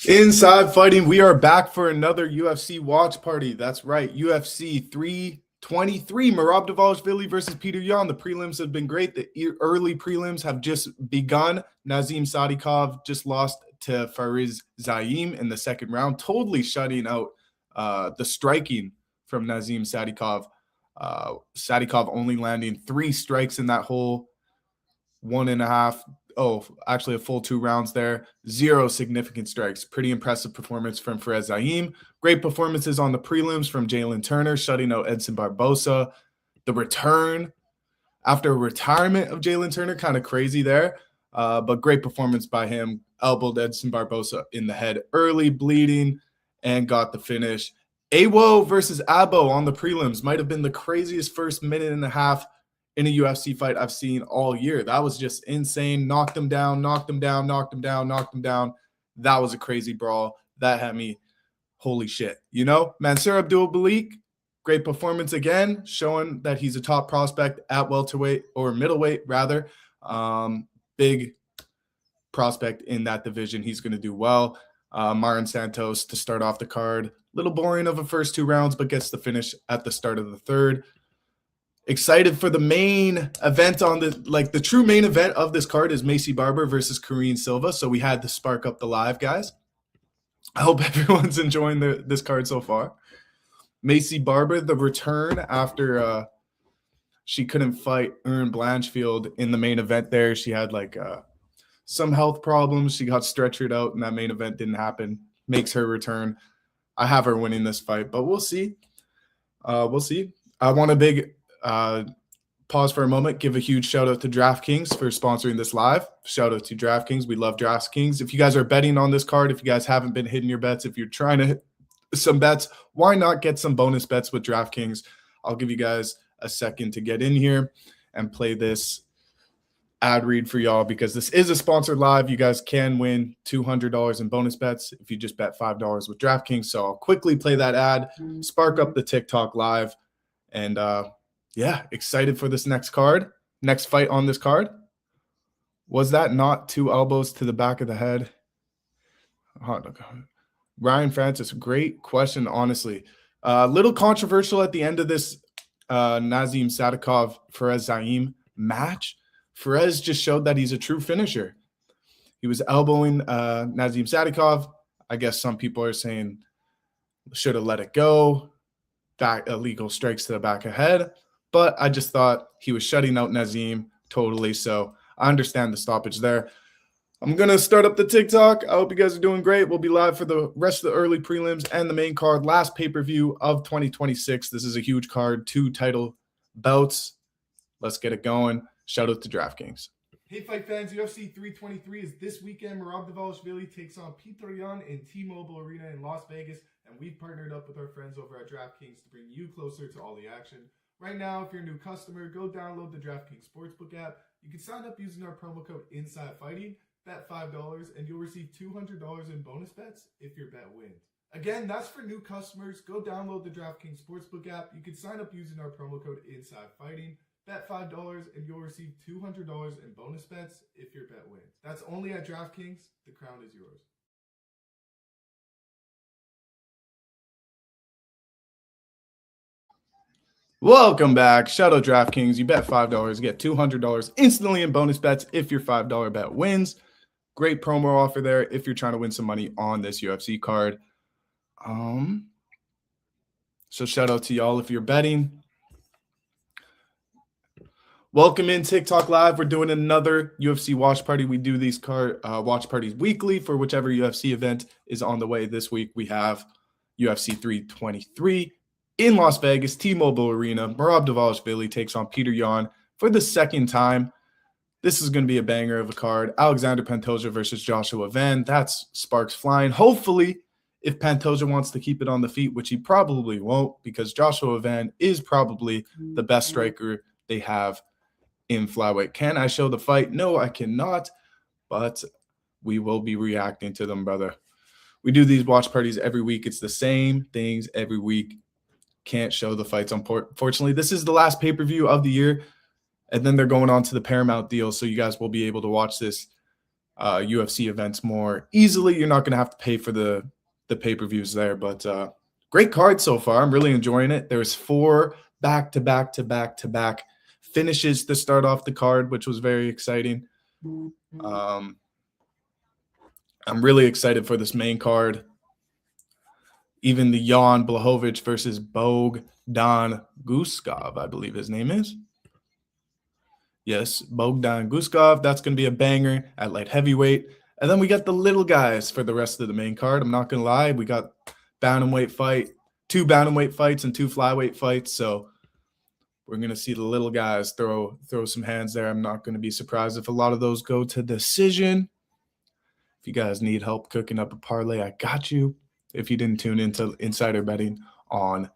Inside Fighting, we are back for another UFC watch party. That's right, UFC 323, Merab Dvalishvili versus Petr Yan. The prelims have been great. The early prelims have just begun. Nazim Sadikov just lost to Fariz Zaim in the second round, totally shutting out the striking from Nazim Sadikov. Sadikov only landing 3 strikes in that whole 1.5. Actually a full 2 rounds there. 0 significant strikes. Pretty impressive performance from Fariz Zaim. Great performances on the prelims from Jalen Turner, shutting out Edson Barbosa. The return after retirement of Jalen Turner, kind of crazy there. But great performance by him. Elbowed Edson Barbosa in the head early, bleeding, and got the finish. Awo versus Abo on the prelims might have been the craziest first minute and a half in a UFC fight I've seen all year. That was just insane. Knocked him down, knocked him down, knocked him down, knocked him down. That was a crazy brawl. That had me, holy shit. You know, Merab Dvalishvili, great performance again, showing that he's a top prospect at welterweight or middleweight rather. Big prospect in that division. He's going to do well. Marin Santos to start off the card. Little boring of the first 2 rounds, but gets the finish at the start of the third. Excited for the main event on the true main event of this card is Macy Barber versus Karine Silva. So we had to spark up the live, guys. I hope everyone's enjoying this card so far. Macy Barber, the return after she couldn't fight Erin Blanchfield in the main event there. She had some health problems. She got stretchered out, and that main event didn't happen. Makes her return. I have her winning this fight, but we'll see. We'll see. I want a big pause for a moment, give a huge shout out to DraftKings for sponsoring this live. Shout out to DraftKings. We love DraftKings. If you guys are betting on this card, if you guys haven't been hitting your bets, if you're trying to hit some bets, why not get some bonus bets with DraftKings? I'll give you guys a second to get in here and play this ad read for y'all because this is a sponsored live. You guys can win $200 in bonus bets if you just bet $5 with DraftKings. So I'll quickly play that ad, spark up the TikTok live, and yeah, excited for this next fight on this card. Was that not 2 elbows to the back of the head? Ryan Francis, great question, honestly. A little controversial at the end of this Nazim Sadikov Fariz Zaim match. Fariz just showed that he's a true finisher. He was elbowing Nazim Sadikov. I guess some people are saying should have let it go. Back illegal strikes to the back of head. But I just thought he was shutting out Nazim totally. So I understand the stoppage there. I'm going to start up the TikTok. I hope you guys are doing great. We'll be live for the rest of the early prelims and the main card. Last pay-per-view of 2026. This is a huge card. 2 title bouts. Let's get it going. Shout out to DraftKings. Hey, fight fans. UFC 323 is this weekend. Merab Dvalishvili takes on Petr Yan in T-Mobile Arena in Las Vegas. And we've partnered up with our friends over at DraftKings to bring you closer to all the action. Right now, if you're a new customer, go download the DraftKings Sportsbook app. You can sign up using our promo code INSIDEFIGHTING, bet $5, and you'll receive $200 in bonus bets if your bet wins. Again, that's for new customers. Go download the DraftKings Sportsbook app. You can sign up using our promo code INSIDEFIGHTING, bet $5, and you'll receive $200 in bonus bets if your bet wins. That's only at DraftKings. The crown is yours. Welcome back. Shout out DraftKings. You bet $5, get $200 instantly in bonus bets if your $5 bet wins. Great promo offer there if you're trying to win some money on this UFC card. So shout out to y'all if you're betting. Welcome in TikTok Live. We're doing another UFC watch party. We do these watch parties weekly for whichever UFC event is on the way. This week we have UFC 323. In Las Vegas, T-Mobile Arena, Merab Dvalishvili takes on Petr Yan for the second time. This is going to be a banger of a card. Alexander Pantoja versus Joshua Van. That's sparks flying. Hopefully, if Pantoja wants to keep it on the feet, which he probably won't, because Joshua Van is probably the best striker they have in flyweight. Can I show the fight? No, I cannot, but we will be reacting to them, brother. We do these watch parties every week. It's the same things every week. Can't show the fights, unfortunately. This is the last pay-per-view of the year, and then they're going on to the Paramount deal, so you guys will be able to watch this UFC events more easily. You're not going to have to pay for the pay-per-views there, but great card so far. I'm really enjoying it. There's 4 back-to-back finishes to start off the card, which was very exciting. I'm really excited for this main card. Even the Jan Blachowicz versus Bogdan Guskov, I believe his name is. Yes, Bogdan Guskov. That's going to be a banger at light heavyweight. And then we got the little guys for the rest of the main card. I'm not going to lie. We got bantamweight fight, 2 bantamweight fights and 2 flyweight fights. So we're going to see the little guys throw some hands there. I'm not going to be surprised if a lot of those go to decision. If you guys need help cooking up a parlay, I got you. If you didn't tune into Insider Betting on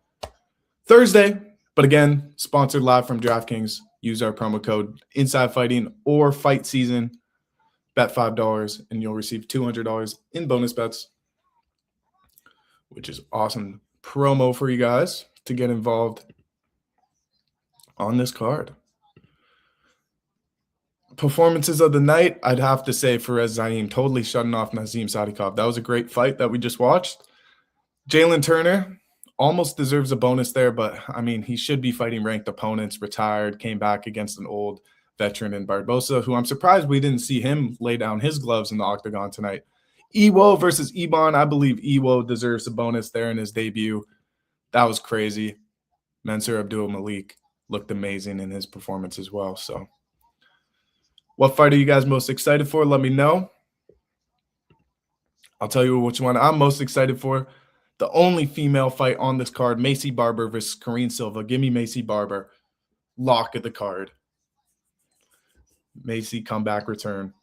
Thursday. But again, sponsored live from DraftKings. Use our promo code Inside Fighting or Fight Season. Bet $5 and you'll receive $200 in bonus bets, which is awesome promo for you guys to get involved on this card. Performances of the night, I'd have to say Fares Zaim totally shutting off Nazim Sadikov. That was a great fight that we just watched. Jalen Turner almost deserves a bonus there, but I mean, he should be fighting ranked opponents, retired, came back against an old veteran in Barbosa, who I'm surprised we didn't see him lay down his gloves in the octagon tonight. Iwo versus Iban. I believe Iwo deserves a bonus there in his debut. That was crazy. Mansour Abdul Malik looked amazing in his performance as well. So what fight are you guys most excited for? Let me know. I'll tell you which one I'm most excited for. The only female fight on this card, Macy Barber versus Karine Silva. Give me Macy Barber. Lock of the card. Macy comeback return.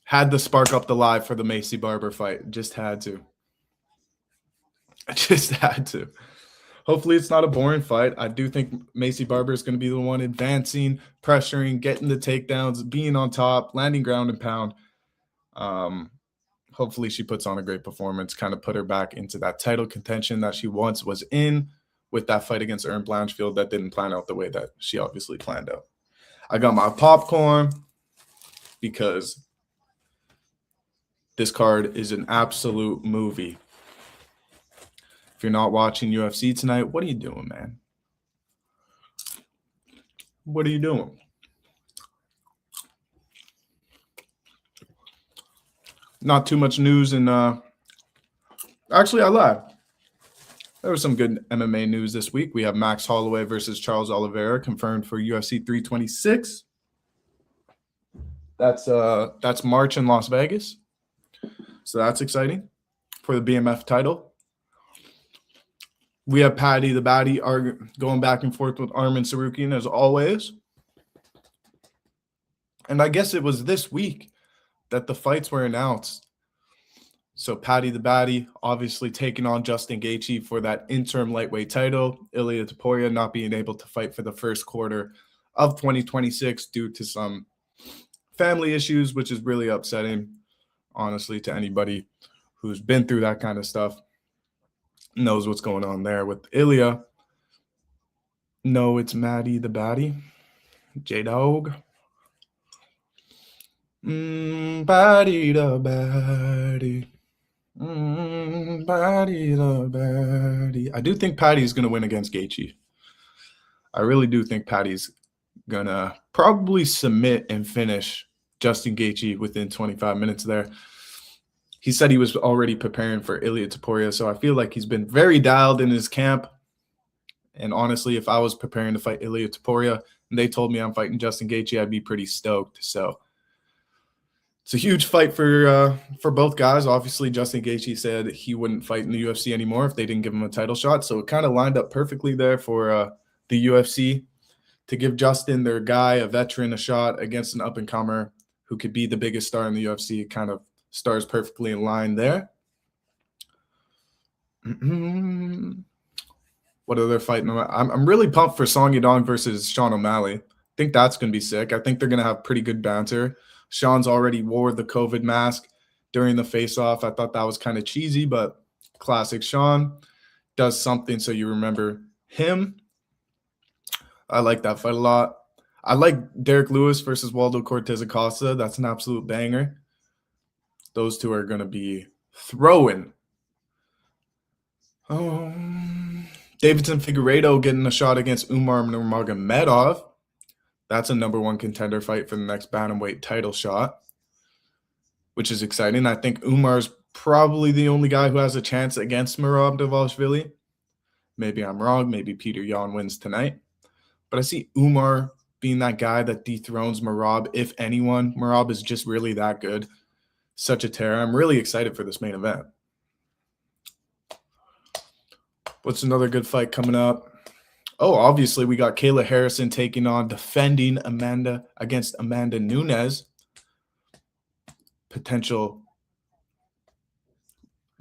Had to spark up the live for the Macy Barber fight. Just had to. I just had to. Hopefully it's not a boring fight. I do think Macy Barber is going to be the one advancing, pressuring, getting the takedowns, being on top, landing ground and pound. Hopefully she puts on a great performance, kind of put her back into that title contention that she once was in with that fight against Erin Blanchfield that didn't plan out the way that she obviously planned out. I got my popcorn because this card is an absolute movie. If you're not watching UFC tonight, what are you doing, man? What are you doing? Not too much news in actually I lied. There was some good MMA news this week. We have Max Holloway versus Charles Oliveira confirmed for UFC 326. That's March in Las Vegas. So that's exciting for the BMF title. We have Paddy the Batty going back and forth with Arman Sarukian as always. And I guess it was this week that the fights were announced. So Paddy the Batty obviously taking on Justin Gaethje for that interim lightweight title. Ilia Topuria not being able to fight for the first quarter of 2026 due to some family issues, which is really upsetting, honestly, to anybody who's been through that kind of stuff. Knows what's going on there with Ilia. No, it's Maddie the Batty. J-Dog. Batty the Batty. Patty the Batty. I do think Patty's going to win against Gaethje. I really do think Patty's going to probably submit and finish Justin Gaethje within 25 minutes there. He said he was already preparing for Ilia Topuria, so I feel like he's been very dialed in his camp. And honestly, if I was preparing to fight Ilia Topuria and they told me I'm fighting Justin Gaethje, I'd be pretty stoked. So it's a huge fight for both guys. Obviously, Justin Gaethje said he wouldn't fight in the UFC anymore if they didn't give him a title shot. So it kind of lined up perfectly there for the UFC to give Justin, their guy, a veteran, a shot against an up-and-comer who could be the biggest star in the UFC. It kind of stars perfectly in line there. What other fight? I'm really pumped for Song Yadong versus Sean O'Malley. I think that's going to be sick. I think they're going to have pretty good banter. Sean's already wore the COVID mask during the face-off. I thought that was kind of cheesy, but classic Sean does something so you remember him. I like that fight a lot. I like Derek Lewis versus Waldo Cortez Acosta. That's an absolute banger. Those two are going to be throwing. Davidson Figueiredo getting a shot against Umar Nurmagomedov. That's a #1 contender fight for the next bantamweight title shot, which is exciting. I think Umar's probably the only guy who has a chance against Merab Dvalishvili. Maybe I'm wrong. Maybe Petr Yan wins tonight. But I see Umar being that guy that dethrones Merab, if anyone. Merab is just really that good. Such a terror. I'm really excited for this main event. What's another good fight coming up? Oh, obviously we got Kayla Harrison taking on defending Amanda against Amanda Nunes. Potential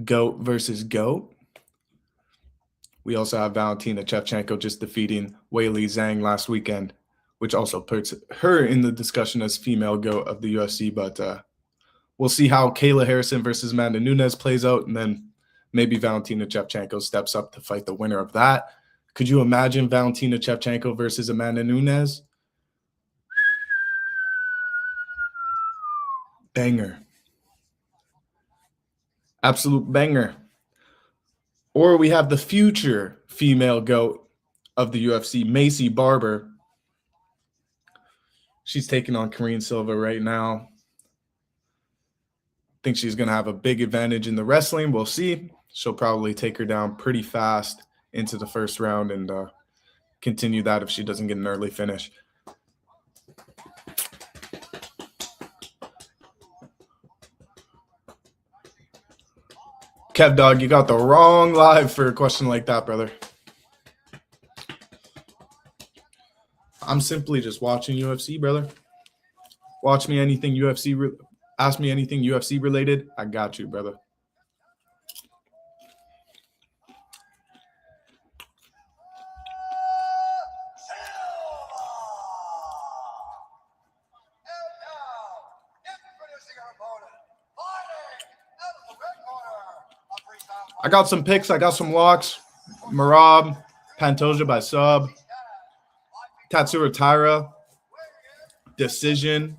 GOAT versus GOAT. We also have Valentina Shevchenko just defeating Weili Zhang last weekend, which also puts her in the discussion as female GOAT of the UFC. But we'll see how Kayla Harrison versus Amanda Nunes plays out, and then maybe Valentina Shevchenko steps up to fight the winner of that. Could you imagine Valentina Shevchenko versus Amanda Nunes? Banger. Absolute banger. Or we have the future female GOAT of the UFC, Macy Barber. She's taking on Karine Silva right now. Think she's going to have a big advantage in the wrestling. We'll see. She'll probably take her down pretty fast into the first round and continue that if she doesn't get an early finish. Kev Dog, you got the wrong live for a question like that, brother. I'm simply just watching UFC, brother. Watch me anything UFC. Ask me anything UFC related. I got you, brother. I got some picks. I got some locks. Merab, Pantoja by sub. Tatsuro Taira, decision.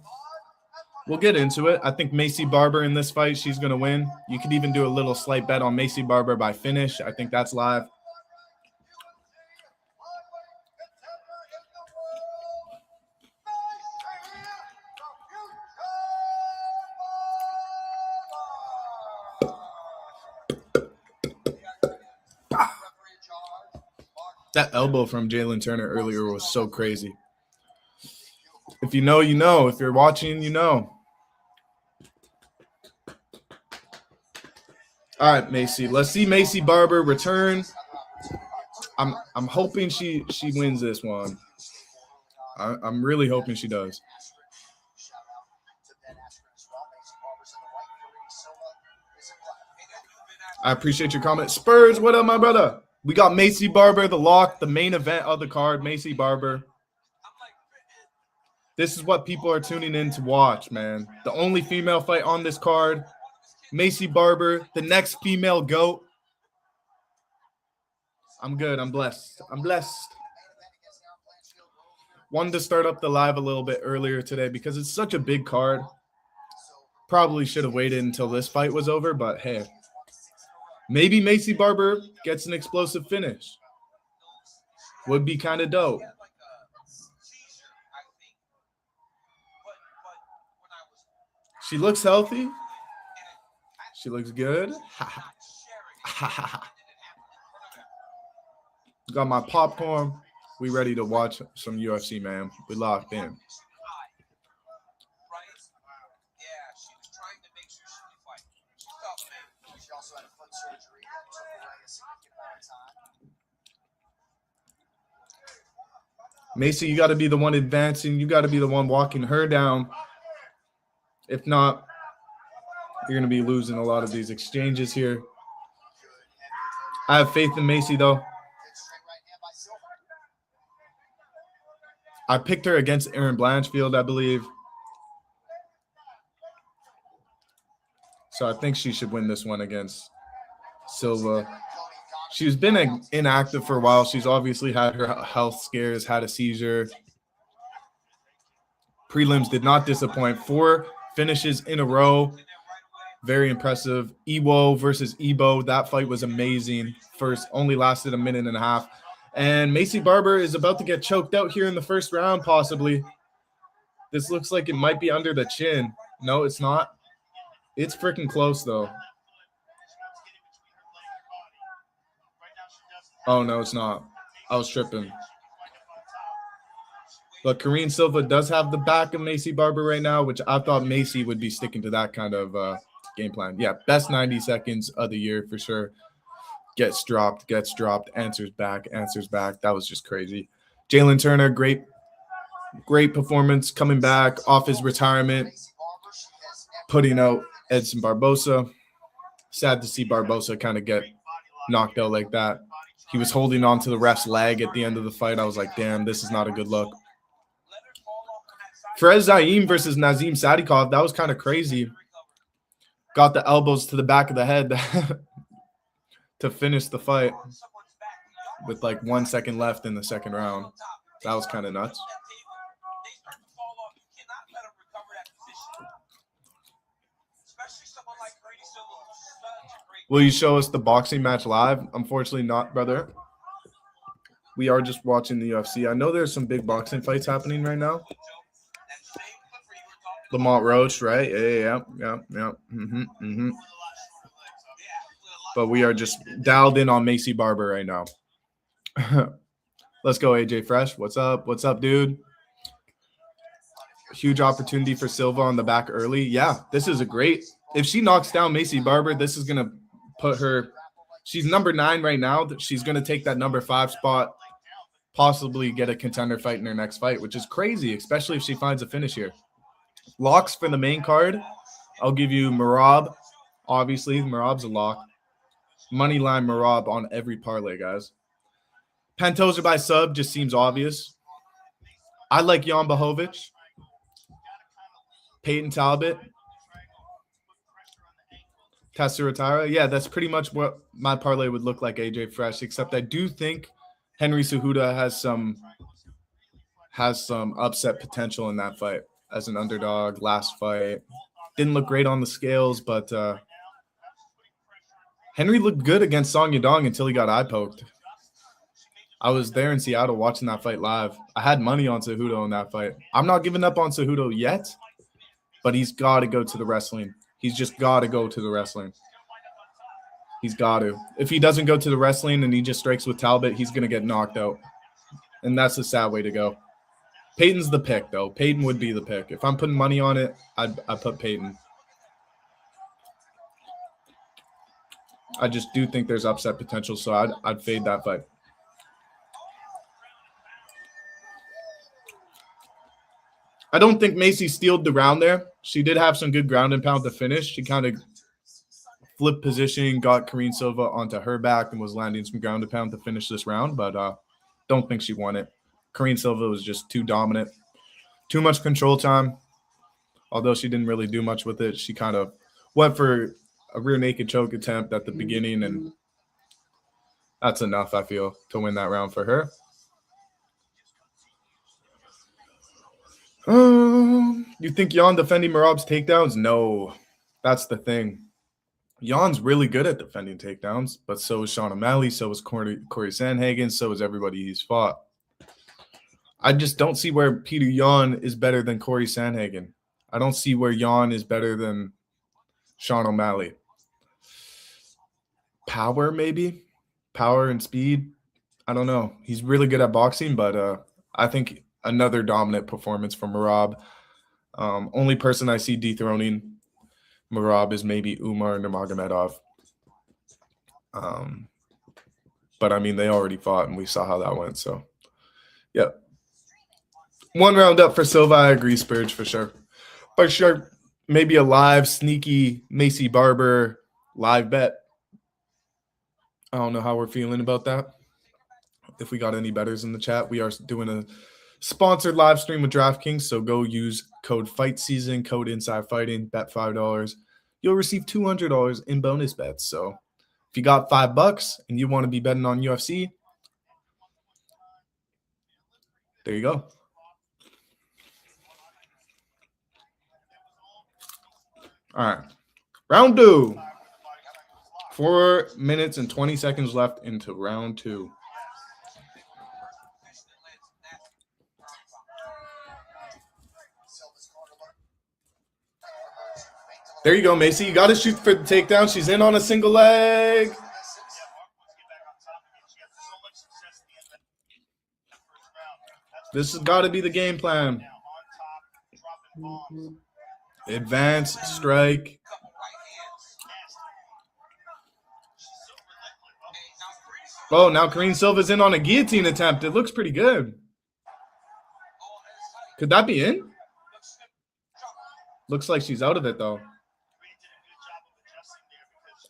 We'll get into it. I think Macy Barber in this fight, she's going to win. You could even do a little slight bet on Macy Barber by finish. I think that's live. That elbow from Jalen Turner earlier was so crazy. If you know, you know. If you're watching, you know. All right, Macy. Let's see Macy Barber return. I'm hoping she wins this one. I'm really hoping she does. I appreciate your comment. Spurs, what up, my brother? We got Macy Barber, the lock, the main event of the card, Macy Barber. This is what people are tuning in to watch, man. The only female fight on this card, Macy Barber, the next female GOAT. I'm good. I'm blessed. I'm blessed. Wanted to start up the live a little bit earlier today because it's such a big card. Probably should have waited until this fight was over, but hey. Maybe Macy Barber gets an explosive finish. Would be kind of dope. She looks healthy. She looks good. Got my popcorn. We ready to watch some UFC, man. We locked in. Macy, you got to be the one advancing. You got to be the one walking her down. If not, you're going to be losing a lot of these exchanges here. I have faith in Macy, though. I picked her against Erin Blanchfield, I believe. So I think she should win this one against Silva. She's been inactive for a while. She's obviously had her health scares, had a seizure. Prelims did not disappoint. 4 finishes in a row. Very impressive. Iwo versus Ebo. That fight was amazing. First, only lasted a minute and a half. And Macy Barber is about to get choked out here in the first round, possibly. This looks like it might be under the chin. No, it's not. It's freaking close, though. Oh, no, it's not. I was tripping. But Karine Silva does have the back of Macy Barber right now, which I thought Macy would be sticking to that kind of game plan. Yeah, best 90 seconds of the year for sure. Gets dropped, answers back. That was just crazy. Jalen Turner, great performance, coming back off his retirement, putting out Edson Barbosa. Sad to see Barbosa kind of get knocked out like that. He was holding on to the ref's leg at the end of the fight. I was like, damn, this is not a good look. Fares Zaim versus Nazim Sadikov, that was kind of crazy. Got the elbows to the back of the head to finish the fight with like 1 second left in the second round. That was kind of nuts. Will you show us the boxing match live? Unfortunately not, brother. We are just watching the UFC. I know there's some big boxing fights happening right now. Lamont Roach, right? Yeah. But we are just dialed in on Macy Barber right now. Let's go, AJ Fresh. What's up? What's up, dude? Huge opportunity for Silva on the back early. Yeah, this is a great. If she knocks down Macy Barber, this is going to put her. She's number 9 right now. She's going to take that number 5 spot, possibly get a contender fight in her next fight, which is crazy, especially if she finds a finish here. Locks for the main card. I'll give you Merab. Obviously, Merab's a lock. Moneyline Merab on every parlay, guys. Pantoja by sub just seems obvious. I like Jan Blachowicz. Peyton Talbot. Tessera. Yeah, that's pretty much what my parlay would look like, AJ Fresh, except I do think Henry Cejudo has some upset potential in that fight as an underdog. Last fight didn't look great on the scales, but Henry looked good against Song Yadong until he got eye poked. I was there in Seattle watching that fight live. I had money on Cejudo in that fight. I'm not giving up on Cejudo yet, but he's got to go to the wrestling. He's just got to go to the wrestling. He's got to. If he doesn't go to the wrestling and he just strikes with Talbot, he's going to get knocked out. And that's a sad way to go. Peyton's the pick, though. Peyton would be the pick. If I'm putting money on it, I'd put Peyton. I just do think there's upset potential, so I'd fade that fight. I don't think Macy stealed the round there. She did have some good ground and pound to finish. She kind of flipped position, got Karine Silva onto her back, and was landing some ground and pound to finish this round, but don't think she won it. Karine Silva was just too dominant. Too much control time. Although she didn't really do much with it, she kind of went for a rear naked choke attempt at the beginning, and that's enough, I feel, to win that round for her. You think Jan defending Merab's takedowns? No, that's the thing. Jan's really good at defending takedowns, but so is Sean O'Malley, so is Corey Sandhagen, so is everybody he's fought. I just don't see where Peter Yan is better than Corey Sandhagen. I don't see where Yan is better than Sean O'Malley. Power, maybe? Power and speed? I don't know. He's really good at boxing, but I think another dominant performance from Merab. Only person I see dethroning Merab is maybe Umar Nurmagomedov. But, I mean, they already fought, and we saw how that went. So, yeah. One round up for Silva. I agree, Spurge, for sure. For sure, maybe a live, sneaky Macy Barber live bet. I don't know how we're feeling about that. If we got any bettors in the chat, we are doing a sponsored live stream with DraftKings, so go use code FIGHTSEASON, code INSIDEFIGHTING, bet $5. You'll receive $200 in bonus bets. So if you got $5 and you want to be betting on UFC, there you go. All right. Round 2. 4 minutes and 20 seconds left into round 2. There you go, Macy. You got to shoot for the takedown. She's in on a single leg. This has got to be the game plan. Advance, strike. Oh, now Karine Silva's in on a guillotine attempt. It looks pretty good. Could that be in? Looks like she's out of it, though.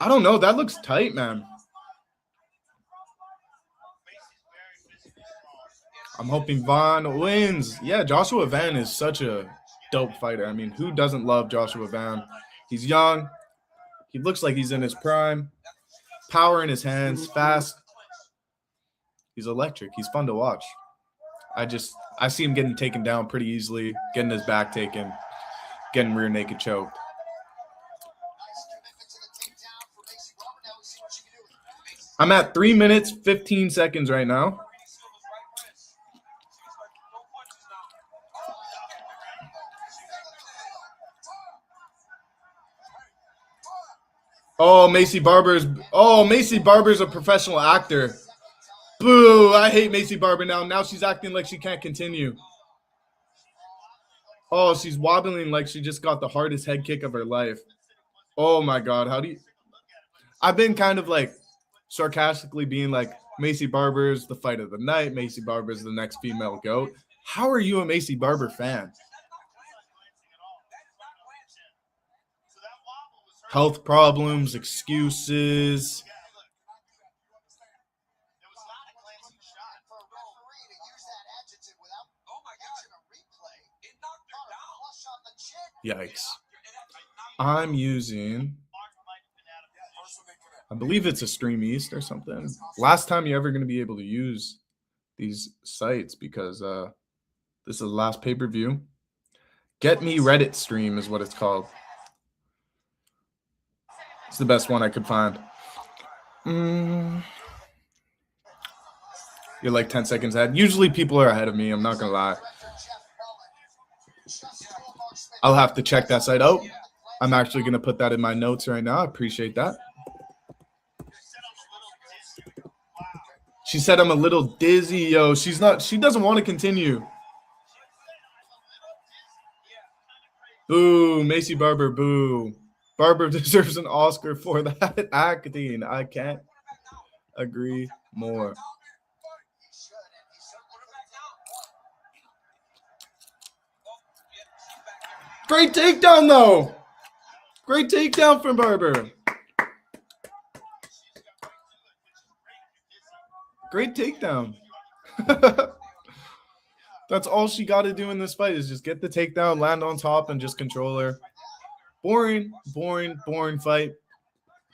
I don't know. That looks tight, man. I'm hoping Vaughn wins. Yeah, Joshua Van is such a dope fighter. I mean, who doesn't love Joshua Van? He's young. He looks like he's in his prime. Power in his hands, fast. He's electric. He's fun to watch. I see him getting taken down pretty easily, getting his back taken, getting rear naked choked. I'm at 3 minutes, 15 seconds right now. Oh, Macy Barber's a professional actor. Boo, I hate Macy Barber now. Now she's acting like she can't continue. Oh, she's wobbling like she just got the hardest head kick of her life. Oh my God, I've been kind of like sarcastically being like, Macy Barber's the fight of the night. Macy Barber's the next female GOAT. How are you a Macy Barber fan? Health problems, excuses. Yikes. I'm using, I believe it's a Stream East or something. Last time you're ever going to be able to use these sites because this is the last pay-per-view. Get Me Reddit Stream is what it's called. It's the best one I could find. You're like 10 seconds ahead. Usually people are ahead of me. I'm not going to lie. I'll have to check that site out. I'm actually going to put that in my notes right now. I appreciate that. She said I'm a little dizzy. Yo, she doesn't want to continue. Boo, Macy Barber, boo. Barber deserves an Oscar for that acting. I can't agree more. Great takedown, though. Great takedown from Barber. Great takedown. That's all she got to do in this fight is just get the takedown, land on top, and just control her. Boring fight.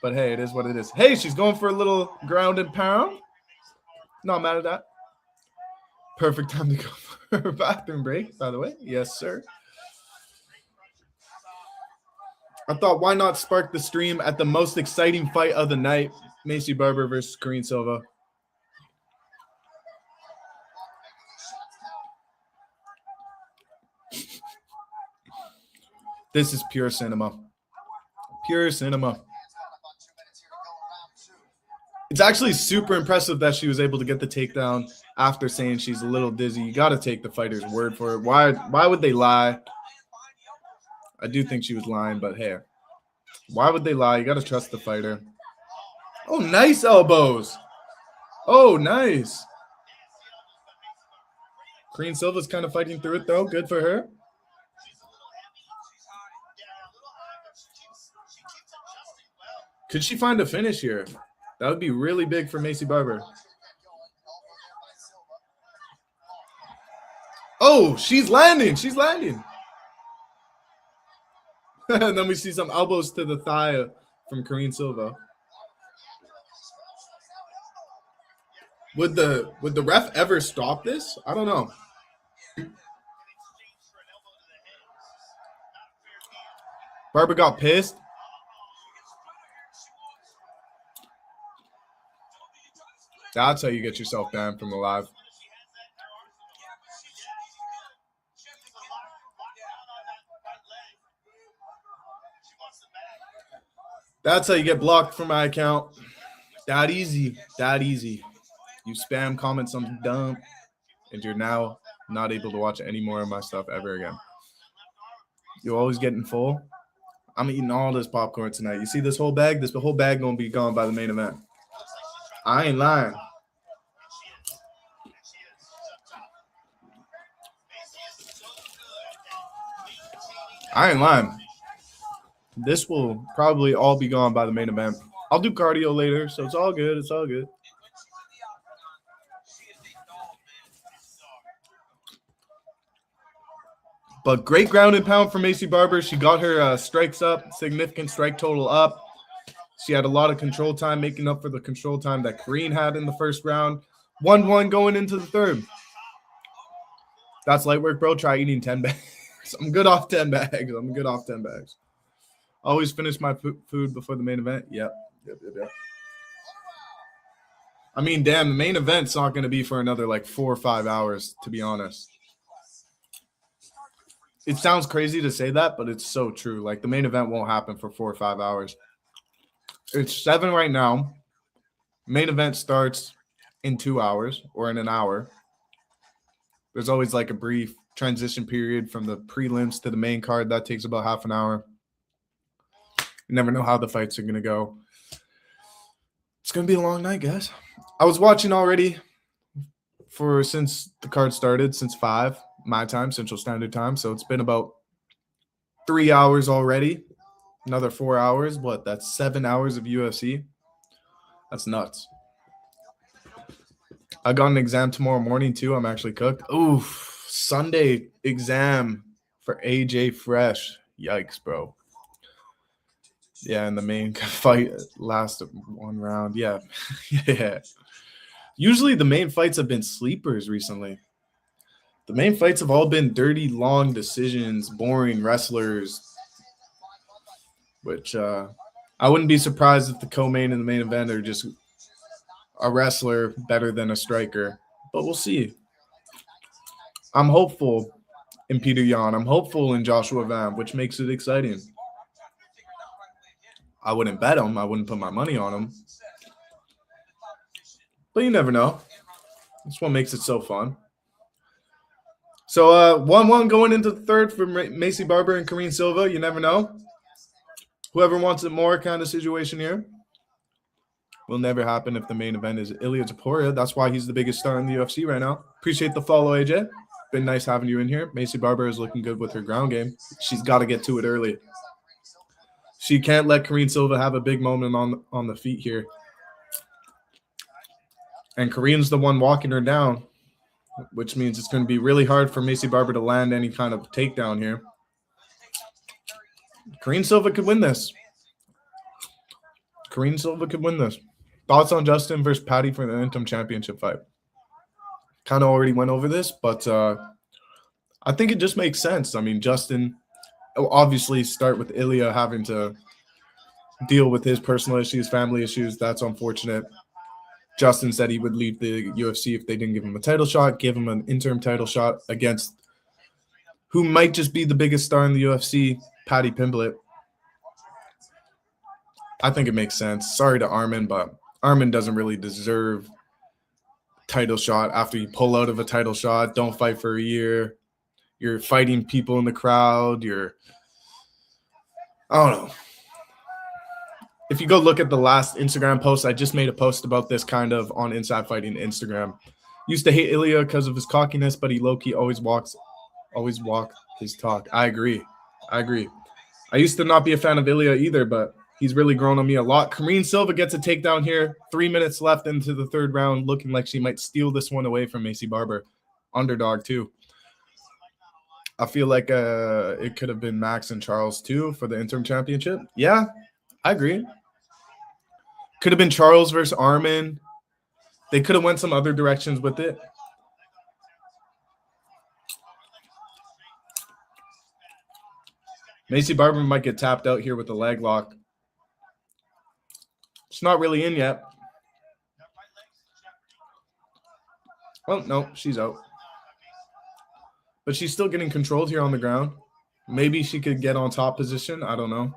But hey, it is what it is. Hey, she's going for a little ground and pound. Not mad at that. Perfect time to go for a bathroom break, by the way. Yes, sir. I thought, why not spark the stream at the most exciting fight of the night? Macy Barber versus Karine Silva. This is pure cinema. Pure cinema. It's actually super impressive that she was able to get the takedown after saying she's a little dizzy. You got to take the fighter's word for it. Why would they lie? I do think she was lying, but hey, why would they lie? You got to trust the fighter. Oh, nice elbows. Oh, nice. Karine Silva's kind of fighting through it, though. Good for her. Could she find a finish here? That would be really big for Macy Barber. Oh, she's landing. She's landing. And then we see some elbows to the thigh from Karine Silva. Would the ref ever stop this? I don't know. Barber got pissed. That's how you get yourself banned from the live. That's how you get blocked from my account. That easy. That easy. You spam comment something dumb, and you're now not able to watch any more of my stuff ever again. You're always getting full. I'm eating all this popcorn tonight. You see this whole bag? This whole bag gonna be gone by the main event. I ain't lying. I ain't lying. This will probably all be gone by the main event. I'll do cardio later, so it's all good. It's all good. But great ground and pound for Maycee Barber. She got her strikes up, significant strike total up. She had a lot of control time, making up for the control time that Karine had in the first round. 1-1 going into the third. That's light work, bro. Try eating 10 bags. I'm good off 10 bags. I'm good off 10 bags. Always finish my food before the main event. Yep. I mean, damn, the main event's not going to be for another like 4 or 5 hours, to be honest. It sounds crazy to say that, but it's so true. Like, the main event won't happen for 4 or 5 hours. It's 7 right now. Main event starts in 2 hours or in an hour. There's always like a brief transition period from the prelims to the main card. That takes about half an hour. You never know how the fights are going to go. It's going to be a long night, guys. I was watching already since the card started, since 5 my time, Central Standard Time. So it's been about 3 hours already. Another 4 hours. What? That's 7 hours of UFC. That's nuts. I got an exam tomorrow morning too. I'm actually cooked. Oof. Sunday exam for AJ Fresh. Yikes, bro. Yeah, and the main fight lasted 1 round. Yeah. Yeah. Usually the main fights have been sleepers recently. The main fights have all been dirty, long decisions, boring wrestlers, which I wouldn't be surprised if the co-main and the main event are just a wrestler better than a striker, but we'll see. I'm hopeful in Petr Yan. I'm hopeful in Joshua Van, which makes it exciting. I wouldn't bet him. I wouldn't put my money on him. But you never know. That's what makes it so fun. So 1-1 going into the third for Maycee Barber and Karine Silva. You never know. Whoever wants it more kind of situation here. Will never happen if the main event is Ilia Topuria. That's why he's the biggest star in the UFC right now. Appreciate the follow, AJ. Been nice having you in here. Maycee Barber is looking good with her ground game. She's got to get to it early. She can't let Karine Silva have a big moment on the feet here. And Karine's the one walking her down, which means it's going to be really hard for Maycee Barber to land any kind of takedown here. Karine Silva could win this. Karine Silva could win this. Thoughts on Justin versus Patty for the interim championship fight? Kind of already went over this, but I think it just makes sense. I mean, Justin obviously start with Ilia having to deal with his personal issues, family issues. That's unfortunate. Justin said he would leave the UFC if they didn't give him a title shot, give him an interim title shot against who might just be the biggest star in the UFC, Paddy Pimblett. I think it makes sense. Sorry to Armin, but Armin doesn't really deserve title shot after you pull out of a title shot. Don't fight for a year. You're fighting people in the crowd. I don't know. If you go look at the last Instagram post, I just made a post about this kind of on Inside Fighting Instagram. Used to hate Ilia because of his cockiness, but he low-key always walk his talk. I agree. I used to not be a fan of Ilia either, but he's really grown on me a lot. Karine Silva gets a takedown here. 3 minutes left into the third round, looking like she might steal this one away from Maycee Barber. Underdog, too. I feel like it could have been Max and Charles, too, for the interim championship. Yeah, I agree. Could have been Charles versus Armin. They could have went some other directions with it. Macy Barber might get tapped out here with the leg lock. It's not really in yet. Oh, no, she's out. But she's still getting controlled here on the ground. Maybe she could get on top position. I don't know.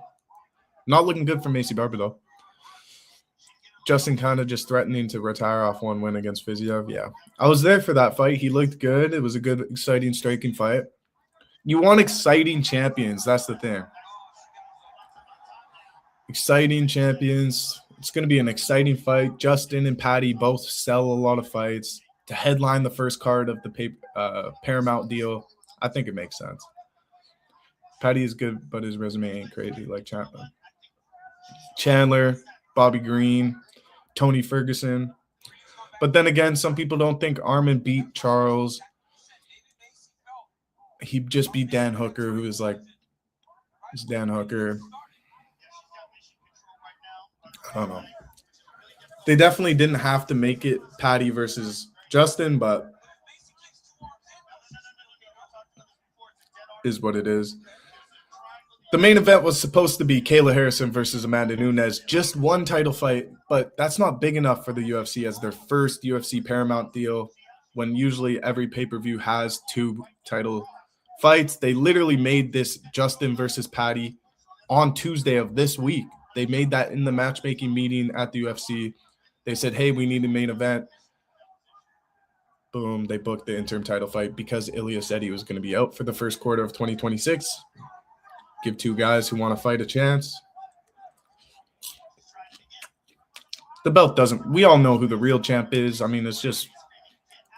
Not looking good for Macy Barber, though. Justin kind of just threatening to retire off one win against Fiziev. Yeah. I was there for that fight. He looked good. It was a good, exciting, striking fight. You want exciting champions. That's the thing. Exciting champions. It's going to be an exciting fight. Justin and Patty both sell a lot of fights. To headline the first card of the Paramount deal, I think it makes sense. Patty is good, but his resume ain't crazy like Chandler. Chandler, Bobby Green, Tony Ferguson. But then again, some people don't think Armin beat Charles. He just beat Dan Hooker, who is like, it's Dan Hooker. I don't know. They definitely didn't have to make it Patty versus Justin, but is what it is. The main event was supposed to be Kayla Harrison versus Amanda Nunes. Just one title fight, but that's not big enough for the UFC as their first UFC Paramount deal when usually every pay-per-view has 2 title fights. They literally made this Justin versus Patty on Tuesday of this week. They made that in the matchmaking meeting at the UFC. They said, hey, we need a main event. Boom, they booked the interim title fight because Ilya said he was going to be out for the first quarter of 2026. Give 2 guys who want to fight a chance. The belt doesn't. We all know who the real champ is. I mean, it's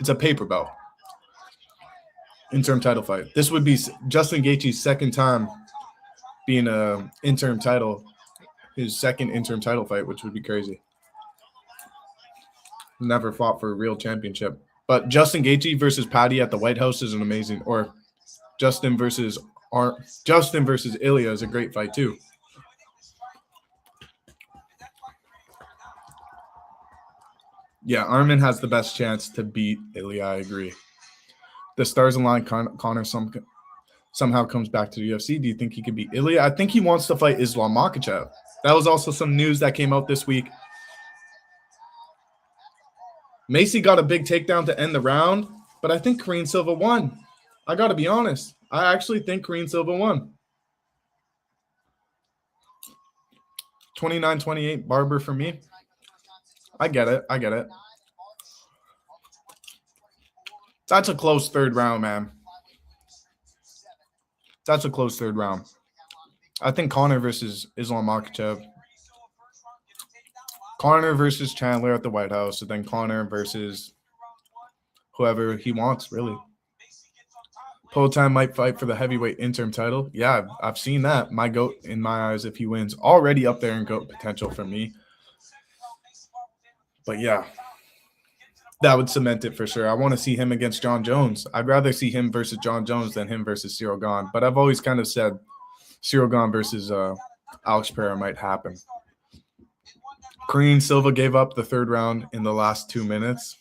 a paper belt. Interim title fight. This would be Justin Gaethje's second time being a interim title, his second interim title fight, which would be crazy. Never fought for a real championship. But Justin Gaethje versus Patty at the White House is an amazing, or Justin versus Ilya is a great fight too. Yeah, Armin has the best chance to beat Ilya, I agree. The stars align. Connor somehow comes back to the UFC. Do you think he could beat Ilya? I think he wants to fight Islam Makhachev. That was also some news that came out this week. Macy got a big takedown to end the round, but I think Karine Silva won. I got to be honest. I actually think Karine Silva won. 29-28 Barber for me. I get it. That's a close third round, man. That's a close third round. I think Connor versus Islam Makhachev. Connor versus Chandler at the White House, and then Connor versus whoever he wants, really. Poatan might fight for the heavyweight interim title. Yeah, I've seen that. My GOAT, in my eyes, if he wins, already up there in GOAT potential for me. But yeah, that would cement it for sure. I want to see him against John Jones. I'd rather see him versus John Jones than him versus Cyril Gane. But I've always kind of said Cyril Gane versus Alex Pereira might happen. Karine Silva gave up the third round in the last 2 minutes.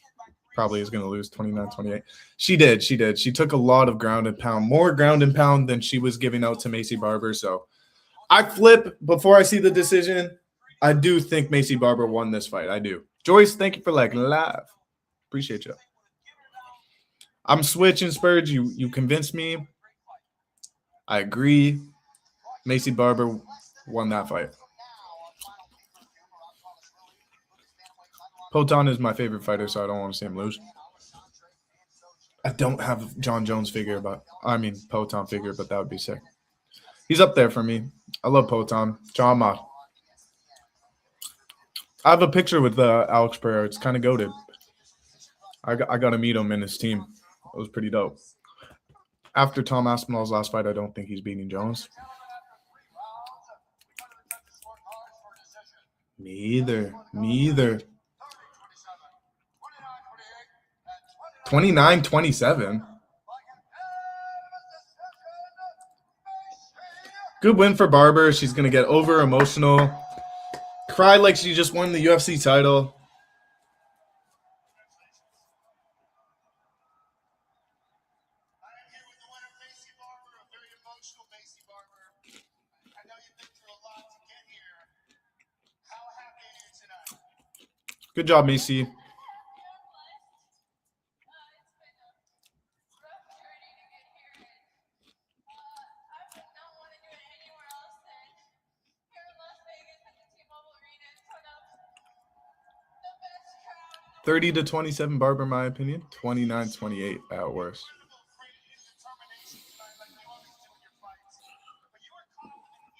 Probably is going to lose 29-28. She did. She took a lot of ground and pound, more ground and pound than she was giving out to Macy Barber. So I flip before I see the decision. I do think Macy Barber won this fight. I do. Joyce, thank you for liking live. Appreciate you. I'm switching, Spurge. You convinced me. I agree. Macy Barber won that fight. Poatan is my favorite fighter, so I don't want to see him lose. I don't have John Jones figure, Poatan figure, but that would be sick. He's up there for me. I love Poatan. John Mott. I have a picture with Alex Pereira. It's kind of goated. I got to meet him in his team. It was pretty dope. After Tom Aspinall's last fight, I don't think he's beating Jones. Me either. 29-27. Good win for Barber. She's going to get over emotional. Cry like she just won the UFC title. Good job, Macy. $30-27 Barber, in my opinion. 29-28 at worst.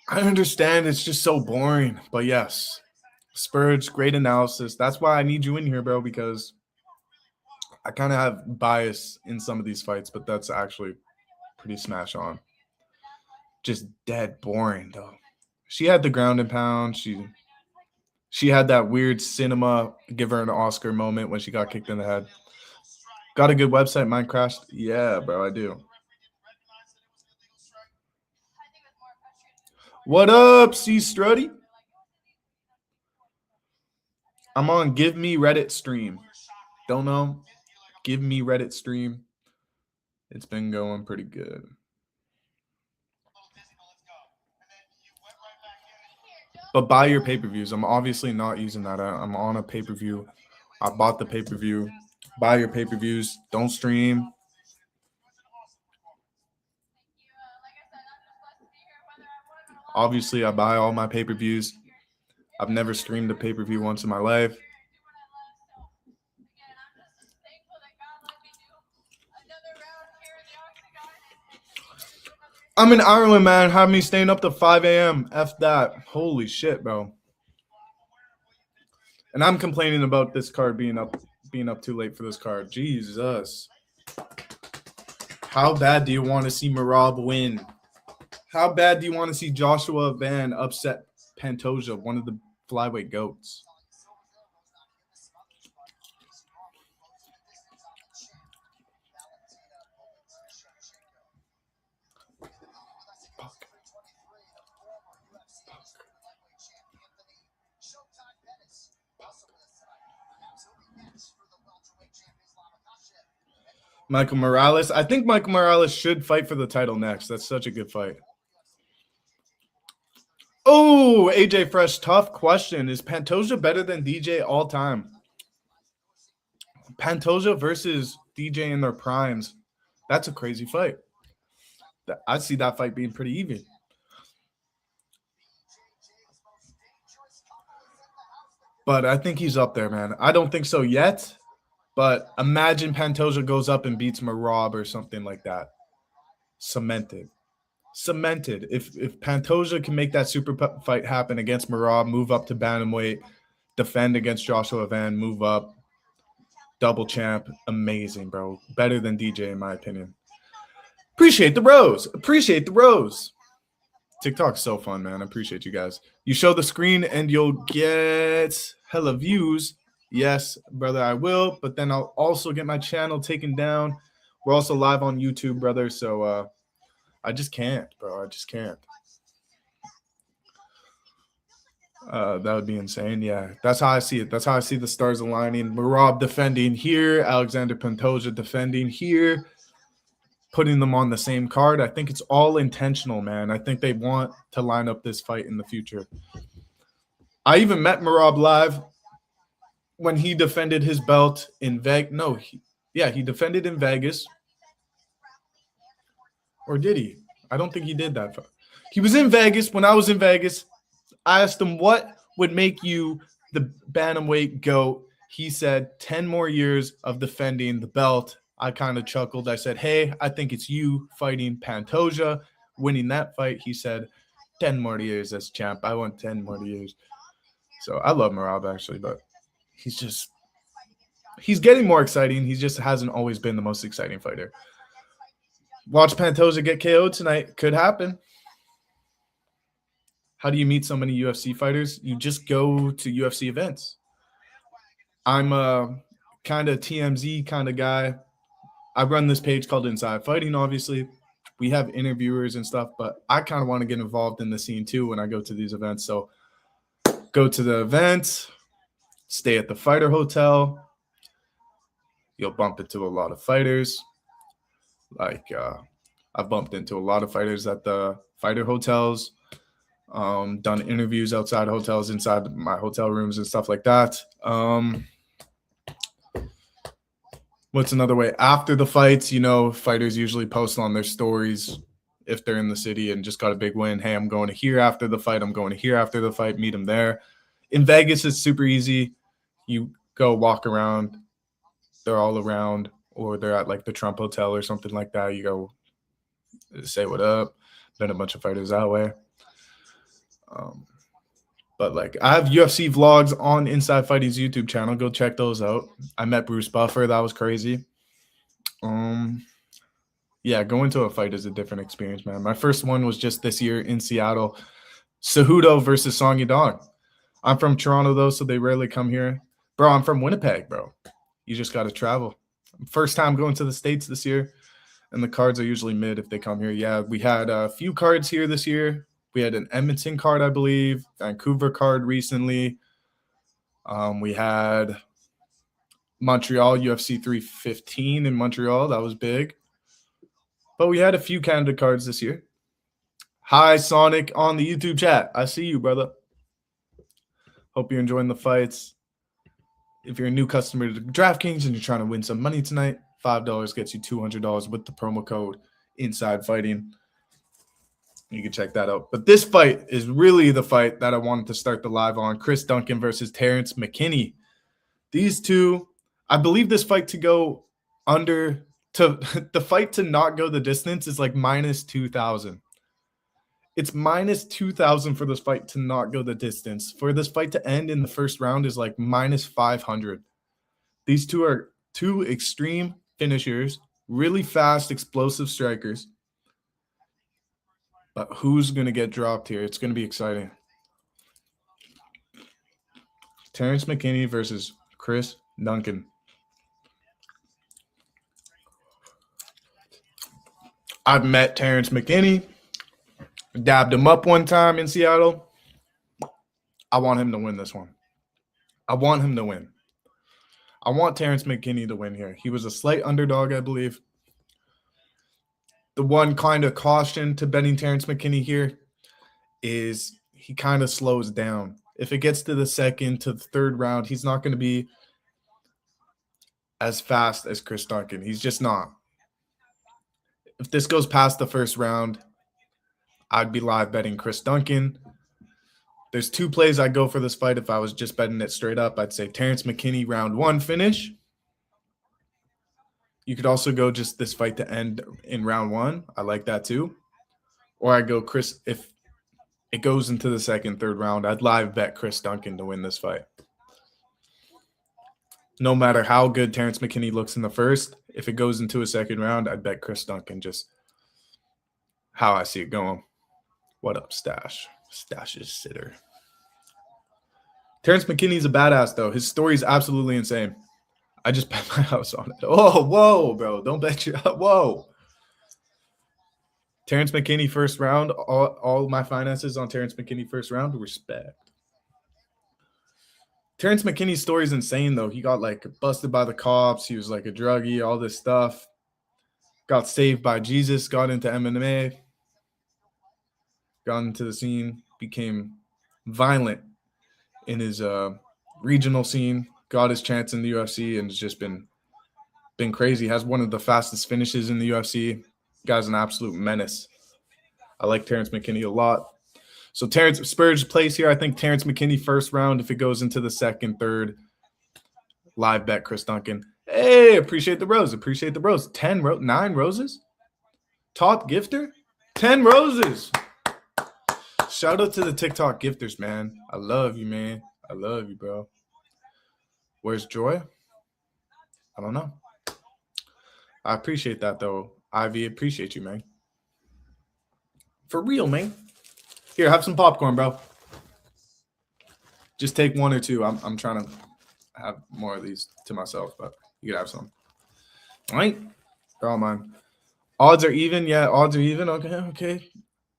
I understand it's just so boring, but yes. Spurge, great analysis. That's why I need you in here, bro, because I kind of have bias in some of these fights, but that's actually pretty smash on. Just dead boring, though. She had the ground and pound. She had that weird cinema give her an Oscar moment when she got kicked in the head. Got a good website, mine crashed? Yeah, bro, I do. What up, C Struddy? I'm on Give Me Reddit stream. Don't know. Give Me Reddit stream. It's been going pretty good. But buy your pay-per-views. I'm obviously not using that. I'm on a pay-per-view. I bought the pay-per-view. Buy your pay-per-views. Don't stream. Obviously, I buy all my pay-per-views. I've never streamed a pay-per-view once in my life. I'm in Ireland, man. Have me staying up to 5 a.m. F that. Holy shit, bro. And I'm complaining about this card being up too late for this card. Jesus. How bad do you want to see Merab win? How bad do you want to see Joshua Van upset Pantoja, one of the flyweight goats? Michael Morales. I think Michael Morales should fight for the title next. That's such a good fight. Oh, AJ Fresh, tough question. Is Pantoja better than DJ all time? Pantoja versus DJ in their primes. That's a crazy fight. I see that fight being pretty even. But I think he's up there, man. I don't think so yet. But imagine Pantoja goes up and beats Merab or something like that. Cemented. If Pantoja can make that super fight happen against Merab, move up to bantamweight, defend against Joshua Van, move up, double champ, amazing, bro. Better than DJ, in my opinion. Appreciate the rose. TikTok's so fun, man. I appreciate you guys. You show the screen and you'll get hella views. Yes, brother, I will. But then I'll also get my channel taken down. We're also live on YouTube, brother. So I just can't, bro. I just can't. That would be insane. Yeah, that's how I see it. That's how I see the stars aligning. Merab defending here. Alexander Pantoja defending here. Putting them on the same card. I think it's all intentional, man. I think they want to line up this fight in the future. I even met Merab live when he defended his belt in Vegas. No, he defended in Vegas. Or did he? I don't think he did that. He was in Vegas when I was in Vegas. I asked him, what would make you the bantamweight GOAT? He said 10 more years of defending the belt. I kind of chuckled. I said, hey, I think it's you fighting Pantoja, winning that fight. He said, 10 more years as champ. I want 10 more years. So I love Merab, actually, but he's getting more exciting. He just hasn't always been the most exciting fighter. Watch Pantoja get KO'd tonight. Could happen. How do you meet so many UFC fighters? You just go to UFC events. I'm a kind of TMZ kind of guy. I run this page called Inside Fighting, obviously. We have interviewers and stuff, but I kind of want to get involved in the scene too when I go to these events. So go to the event, stay at the fighter hotel. You'll bump into a lot of fighters. Like I've bumped into a lot of fighters at the fighter hotels. Done interviews outside hotels, inside my hotel rooms and stuff like that. What's another way? After the fights, you know, fighters usually post on their stories if they're in the city and just got a big win. Hey, I'm going to here after the fight. I'm going to here after the fight. Meet them there. In Vegas, it's super easy. You go walk around. They're all around, or they're at like the Trump Hotel or something like that. You go say what up. Been a bunch of fighters that way. But like I have UFC vlogs on Inside Fighting's YouTube channel. Go check those out. I met Bruce Buffer. That was crazy. Yeah, going to a fight is a different experience, man. My first one was just this year in Seattle. Cejudo versus Song Yadong. I'm from Toronto, though, so they rarely come here. Bro, I'm from Winnipeg, bro. You just got to travel. First time going to the States this year, and the cards are usually mid if they come here. Yeah, we had a few cards here this year. We had an Edmonton card, I believe, Vancouver card recently. We had Montreal, UFC 315 in Montreal. That was big. But we had a few Canada cards this year. Hi, Sonic, on the YouTube chat. I see you, brother. Hope you're enjoying the fights. If you're a new customer to DraftKings and you're trying to win some money tonight, $5 gets you $200 with the promo code Inside Fighting. You can check that out. But this fight is really the fight that I wanted to start the live on. Chris Duncan versus Terrence McKinney. These two, I believe this fight to go under, to the fight to not go the distance is like minus 2,000. It's minus 2,000 for this fight to not go the distance. For this fight to end in the first round is like minus 500. These two are two extreme finishers, really fast, explosive strikers. But who's going to get dropped here? It's going to be exciting. Terrence McKinney versus Chris Duncan. I've met Terrence McKinney. Dabbed him up one time in Seattle. I want him to win this one. I want him to win. I want Terrence McKinney to win here. He was a slight underdog, I believe. The one kind of caution to betting Terrence McKinney here is he kind of slows down. If it gets to the second to the third round, he's not going to be as fast as Chris Duncan. He's just not. If this goes past the first round, I'd be live betting Chris Duncan. There's two plays I'd go for this fight if I was just betting it straight up. I'd say Terrence McKinney round one finish. You could also go just this fight to end in round one. I like that too. Or I go Chris, if it goes into the second, third round, I'd live bet Chris Duncan to win this fight. No matter how good Terrence McKinney looks in the first, if it goes into a second round, I'd bet Chris Duncan, just how I see it going. What up, Stash? Stash's sitter. Terrence McKinney's a badass, though. His story is absolutely insane. I just bet my house on it. Oh, whoa, bro. Don't bet your – whoa. Terrence McKinney first round. All my finances on Terrence McKinney first round. Respect. Terrence McKinney's story is insane, though. He got, like, busted by the cops. He was, like, a druggie, all this stuff. Got saved by Jesus, got into MMA. Got into the scene, became violent in his regional scene. Got his chance in the UFC, and it's just been crazy. Has one of the fastest finishes in the UFC. Guy's an absolute menace. I like Terrence McKinney a lot. So Terrence Spurge plays here. I think Terrence McKinney first round. If it goes into the second, third, live bet Chris Duncan. Hey, appreciate the rose. Appreciate the rose. 9 roses. Top gifter. 10 roses. Shout out to the TikTok gifters, man. I love you, man. I love you, bro. Where's Joy? I don't know. I appreciate that, though. Ivy, appreciate you, man. For real, man. Here, have some popcorn, bro. Just take one or two. I'm trying to have more of these to myself, but you can have some. All right? They're all mine. Odds are even. Yeah, odds are even. Okay.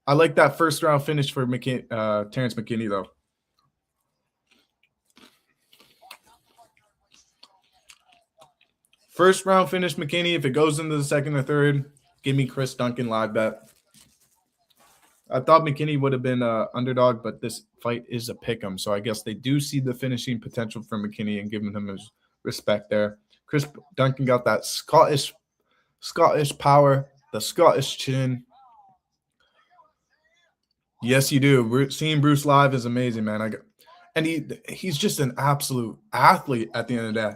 I like that first round finish for Terrence McKinney, though. First round finish, McKinney. If it goes into the second or third, give me Chris Duncan live bet. I thought McKinney would have been an underdog, but this fight is a pick'em. So I guess they do see the finishing potential for McKinney and giving him his respect there. Chris Duncan got that Scottish power, the Scottish chin. Yes, you do. Seeing Bruce live is amazing, man. He's just an absolute athlete at the end of the day.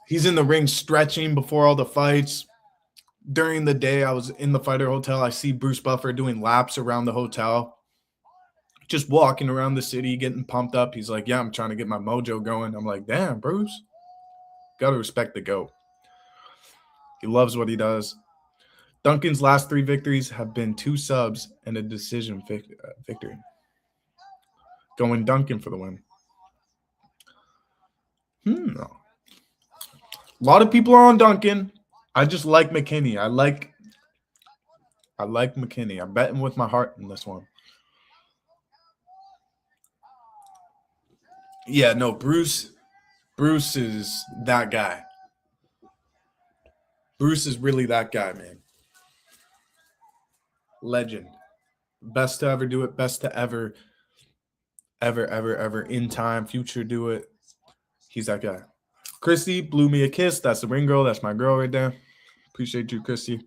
He's in the ring stretching before all the fights. During the day, I was in the fighter hotel. I see Bruce Buffer doing laps around the hotel, just walking around the city, getting pumped up. He's like, yeah, I'm trying to get my mojo going. I'm like, damn, Bruce. Got to respect the GOAT. He loves what he does. Duncan's last 3 victories have been 2 subs and a decision victory. Going Duncan for the win. A lot of people are on Duncan. I just like McKinney. I like McKinney. I'm betting with my heart in this one. Yeah, no, Bruce is that guy. Bruce is really that guy, man. Legend. Best to ever do it. Best to ever in time, future do it. He's that guy. Christy blew me a kiss. That's the ring girl. That's my girl right there. Appreciate you, Christy.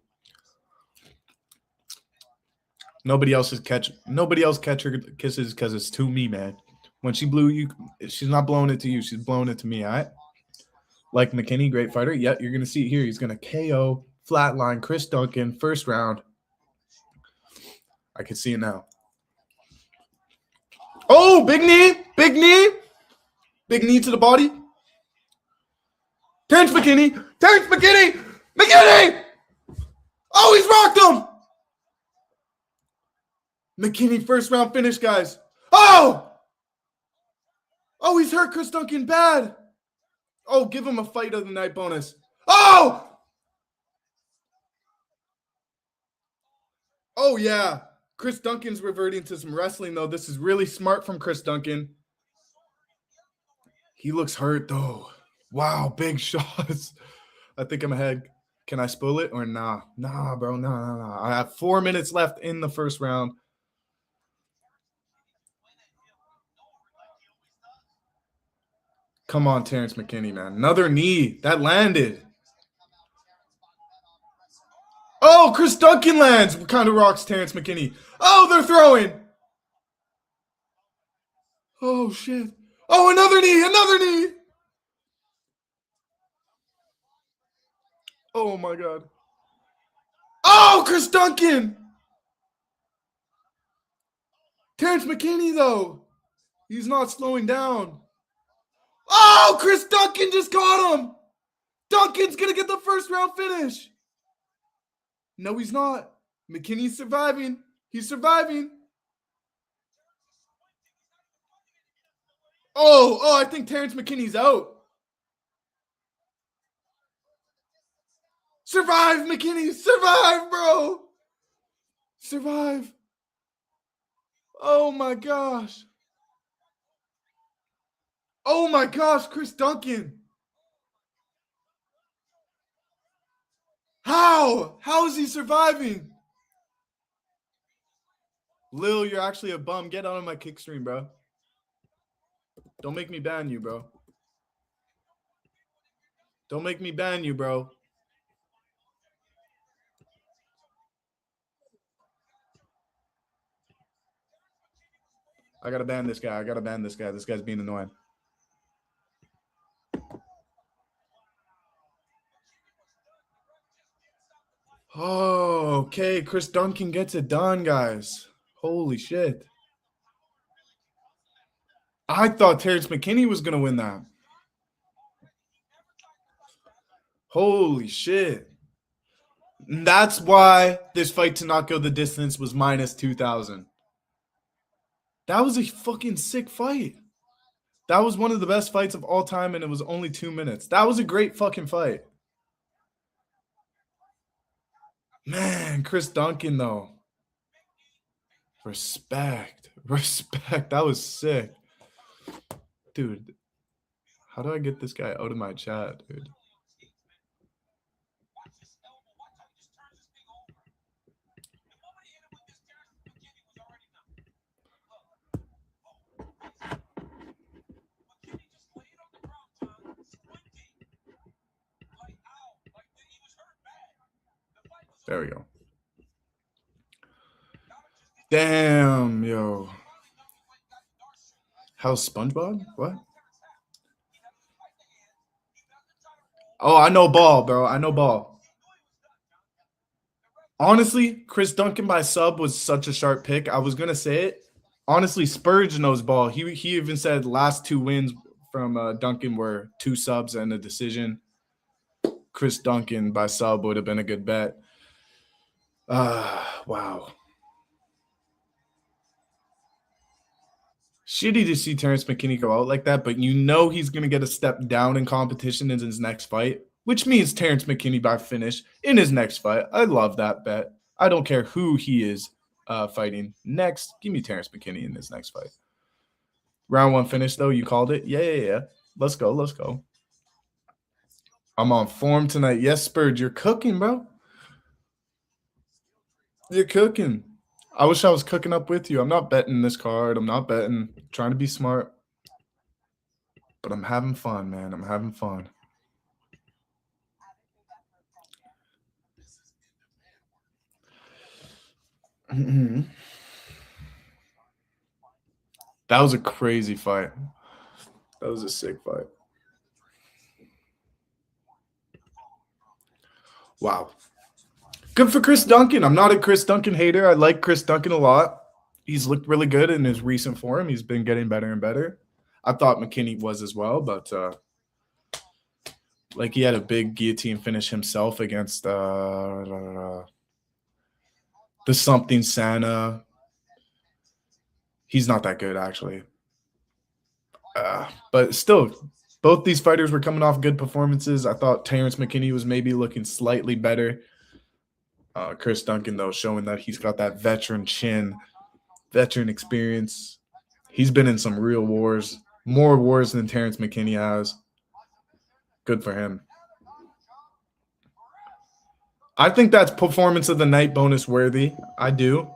Nobody else catch her kisses because it's to me, man. When she blew you, she's not blowing it to you. She's blowing it to me, all right? Like McKinney, great fighter. Yeah, you're going to see it here. He's going to KO, flatline, Chris Duncan, first round. I can see it now. Oh, big knee. Big knee. Big knee to the body. Terrence McKinney. McKinney! Oh, he's rocked him. McKinney, first round finish, guys. Oh, he's hurt Chris Duncan bad. Oh, give him a fight of the night bonus. Oh, yeah. Chris Duncan's reverting to some wrestling, though. This is really smart from Chris Duncan. He looks hurt, though. Wow, big shots. I think I'm ahead. Can I spoil it or nah? Nah, bro. Nah. I have 4 minutes left in the first round. Come on, Terrence McKinney, man. Another knee. That landed. Oh, Chris Duncan lands. What kind of rocks Terrence McKinney? Oh, they're throwing. Oh, shit. Oh, another knee. Oh, my God. Oh, Chris Duncan. Terrence McKinney, though. He's not slowing down. Oh, Chris Duncan just caught him. Duncan's going to get the first round finish. No, he's not. McKinney's surviving. He's surviving. Oh, I think Terrence McKinney's out. Survive, McKinney. Survive, bro. Survive. Oh, my gosh. Oh, my gosh, Chris Duncan. How? How is he surviving? Lil, you're actually a bum. Get out of my kick stream, bro. Don't make me ban you, bro. Don't make me ban you, bro. I gotta ban this guy. This guy's being annoying. Oh, okay. Chris Duncan gets it done, guys. Holy shit. I thought Terrence McKinney was going to win that. Holy shit. And that's why this fight to not go the distance was minus 2,000. That was a fucking sick fight. That was one of the best fights of all time, and it was only 2 minutes. That was a great fucking fight. Man, Chris Duncan, though. Respect. That was sick. Dude, how do I get this guy out of my chat, dude? There we go. Damn, yo. How's SpongeBob? What? Oh, I know ball, bro. I know ball. Honestly, Chris Duncan by sub was such a sharp pick. I was gonna say it. Honestly, Spurge knows ball. He even said last 2 wins from Duncan were 2 subs and a decision. Chris Duncan by sub would have been a good bet. Wow. Shitty to see Terrence McKinney go out like that, but you know he's going to get a step down in competition in his next fight, which means Terrence McKinney by finish in his next fight. I love that bet. I don't care who he is fighting next. Give me Terrence McKinney in his next fight. Round 1 finish, though. You called it? Yeah. Let's go. I'm on form tonight. Yes, Spurge, you're cooking, bro. You're cooking. I wish I was cooking up with you. I'm not betting this card. I'm not betting. I'm trying to be smart. But I'm having fun, man. I'm having fun. That was a crazy fight. That was a sick fight. Wow. Good for Chris Duncan. I'm not a Chris Duncan hater. I like Chris Duncan a lot. He's looked really good in his recent form. He's been getting better and better. I thought McKinney was as well, but like he had a big guillotine finish himself against the something Santa. He's not that good, actually. But still, both these fighters were coming off good performances. I thought Terrence McKinney was maybe looking slightly better. Chris Duncan, though, showing that he's got that veteran chin, veteran experience. He's been in some real wars, more wars than Terrence McKinney has. Good for him. I think that's performance of the night bonus worthy. I do.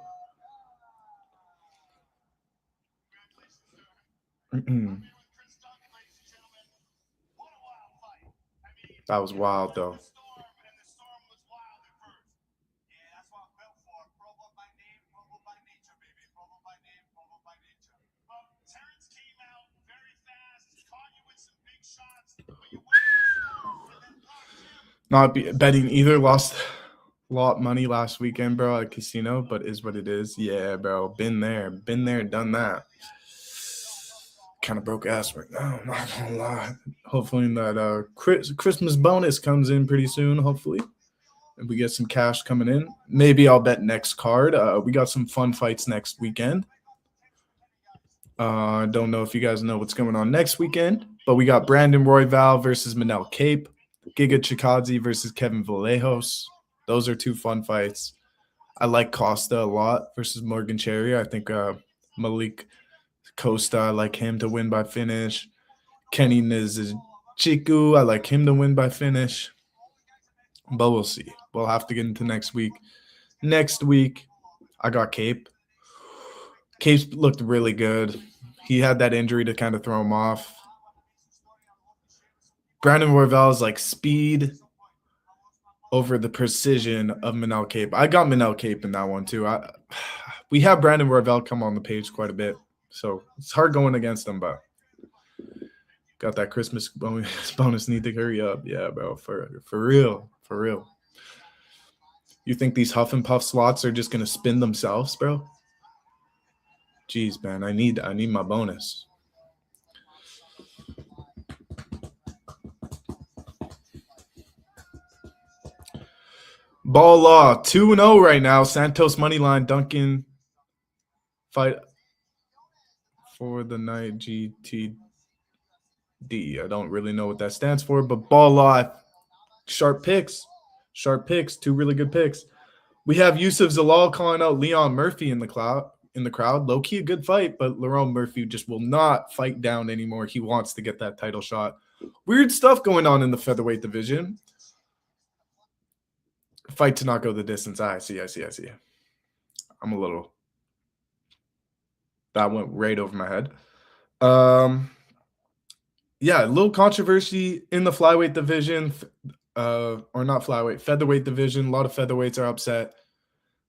That was wild, though. Not betting either. Lost a lot of money last weekend, bro, at casino, but is what it is. Yeah, bro. Been there, done that. Kind of broke ass right now. I'm not gonna lie. Hopefully that Christmas bonus comes in pretty soon. Hopefully, and we get some cash coming in. Maybe I'll bet next card. We got some fun fights next weekend. I don't know if you guys know what's going on next weekend, but we got Brandon Royval versus Manel Cape, Giga Chikadze versus Kevin Vallejos. Those are 2 fun fights. I like Costa a lot versus Morgan Cherry. I think Malik Costa, I like him to win by finish. Kenny Nzechukwu, I like him to win by finish. But we'll see. We'll have to get into next week. Next week, I got Cape. Cape looked really good. He had that injury to kind of throw him off. Brandon Royval is like speed over the precision of Manel Cape. I got Manel Cape in that one too. We have Brandon Royval come on the page quite a bit, so it's hard going against him, but got that Christmas bonus. Need to hurry up. Yeah, bro, for real. You think these Huff and Puff slots are just going to spin themselves, bro? Jeez, man, I need my bonus. Ball Law 2-0 right now. Santos money line. Duncan fight for the night. GTD. I don't really know what that stands for, but Ball Law. Sharp picks. 2 really good picks. We have Yusuf Zalal calling out Leon Murphy in the crowd. Low-key a good fight, but Lerone Murphy just will not fight down anymore. He wants to get that title shot. Weird stuff going on in the featherweight division. Fight to not go the distance. I see. I'm a little. That went right over my head. Yeah, a little controversy in the flyweight division. or not flyweight, featherweight division. A lot of featherweights are upset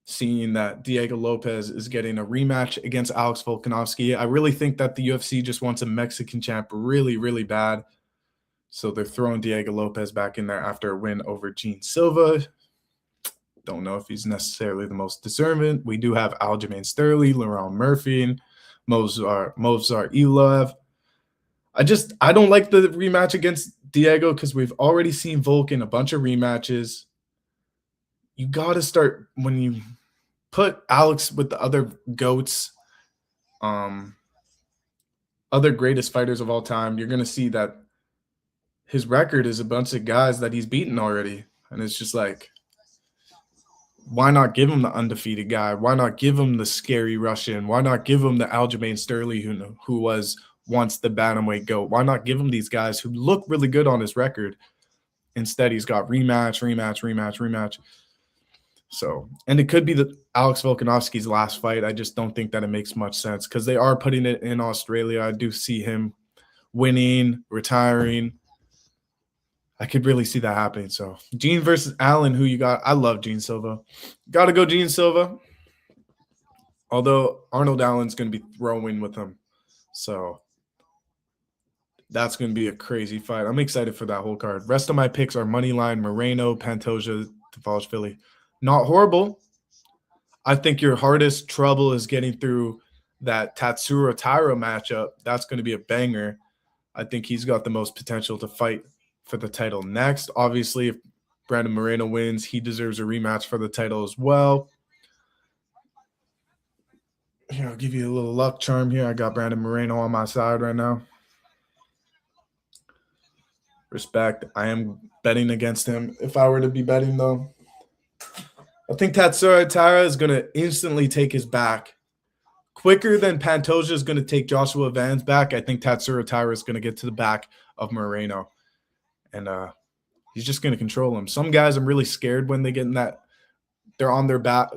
seeing that Diego Lopez is getting a rematch against Alex Volkanovski. I really think that the UFC just wants a Mexican champ really, really bad. So they're throwing Diego Lopez back in there after a win over Gene Silva. Don't know if he's necessarily the most deserving. We do have Aljamain Sterling, Laurent Murphy, and Movsar Evloev. I don't like the rematch against Diego because we've already seen Volk in a bunch of rematches. You got to start when you put Alex with the other GOATs, other greatest fighters of all time, you're going to see that his record is a bunch of guys that he's beaten already. And it's just like, why not give him the undefeated guy? Why not give him the scary Russian? Why not give him the Aljamain Sterling who was once the bantamweight GOAT? Why not give him these guys who look really good on his record? Instead, he's got rematch. So, and it could be the Alex Volkanovski's last fight. I just don't think that it makes much sense because they are putting it in Australia. I do see him winning, retiring. I could really see that happening. So, Gene versus Allen, who you got? I love Gene Silva. Got to go Gene Silva. Although Arnold Allen's going to be throwing with him. So, that's going to be a crazy fight. I'm excited for that whole card. Rest of my picks are Moneyline, Moreno, Pantoja, Dvalishvili. Not horrible. I think your hardest trouble is getting through that Tatsuro Taira matchup. That's going to be a banger. I think he's got the most potential to fight for the title next. Obviously, if Brandon Moreno wins, he deserves a rematch for the title as well. Here, I'll give you a little luck charm here. I got Brandon Moreno on my side right now. Respect. I am betting against him. If I were to be betting, though, I think Tatsuro Taira is going to instantly take his back. Quicker than Pantoja is going to take Joshua Van's back, I think Tatsuro Taira is going to get to the back of Moreno. And he's just going to control him. Some guys I'm really scared when they get in that. They're on their back.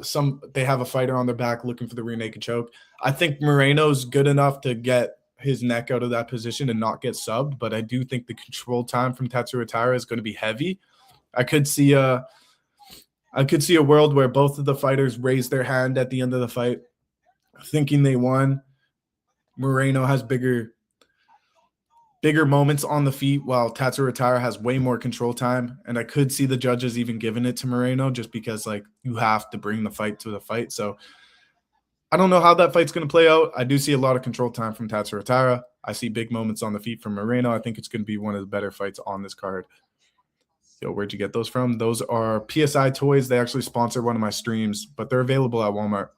They have a fighter on their back looking for the rear naked choke. I think Moreno's good enough to get his neck out of that position and not get subbed. But I do think the control time from Tatsuro Taira is going to be heavy. I could see a world where both of the fighters raise their hand at the end of the fight, thinking they won. Moreno has bigger moments on the feet while Tatsuro Taira has way more control time. And I could see the judges even giving it to Moreno just because, like, you have to bring the fight to the fight. So I don't know how that fight's going to play out. I do see a lot of control time from Tatsuro Taira. I see big moments on the feet from Moreno. I think it's going to be one of the better fights on this card. Yo, where'd you get those from? Those are PSI toys. They actually sponsor one of my streams, but they're available at Walmart.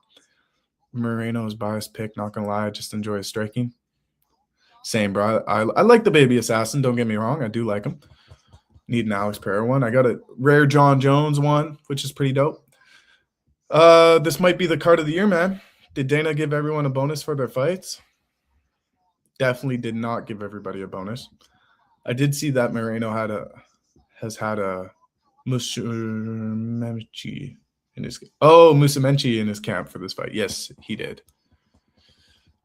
Moreno's biased pick, not going to lie. I just enjoy his striking. Same, bro. I like the Baby Assassin. Don't get me wrong. I do like him. Need an Alex Pereira one. I got a rare John Jones one, which is pretty dope. This might be the card of the year, man. Did Dana give everyone a bonus for their fights? Definitely did not give everybody a bonus. I did see that Moreno has had a Musumeci in his camp for this fight. Yes, he did.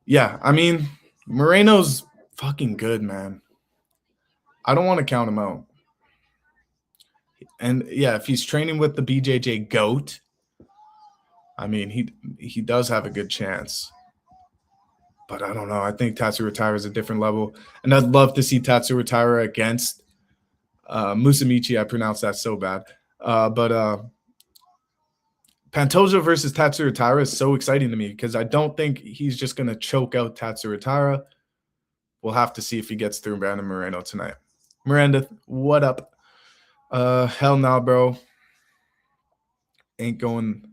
Yeah, I mean, Moreno's fucking good, man. I don't want to count him out. And yeah, if he's training with the BJJ GOAT, I mean, he does have a good chance. But I don't know. I think Tatsuro Taira is a different level. And I'd love to see Tatsuro Taira against Musumeci. I pronounced that so bad. But Pantoja versus Tatsuro Taira is so exciting to me because I don't think he's just going to choke out Tatsuro Taira. We'll have to see if he gets through Brandon Moreno tonight. Miranda, what up? Hell no, bro. Ain't doing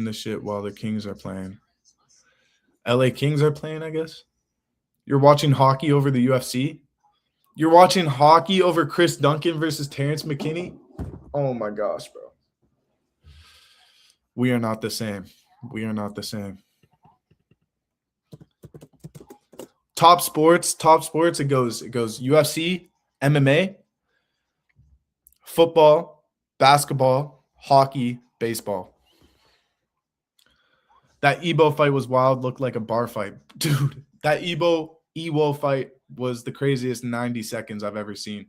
this shit while the Kings are playing. LA Kings are playing, I guess. You're watching hockey over the UFC? You're watching hockey over Chris Duncan versus Terrence McKinney? Oh my gosh, bro. We are not the same. We are not the same. Top sports, it goes UFC, MMA, football, basketball, hockey, baseball. That Ebo fight was wild, looked like a bar fight. Dude, that Ewo fight was the craziest 90 seconds I've ever seen.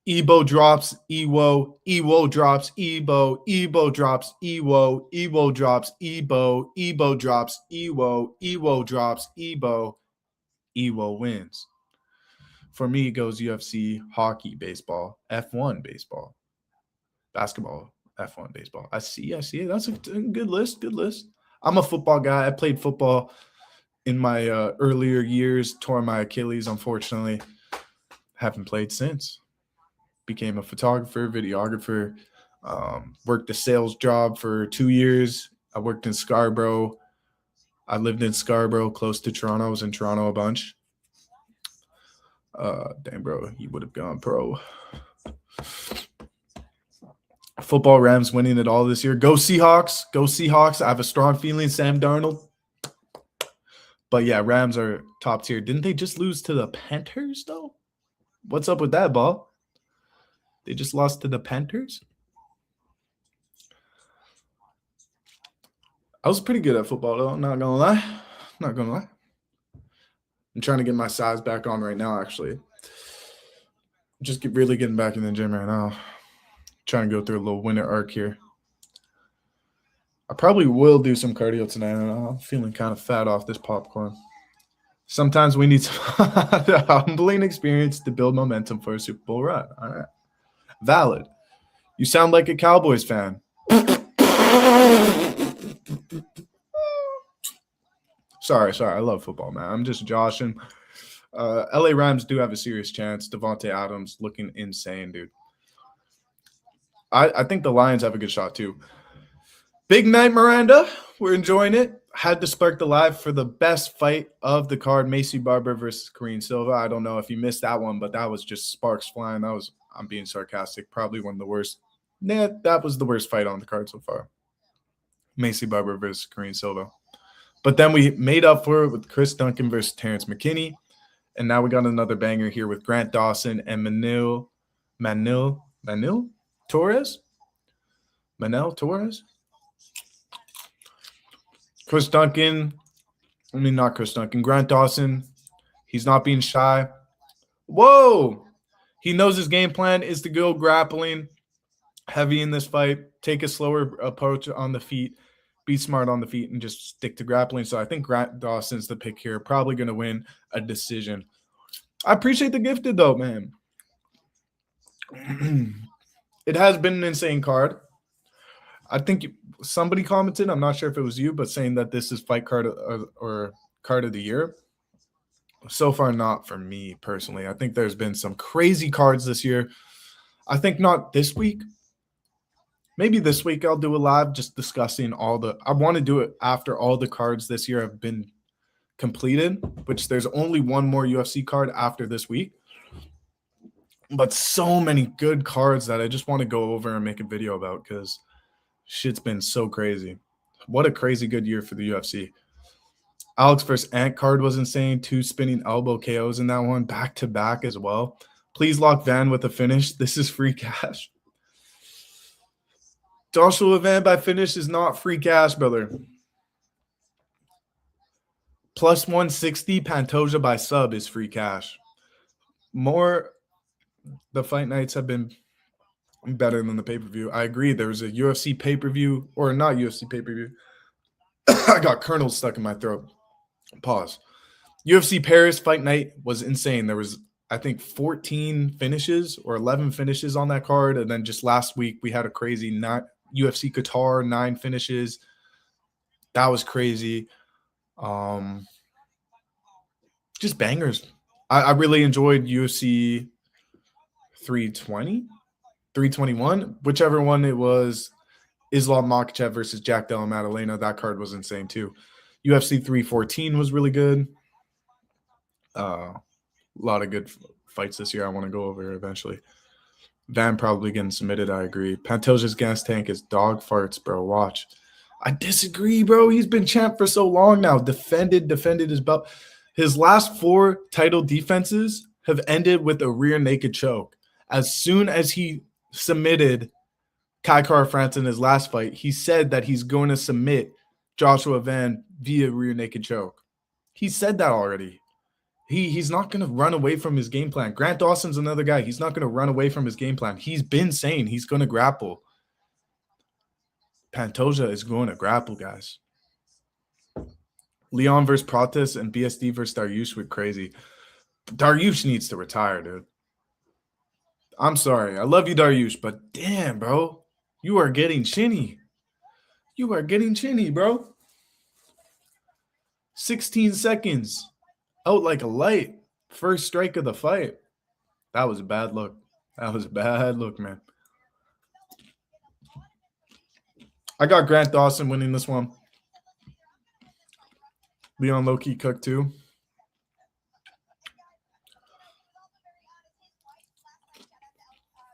Ebo drops, Ewo, Ewo drops, Ebo, Ebo drops, Ewo, Ewo drops, Ebo, Ebo drops, Ewo, Ewo drops, Ebo, Ewo wins. For me, it goes UFC, hockey, baseball, F1, baseball, basketball, F1, baseball. I see. That's a good list. Good list. I'm a football guy. I played football in my earlier years, tore my Achilles, unfortunately. Haven't played since. Became a photographer, videographer, worked a sales job for 2 years. I worked in Scarborough. I lived in Scarborough, close to Toronto. I was in Toronto a bunch. Damn, bro, you would have gone pro. Football, Rams winning it all this year. Go Seahawks. Go Seahawks. I have a strong feeling Sam Darnold. But yeah, Rams are top tier. Didn't they just lose to the Panthers, though? What's up with that, ball? They just lost to the Panthers? I was pretty good at football, though. I'm not going to lie. I'm trying to get my size back on right now, actually. Just really getting back in the gym right now. Trying to go through a little winter arc here. I probably will do some cardio tonight. I'm feeling kind of fat off this popcorn. Sometimes we need some humbling experience to build momentum for a Super Bowl run. All right. Valid. You sound like a Cowboys fan. Sorry. I love football, man. I'm just joshing. LA Rams do have a serious chance. Devontae Adams looking insane, dude. I think the Lions have a good shot, too. Big night, Miranda. We're enjoying it. Had to spark the live for the best fight of the card, Macy Barber versus Kareem Silva. I don't know if you missed that one, but that was just sparks flying. I'm being sarcastic. Probably one of the worst. That was the worst fight on the card so far. Macy Barber versus Kareem Silva. But then we made up for it with Chris Duncan versus Terrence McKinney. And now we got another banger here with Grant Dawson and Manil Torres? Manel Torres? Grant Dawson. He's not being shy. Whoa! He knows his game plan is to go grappling heavy in this fight, take a slower approach on the feet, be smart on the feet, and just stick to grappling. So I think Grant Dawson's the pick here. Probably going to win a decision. I appreciate the gifted, though, man. It has been an insane card. I think somebody commented, I'm not sure if it was you, but saying that this is fight card or card of the year. So far, not for me personally. I think there's been some crazy cards this year. I think not this week. Maybe this week I'll do a live just discussing I want to do it after all the cards this year have been completed, which there's only one more UFC card after this week. But so many good cards that I just want to go over and make a video about because shit's been so crazy. What a crazy good year for the UFC. Alex versus Ant card was insane. 2 spinning elbow KOs in that one, back-to-back as well. Please lock Van with a finish. This is free cash. Joshua Van by finish is not free cash, brother. Plus 160, Pantoja by sub is free cash. The fight nights have been better than the pay-per-view. I agree. There was a UFC pay-per-view, or not UFC pay-per-view. I got kernels stuck in my throat. Pause. UFC Paris fight night was insane. There was, I think, 14 finishes or 11 finishes on that card. And then just last week, we had a crazy UFC Qatar, 9 finishes. That was crazy. Just bangers. I really enjoyed UFC 321, whichever one it was. Islam Makhachev versus Jack Della Maddalena. That card was insane too. UFC 314 was really good. A lot of good fights this year I want to go over eventually. Van probably getting submitted, I agree. Pantoja's gas tank is dog farts, bro. Watch. I disagree, bro. He's been champ for so long now. Defended his belt. His last 4 title defenses have ended with a rear naked choke. As soon as he submitted Kai Kara-France in his last fight, he said that he's going to submit Joshua Van via rear naked choke. He said that already. He's not going to run away from his game plan. Grant Dawson's another guy. He's not going to run away from his game plan. He's been saying he's going to grapple. Pantoja is going to grapple, guys. Leon versus Prates and BSD versus Dariush were crazy. Dariush needs to retire, dude. I'm sorry. I love you, Dariush, but damn, bro. You are getting chinny. You are getting chinny, bro. 16 seconds. Out like a light. First strike of the fight. That was a bad look. That was a bad look, man. I got Grant Dawson winning this one. Leon low-key cooked too.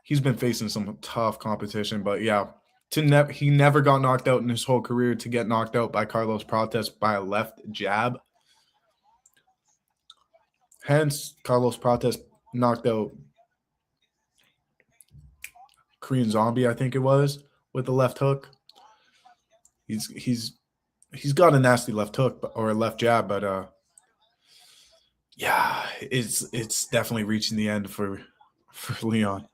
He's been facing some tough competition, but yeah, he never got knocked out in his whole career. To get knocked out by Carlos Prates by a left jab. Hence, Carlos Prates knocked out Korean Zombie, I think it was, with a left hook. He's got a nasty left hook or a left jab, but yeah, it's definitely reaching the end for Leon.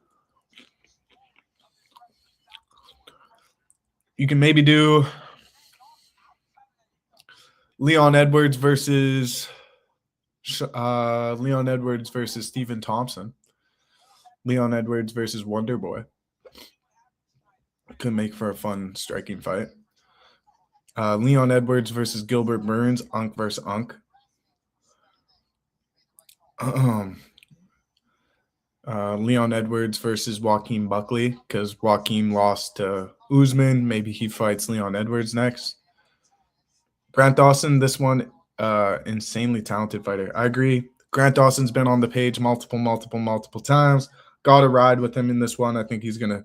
You can maybe do Leon Edwards versus Stephen Thompson. Leon Edwards versus Wonder Boy. Could make for a fun striking fight. Leon Edwards versus Gilbert Burns. Unk versus Unk. Leon Edwards versus Joaquin Buckley, because Joaquin lost to Usman. Maybe he fights Leon Edwards next. Grant Dawson, this one, insanely talented fighter. I agree. Grant Dawson's been on the page multiple times. Got to ride with him in this one. I think he's going to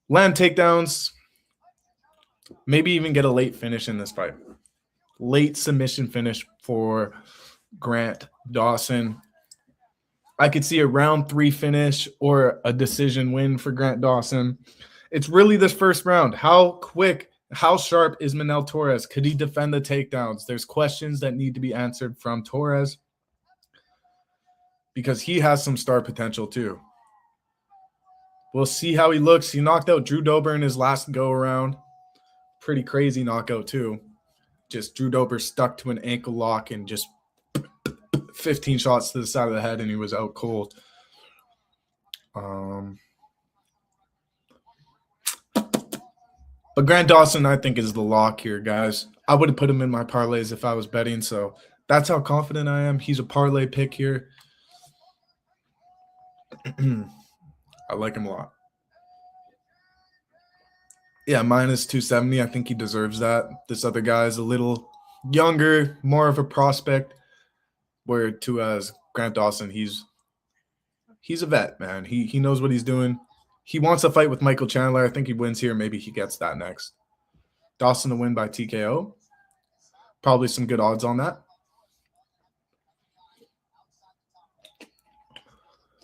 land takedowns. Maybe even get a late finish in this fight. Late submission finish for Grant Dawson. I could see a round 3 finish or a decision win for Grant Dawson. It's really this first round. How quick, how sharp is Manel Torres? Could he defend the takedowns? There's questions that need to be answered from Torres because he has some star potential too. We'll see how he looks. He knocked out Drew Dober in his last go-around. Pretty crazy knockout too. Just Drew Dober stuck to an ankle lock and just 15 shots to the side of the head, and he was out cold. But Grant Dawson, I think, is the lock here, guys. I would have put him in my parlays if I was betting, so that's how confident I am. He's a parlay pick here. I like him a lot. Yeah, minus 270. I think he deserves that. This other guy is a little younger, more of a prospect. Where to as Grant Dawson, he's a vet, man. He knows what he's doing. He wants a fight with Michael Chandler. I think he wins here. Maybe he gets that next. Dawson to win by TKO. Probably some good odds on that.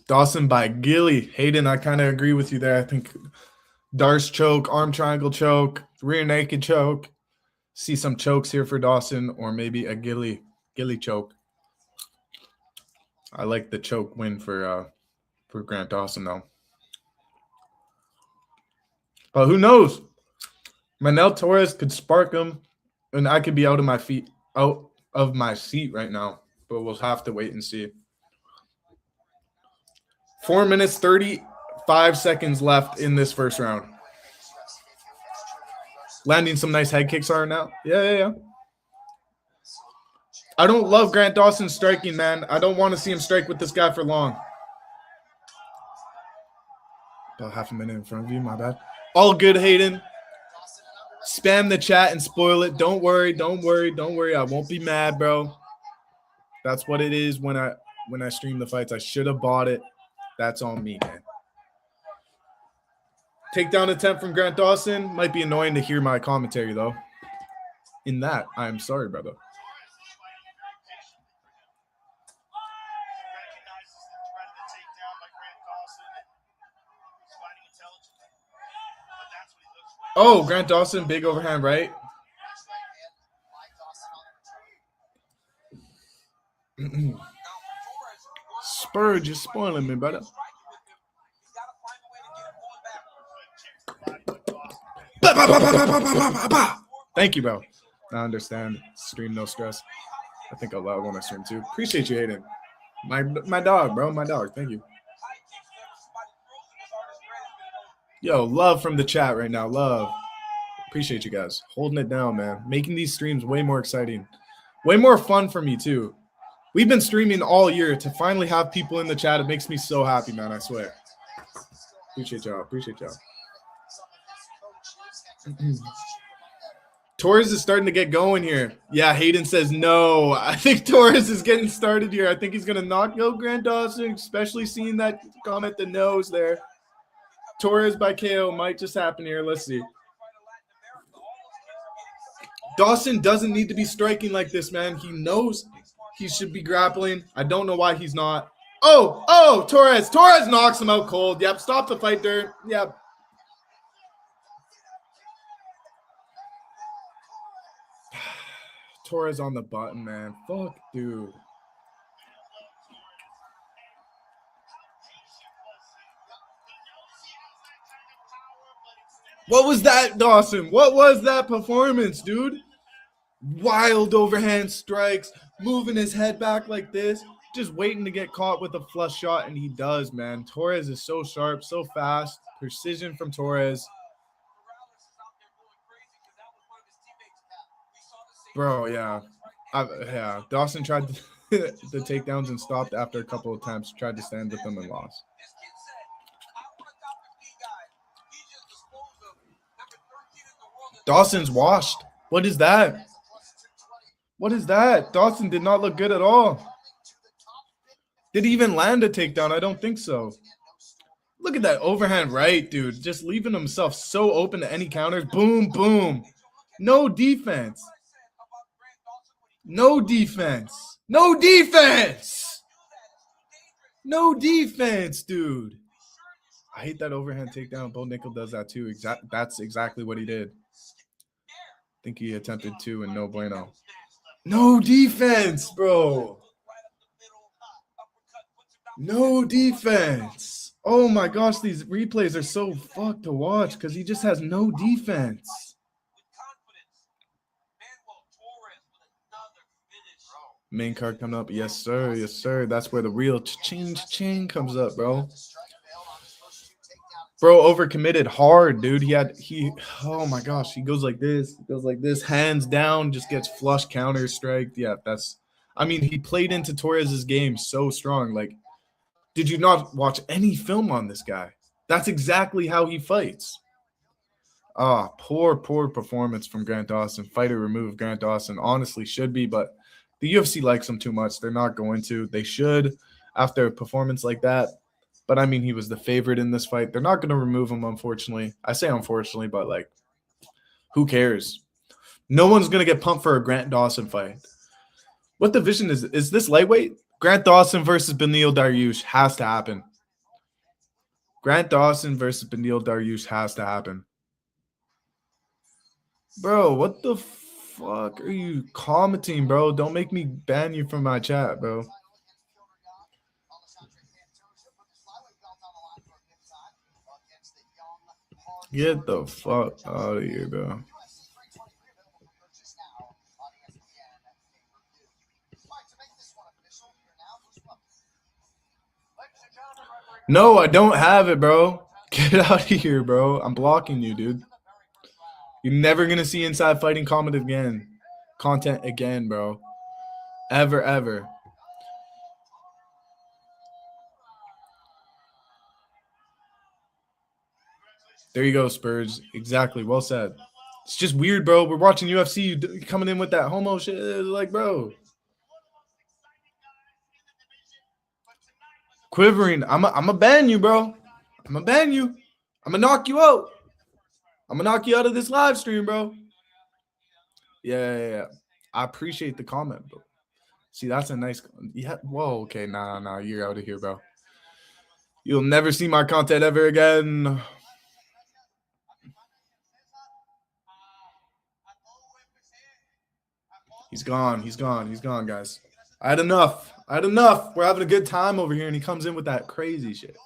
Dawson by Gilly. Hayden, I kind of agree with you there. I think Darce choke, arm triangle choke, rear naked choke. See some chokes here for Dawson, or maybe a Gilly choke. I like the choke win for Grant Dawson, though. But who knows? Manel Torres could spark him, and I could be out of my seat right now. But we'll have to wait and see. 4 minutes, 35 seconds left in this first round. Landing some nice head kicks are now. Yeah. I don't love Grant Dawson striking, man. I don't want to see him strike with this guy for long. About half a minute in front of you, my bad. All good, Hayden. Spam the chat and spoil it. Don't worry. I won't be mad, bro. That's what it is when I stream the fights. I should have bought it. That's on me, man. Takedown attempt from Grant Dawson. Might be annoying to hear my commentary, though. In that, I'm sorry, brother. Oh, Grant Dawson, big overhand right. Spurge is spoiling me, brother. Thank you, bro. I understand. Stream no stress. I think I'll want to stream too. Appreciate you, Hayden. My dog, bro. My dog. Thank you. Yo, love from the chat right now. Love. Appreciate you guys. Holding it down, man. Making these streams way more exciting. Way more fun for me, too. We've been streaming all year. To finally have people in the chat, it makes me so happy, man. I swear. Appreciate y'all. Appreciate y'all. Torres is starting to get going here. Yeah, Hayden says no. I think Torres is getting started here. I think he's going to knock out Grant Dawson, especially seeing that comment the nose there. Torres by KO might just happen here. Let's see. Dawson doesn't need to be striking like this, man. He knows he should be grappling. I don't know why he's not. Oh, Torres. Torres knocks him out cold. Yep, stop the fight there. Yep. Torres on the button, man. Fuck, dude. What was that, Dawson? What was that performance, dude? Wild overhand strikes, moving his head back like this, just waiting to get caught with a flush shot, and he does, man. Torres is so sharp, so fast. Precision from Torres. Bro, yeah. Dawson tried the takedowns and stopped after a couple of attempts, tried to stand with them and lost. Dawson's washed. What is that? What is that? Dawson did not look good at all. Did he even land a takedown? I don't think so. Look at that overhand right, dude. Just leaving himself so open to any counters. Boom, boom. No defense. No defense. No defense. No defense, dude. I hate that overhand takedown. Bo Nickel does that too. That's exactly what he did. I think he attempted to and no bueno. No defense, bro. No defense. Oh my gosh, these replays are so fucked to watch because he just has no defense. Main card coming up. Yes, sir. Yes, sir. That's where the real ching comes up, bro. Bro, overcommitted hard, dude. Oh my gosh, he goes like this. Hands down, just gets flush counter strike. Yeah, he played into Torres's game so strong. Like, did you not watch any film on this guy? That's exactly how he fights. Poor performance from Grant Dawson. Fighter removed Grant Dawson. Honestly, should be, but the UFC likes him too much. They're not going to. They should after a performance like that. But, he was the favorite in this fight. They're not going to remove him, unfortunately. I say unfortunately, but, who cares? No one's going to get pumped for a Grant Dawson fight. What division is it? Is this lightweight? Grant Dawson versus Beneil Dariush has to happen. Grant Dawson versus Beneil Dariush has to happen. Bro, what the fuck are you commenting, bro? Don't make me ban you from my chat, bro. Get the fuck out of here, bro. No, I don't have it, bro. Get out of here, bro. I'm blocking you, dude. You're never going to see Inside Fighting content again, bro. Ever. There you go, Spurs. Exactly. Well said. It's just weird, bro. We're watching UFC coming in with that homo shit. Like, bro. Quivering. I'm a ban you, bro. I'm going to ban you. I'm going to knock you out. I'm going to knock you out of this live stream, bro. Yeah. I appreciate the comment, bro. See, that's a nice... Yeah. Whoa, okay. Nah. You're out of here, bro. You'll never see my content ever again. He's gone, guys. I had enough. We're having a good time over here, and he comes in with that crazy shit.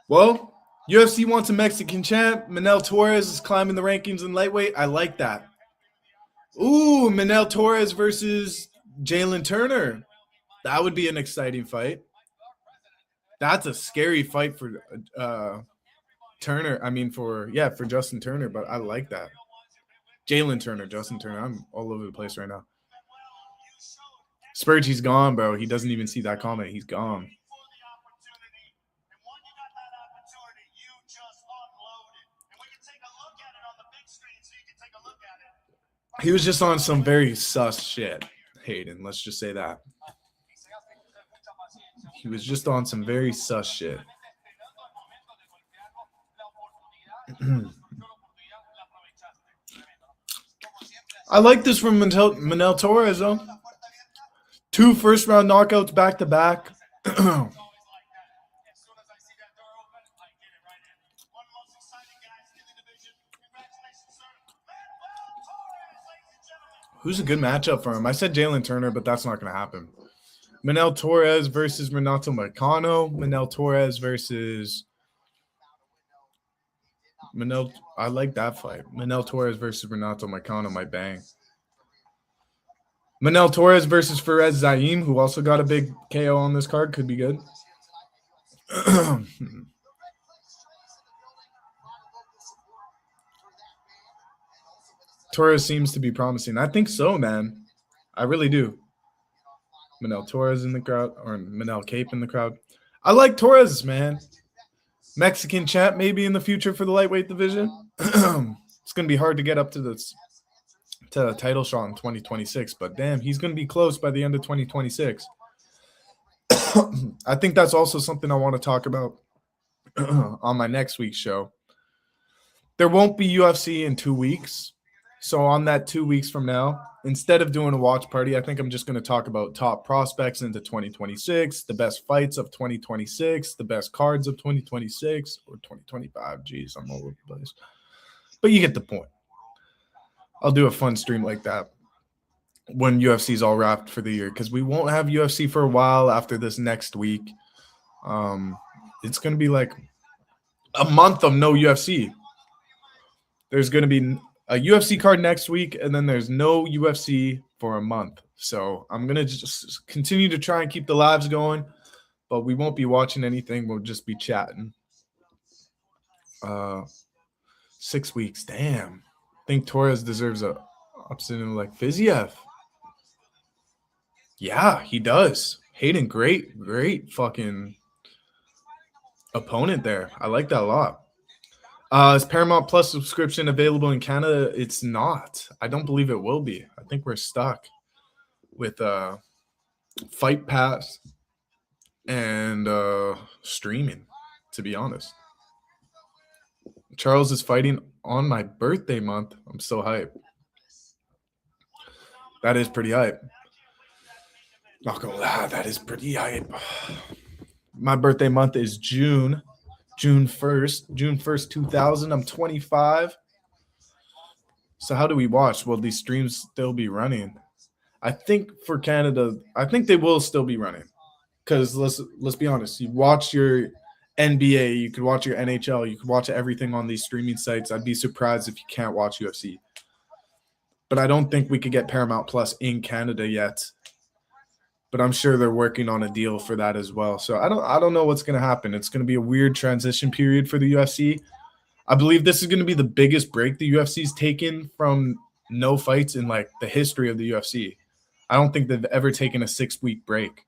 Well, UFC wants a Mexican champ. Manel Torres is climbing the rankings in lightweight. I like that. Ooh, Manel Torres versus Jalen Turner. That would be an exciting fight. That's a scary fight for Turner. I mean, for Justin Turner, but I like that. Jalen Turner, Justin Turner. I'm all over the place right now. Spurge, he's gone, bro. He doesn't even see that comment. He's gone. He was just on some very sus shit, Hayden. Let's just say that. He was just on some very sus shit. I like this from Manel Torres, though. 2 first-round knockouts back-to-back. Who's a good matchup for him? I said Jalen Turner, but that's not going to happen. Manel Torres versus Renato Moicano. Manel Torres versus Manel. I like that fight. Manel Torres versus Renato Moicano might bang. Manel Torres versus Fares Zaim, who also got a big KO on this card, could be good. Torres seems to be promising. I think so, man. I really do. Manel Torres in the crowd, or Manel Cape in the crowd. I like Torres, man. Mexican champ maybe in the future for the lightweight division. It's going to be hard to get up to the title shot in 2026, but damn, he's going to be close by the end of 2026. I think that's also something I want to talk about on my next week's show. There won't be UFC in 2 weeks. So on that 2 weeks from now, instead of doing a watch party, I think I'm just going to talk about top prospects into 2026, the best fights of 2026, the best cards of 2026 or 2025. Jeez, I'm all over the place. But you get the point. I'll do a fun stream like that when UFC's all wrapped for the year, because we won't have UFC for a while after this next week. It's going to be like a month of no UFC. There's going to be a UFC card next week, and then there's no UFC for a month. So I'm going to just continue to try and keep the lives going, but we won't be watching anything. We'll just be chatting. 6 weeks. Damn. I think Torres deserves a option like Fiziev. Yeah, he does. Hayden, great fucking opponent there. I like that a lot. Is Paramount Plus subscription available in Canada? It's not. I don't believe it will be. I think we're stuck with Fight Pass and streaming, to be honest. Charles is fighting on my birthday month. I'm so hyped. That is pretty hype. Not gonna lie, that is pretty hype. My birthday month is June 1st, 2000. I'm 25. So how do we watch? Will these streams still be running? I think for Canada, I think they will still be running. Because let's be honest, you watch your NBA, you could watch your NHL, you could watch everything on these streaming sites. I'd be surprised if you can't watch UFC. But I don't think we could get Paramount Plus in Canada yet. But I'm sure they're working on a deal for that as well. So I don't know what's going to happen. It's going to be a weird transition period for the UFC. I believe this is going to be the biggest break the UFC's taken from no fights in like the history of the UFC. I don't think they've ever taken a 6-week break.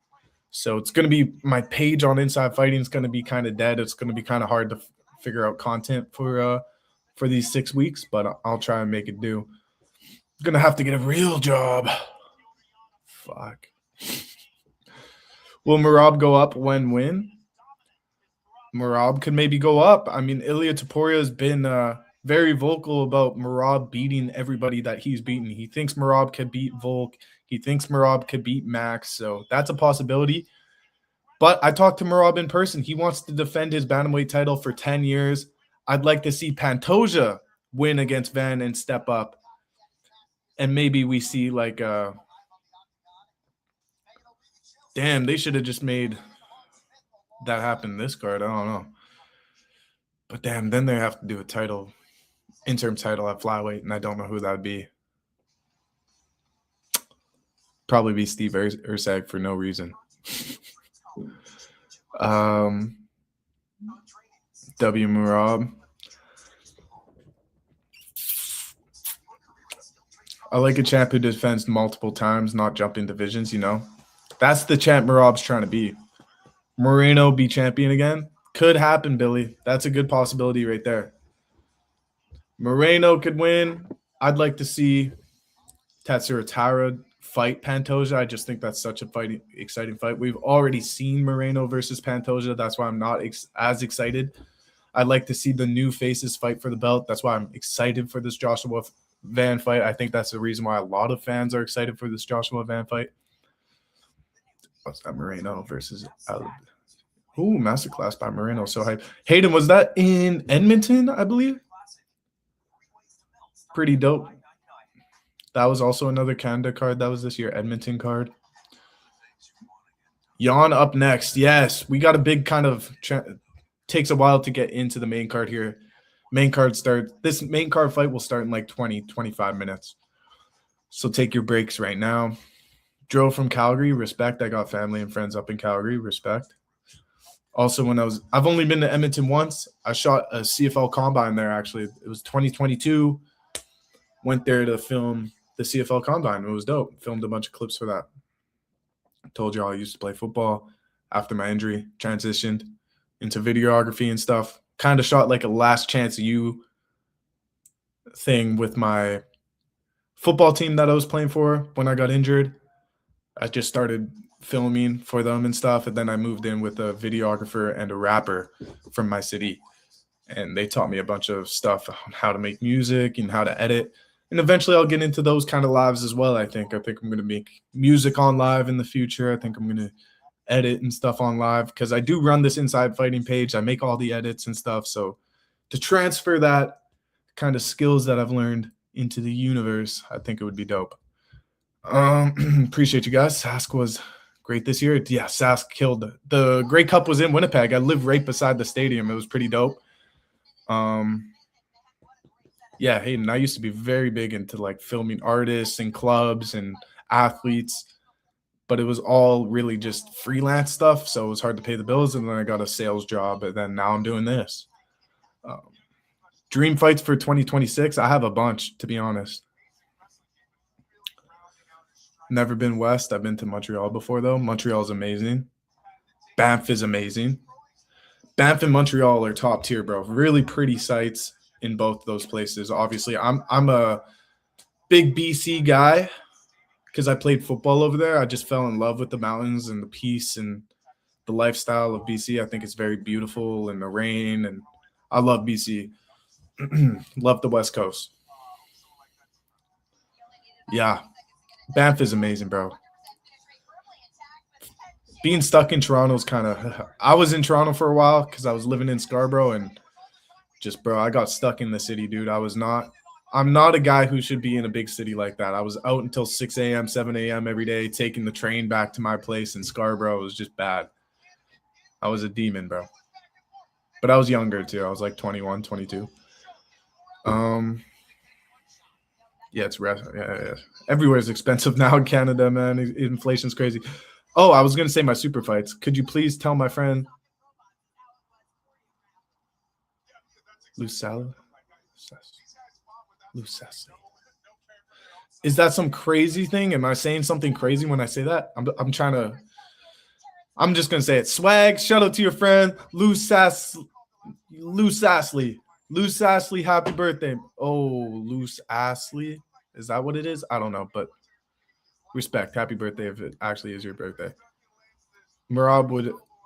So it's going to be, my page on Inside Fighting is going to be kind of dead. It's going to be kind of hard to figure out content for these 6 weeks, but I'll try and make it do. I'm going to have to get a real job. Fuck. Will Merab go up when win? Merab could maybe go up. I mean, Ilia Topuria has been very vocal about Merab beating everybody that he's beaten. He thinks Merab could beat Volk. He thinks Merab could beat Max. So that's a possibility. But I talked to Merab in person. He wants to defend his bantamweight title for 10 years. I'd like to see Pantoja win against Van and step up. And maybe we see like Damn, they should have just made that happen this card. I don't know. But damn, then they have to do a title, interim title at flyweight, and I don't know who that would be. Probably be Steve Ursag for no reason. W. Merab. I like a champ who defends multiple times, not jumping divisions, you know. That's the champ Merab's trying to be. Moreno be champion again? Could happen, Billy. That's a good possibility right there. Moreno could win. I'd like to see Tatsuro Taira fight Pantoja. I just think that's such a exciting fight. We've already seen Moreno versus Pantoja. That's why I'm not as excited. I'd like to see the new faces fight for the belt. That's why I'm excited for this Joshua Van fight. I think that's the reason why a lot of fans are excited for this Joshua Van fight. What's that? Moreno versus Ooh, masterclass by Moreno. So hype. Hayden, was that in Edmonton, I believe? Pretty dope. That was also another Canada card. That was this year Edmonton card. Jan up next. Yes, we got a big kind of takes a while to get into the main card here. Main card starts. This main card fight will start in like 20-25 minutes. So take your breaks right now. Drove from Calgary. Respect. I got family and friends up in Calgary. Respect. Also, I've only been to Edmonton once. I shot a CFL Combine there, actually. It was 2022. Went there to film the CFL Combine. It was dope. Filmed a bunch of clips for that. Told y'all I used to play football. After my injury, transitioned into videography and stuff. Kind of shot like a last chance you thing with my football team that I was playing for when I got injured. I just started filming for them and stuff, and then I moved in with a videographer and a rapper from my city, and they taught me a bunch of stuff on how to make music and how to edit, and eventually I'll get into those kind of lives as well. I think I'm going to make music on live in the future. I think I'm going to edit and stuff on live because I do run this Inside Fighting page. I make all the edits and stuff, so to transfer that kind of skills that I've learned into the universe, I think it would be dope. Appreciate you guys. Sask was great this year. Yeah, Sask killed. The Grey Cup was in Winnipeg. I live right beside the stadium. It was pretty dope. Yeah, Hayden, I used to be very big into like filming artists and clubs and athletes, but it was all really just freelance stuff. So it was hard to pay the bills. And then I got a sales job. And then now I'm doing this. Dream fights for 2026. I have a bunch, to be honest. Never been west. I've been to Montreal before, though. Montreal is amazing. Banff is amazing. Banff and Montreal are top tier, bro. Really pretty sights in both those places. Obviously, I'm a big BC guy because I played football over there. I just fell in love with the mountains and the peace and the lifestyle of BC. I think it's very beautiful, and the rain, and I love BC. Love the West Coast. Yeah. Banff is amazing, bro. Being stuck in Toronto is kind of – I was in Toronto for a while because I was living in Scarborough, and just, bro, I got stuck in the city, dude. I'm not a guy who should be in a big city like that. I was out until 6 a.m., 7 a.m. every day, taking the train back to my place in Scarborough. It was just bad. I was a demon, bro. But I was younger, too. I was like 21, 22. Yeah, it's rough. Yeah. Everywhere's expensive now in Canada, man. Inflation's crazy. Oh, I was going to say my super fights. Could you please tell my friend Lucella? Is that some crazy thing? Am I saying something crazy when I say that? I'm just going to say it. Swag, shout out to your friend Lou Sassley. Lou Sassley, happy birthday. Oh, Loose Astley. Is that what it is? I don't know, but respect. Happy birthday if it actually is your birthday. Merab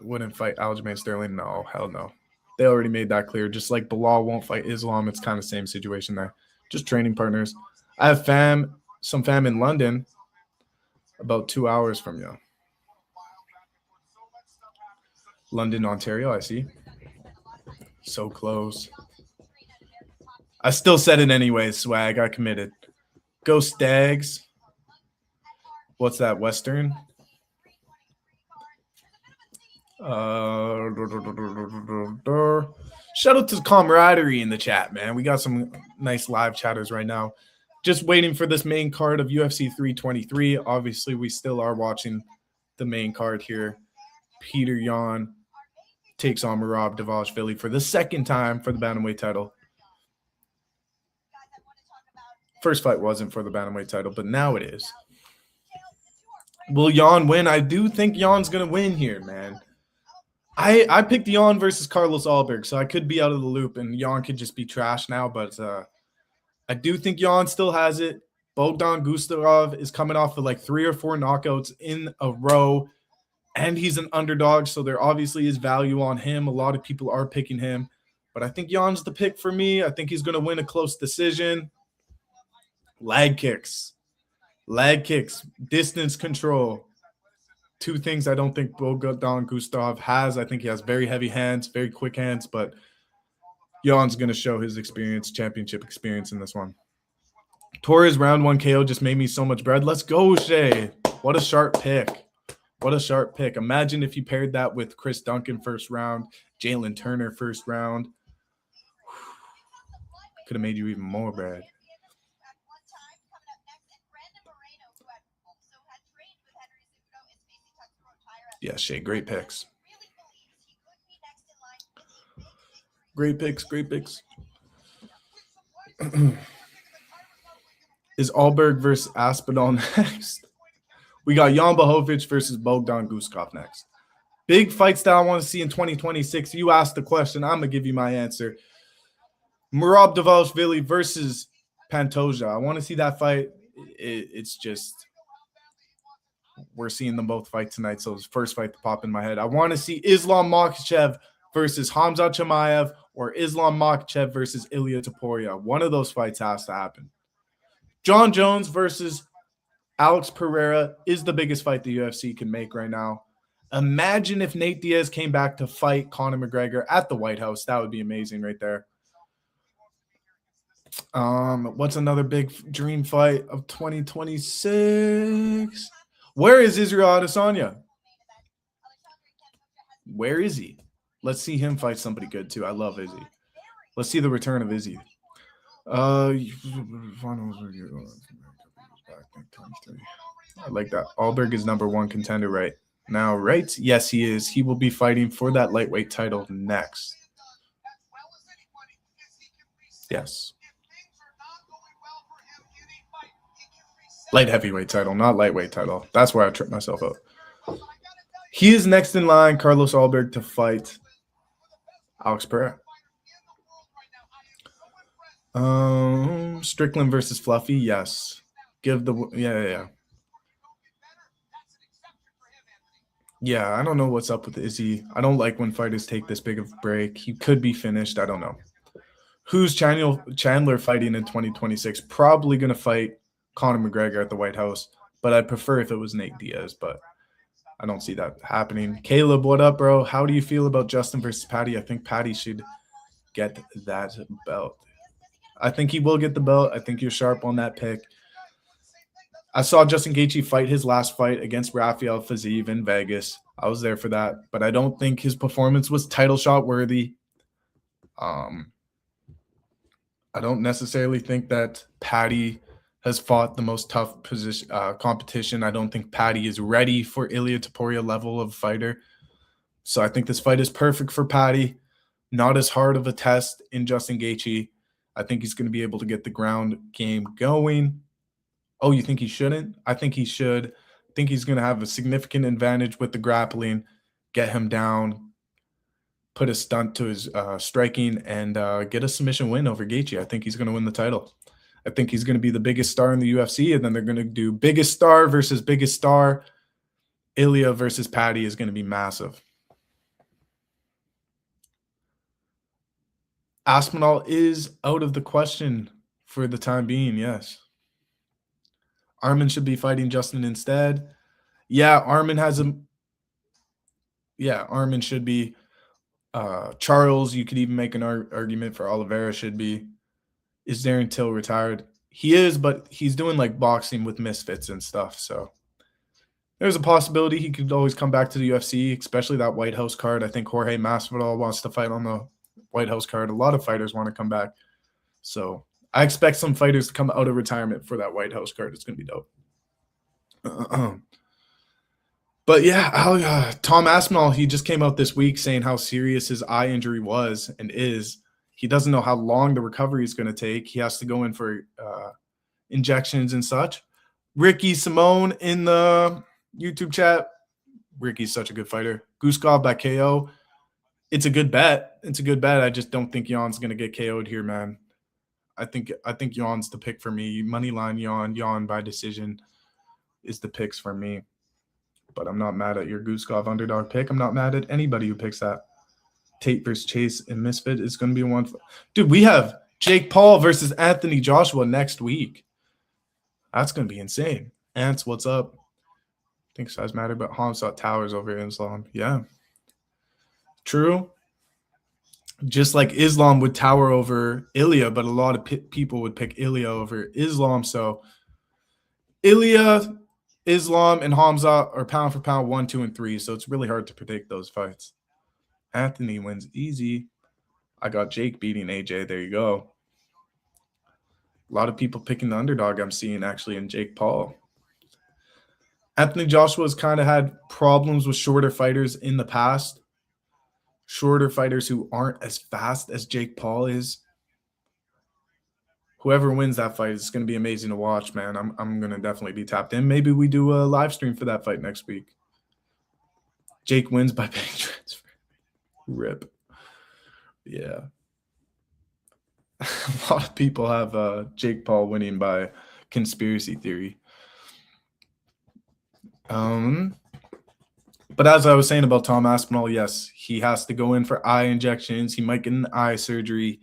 wouldn't fight Aljamain Sterling. No, hell no. They already made that clear. Just like Bilal won't fight Islam. It's kind of same situation there. Just training partners. I have some fam in London about 2 hours from you. London, Ontario, I see. So close. I still said it anyways, swag. I committed. Go Stags. What's that, Western? Shout out to camaraderie in the chat, man. We got some nice live chatters right now. Just waiting for this main card of UFC 323. Obviously, we still are watching the main card here. Petr Yan takes on Merab Dvalishvili for the second time for the bantamweight title. First fight wasn't for the bantamweight title, but now it is. Will Yan win? I do think Jan's going to win here, man. I picked Yan versus Carlos Alberg, so I could be out of the loop, and Yan could just be trash now, but I do think Yan still has it. Bogdan Gustafov is coming off of like 3 or 4 knockouts in a row, and he's an underdog, so there obviously is value on him. A lot of people are picking him, but I think Jan's the pick for me. I think he's going to win a close decision. Leg kicks, distance control. 2 things I don't think Bogdan Gustafov has. I think he has very heavy hands, very quick hands, but Jan's going to show his experience, championship experience in this one. Torres round 1 KO just made me so much bread. Let's go, Shay. What a sharp pick. What a sharp pick. Imagine if you paired that with Chris Duncan first round, Jalen Turner first round. Could have made you even more bread. Yeah, Shay, great picks. Great picks. Is Alberg versus Aspinall next? We got Jan Blachowicz versus Bogdan Gustafov next. Big fights that I want to see in 2026. You asked the question. I'm going to give you my answer. Merab Dvalishvili versus Pantoja. I want to see that fight. It's just... we're seeing them both fight tonight, so it's the first fight to pop in my head. I want to see Islam Makhachev versus Hamza Chimaev or Islam Makhachev versus Ilia Topuria. One of those fights has to happen. John Jones versus Alex Pereira is the biggest fight the UFC can make right now. Imagine if Nate Diaz came back to fight Conor McGregor at the White House. That would be amazing right there. What's another big dream fight of 2026? Where is Israel Adesanya? Where is he? Let's see him fight somebody good too. I love Izzy. Let's see the return of Izzy. I like that. Alberg is #1 contender right now, right? Yes, he is. He will be fighting for that lightweight title next. Yes. Light heavyweight title, not lightweight title. That's where I tripped myself up. He is next in line, Carlos Alberg, to fight Alex Pereira. Strickland versus Fluffy, yes. Yeah, I don't know what's up with Izzy. I don't like when fighters take this big of a break. He could be finished. I don't know. Who's Chandler fighting in 2026? Probably going to fight Conor McGregor at the White House, but I'd prefer if it was Nate Diaz, but I don't see that happening. Caleb, what up, bro? How do you feel about Justin versus Patty? I think Patty should get that belt. I think he will get the belt. I think you're sharp on that pick. I saw Justin Gaethje fight his last fight against Rafael Fiziev in Vegas. I was there for that, but I don't think his performance was title shot worthy. I don't necessarily think that Patty has fought the most tough competition. I don't think Patty is ready for Ilia Topuria level of fighter. So I think this fight is perfect for Patty. Not as hard of a test in Justin Gaethje. I think he's going to be able to get the ground game going. Oh, you think he shouldn't? I think he should. I think he's going to have a significant advantage with the grappling, get him down, put a stunt to his striking, and get a submission win over Gaethje. I think he's going to win the title. I think he's going to be the biggest star in the UFC, and then they're going to do biggest star versus biggest star. Ilia versus Patty is going to be massive. Aspinall is out of the question for the time being, yes. Armin should be fighting Justin instead. Yeah, Armin should be. Charles, you could even make an argument for Oliveira should be. Is Darren Till retired? He is, but he's doing like boxing with misfits and stuff. So There's a possibility he could always come back to the UFC, especially that White House card. I think Jorge Masvidal wants to fight on the White House card. A lot of fighters want to come back. So I expect some fighters to come out of retirement for that White House card. It's going to be dope. But yeah, Tom Aspinall, he just came out this week saying how serious his eye injury was and is. He doesn't know how long the recovery is going to take. He has to go in for injections and such. Ricky Simone in the YouTube chat. Ricky's such a good fighter. Guskov by KO. It's a good bet. I just don't think Jan's going to get KO'd here, man. I think Jan's the pick for me. Moneyline Jan by decision is the picks for me. But I'm not mad at your Guskov underdog pick. I'm not mad at anybody who picks that. Tate versus Chase and Misfit is going to be one. Dude, we have Jake Paul versus Anthony Joshua next week. That's going to be insane. Ants, what's up? I think size matter, but Hamzat towers over Islam. Yeah. True. Just like Islam would tower over Ilya, but a lot of people would pick Ilya over Islam. So Ilya, Islam, and Hamzat are pound for pound 1, 2, and 3. So it's really hard to predict those fights. Anthony wins easy. I got Jake beating AJ. There you go. A lot of people picking the underdog I'm seeing actually in Jake Paul. Anthony Joshua's kind of had problems with shorter fighters in the past. Shorter fighters who aren't as fast as Jake Paul is. Whoever wins that fight is going to be amazing to watch, man. I'm going to definitely be tapped in. Maybe we do a live stream for that fight next week. Jake wins by bank transfer. Rip. Yeah. A lot of people have Jake Paul winning by conspiracy theory. But as I was saying about Tom Aspinall, yes, he has to go in for eye injections. He might get an eye surgery.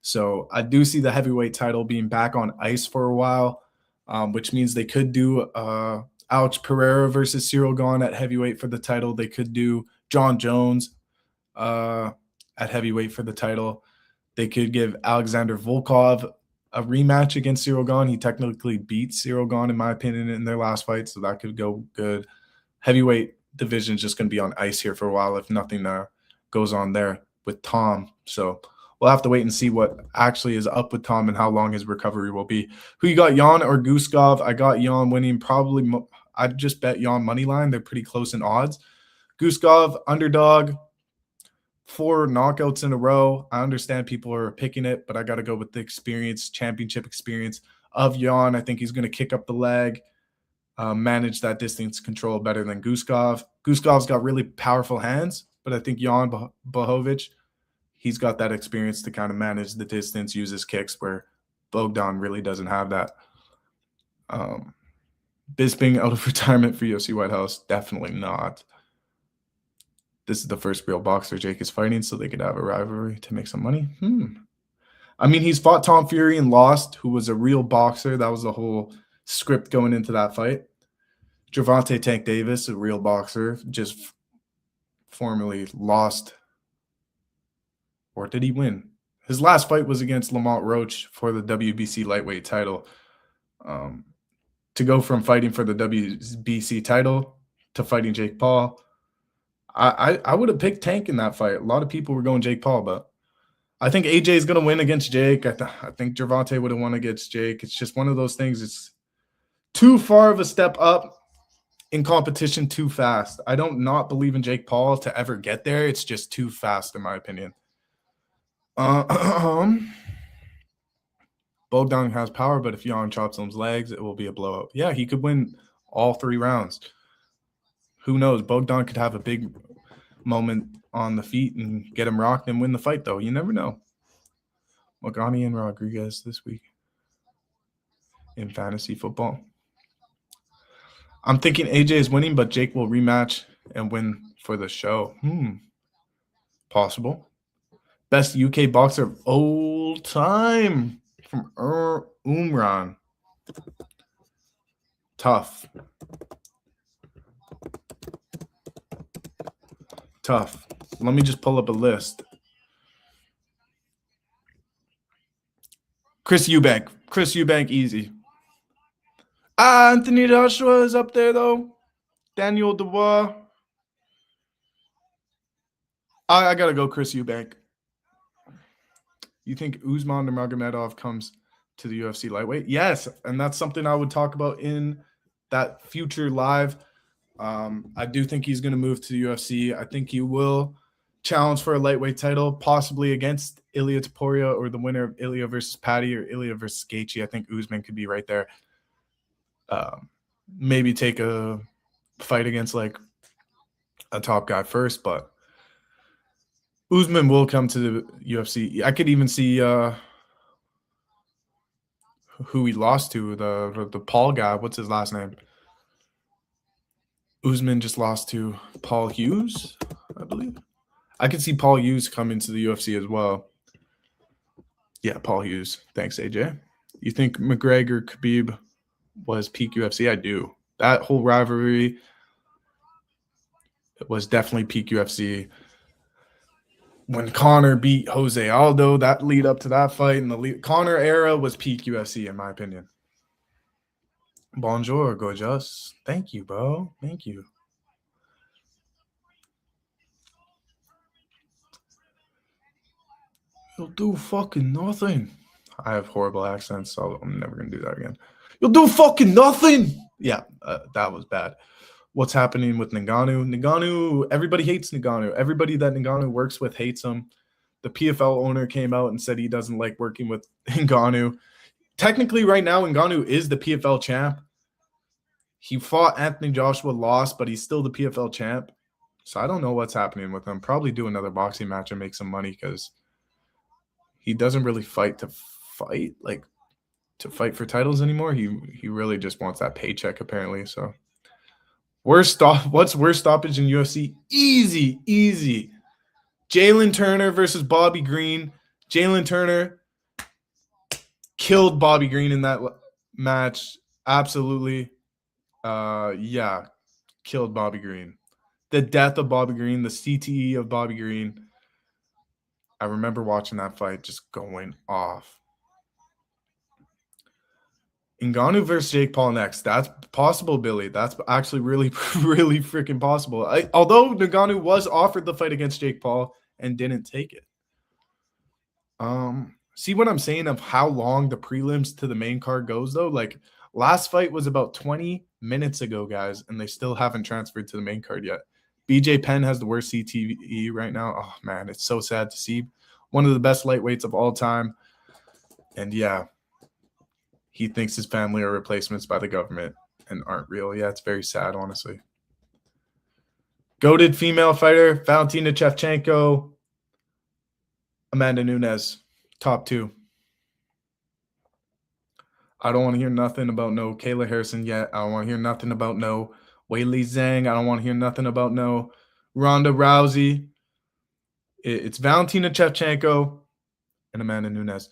So I do see the heavyweight title being back on ice for a while, which means they could do Alex Pereira versus Cyril Gane at heavyweight for the title. They could do John Jones at heavyweight for the title. They could give Alexander Volkov a rematch against Cyril Gane. He technically beat Cyril Gane, in my opinion, in their last fight, so that could go good. Heavyweight division is just going to be on ice here for a while if nothing goes on there with Tom. So we'll have to wait and see what actually is up with Tom and how long his recovery will be. Who you got, Jan or Guskov? I got Jan winning probably. I'd just bet Jan money line. They're pretty close in odds. Guskov, underdog, 4 knockouts in a row. I understand people are picking it, but I got to go with the experience, championship experience of Jan. I think he's going to kick up the leg, manage that distance control better than Guskov. Guskov's got really powerful hands, but I think Jan Blachowicz, he's got that experience to kind of manage the distance, use his kicks, where Bogdan really doesn't have that. Bisping out of retirement for UFC White House? Definitely not. This is the first real boxer Jake is fighting, so they could have a rivalry to make some money. I mean, he's fought Tom Fury and lost, who was a real boxer. That was the whole script going into that fight. Gervonta Tank Davis, a real boxer, just formerly lost. Or did he win? His last fight was against Lamont Roach for the WBC lightweight title. To go from fighting for the WBC title to fighting Jake Paul, I would have picked Tank in that fight. A lot of people were going Jake Paul, but I think AJ is going to win against Jake. I think Gervonta would have won against Jake. It's just one of those things. It's too far of a step up in competition too fast. I don't not believe in Jake Paul to ever get there. It's just too fast, in my opinion. Bogdan has power, but if Jan chops his legs, it will be a blowout. Yeah, he could win all 3 rounds. Who knows? Bogdan could have a big moment on the feet and get him rocked and win the fight, though. You never know. Mogani and Rodriguez this week in fantasy football. I'm thinking AJ is winning, but Jake will rematch and win for the show. Possible. Best UK boxer of all time from Umran. Tough. Let me just pull up a list. Chris Eubank, easy. Anthony Joshua is up there, though. Daniel Dubois. I gotta go Chris Eubank. You think Usman Nurmagomedov comes to the UFC lightweight? Yes, and that's something I would talk about in that future live. I do think he's going to move to the UFC. I think he will challenge for a lightweight title, possibly against Ilia Topuria or the winner of Ilia versus Patty or Ilia versus Gaethje. I think Usman could be right there. Maybe take a fight against like a top guy first, but Usman will come to the UFC. I could even see who he lost to, the Paul guy. What's his last name? Usman just lost to Paul Hughes, I believe. I could see Paul Hughes come into the UFC as well. Yeah, Paul Hughes. Thanks, AJ. You think McGregor Khabib was peak UFC? I do. That whole rivalry was definitely peak UFC. When Conor beat Jose Aldo, that lead up to that fight and the Conor era was peak UFC, in my opinion. Bonjour, gorgeous. Thank you, bro. Thank you. You'll do fucking nothing. I have horrible accents, so I'm never going to do that again. You'll do fucking nothing. Yeah, that was bad. What's happening with Ngannou? Ngannou, everybody hates Ngannou. Everybody that Ngannou works with hates him. The PFL owner came out and said he doesn't like working with Ngannou. Technically, right now, Ngannou is the PFL champ. He fought Anthony Joshua, lost, but he's still the PFL champ. So I don't know what's happening with him. Probably do another boxing match and make some money because he doesn't really fight to fight, like to fight for titles anymore. He really just wants that paycheck, apparently. So what's worst stoppage in UFC? Easy. Jalen Turner versus Bobby Green. Jalen Turner killed Bobby Green in that match. Absolutely. Yeah, killed Bobby Green. The death of Bobby Green, the CTE of Bobby Green. I remember watching that fight just going off. Ngannou versus Jake Paul next. That's possible, Billy. That's actually really, really freaking possible. Although Ngannou was offered the fight against Jake Paul and didn't take it. See what I'm saying of how long the prelims to the main card goes, though? Like, last fight was about 20 minutes ago, guys, and they still haven't transferred to the main card yet. BJ Penn has the worst CTE right now. Oh, man, it's so sad to see. One of the best lightweights of all time. And, yeah, he thinks his family are replacements by the government and aren't real. Yeah, it's very sad, honestly. Goated female fighter, Valentina Shevchenko, Amanda Nunes, top two. I don't want to hear nothing about no Kayla Harrison yet. I don't want to hear nothing about no Weili Zhang. I don't want to hear nothing about no Ronda Rousey. It's Valentina Shevchenko and Amanda Nunes.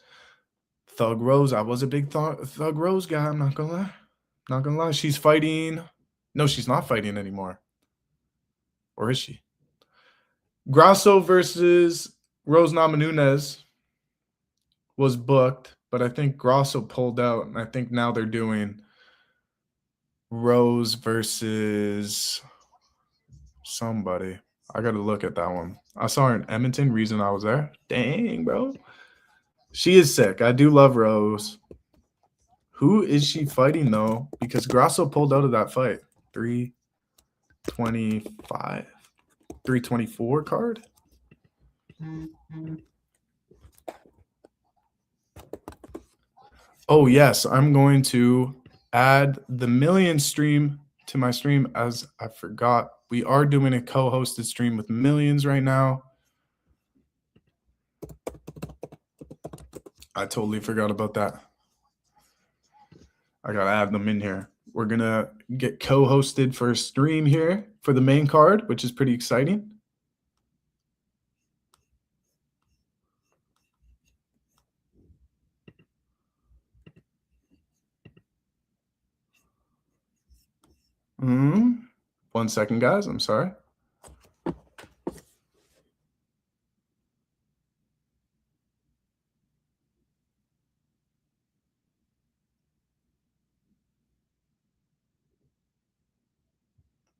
Thug Rose. I was a big Thug Rose guy. I'm not going to lie. Not going to lie. She's fighting. No, she's not fighting anymore. Or is she? Grasso versus Rose Namajunas was booked, but I think Grasso pulled out, and I think now they're doing Rose versus somebody. I got to look at that one. I saw her in Edmonton. Reason I was there. Dang, bro. She is sick. I do love Rose. Who is she fighting, though? Because Grasso pulled out of that fight. 325. 324 card? Oh, yes. I'm going to add the Millions stream to my stream, as I forgot. We are doing a co-hosted stream with Millions right now. I totally forgot about that. I got to add them in here. We're going to get co-hosted for a stream here for the main card, which is pretty exciting. One second, guys. I'm sorry.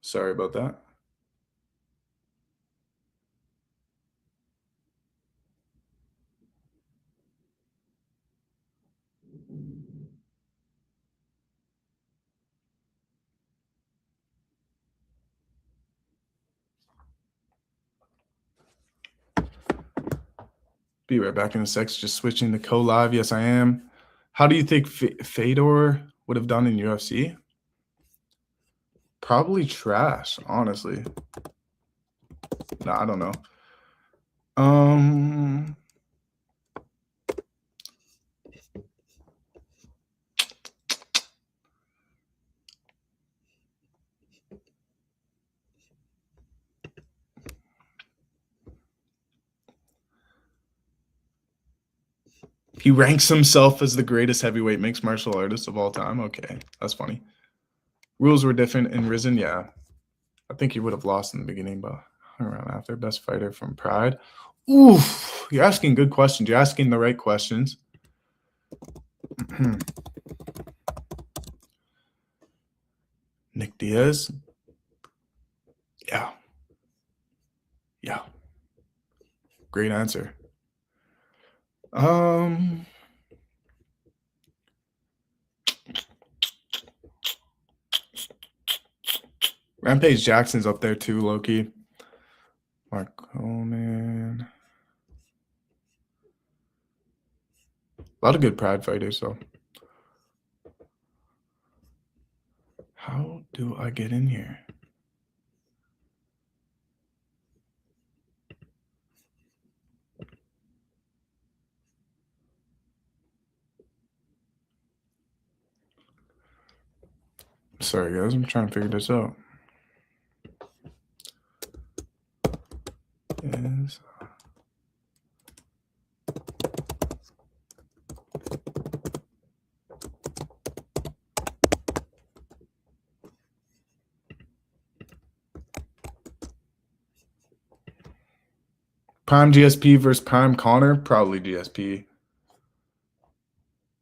Sorry about that. Be right back in a sec. Just switching to co-live. Yes, I am. How do you think Fedor would have done in UFC? Probably trash, honestly. No, I don't know. He ranks himself as the greatest heavyweight mixed martial artist of all time. Okay, that's funny. Rules were different in Risen. Yeah, I think he would have lost in the beginning, but hung around after. Best fighter from Pride. Oof, you're asking good questions. You're asking the right questions. Nick Diaz. Yeah. Yeah. Great answer. Rampage Jackson's up there too, Loki. Mark Coleman. A lot of good Pride fighters, though. How do I get in here? Sorry, guys. I'm trying to figure this out. Yes. Prime GSP versus Prime Connor? Probably GSP.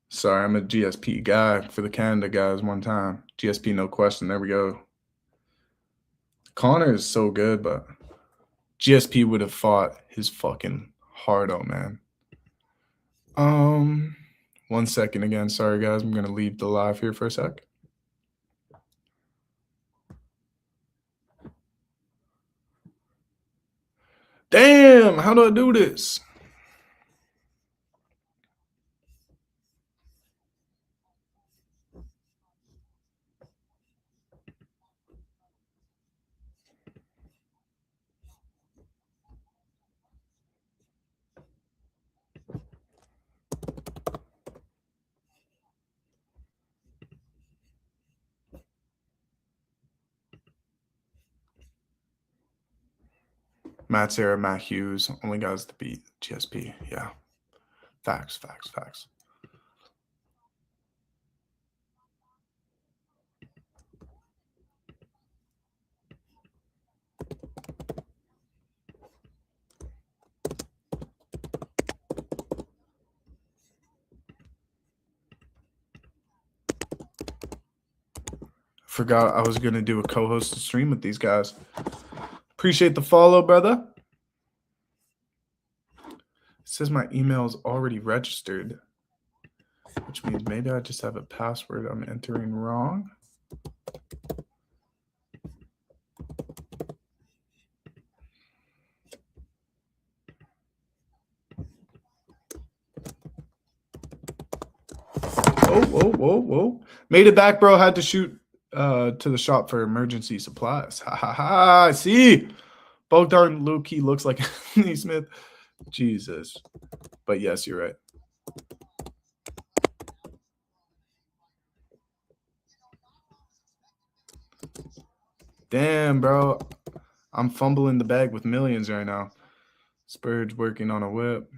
Sorry, I'm a GSP guy for the Canada guys one time. GSP, no question. There we go. Connor is so good, but GSP would have fought his fucking heart out, man. 1 second again. Sorry, guys. I'm going to leave the live here for a sec. Damn, how do I do this? Matt Serra, Matt Hughes, only guys to beat GSP. Yeah. Facts. Forgot I was going to do a co-hosted stream with these guys. Appreciate the follow, brother. It says my email is already registered, which means maybe I just have a password I'm entering wrong. Whoa. Made it back, bro. Had to shoot to the shop for emergency supplies. I see. Bogdan Luki looks like Anthony Smith. Jesus. But yes, you're right. Damn, bro. I'm fumbling the bag with millions right now. Spurge working on a whip.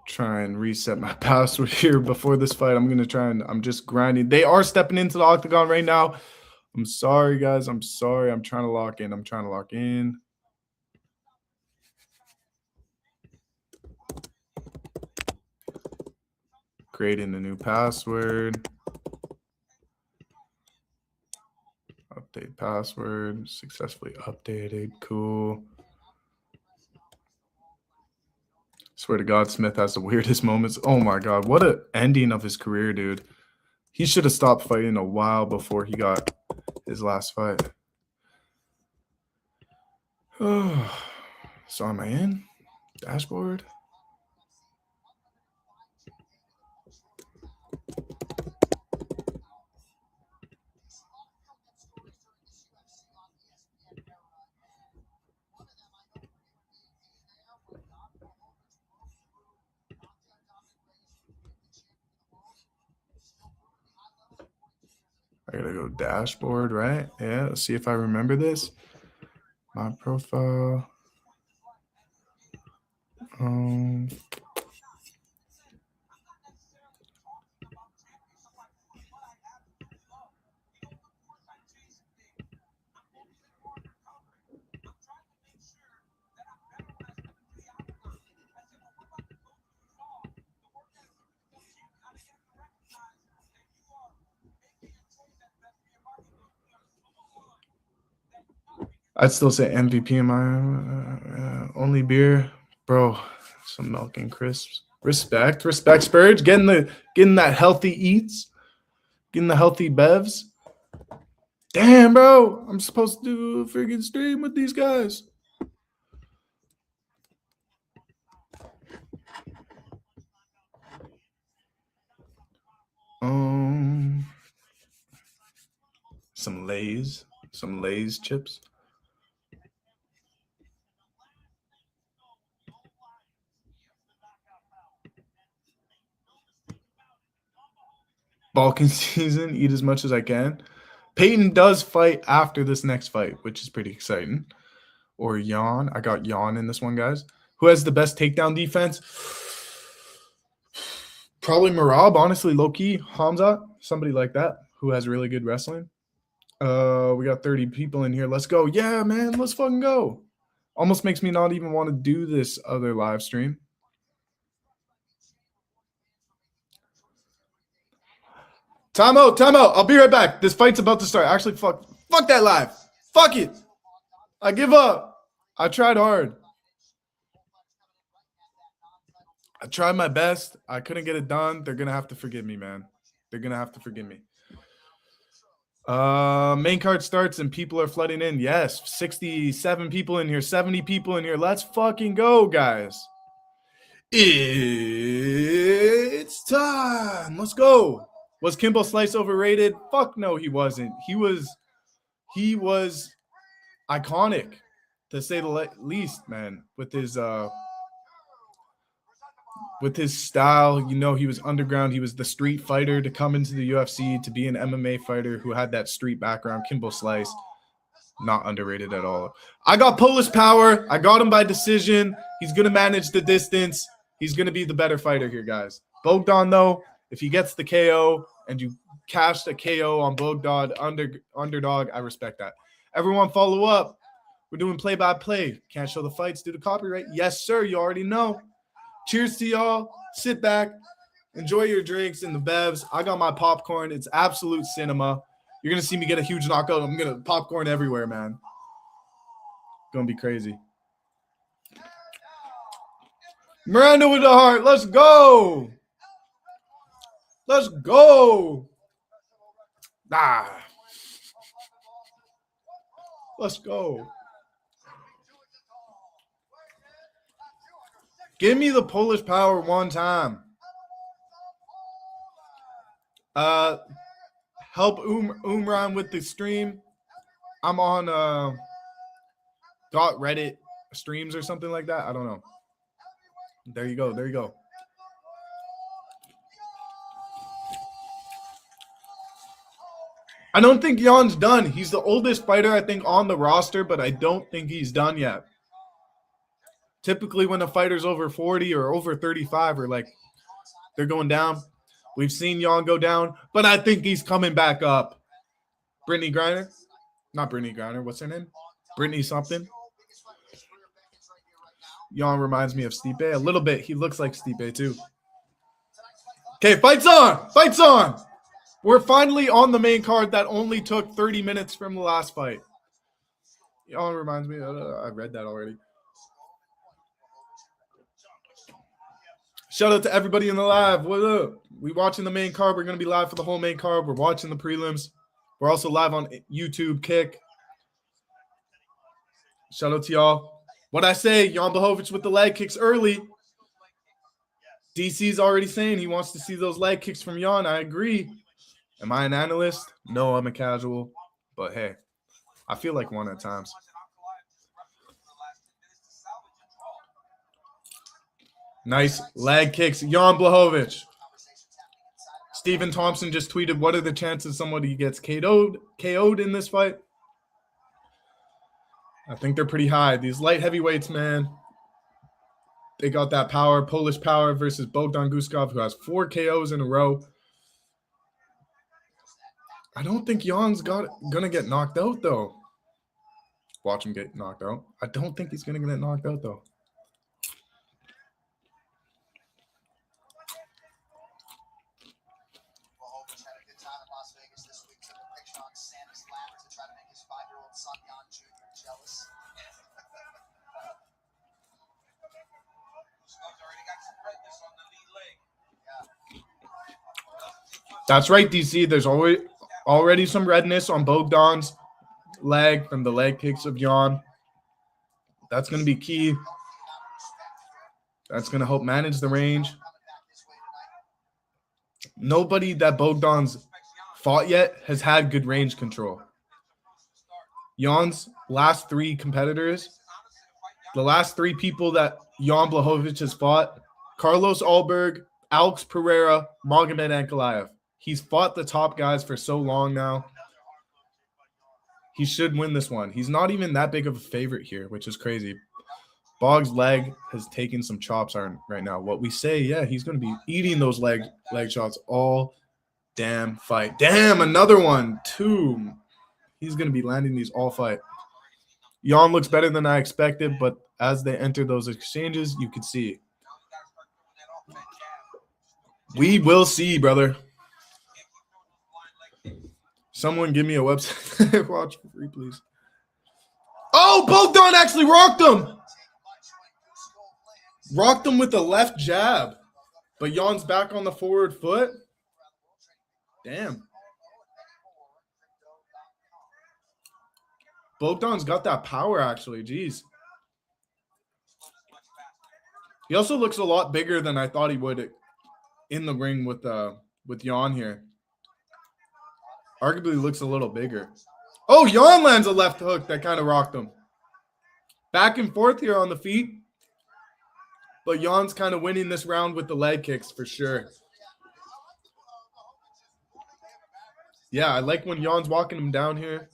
try and reset my password here before this fight. I'm just grinding. They are stepping into the octagon right now. I'm sorry, guys. I'm sorry. I'm trying to lock in. Creating a new password. Update password. Successfully updated. Cool. Swear to God, Smith has the weirdest moments. Oh my God. What an ending of his career, dude. He should have stopped fighting a while before he got his last fight. Oh, so am I in? Dashboard? I gotta go dashboard, right? Yeah, let's see if I remember this. My profile. I'd still say MVP in my only beer, bro. Some milk and crisps. Respect, Spurge. Getting that healthy eats, getting the healthy bevs. Damn, bro. I'm supposed to do a freaking stream with these guys. Some Lay's chips. Balkan season, eat as much as I can. Peyton does fight after this next fight, which is pretty exciting. Or Yawn. I got Yawn in this one, guys. Who has the best takedown defense? Probably Merab, honestly, low-key. Hamza, somebody like that who has really good wrestling. We got 30 people in here. Let's go. Yeah, man, let's fucking go. Almost makes me not even want to do this other live stream. Time out. I'll be right back. This fight's about to start. Actually, fuck that live. Fuck it. I give up. I tried hard. I tried my best. I couldn't get it done. They're going to have to forgive me, man. They're going to have to forgive me. Main card starts and people are flooding in. Yes, 67 people in here, 70 people in here. Let's fucking go, guys. It's time. Let's go. Was Kimbo Slice overrated? Fuck no, he wasn't. He was iconic, to say the least, man. With his style, you know, he was underground. He was the street fighter to come into the UFC, to be an MMA fighter who had that street background. Kimbo Slice, not underrated at all. I got Polish Power. I got him by decision. He's going to manage the distance. He's going to be the better fighter here, guys. Bogdan, though, if he gets the KO and you cashed a KO on Bogdan underdog, I respect that. Everyone follow up. We're doing play-by-play. Can't show the fights due to copyright. Yes, sir. You already know. Cheers to y'all. Sit back. Enjoy your drinks and the bevs. I got my popcorn. It's absolute cinema. You're going to see me get a huge knockout. I'm going to popcorn everywhere, man. Going to be crazy. Miranda with the heart. Let's go. Let's go. Let's go. Give me the Polish Power one time. Help Umran with the stream. I'm on Reddit streams or something like that. I don't know. There you go. I don't think Jan's done. He's the oldest fighter, I think, on the roster, but I don't think he's done yet. Typically when a fighter's over 40 or over 35 or like they're going down, we've seen Jan go down, but I think he's coming back up. Brittany Griner? Not Brittany Griner. What's her name? Brittany something. Jan reminds me of Stipe a little bit. He looks like Stipe too. Okay, fight's on. Fight's on. We're finally on the main card that only took 30 minutes from the last fight. Jan reminds me. I read that already. Shout out to everybody in the live. What up? We watching the main card. We're going to be live for the whole main card. We're watching the prelims. We're also live on YouTube, Kick. Shout out to y'all. What I say, Jan Blachowicz with the leg kicks early. DC's already saying he wants to see those leg kicks from Jan. I agree. Am I an analyst? No, I'm a casual. But hey, I feel like one at times. Nice leg kicks. Jan Blachowicz. Stephen Thompson just tweeted, what are the chances somebody gets KO'd in this fight? I think they're pretty high. These light heavyweights, man, they got that power. Polish power versus Bogdan Guskov, who has 4 KOs in a row. I don't think Jan's gonna get knocked out, though. Watch him get knocked out. I don't think he's gonna get knocked out, though. That's right, DC. There's already some redness on Bogdan's leg from the leg kicks of Jan. That's going to be key. That's going to help manage the range. Nobody that Bogdan's fought yet has had good range control. Jan's last 3 competitors, the last 3 people that Jan Blachowicz has fought, Carlos Alberg, Alex Pereira, Magomed Ankalaev. He's fought the top guys for so long now. He should win this one. He's not even that big of a favorite here, which is crazy. Bog's leg has taken some chops right now. What we say, yeah, he's going to be eating those leg shots all damn fight. Damn, another one. 2. He's going to be landing these all fight. Jan looks better than I expected, but as they enter those exchanges, you could see. We will see, brother. Someone give me a website. Watch for free, please. Oh, Bogdan actually rocked him. Rocked him with the left jab. But Jan's back on the forward foot. Damn. Bogdan's got that power, actually. Jeez. He also looks a lot bigger than I thought he would in the ring with Jan here. Arguably looks a little bigger. Oh, Jan lands a left hook that kind of rocked him. Back and forth here on the feet. But Jan's kind of winning this round with the leg kicks for sure. Yeah, I like when Jan's walking him down here.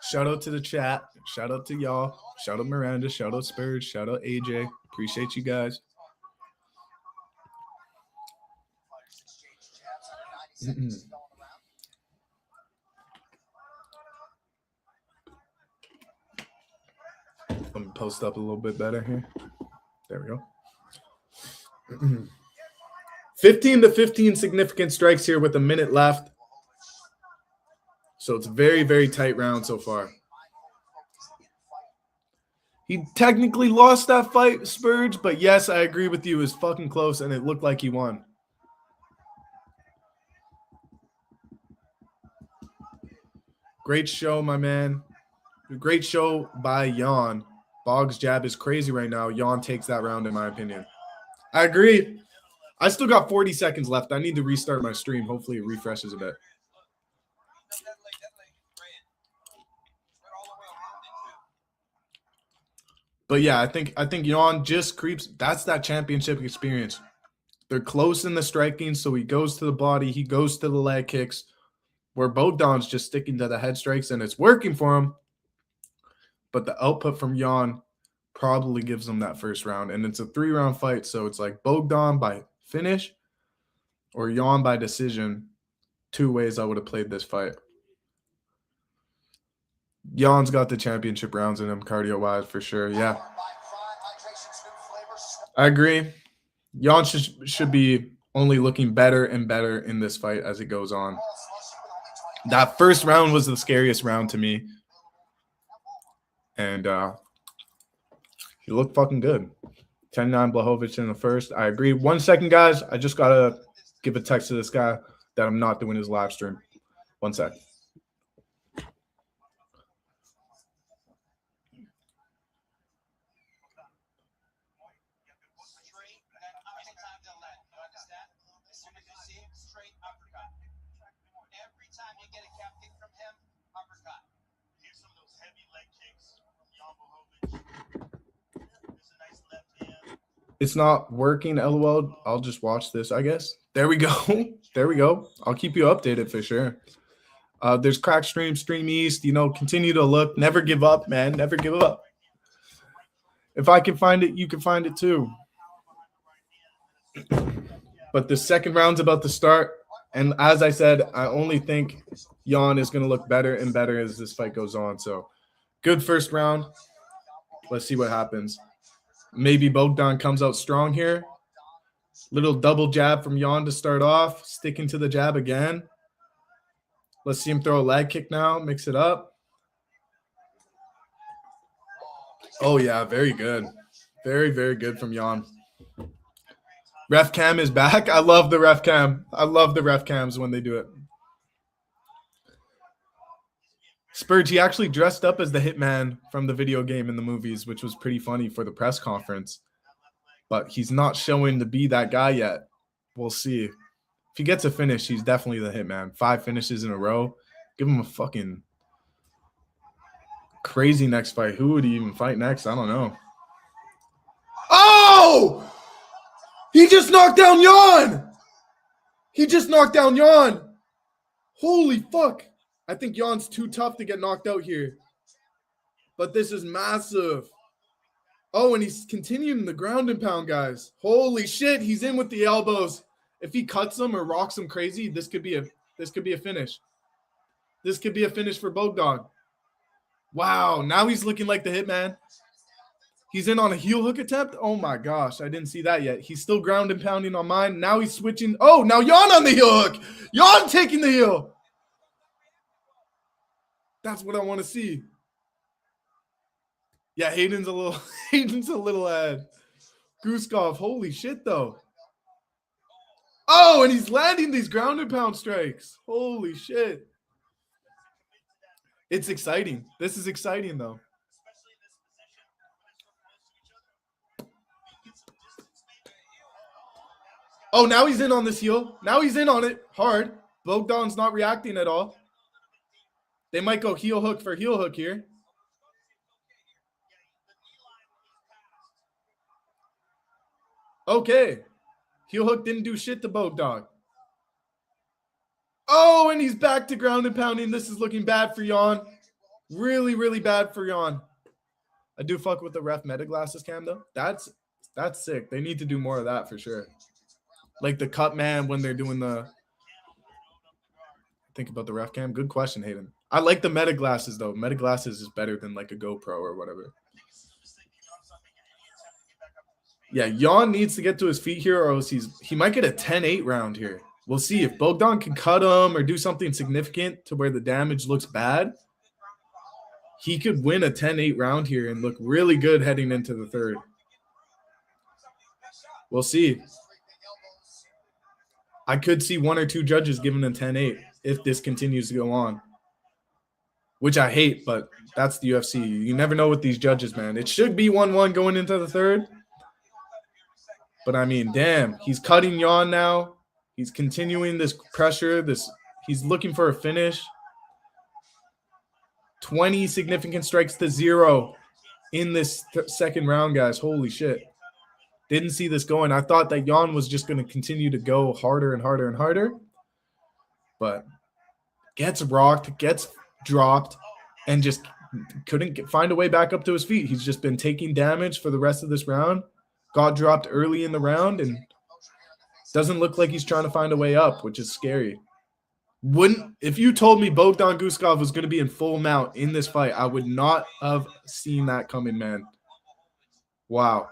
Shout out to the chat. Shout out to y'all. Shout out Miranda. Shout out Spurs. Shout out AJ. Appreciate you guys. Let me post up a little bit better here. There we go. 15 to 15 significant strikes here with a minute left. So it's a very, very tight round so far. He technically lost that fight, Spurge, but yes, I agree with you. It was fucking close, and it looked like he won. Great show, my man. Great show by Jan. Bog's jab is crazy right now. Jan takes that round, in my opinion. I agree. I still got 40 seconds left. I need to restart my stream. Hopefully it refreshes a bit. But yeah, I think Jan just creeps. That's that championship experience. They're close in the striking, so he goes to the body. He goes to the leg kicks. Where Bogdan's just sticking to the head strikes, and it's working for him. but the output from Jan probably gives him that first round. And it's a 3-round fight, so it's like Bogdan by finish or Jan by decision. 2 ways I would have played this fight. Jan's got the championship rounds in him cardio-wise for sure. Yeah. I agree. Jan should be only looking better and better in this fight as it goes on. That first round was the scariest round to me. And he looked fucking good. 10-9 Blachowicz in the first. I agree. 1 second, guys. I just got to give a text to this guy that I'm not doing his live stream. 1 sec. It's not working, LOL. I'll just watch this, I guess. There we go. There we go. I'll keep you updated for sure. There's Crack Stream, Stream East. You know, continue to look. Never give up, man. Never give up. If I can find it, you can find it too. But the second round's about to start. And as I said, I only think Jan is going to look better and better as this fight goes on. So good first round. Let's see what happens. Maybe Bogdan comes out strong here. Little double jab from Jan to start off. Sticking to the jab again. Let's see him throw a leg kick now. Mix it up. Oh, yeah. Very good. Very, very good from Jan. Ref cam is back. I love the ref cam. I love the ref cams when they do it. Spurge, he actually dressed up as the hitman from the video game in the movies, which was pretty funny for the press conference. But he's not showing to be that guy yet. We'll see. If he gets a finish, he's definitely the hitman. 5 finishes in a row. Give him a fucking crazy next fight. Who would he even fight next? I don't know. Oh! He just knocked down Jan! He just knocked down Jan! Holy fuck! I think Jan's too tough to get knocked out here. But this is massive. Oh, and he's continuing the ground and pound, guys. Holy shit, he's in with the elbows. If he cuts him or rocks him crazy, this could be a finish. This could be a finish for Bogdan. Wow, now he's looking like the hitman. He's in on a heel hook attempt. Oh my gosh, I didn't see that yet. He's still ground and pounding on mine. Now he's switching. Oh, now Jan on the heel hook. Jan taking the heel. That's what I want to see. Yeah, Hayden's a little ahead. Guskov, holy shit though. Oh, and he's landing these ground and pound strikes. Holy shit. It's exciting. This is exciting though. Oh, now he's in on this heel. Now he's in on it hard. Bogdan's not reacting at all. They might go heel hook for heel hook here. Okay. Heel hook didn't do shit to Bogdan. Oh, and he's back to ground and pounding. This is looking bad for Jan. Really, really bad for Jan. I do fuck with the ref meta glasses cam though. That's sick. They need to do more of that for sure. Like the cut man when they're doing the... Think about the ref cam. Good question, Hayden. I like the meta glasses though. Meta glasses is better than like a GoPro or whatever. Yeah, Jan needs to get to his feet here or else he might get a 10-8 round here. We'll see if Bogdan can cut him or do something significant to where the damage looks bad. He could win a 10-8 round here and look really good heading into the third. We'll see. I could see 1 or 2 judges giving a 10-8 if this continues to go on. Which I hate, but that's the UFC. You never know with these judges, man. It should be 1-1 going into the third. But, I mean, damn. He's cutting Jan now. He's continuing this pressure. He's looking for a finish. 20 significant strikes to 0 in this second round, guys. Holy shit. Didn't see this going. I thought that Jan was just going to continue to go harder and harder and harder. But gets rocked, gets dropped, and just couldn't find a way back up to his feet. He's just been taking damage for the rest of this round. Got dropped early in the round and doesn't look like he's trying to find a way up, which is scary. If you told me Bogdan Guskov was going to be in full mount in this fight, I would not have seen that coming, man. Wow.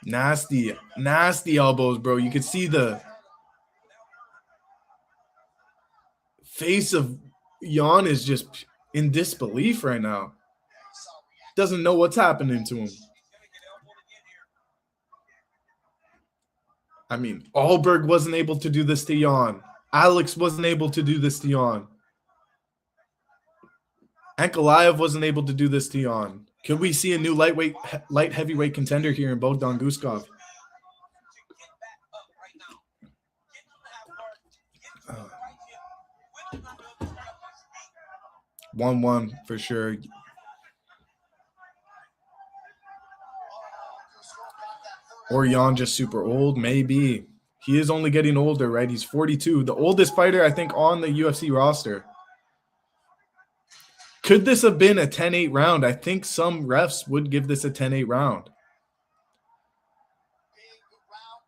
Nasty elbows, bro. You could see the face of Jan is just in disbelief right now. Doesn't know what's happening to him. I mean, Alberg wasn't able to do this to Jan. Alex wasn't able to do this to Jan. Ankalaev wasn't able to do this to Jan. Could we see a new light heavyweight contender here in Bogdan Guskov? 1-1 for sure. Or Jan just super old? Maybe. He is only getting older, right? He's 42. The oldest fighter, I think, on the UFC roster. Could this have been a 10-8 round? I think some refs would give this a 10-8 round.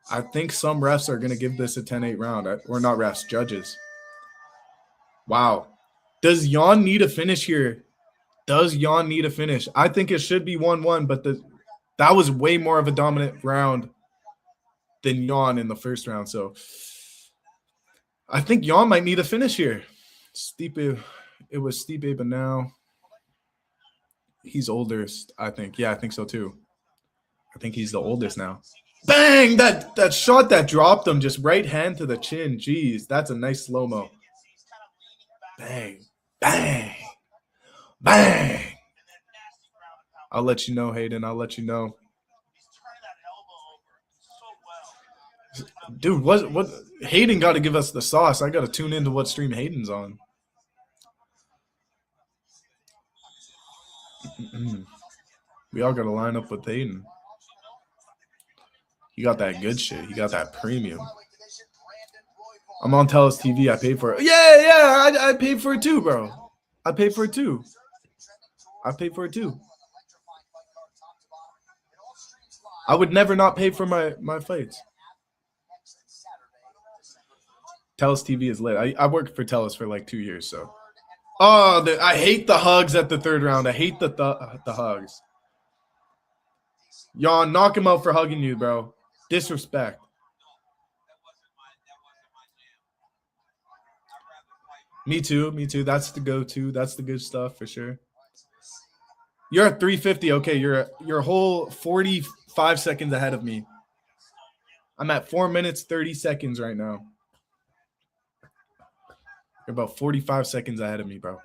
I think some refs are going to give this a 10-8 round. Or not refs, judges. Wow. Does Jan need a finish here? Does Jan need a finish? I think it should be 1-1, but that was way more of a dominant round than Jan in the first round. So I think Jan might need a finish here. Stipe, it was Stipe, but now he's older, I think. Yeah, I think so too. I think he's the oldest now. Bang! That shot that dropped him, just right hand to the chin. Jeez, that's a nice slow-mo. Bang, bang, bang. I'll let you know, Hayden. I'll let you know. Dude, what Hayden got to give us the sauce. I got to tune into what stream Hayden's on. We all got to line up with Hayden. He got that good shit. He got that premium. I'm on Telus TV. I paid for it. Yeah, I paid for it too, bro. I paid for it too. I would never not pay for my fights. Telus TV is lit. I worked for Telus for like 2 years, so. Oh, I hate the hugs at the third round. I hate the hugs. Jan, knock him out for hugging you, bro. Disrespect. Me too. That's the go-to. That's the good stuff for sure. You're at 350. Okay, you're a whole 45 seconds ahead of me. I'm at 4 minutes, 30 seconds right now. You're about 45 seconds ahead of me, bro.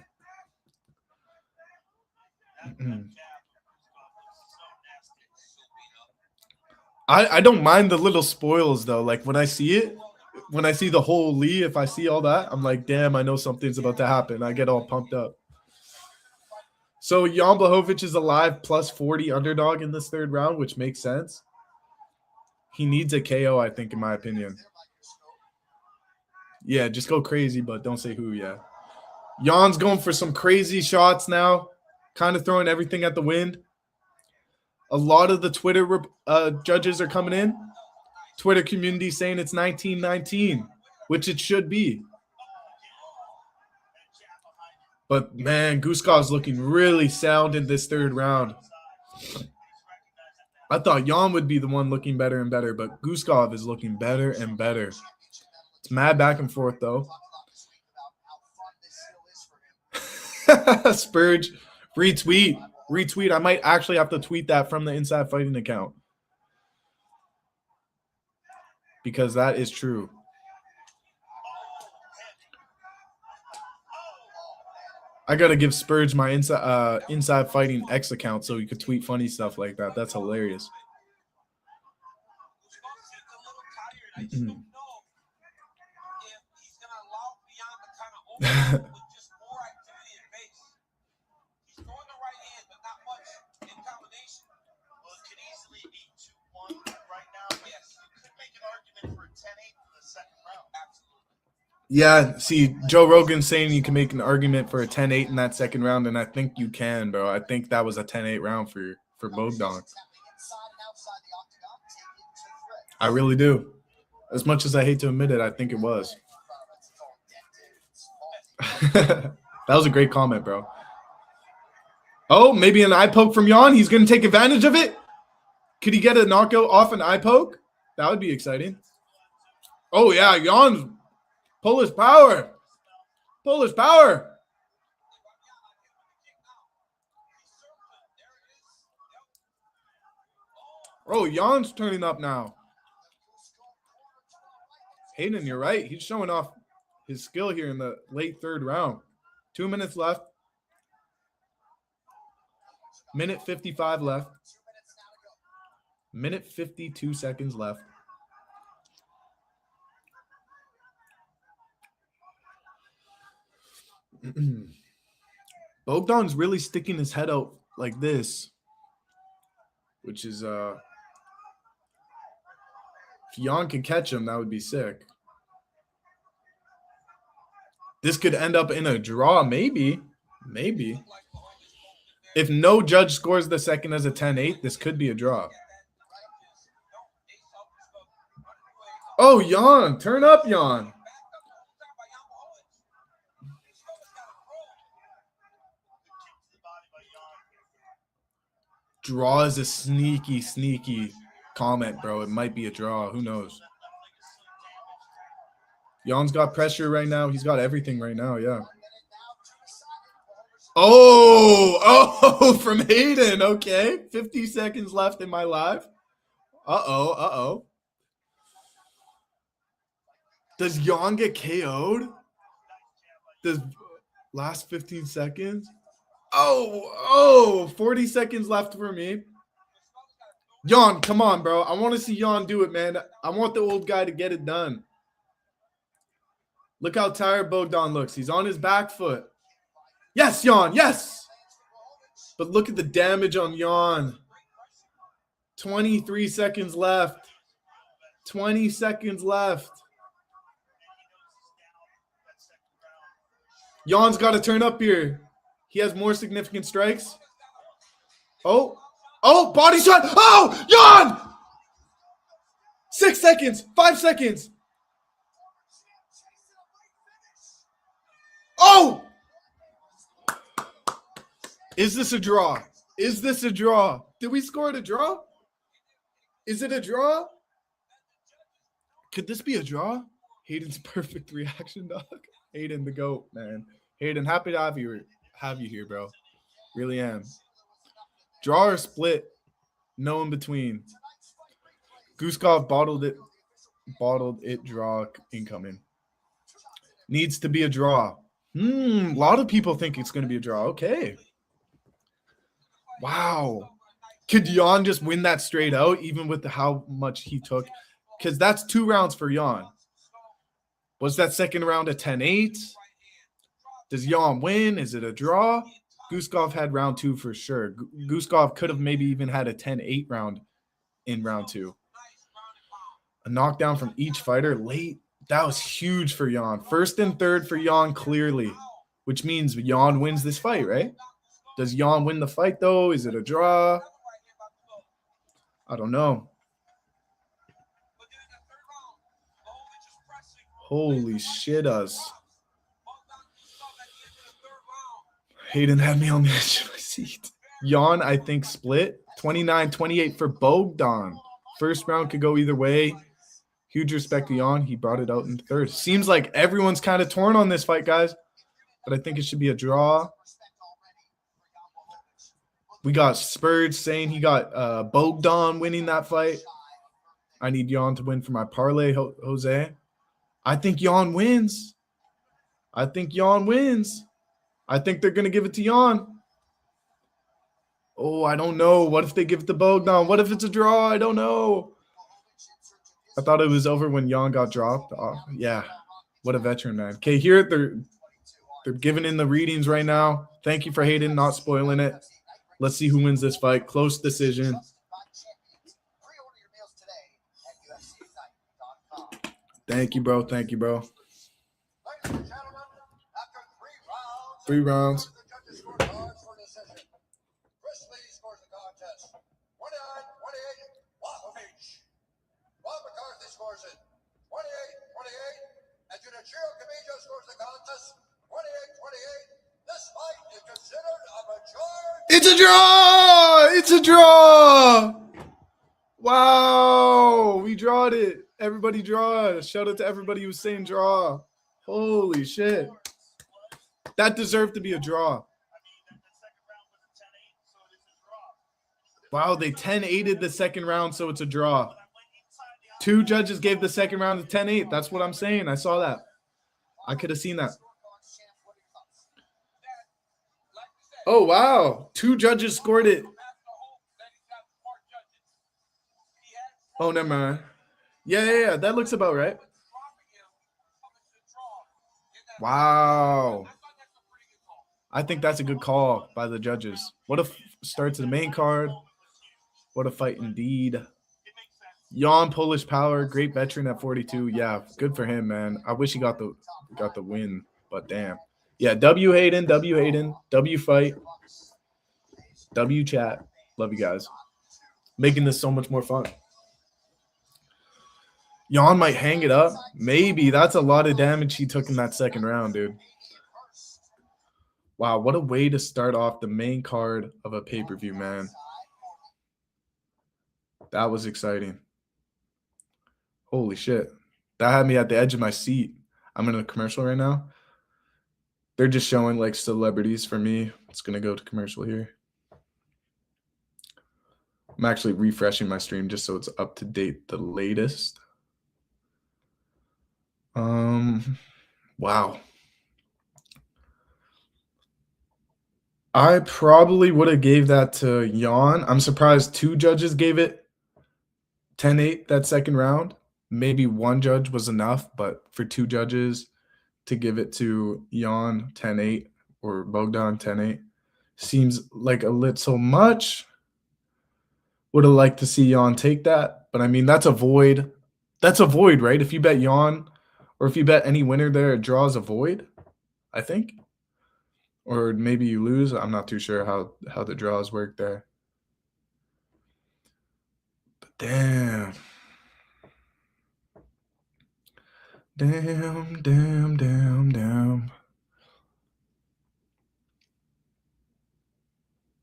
I don't mind the little spoils, though. Like, when I see it, when I see the whole Lee, if I see all that, I'm like, damn, I know something's about to happen. I get all pumped up. So Jan Blachowicz is a live plus 40 underdog in this third round, which makes sense. He needs a KO, I think, in my opinion. Yeah, just go crazy, but don't say who, yeah. Jan's going for some crazy shots now, kind of throwing everything at the wind. A lot of the Twitter judges are coming in. Twitter community saying it's 19-19, which it should be. But, man, Guskov's looking really sound in this third round. I thought Jan would be the one looking better and better, but Guskov is looking better and better. It's mad back and forth, though. Spurge, retweet. I might actually have to tweet that from the Inside Fighting account. Because that is true. I got to give Spurge my Inside Fighting X account so you could tweet funny stuff like that. That's hilarious. Yeah, see, Joe Rogan saying you can make an argument for a 10-8 in that second round, and I think you can, bro. I think that was a 10-8 round for Bogdan. I really do. As much as I hate to admit it, I think it was. That was a great comment, bro. Oh, maybe an eye poke from Jan. He's going to take advantage of it. Could he get a knockout off an eye poke? That would be exciting. Oh, yeah, Jan's pull his power. Pull his power. Oh, Jan's turning up now. Hayden, you're right. He's showing off his skill here in the late third round. 2 minutes left. Minute 55 left. Minute 52 seconds left. Bogdan's really sticking his head out like this, which is if Jan can catch him, that would be sick. This could end up in a draw, maybe. If no judge scores the second as a 10-8, this could be a draw. Oh, Jan, turn up, Jan. Draw is a sneaky comment, bro. It might be a draw. Who knows? Jan's got pressure right now. He's got everything right now, yeah. Oh, from Hayden. Okay. 50 seconds left in my live. Uh-oh. Does Jan get KO'd? Does last 15 seconds? Oh, 40 seconds left for me. Jan, come on, bro. I want to see Jan do it, man. I want the old guy to get it done. Look how tired Bogdan looks. He's on his back foot. Yes, Jan, yes. But look at the damage on Jan. 23 seconds left. 20 seconds left. Jan's got to turn up here. He has more significant strikes. Oh, body shot. Oh, Jan! 6 seconds. 5 seconds. Oh! Is this a draw? Is this a draw? Did we score a draw? Is it a draw? Could this be a draw? Hayden's perfect reaction, dog. Hayden, the GOAT, man. Hayden, happy to have you here, bro. Really am. Draw or split? No in between. Guskov bottled it, draw incoming. Needs to be a draw. A lot of people think it's going to be a draw. Okay. Wow. Could Jan just win that straight out, even with how much he took? Because that's 2 rounds for Jan. Was that second round a 10-8? Does Jan win? Is it a draw? Guskov had round 2 for sure. Guskov could have maybe even had a 10-8 round in round 2. A knockdown from each fighter late. That was huge for Jan. First and third for Jan clearly, which means Jan wins this fight, right? Does Jan win the fight, though? Is it a draw? I don't know. Holy shit us. Hayden had me on the edge of my seat. Jan, I think, split. 29-28 for Bogdan. First round could go either way. Huge respect to Jan. He brought it out in third. Seems like everyone's kind of torn on this fight, guys. But I think it should be a draw. We got Spurs saying he got Bogdan winning that fight. I need Jan to win for my parlay, Jose. I think Jan wins. I think they're going to give it to Jan. Oh, I don't know. What if they give it to Bogdan? What if it's a draw? I don't know. I thought it was over when Jan got dropped. Oh, yeah. What a veteran, man. Okay, here they're giving in the readings right now. Thank you for Hayden not spoiling it. Let's see who wins this fight. Close decision. Thank you, bro. 3 rounds. It's a draw! It's a draw! Wow, we drawed it. Everybody draw. Shout out to everybody who was saying draw. Holy shit. That deserved to be a draw. Wow, they 10-8'd the second round, so it's a draw. 2 judges gave the second round a 10-8. That's what I'm saying. I saw that. I could have seen that. Oh, wow. 2 judges scored it. Oh, never mind. Yeah. That looks about right. Wow. I think that's a good call by the judges. What if starts the main card? What a fight indeed. Jan Polish Power, great veteran at 42. Yeah, good for him, man. I wish he got the win, but damn. Yeah, W Hayden, W fight, W chat. Love you guys. Making this so much more fun. Jan might hang it up. Maybe. That's a lot of damage he took in that second round, dude. Wow, what a way to start off the main card of a pay-per-view, man. That was exciting. Holy shit. That had me at the edge of my seat. I'm in a commercial right now. They're just showing like celebrities for me. It's going to go to commercial here. I'm actually refreshing my stream just so it's up to date, the latest. Wow. I probably would have gave that to Jan. I'm surprised 2 judges gave it 10-8 that second round. Maybe 1 judge was enough, but for 2 judges to give it to Jan 10-8 or Bogdan 10-8 seems like a little much. Would have liked to see Jan take that, but I mean, that's a void. That's a void, right? If you bet Jan or if you bet any winner there, it draws a void, I think. Or maybe you lose. I'm not too sure how the draws work there. But damn. Damn.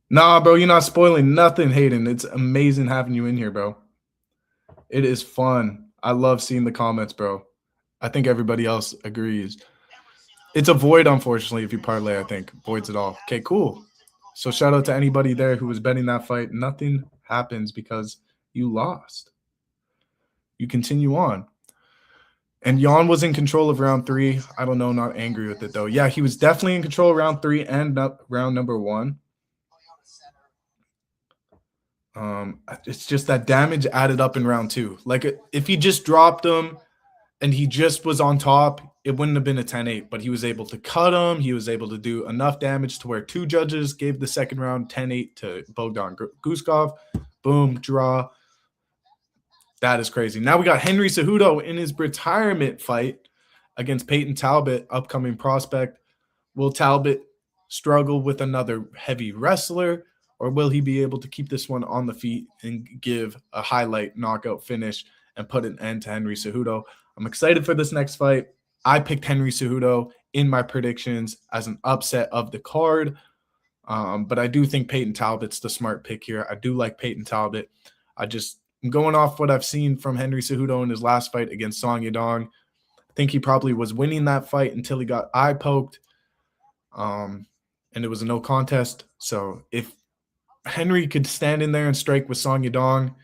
Nah, bro, you're not spoiling nothing, Hayden. It's amazing having you in here, bro. It is fun. I love seeing the comments, bro. I think everybody else agrees. It's a void, unfortunately, if you parlay, I think. Voids it all. Okay, cool. So shout out to anybody there who was betting that fight. Nothing happens because you lost. You continue on. And Jan was in control of round 3. I don't know, not angry with it, though. Yeah, he was definitely in control of round 3 and round number 1. It's just that damage added up in round 2. Like, if he just dropped him and he just was on top, it wouldn't have been a 10-8. But he was able to cut him. He was able to do enough damage to where 2 judges gave the second round 10-8 to Bogdan Guskov. Boom, draw. That is crazy. Now we got Henry Cejudo in his retirement fight against Peyton Talbot, upcoming prospect. Will Talbot struggle with another heavy wrestler, or will he be able to keep this one on the feet and give a highlight knockout finish and put an end to Henry Cejudo? I'm excited for this next fight. I picked Henry Cejudo in my predictions as an upset of the card, but I do think Peyton Talbot's the smart pick here. I do like Peyton Talbot. I'm going off what I've seen from Henry Cejudo in his last fight against Song Yadong. I think he probably was winning that fight until he got eye poked, and it was a no contest. So if Henry could stand in there and strike with Song Yadong,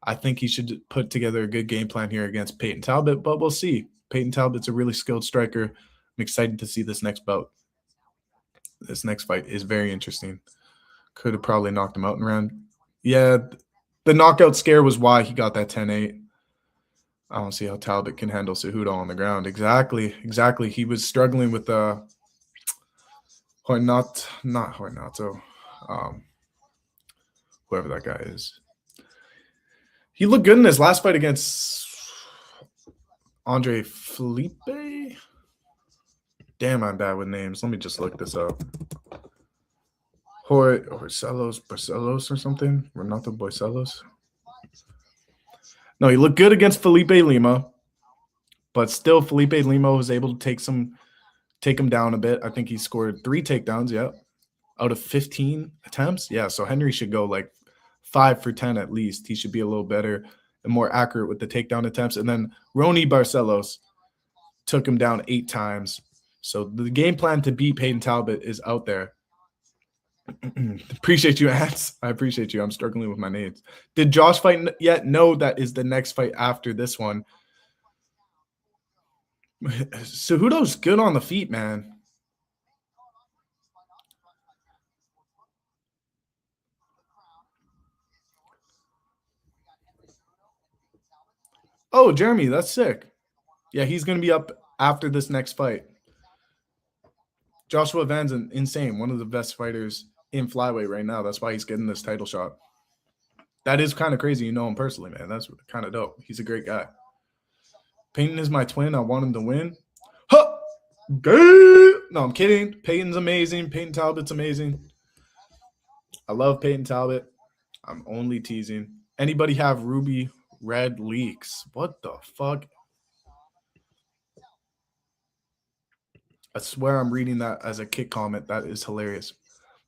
I think he should put together a good game plan here against Peyton Talbot, but we'll see. Peyton Talbot's a really skilled striker. I'm excited to see this next bout. This next fight is very interesting. Could have probably knocked him out in round. Yeah, the knockout scare was why he got that 10-8. I don't see how Talbot can handle Cejudo on the ground. Exactly. He was struggling with the not Hornato. Whoever that guy is. He looked good in his last fight against Andre Felipe. Damn, I'm bad with names. Let me just look this up. Barcelos or something. Renato Barcelos. No, he looked good against Felipe Lima, but still Felipe Lima was able to take him down a bit. I think he scored 3 takedowns, out of 15 attempts. Yeah, so Henry should go like 5 for 10 at least. He should be a little better and more accurate with the takedown attempts. And then Ronnie Barcelos took him down 8 times. So the game plan to beat Peyton Talbot is out there. Appreciate you, Ants. I appreciate you. I'm struggling with my names. Did Josh fight yet? No, that is the next fight after this one. Cejudo's good on the feet, man. Oh, Jeremy, that's sick. Yeah, he's going to be up after this next fight. Joshua Van's insane. One of the best fighters in flyweight right now. That's why he's getting this title shot. That is kind of crazy. You know him personally, man. That's kind of dope. He's a great guy. Peyton is my twin. I want him to win. Huh! No, I'm kidding. Peyton's amazing. Peyton Talbot's amazing. I love Peyton Talbot. I'm only teasing. Anybody have Ruby Red leaks? What the fuck? I swear I'm reading that as a kick comment. That is hilarious.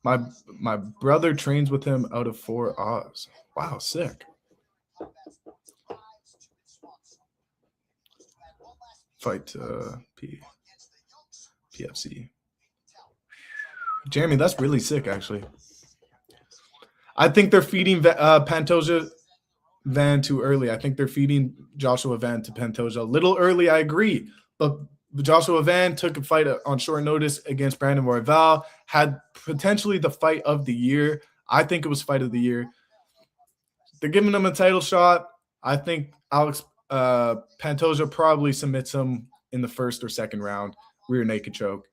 My brother trains with him out of 4 Oz. Wow, sick. Fight PFC. Jeremy, that's really sick, actually. I think they're feeding Pantoja Van too early. I think they're feeding Joshua Van to Pantoja a little early. I agree. But Joshua Van took a fight on short notice against Brandon Royval, had potentially the fight of the year. I think it was fight of the year. They're giving him a title shot. I think Alex Pantoja probably submits him in the first or second round, rear naked choke.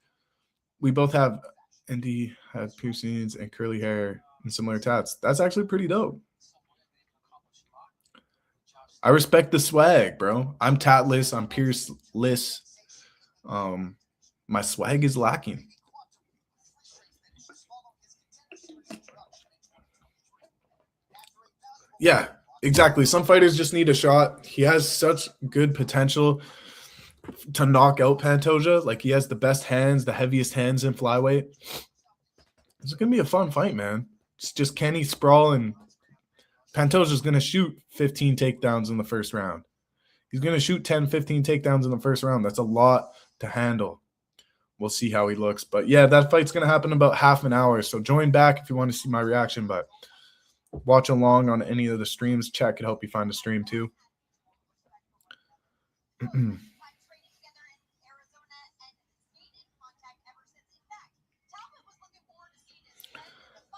We both have, Indy had piercings and curly hair and similar tats. That's actually pretty dope. I respect the swag, bro. I'm tatless. I'm pierceless. My swag is lacking. Yeah, exactly. Some fighters just need a shot. He has such good potential to knock out Pantoja. Like, he has the best hands, the heaviest hands in flyweight. It's going to be a fun fight, man. It's just, can he sprawl? And Pantoja's going to shoot 15 takedowns in the first round. He's going to shoot 10, 15 takedowns in the first round. That's a lot to handle. We'll see how he looks. But, yeah, that fight's going to happen in about half an hour. So join back if you want to see my reaction. But watch along on any of the streams. Chat could help you find a stream too.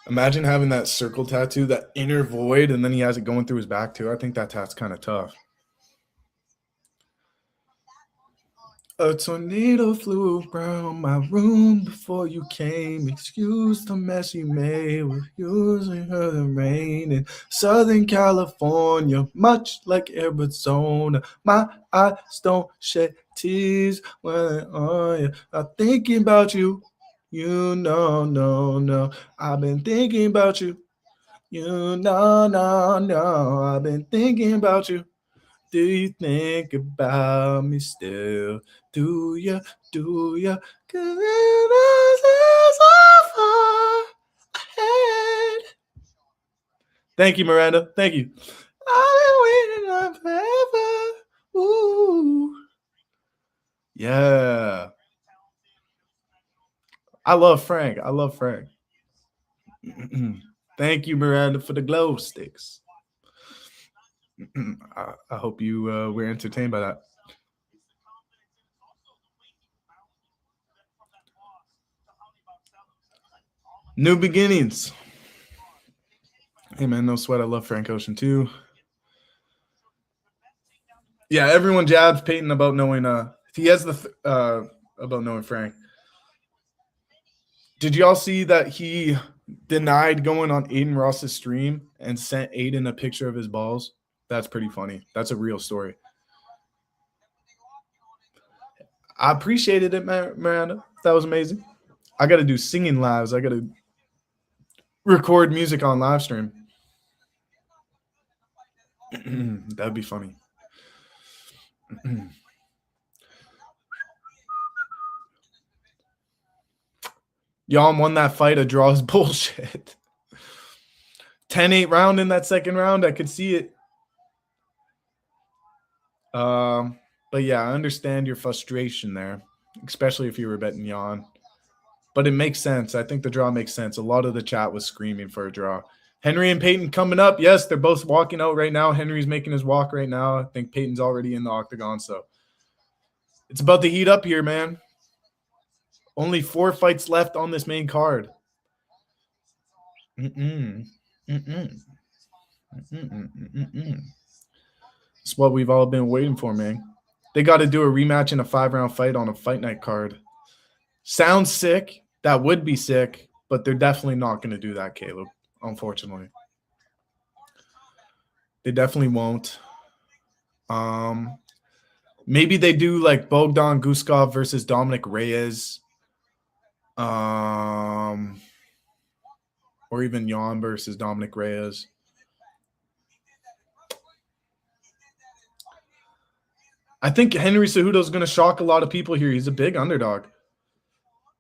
Imagine having that circle tattoo, that inner void, and then he has it going through his back too. I think that tat's kind of tough. A tornado flew around my room before you came. Excuse the mess you made with using her the rain in Southern California, much like Arizona. My eyes don't shed tears when they're on you. I'm thinking about you. You know, no. I've been thinking about you. You know, no. I've been thinking about you. Do you think about me still? Do ya? 'Cause it is so far ahead. Thank you, Miranda. Thank you. I've been waiting on forever. Ooh. Yeah. I love Frank. Thank you, Miranda, for the glow sticks. I hope you were entertained by that. New beginnings. Hey, man, no sweat. I love Frank Ocean, too. Yeah, everyone jabs Peyton about knowing he has the about knowing Frank. Did y'all see that he denied going on Aiden Ross's stream and sent Aiden a picture of his balls? That's pretty funny. That's a real story. I appreciated it, Miranda. That was amazing. I got to do singing lives. I got to record music on live stream. That'd be funny. Jan won that fight. A draw is bullshit. 10-8 round in that second round. I could see it. But yeah, I understand your frustration there, especially if you were betting Jan. But it makes sense. I think the draw makes sense. A lot of the chat was screaming for a draw. Henry and Peyton coming up. Yes, they're both walking out right now. Henry's making his walk right now. I think Peyton's already in the octagon. So it's about to heat up here, man. Only 4 fights left on this main card. It's what we've all been waiting for, man. They got to do a rematch in a 5-round fight on a fight night card. Sounds sick. That would be sick, but they're definitely not going to do that, Caleb, unfortunately. They definitely won't. Maybe they do like Bogdan Guskov versus Dominic Reyes. Or even Jan versus Dominic Reyes. I think Henry Cejudo is going to shock a lot of people here. He's a big underdog.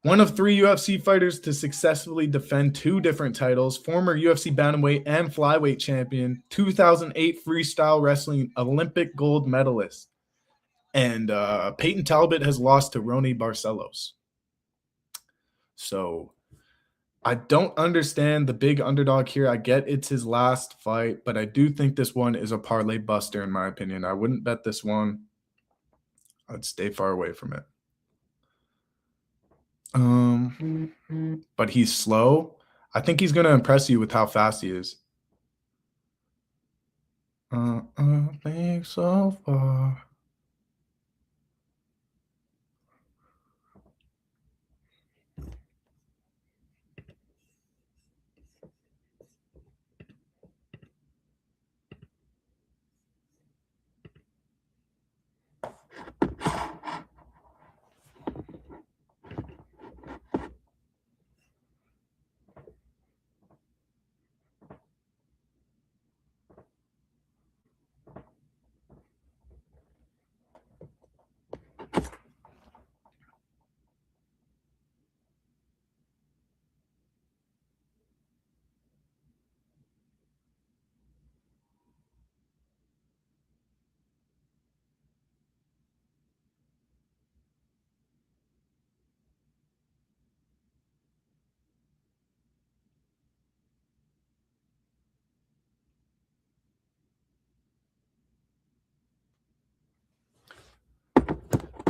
One of 3 UFC fighters to successfully defend 2 different titles, former UFC bantamweight and flyweight champion, 2008 freestyle wrestling Olympic gold medalist. And Peyton Talbot has lost to Ronnie Barcelos. So I don't understand the big underdog here. I get it's his last fight, but I do think this one is a parlay buster in my opinion. I wouldn't bet this one. I'd stay far away from it. But he's slow. I think he's going to impress you with how fast he is. I think so far.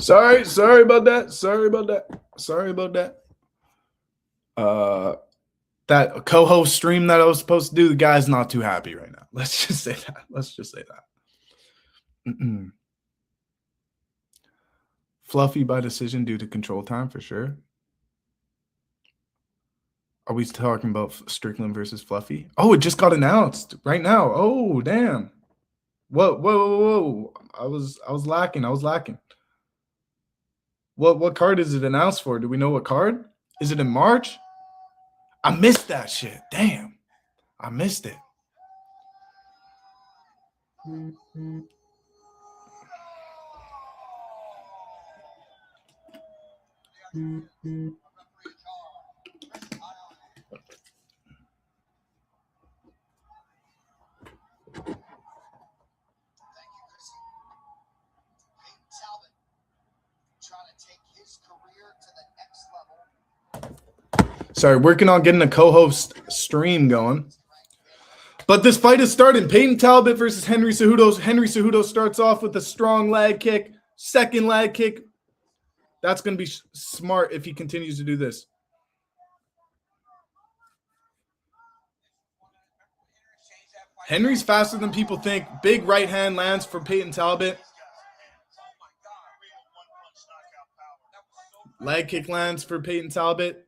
Sorry about that. That co-host stream that I was supposed to do, the guy's not too happy right now. Let's just say that. Fluffy by decision due to control time for sure. Are we talking about Strickland versus Fluffy? Oh, it just got announced right now. Oh, damn. Whoa. I was lacking. What card is it announced for? Do we know what card? Is it in March? I missed that shit. Damn. I missed it. Sorry, working on getting a co-host stream going. But this fight is starting. Peyton Talbot versus Henry Cejudo. Henry Cejudo starts off with a strong leg kick. Second leg kick. That's going to be smart if he continues to do this. Henry's faster than people think. Big right hand lands for Peyton Talbot. Leg kick lands for Peyton Talbot.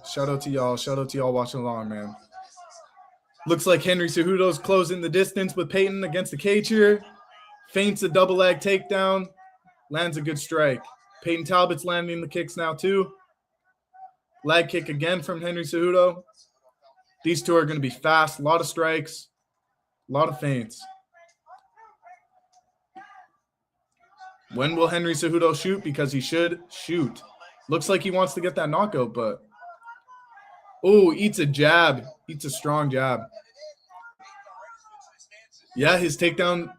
Shout out to y'all. Shout out to y'all watching along, man. Looks like Henry Cejudo's closing the distance with Peyton against the cage here. Feints a double leg takedown. Lands a good strike. Peyton Talbot's landing the kicks now too. Leg kick again from Henry Cejudo. These two are going to be fast. A lot of strikes. A lot of feints. When will Henry Cejudo shoot? Because he should shoot. Looks like he wants to get that knockout, but... Oh, eats a jab. Eats a strong jab. Yeah, his takedown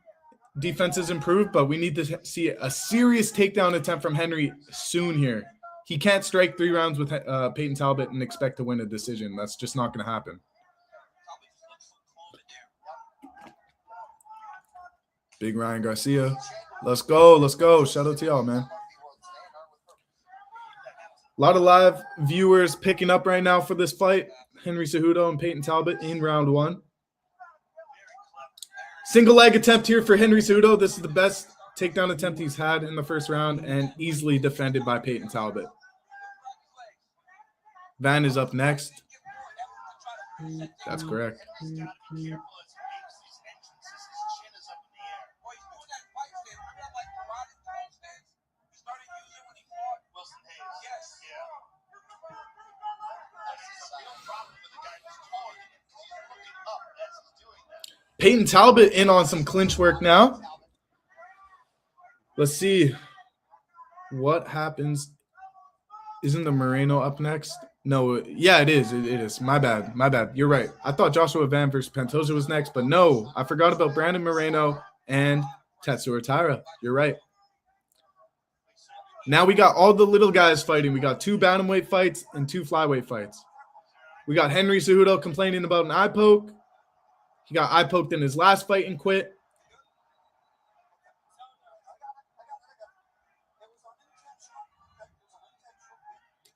defense has improved, but we need to see a serious takedown attempt from Henry soon here. He can't strike 3 rounds with Peyton Talbot and expect to win a decision. That's just not going to happen. Big Ryan Garcia. Let's go. Let's go. Shout out to y'all, man. A lot of live viewers picking up right now for this fight. Henry Cejudo and Peyton Talbot in round 1. Single leg attempt here for Henry Cejudo. This is the best takedown attempt he's had in the first round and easily defended by Peyton Talbot. Van is up next. That's correct. Peyton Talbot in on some clinch work now. Let's see what happens. Isn't the Moreno up next? No, yeah, it is. It is. My bad. My bad. You're right. I thought Joshua Van versus Pantoja was next, but no. I forgot about Brandon Moreno and Tetsuya Taira. You're right. Now we got all the little guys fighting. We got 2 bantamweight fights and 2 flyweight fights. We got Henry Cejudo complaining about an eye poke. He got eye poked in his last fight and quit.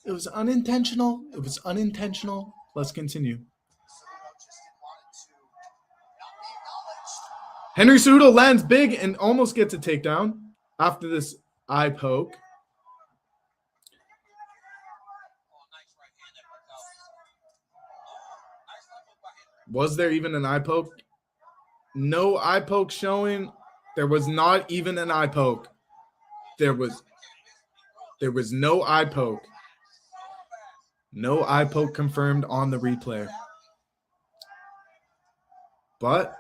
It was unintentional. It was unintentional. Let's continue. Henry Cejudo lands big and almost gets a takedown after this eye poke. Was there even an eye poke? No eye poke showing. There was not even an eye poke. There was no eye poke. No eye poke confirmed on the replay. But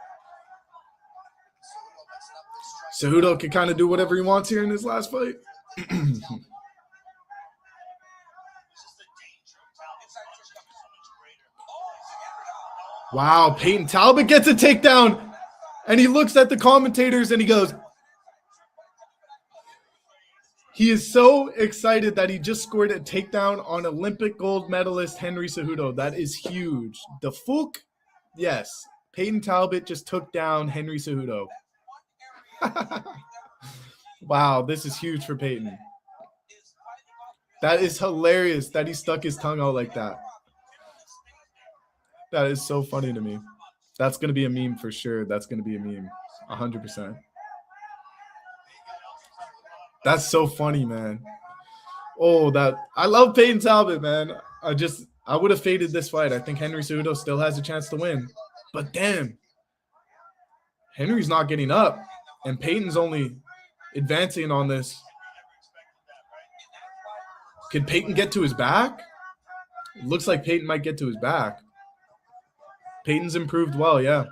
Cejudo can kind of do whatever he wants here in his last fight. Wow, Peyton Talbot gets a takedown, and he looks at the commentators and he goes, he is so excited that he just scored a takedown on Olympic gold medalist Henry Cejudo. That is huge. The Fook, yes, Peyton Talbot just took down Henry Cejudo. Wow, this is huge for Peyton. That is hilarious that he stuck his tongue out like that. That is so funny to me. That's going to be a meme for sure. That's going to be a meme. 100%. That's so funny, man. Oh, I love Peyton Talbot, man. I would have faded this fight. I think Henry Cejudo still has a chance to win. But damn. Henry's not getting up. And Peyton's only advancing on this. Could Peyton get to his back? It looks like Peyton might get to his back. Peyton's improved well, yeah.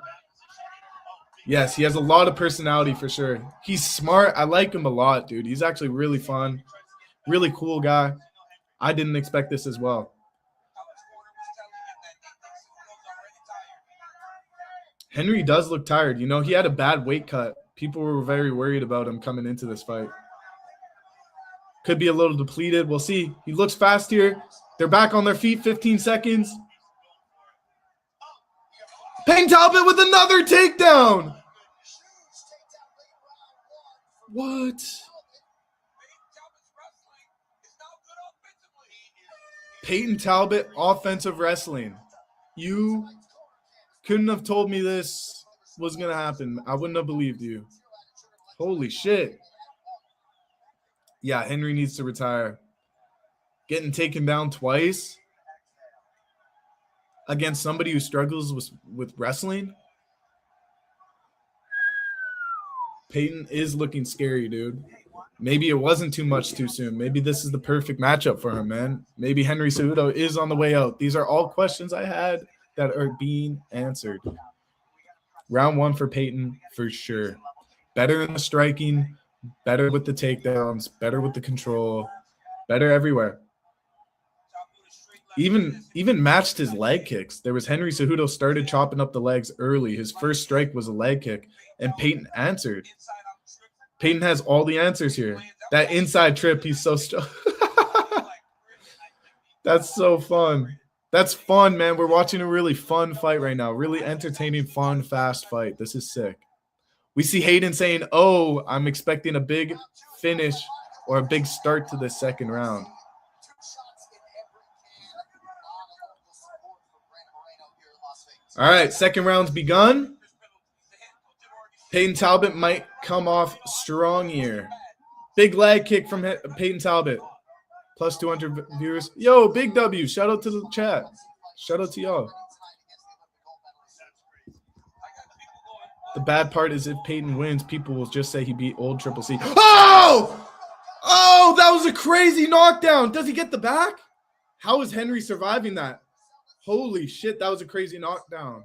Yes, he has a lot of personality for sure. He's smart. I like him a lot, dude. He's actually really fun. Really cool guy. I didn't expect this as well. Henry does look tired. You know, he had a bad weight cut. People were very worried about him coming into this fight. Could be a little depleted. We'll see. He looks fast here. They're back on their feet, 15 seconds. Peyton Talbot with another takedown. What? Peyton Talbot, offensive wrestling. You couldn't have told me this was going to happen. I wouldn't have believed you. Holy shit. Yeah, Henry needs to retire. Getting taken down twice against somebody who struggles with wrestling. Peyton is looking scary, dude. Maybe it wasn't too much too soon. Maybe this is the perfect matchup for him, man. Maybe Henry Cejudo is on the way out. These are all questions I had that are being answered. Round 1 for Peyton, for sure. Better in the striking, better with the takedowns, better with the control, better everywhere. Even matched his leg kicks. There was Henry Cejudo started chopping up the legs early. His first strike was a leg kick, and Peyton answered. Peyton has all the answers here. That inside trip, he's so strong. That's so fun. That's fun, man. We're watching a really fun fight right now. Really entertaining, fun, fast fight. This is sick. We see Hayden saying, oh, I'm expecting a big finish or a big start to the second round. All right, second round's begun. Peyton Talbot might come off strong here. Big leg kick from Peyton Talbot. Plus 200 viewers. Yo, big W. Shout out to the chat. Shout out to y'all. The bad part is if Peyton wins, people will just say he beat old Triple C. Oh! Oh, that was a crazy knockdown. Does he get the back? How is Henry surviving that? Holy shit, that was a crazy knockdown.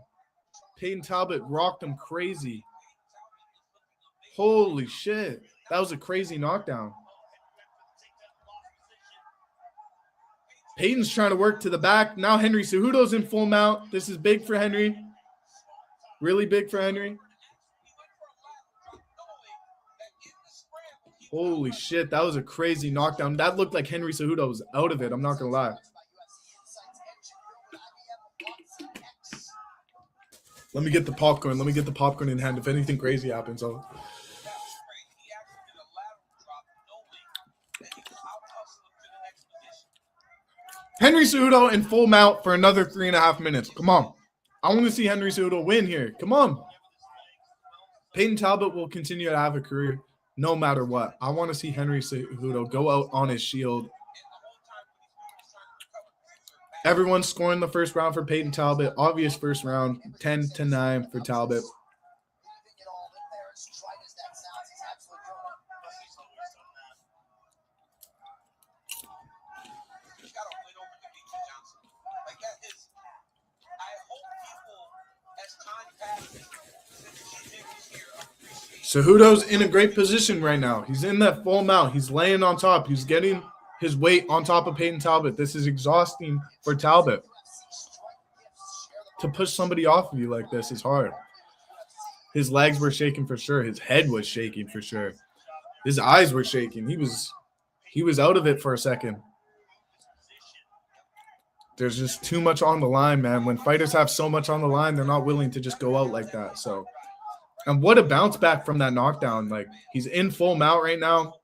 Peyton Talbot rocked him crazy. Holy shit. That was a crazy knockdown. Peyton's trying to work to the back. Now Henry Cejudo's in full mount. This is big for Henry. Really big for Henry. Holy shit, that was a crazy knockdown. That looked like Henry Cejudo was out of it. I'm not going to lie. Let me get the popcorn. Let me get the popcorn in hand if anything crazy happens. Henry Cejudo in full mount for another 3.5 minutes. Come on. I want to see Henry Cejudo win here. Come on. Peyton Talbot will continue to have a career no matter what. I want to see Henry Cejudo go out on his shield. Everyone's scoring the first round for Peyton Talbot. Obvious first round, 10-9 for Talbot. Cejudo's in a great position right now. He's in that full mount. He's laying on top. He's getting his weight on top of Peyton Talbot. This is exhausting for Talbot. To push somebody off of you like this is hard. His legs were shaking for sure. His head was shaking for sure. His eyes were shaking. He was out of it for a second. There's just too much on the line, man. When fighters have so much on the line, they're not willing to just go out like that. So, and what a bounce back from that knockdown. Like, he's in full mount right now,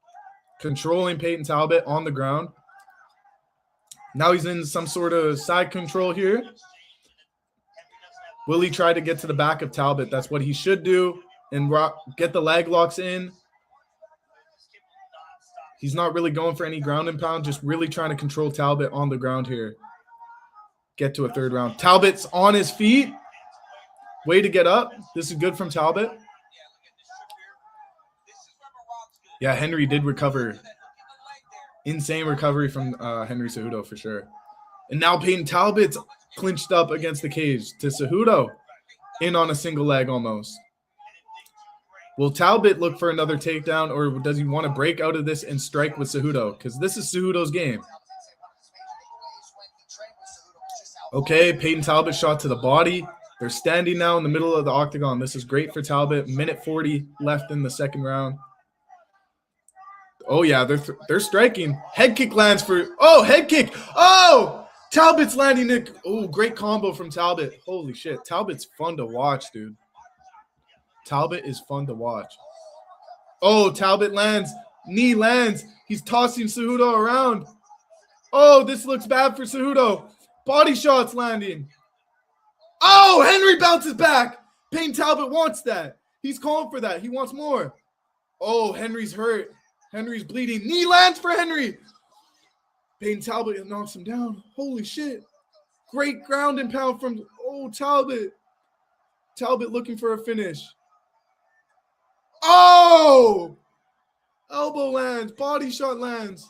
controlling Peyton Talbot on the ground. Now he's in some sort of side control here. Will he try to get to the back of Talbot? That's what he should do and get the leg locks in. He's not really going for any ground and pound, just really trying to control Talbot on the ground here. Get to a third round. Talbot's on his feet. Way to get up. This is good from Talbot. Yeah, Henry did recover. Insane recovery from Henry Cejudo for sure. And now Peyton Talbot's clinched up against the cage to Cejudo. In on a single leg almost. Will Talbot look for another takedown, or does he want to break out of this and strike with Cejudo? Because this is Cejudo's game. Okay, Peyton Talbot shot to the body. They're standing now in the middle of the octagon. This is great for Talbot. Minute 40 left in the second round. Oh, yeah, they're striking. Head kick lands for – oh, head kick. Oh, Talbot's landing it. Oh, great combo from Talbot. Holy shit. Talbot's fun to watch, dude. Talbot is fun to watch. Oh, Talbot lands. Knee lands. He's tossing Cejudo around. Oh, this looks bad for Cejudo. Body shots landing. Oh, Henry bounces back. Peyton Talbot wants that. He's calling for that. He wants more. Oh, Henry's hurt. Henry's bleeding. Knee lands for Henry. Peyton Talbot knocks him down. Holy shit. Great ground and pound from, Talbot. Talbot looking for a finish. Oh, elbow lands, body shot lands.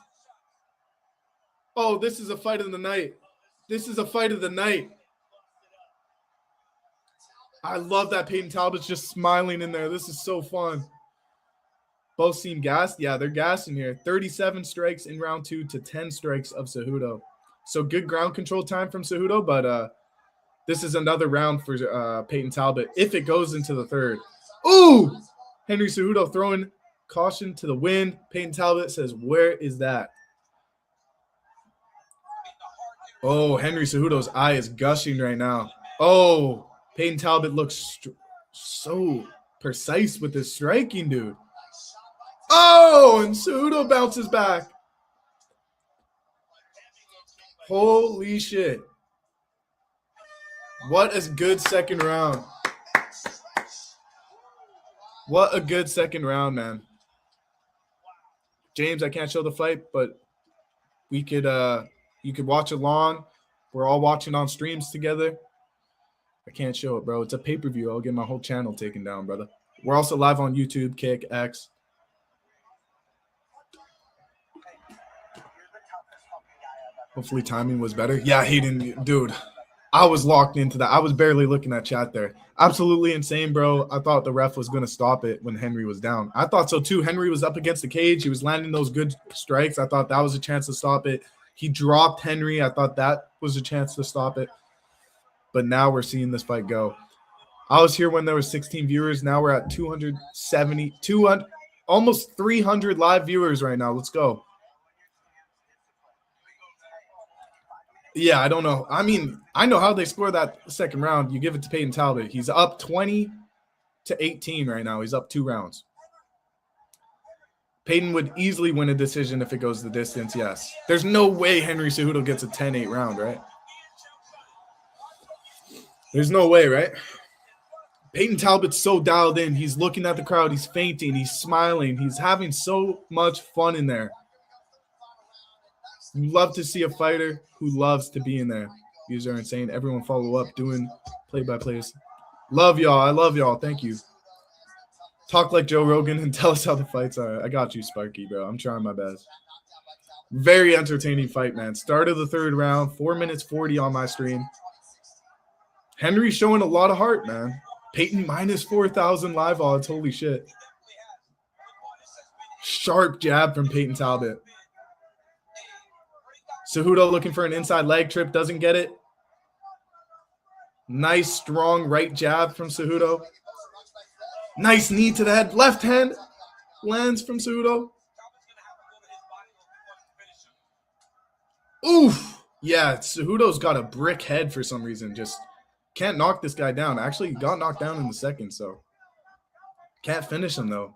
Oh, this is a fight of the night. This is a fight of the night. I love that Peyton Talbot's just smiling in there. This is so fun. Both seem gassed. Yeah, they're gassing here. 37 strikes in round 2 to 10 strikes of Cejudo. So good ground control time from Cejudo, but this is another round for Peyton Talbot if it goes into the third. Ooh! Henry Cejudo throwing caution to the wind. Peyton Talbot says, where is that? Oh, Henry Cejudo's eye is gushing right now. Oh, Peyton Talbot looks so precise with his striking, dude. Oh, and Cejudo bounces back. Holy shit. What a good second round. What a good second round, man. James, I can't show the fight, but we could you could watch along. We're all watching on streams together. I can't show it, bro. It's a pay-per-view. I'll get my whole channel taken down, brother. We're also live on YouTube, Kick, X. Hopefully timing was better. Yeah, he didn't. Dude, I was locked into that. I was barely looking at chat there. Absolutely insane, bro. I thought the ref was going to stop it when Henry was down. I thought so, too. Henry was up against the cage. He was landing those good strikes. I thought that was a chance to stop it. He dropped Henry. I thought that was a chance to stop it. But now we're seeing this fight go. I was here when there were 16 viewers. Now we're at 270, 200, almost 300 live viewers right now. Let's go. Yeah, I don't know. I mean, I know how they score that second round. You give it to Peyton Talbot. He's up 20-18 right now. He's up 2 rounds. Peyton would easily win a decision if it goes the distance, yes. There's no way Henry Cejudo gets a 10-8 round, right? There's no way, right? Peyton Talbot's so dialed in. He's looking at the crowd. He's fainting. He's smiling. He's having so much fun in there. You love to see a fighter who loves to be in there. These are insane. Everyone follow up doing play-by-plays. Love y'all. I love y'all. Thank you. Talk like Joe Rogan and tell us how the fights are. I got you, Sparky, bro. I'm trying my best. Very entertaining fight, man. Start of the third round. 4 minutes 40 on my stream. Henry showing a lot of heart, man. Peyton minus 4,000 live odds. Holy shit. Sharp jab from Peyton Talbot. Cejudo looking for an inside leg trip. Doesn't get it. Nice, strong right jab from Cejudo. Nice knee to the head. Left hand lands from Cejudo. Oof. Yeah, Cejudo's got a brick head for some reason. Just can't knock this guy down. Actually, got knocked down in the second, so can't finish him, though.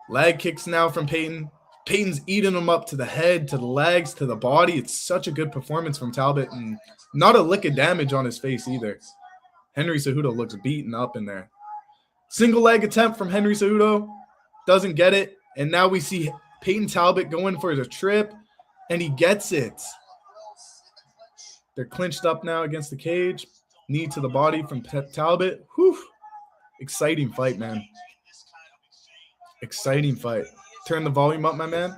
Leg kicks now from Peyton. Peyton's eating him up to the head, to the legs, to the body. It's such a good performance from Talbot, and not a lick of damage on his face either. Henry Cejudo looks beaten up in there. Single leg attempt from Henry Cejudo. Doesn't get it. And now we see Peyton Talbot going for the trip, and he gets it. They're clinched up now against the cage. Knee to the body from Talbot. Whew. Exciting fight, man. Exciting fight. Turn the volume up, my man.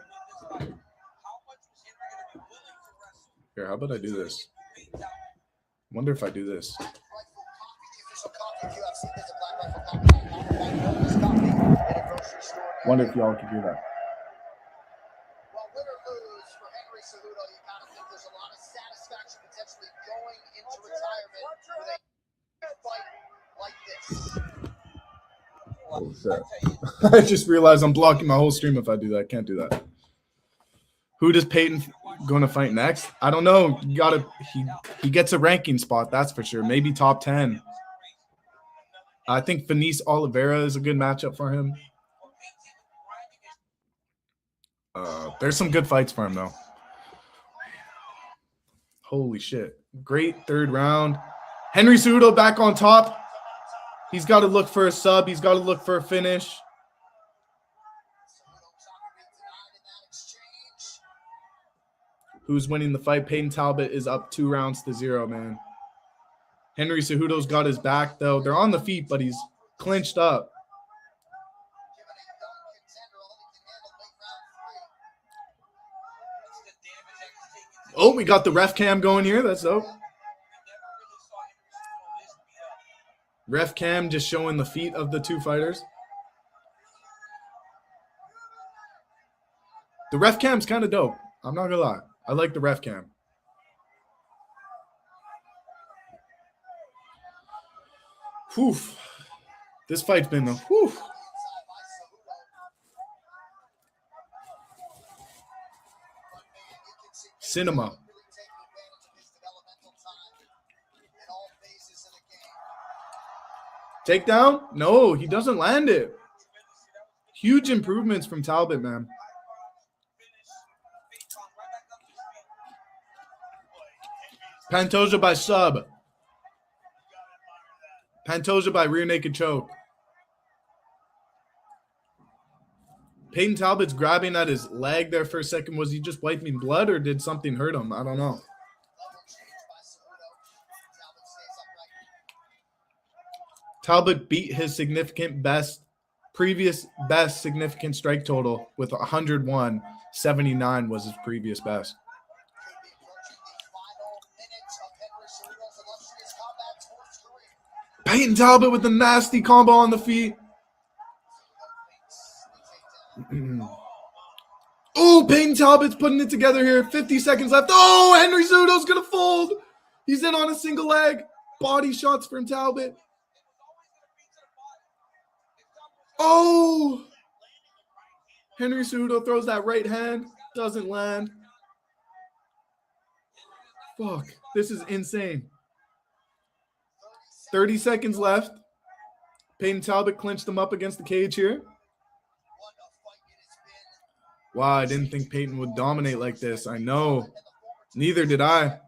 Here, how about I do this? Wonder if I do this. Wonder if y'all can do that. Well, win or lose for Henry Cejudo, you gotta think there's a lot of satisfaction potentially going into retirement with a fight like this. Oh, shit. I just realized I'm blocking my whole stream if I do that. Can't do that. Who does Peyton going to fight next? I don't know. He gets a ranking spot, that's for sure. Maybe top 10. I think Fenice Oliveira is a good matchup for him. There's some good fights for him, though. Holy shit. Great third round. Henry Cejudo back on top. He's got to look for a sub. He's got to look for a finish. Who's winning the fight? Peyton Talbot is up 2 rounds to 0, man. Henry Cejudo's got his back, though. They're on the feet, but he's clinched up. Oh, we got the ref cam going here. That's dope. Ref cam just showing the feet of the two fighters. The ref cam's kind of dope. I'm not gonna lie. I like the ref cam. Whew. This fight's been a whew. Cinema. Takedown? No, he doesn't land it. Huge improvements from Talbot, man. Pantoja by sub. Pantoja by rear naked choke. Peyton Talbot's grabbing at his leg there for a second. Was he just wiping blood or did something hurt him? I don't know. Talbot beat his previous best significant strike total with 101. 79 was his previous best. Peyton Talbot with the nasty combo on the feet. Oh, Peyton Talbot's putting it together here. 50 seconds left. Oh, Henry Cejudo's going to fold. He's in on a single leg. Body shots from Talbot. Oh, Henry Cejudo throws that right hand. Doesn't land. Fuck, this is insane. 30 seconds left. Peyton Talbot clinched him up against the cage here. Wow, I didn't think Peyton would dominate like this. I know. Neither did I.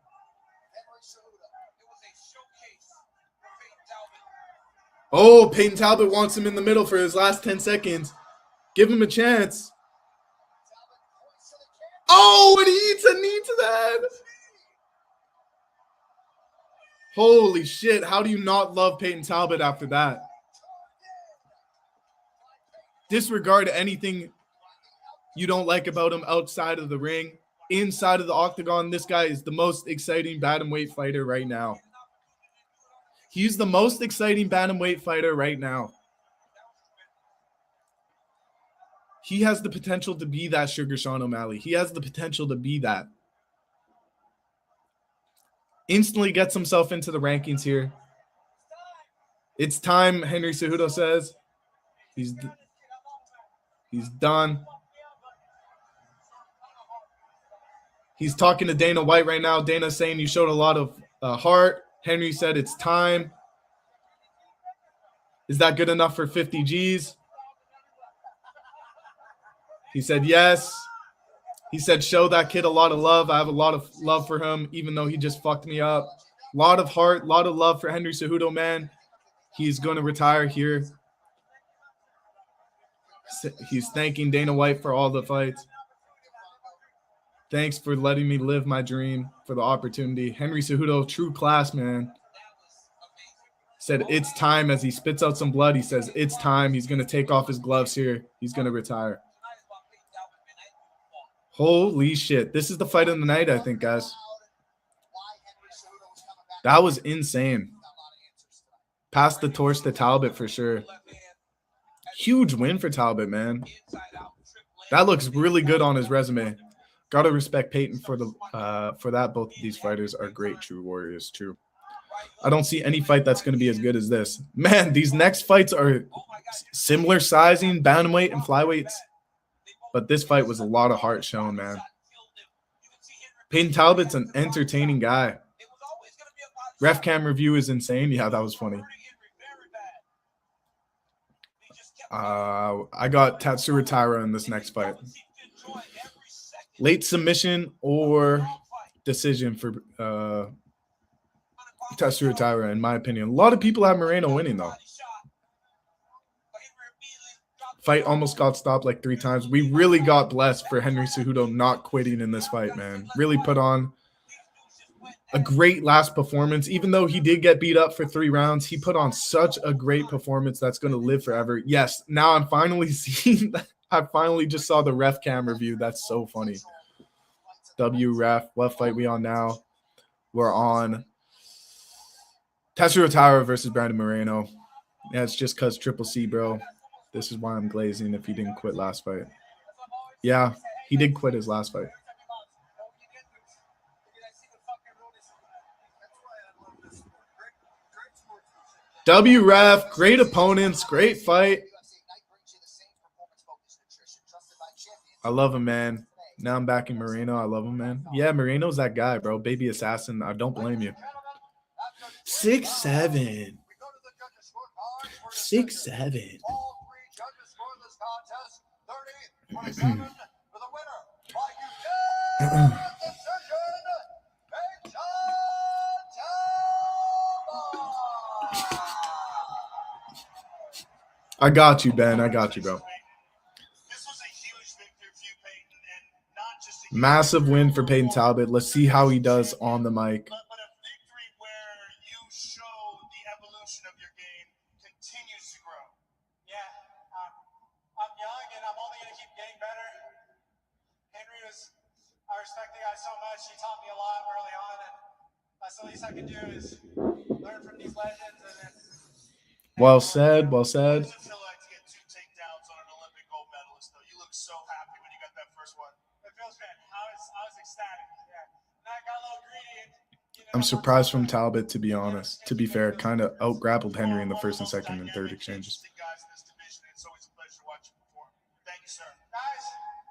Oh, Peyton Talbot wants him in the middle for his last 10 seconds. Give him a chance. Oh, and he eats a knee to the head. Holy shit. How do you not love Peyton Talbot after that? Disregard anything you don't like about him outside of the ring. Inside of the octagon, this guy is the most exciting bantamweight fighter right now. He's the most exciting bantamweight fighter right now. He has the potential to be that Sugar Sean O'Malley. He has the potential to be that. Instantly gets himself into the rankings here. It's time, Henry Cejudo says. He's done. He's talking to Dana White right now. Dana's saying you showed a lot of heart. Henry said it's time. Is that good enough for 50 G's? He said yes. He said show that kid a lot of love. I have a lot of love for him, even though he just fucked me up. A lot of heart, a lot of love for Henry Cejudo, man. He's going to retire here. He's thanking Dana White for all the fights. Thanks for letting me live my dream, for the opportunity. Henry Cejudo, true class, man. Said it's time as he spits out some blood. He says it's time. He's going to take off his gloves here. He's going to retire. Holy shit. This is the fight of the night, I think, guys. That was insane. Passed the torch to Talbot for sure. Huge win for Talbot, man. That looks really good on his resume. Gotta respect Peyton for that. Both of these fighters are great true warriors, true. I don't see any fight that's going to be as good as this. Man, these next fights are similar sizing, bantamweight and flyweights. But this fight was a lot of heart shown, man. Peyton Talbot's an entertaining guy. Ref cam review is insane. Yeah, that was funny. I got Tatsuro Taira in this next fight. Late submission or decision for Tatsuro Taira, in my opinion. A lot of people have Moreno winning, though. Fight almost got stopped like 3 times. We really got blessed for Henry Cejudo not quitting in this fight, man. Really put on a great last performance. Even though he did get beat up for 3 rounds, he put on such a great performance that's going to live forever. Yes, now I'm finally seeing that. I finally just saw the ref cam review. That's so funny. W ref. What fight we on now? We're on Tetsuya Tower versus Brandon Moreno. Yeah, it's just because Triple C, bro. This is why I'm glazing if he didn't quit last fight. Yeah, he did quit his last fight. W ref, great opponents, great fight. I love him, man. Now I'm backing Moreno. I love him, man. Yeah, Moreno's that guy, bro. Baby assassin. I don't blame you. 6'7". 6'7". I got you, Ben. I got you, bro. Massive win for Peyton Talbot. Let's see how he does on the mic. But a victory where you show the evolution of your game continues to grow. Yeah, I'm young and I'm only going to keep getting better. Henry I respect the guy so much. He taught me a lot early on, and that's the least I can do is learn from these legends. Well said, well said. What does it feel like to get 2 takedowns on an Olympic gold medalist, though? You look so happy when you got that first one. It feels good. I was ecstatic. Yeah. And I got a little greedy. I'm surprised from Talbot, to be honest. To be fair, kind of out-grappled Henry in the first and second and third exchanges.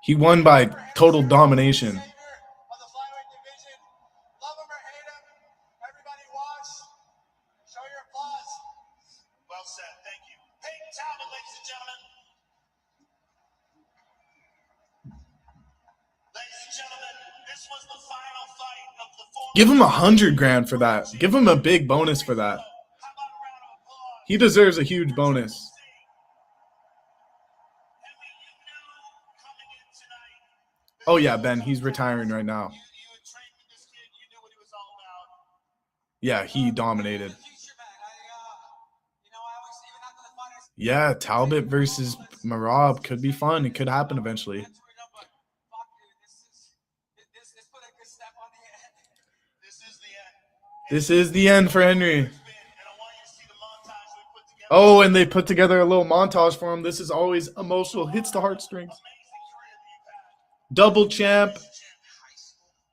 He won by total domination. Well said. Thank you. Peyton Talbot, ladies and gentlemen. Ladies and gentlemen, this was the final fight of the fourth. Give him $100,000 for that. Give him a big bonus for that. He deserves a huge bonus. Oh yeah, Ben, he's retiring right now. Yeah, he dominated. Yeah, Talbot versus Merab could be fun. It could happen eventually. This is the end for Henry. Oh, and they put together a little montage for him. This is always emotional. Hits the heartstrings. Double champ.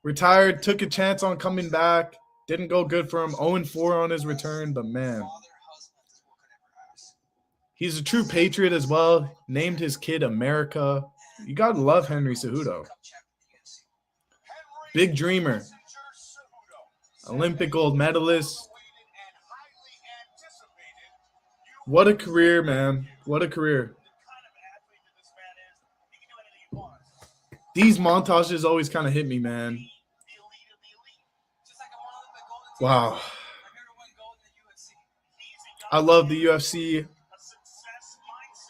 Retired. Took a chance on coming back. Didn't go good for him. 0-4 on his return. But, man. He's a true patriot as well. Named his kid America. You got to love Henry Cejudo. Big dreamer. Olympic gold medalist. What a career, man. What a career. These montages always kind of hit me, man. Wow. I love the UFC.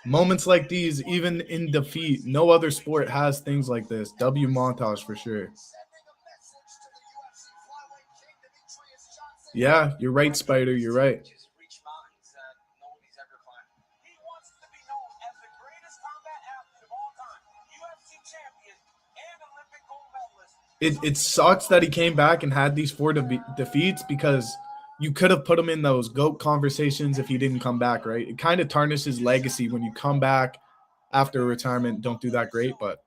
Moments like these, even in defeat, no other sport has things like this. W montage for sure. Yeah, you're right, Spider. You're right. It sucks that he came back and had these 4 defeats because you could have put him in those GOAT conversations if he didn't come back, right? It kind of tarnishes his legacy when you come back after retirement, don't do that great, but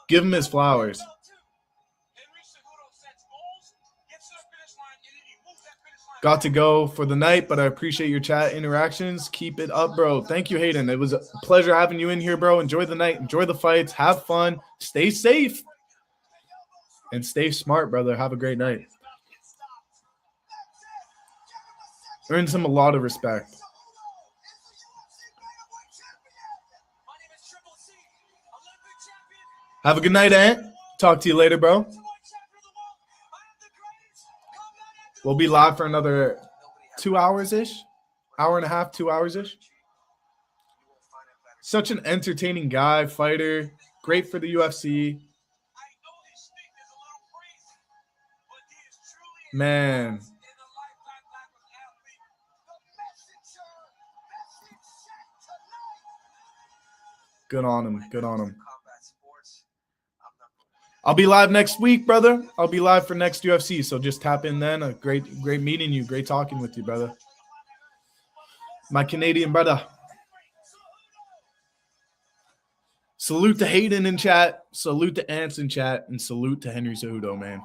give him his flowers. Got to go for the night, but I appreciate your chat interactions. Keep it up, bro. Thank you, Hayden. It was a pleasure having you in here, bro. Enjoy the night. Enjoy the fights. Have fun. Stay safe. And stay smart, brother. Have a great night. Earns him a lot of respect. Have a good night, Ant. Talk to you later, bro. We'll be live for another 2 hours-ish. Hour and a half, 2 hours-ish. Such an entertaining guy, fighter. Great for the UFC. Man. Good on him. Good on him. I'll be live next week, brother. I'll be live for next UFC, so just tap in then. A great meeting you. Great talking with you, brother. My Canadian brother. Salute to Hayden in chat. Salute to Ants in chat. And salute to Henry Cejudo, man.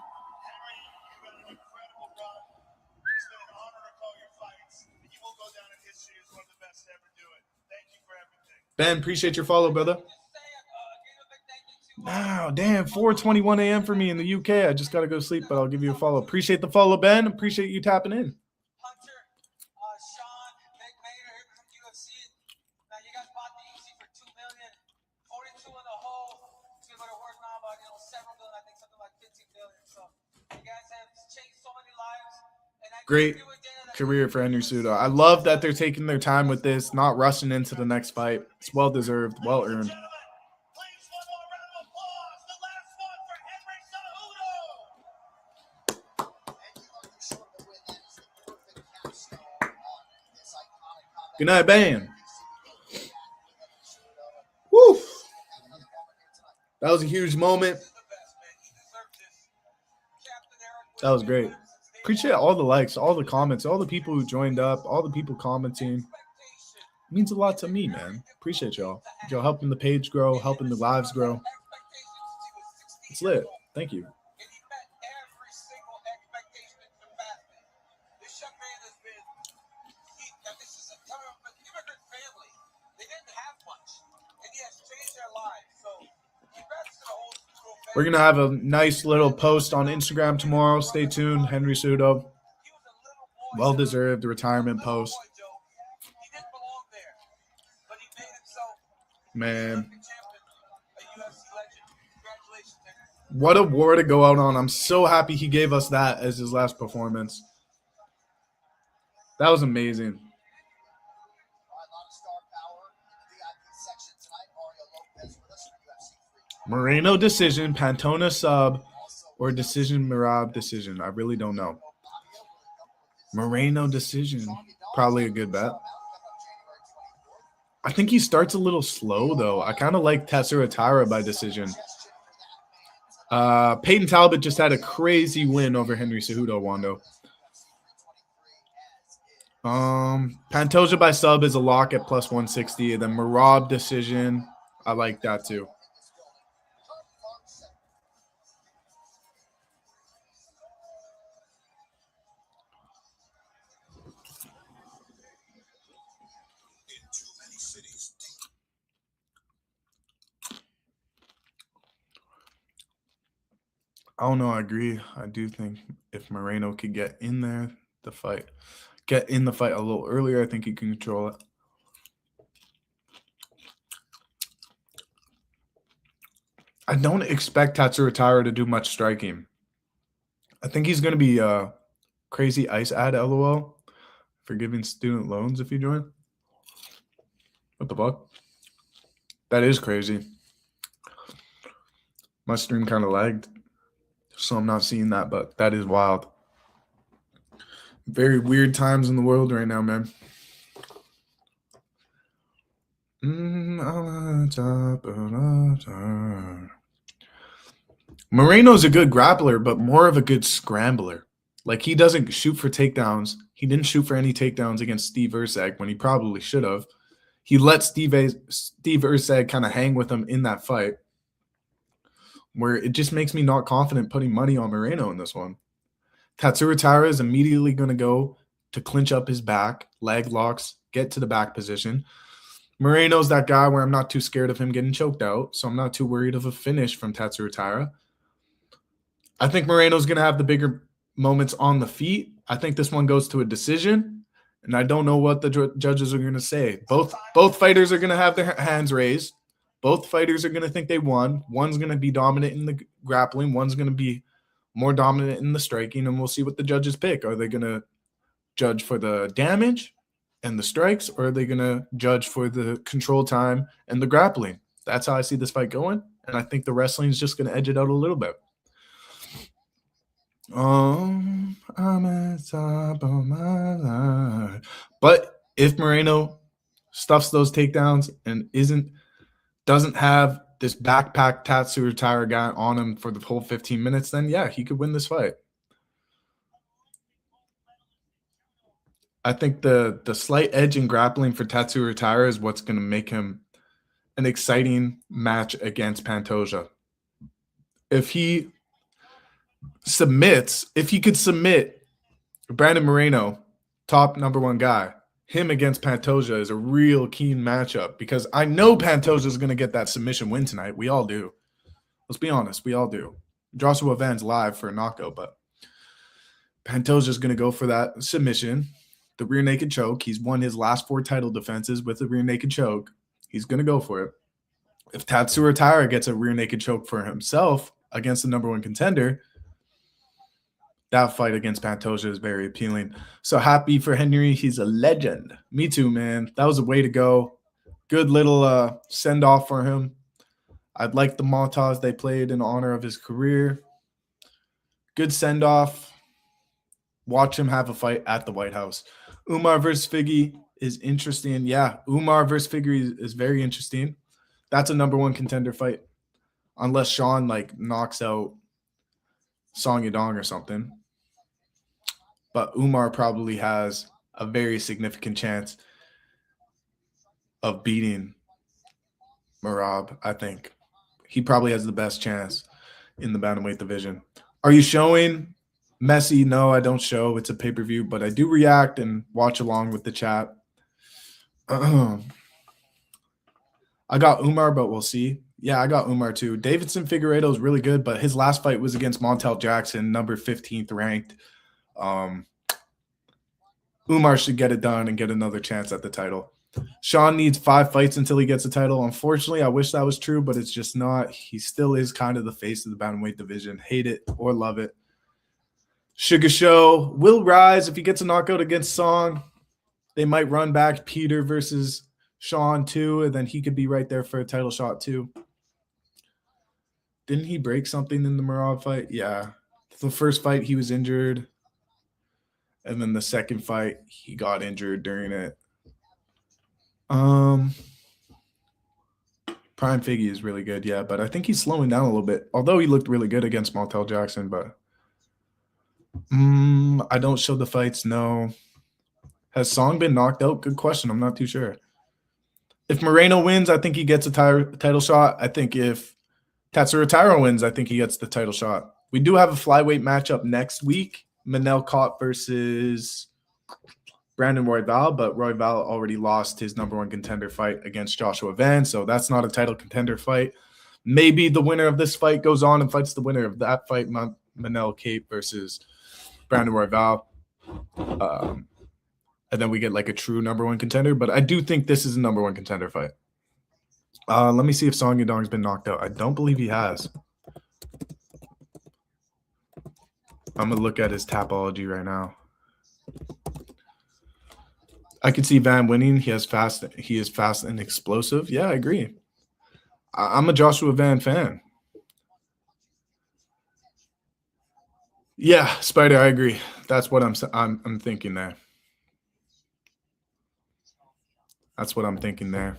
Ben, appreciate your follow, brother. Wow, damn, 4:21 a.m. for me in the UK. I just got to go sleep, but I'll give you a follow. Appreciate the follow, Ben. Appreciate you tapping in. Great career for Henry Cejudo. I love that they're taking their time with this, not rushing into the next fight. It's well-deserved, well-earned. Good night, Ben. Woo! That was a huge moment. That was great. Appreciate all the likes, all the comments, all the people who joined up, all the people commenting. It means a lot to me, man. Appreciate y'all. Y'all helping the page grow, helping the lives grow. It's lit. Thank you. We're going to have a nice little post on Instagram tomorrow. Stay tuned. Henry Cejudo. Well-deserved retirement post. Man. What a war to go out on. I'm so happy he gave us that as his last performance. That was amazing. Moreno decision, Pantona sub, or decision Merab decision. I really don't know. Moreno decision. Probably a good bet. I think he starts a little slow, though. I kind of like Tatsuro Taira by decision. Peyton Talbot just had a crazy win over Henry Cejudo, Wando. Pantoja by sub is a lock at plus 160. And then Merab decision, I like that too. I don't know. I agree. I do think if Moreno could get in there, get in the fight a little earlier, I think he can control it. I don't expect Tatsuro Taira to do much striking. I think he's going to be crazy ice ad, LOL, for giving student loans if you join. What the fuck? That is crazy. My stream kind of lagged, so I'm not seeing that, but that is wild. Very weird times in the world right now, man. Moreno's a good grappler, but more of a good scrambler. Like, he doesn't shoot for takedowns. He didn't shoot for any takedowns against Steve Erceg when he probably should have. He let Steve Erceg kind of hang with him in that fight, where it just makes me not confident putting money on Moreno in this one. Tatsuro Taira is immediately going to go to clinch up his back, leg locks, get to the back position. Moreno's that guy where I'm not too scared of him getting choked out, so I'm not too worried of a finish from Tatsuro Taira. I think Moreno's going to have the bigger moments on the feet. I think this one goes to a decision, and I don't know what the judges are going to say. Both fighters are going to have their hands raised. Both fighters are going to think they won. One's going to be dominant in the grappling. One's going to be more dominant in the striking, and we'll see what the judges pick. Are they going to judge for the damage and the strikes, or are they going to judge for the control time and the grappling? That's how I see this fight going, and I think the wrestling is just going to edge it out a little bit. I'm at top of my line. But if Moreno stuffs those takedowns and doesn't have this backpack Tatsu Tire guy on him for the whole 15 minutes, then yeah, he could win this fight. I think the slight edge in grappling for Tatsu Tire is what's going to make him an exciting match against Pantoja. If he could submit Brandon Moreno, top number 1 guy, him against Pantoja is a real keen matchup because I know Pantoja is going to get that submission win tonight. We all do. Let's be honest. We all do. Joshua Van's live for a knockout, but Pantoja is going to go for that submission, the rear naked choke. He's won his last 4 title defenses with a rear naked choke. He's going to go for it. If Tatsuya Taira gets a rear naked choke for himself against the number 1 contender, that fight against Pantoja is very appealing. So happy for Henry. He's a legend. Me too, man. That was a way to go. Good little send-off for him. I'd like the montage they played in honor of his career. Good send-off. Watch him have a fight at the White House. Umar versus Figgy is interesting. Yeah, Umar versus Figgy is very interesting. That's a number 1 contender fight. Unless Sean, knocks out Song Yadong or something. But Umar probably has a very significant chance of beating Merab, I think. He probably has the best chance in the bantamweight division. Are you showing Messi? No, I don't show. It's a pay-per-view, but I do react and watch along with the chat. I got Umar, but we'll see. Yeah, I got Umar too. Davidson Figueiredo is really good, but his last fight was against Montel Jackson, number 15th ranked. Umar should get it done and get another chance at the title. Sean needs 5 fights until he gets a title. Unfortunately, I wish that was true, but it's just not. He still is kind of the face of the bantamweight division. Hate it or love it. Sugar Show will rise if he gets a knockout against Song. They might run back Peter versus Sean too, and then he could be right there for a title shot too. Didn't he break something in the Merab fight? Yeah. The first fight, he was injured. And then the second fight, he got injured during it. Prime Figgy is really good, yeah. But I think he's slowing down a little bit. Although he looked really good against Montel Jackson. But I don't show the fights, no. Has Song been knocked out? Good question. I'm not too sure. If Moreno wins, I think he gets a title shot. I think if Tatsuya Taira wins, I think he gets the title shot. We do have a flyweight matchup next week. Manel Cott versus Brandon Royval, but Royval already lost his number 1 contender fight against Joshua Van, so that's not a title contender fight. Maybe the winner of this fight goes on and fights the winner of that fight, Manel Cape versus Brandon Royval. And then we get a true number 1 contender, but I do think this is a number 1 contender fight. Let me see if Song Yadong's been knocked out. I don't believe he has. I'm going to look at his Tapology right now. I can see Van winning. He is fast and explosive. Yeah, I agree. I'm a Joshua Van fan. Yeah, Spider, I agree. That's what I'm thinking there. That's what I'm thinking there.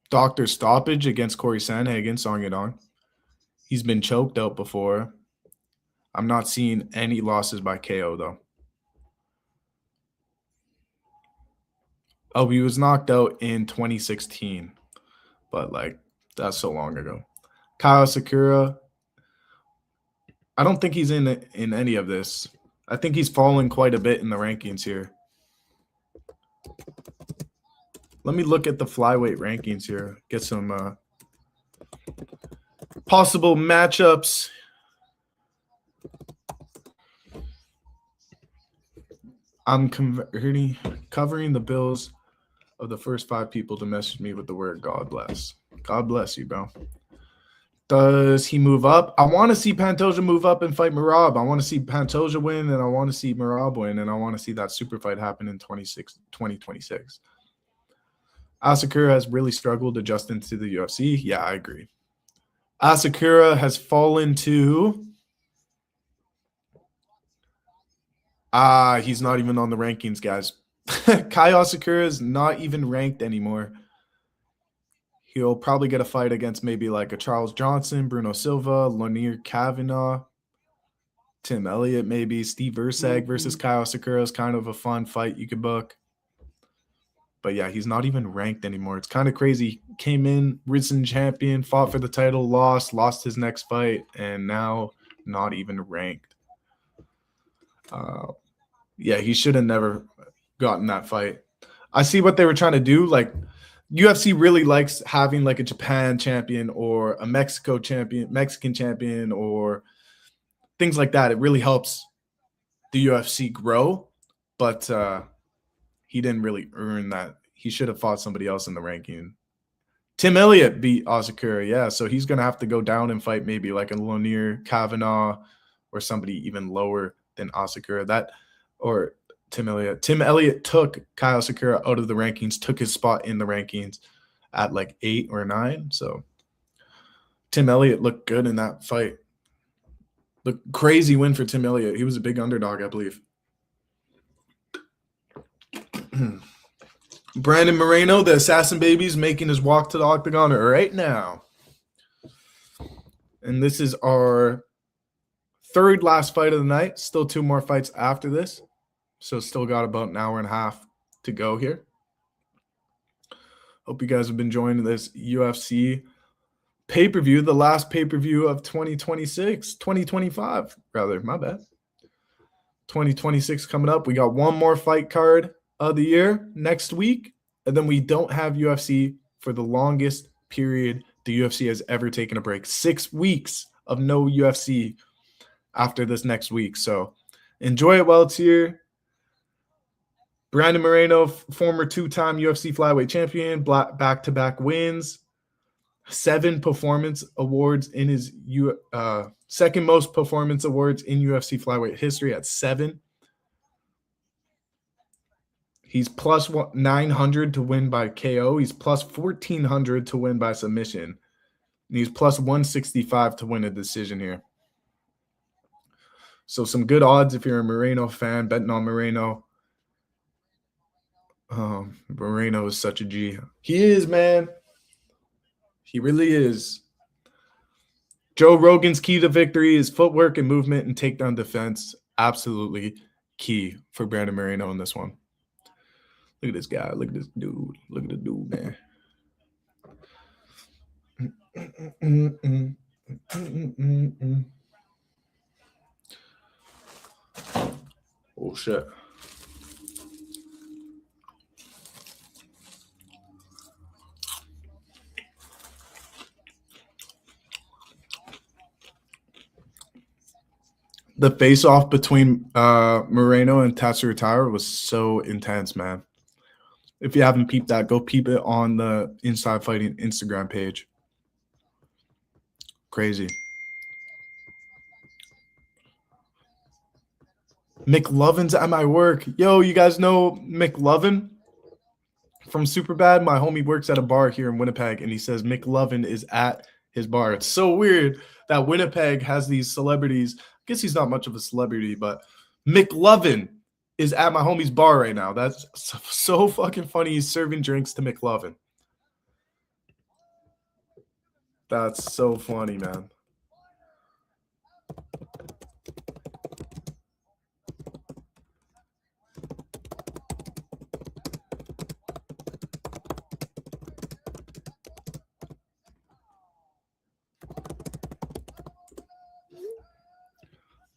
Doctor stoppage against Corey Sandhagen, Song Yadong. He's been choked out before. I'm not seeing any losses by KO, though. Oh, he was knocked out in 2016. But, that's so long ago. Kyle Sakura. I don't think he's in any of this. I think he's fallen quite a bit in the rankings here. Let me look at the flyweight rankings here. Get some possible matchups. I'm covering the bills of the first 5 people to message me with the word God bless. God bless you, bro. Does he move up? I want to see Pantoja move up and fight Merab. I want to see Pantoja win, and I want to see Merab win, and I want to see that super fight happen in 2026. Asakura has really struggled adjusting to the UFC. Yeah, I agree. Asakura has fallen to He's not even on the rankings, guys. Kai Asakura is not even ranked anymore. He'll probably get a fight against maybe like a Charles Johnson, Bruno Silva, Lanier Kavanaugh, Tim Elliott, maybe Steve Versag versus Kai Asakura is kind of a fun fight you could book. But yeah, he's not even ranked anymore. It's kind of crazy. Came in, risen champion, fought for the title, lost his next fight, and now not even ranked. Yeah, he should have never gotten that fight. I see what they were trying to do. Like, UFC really likes having like a Japan champion or a Mexican champion, or things like that. It really helps the UFC grow, but he didn't really earn that. He should have fought somebody else in the ranking. Tim Elliott beat Asakura, yeah, so he's going to have to go down and fight maybe like a Lanier Kavanaugh or somebody even lower than Asakura. Or Tim Elliott. Tim Elliott took Kai Asakura out of the rankings, took his spot in the rankings at like 8 or 9. So Tim Elliott looked good in that fight. The crazy win for Tim Elliott. He was a big underdog, I believe. Brandon Moreno, the Assassin Baby's making his walk to the octagon right now. And this is our third last fight of the night. Still 2 more fights after this. So still got about an hour and a half to go here. Hope you guys have been enjoying this UFC pay-per-view, the last pay-per-view of 2025, rather. My bad. 2026 coming up. We got one more fight card of the year next week, and then we don't have UFC for the longest period the UFC has ever taken a break. 6 weeks of no UFC after this next week. So enjoy it while it's here. Brandon Moreno, former 2-time UFC flyweight champion, back-to-back wins, 7 performance awards in his second most performance awards in UFC flyweight history at 7. He's plus 900 to win by KO. He's plus 1,400 to win by submission. And he's plus 165 to win a decision here. So some good odds if you're a Moreno fan, betting on Moreno. Moreno is such a G. He is, man. He really is. Joe Rogan's key to victory is footwork and movement and takedown defense. Absolutely key for Brandon Moreno in this one. Look at this guy. Look at this dude. Look at the dude, man. Oh, shit. The face-off between Moreno and Tatsuro was so intense, man. If you haven't peeped that, go peep it on the Inside Fighting Instagram page. Crazy. McLovin's at my work. Yo, you guys know McLovin from Superbad? My homie works at a bar here in Winnipeg, and he says McLovin is at his bar. It's so weird that Winnipeg has these celebrities. I guess he's not much of a celebrity, but McLovin is at my homie's bar right now. That's so fucking funny. He's serving drinks to McLovin. That's so funny, man.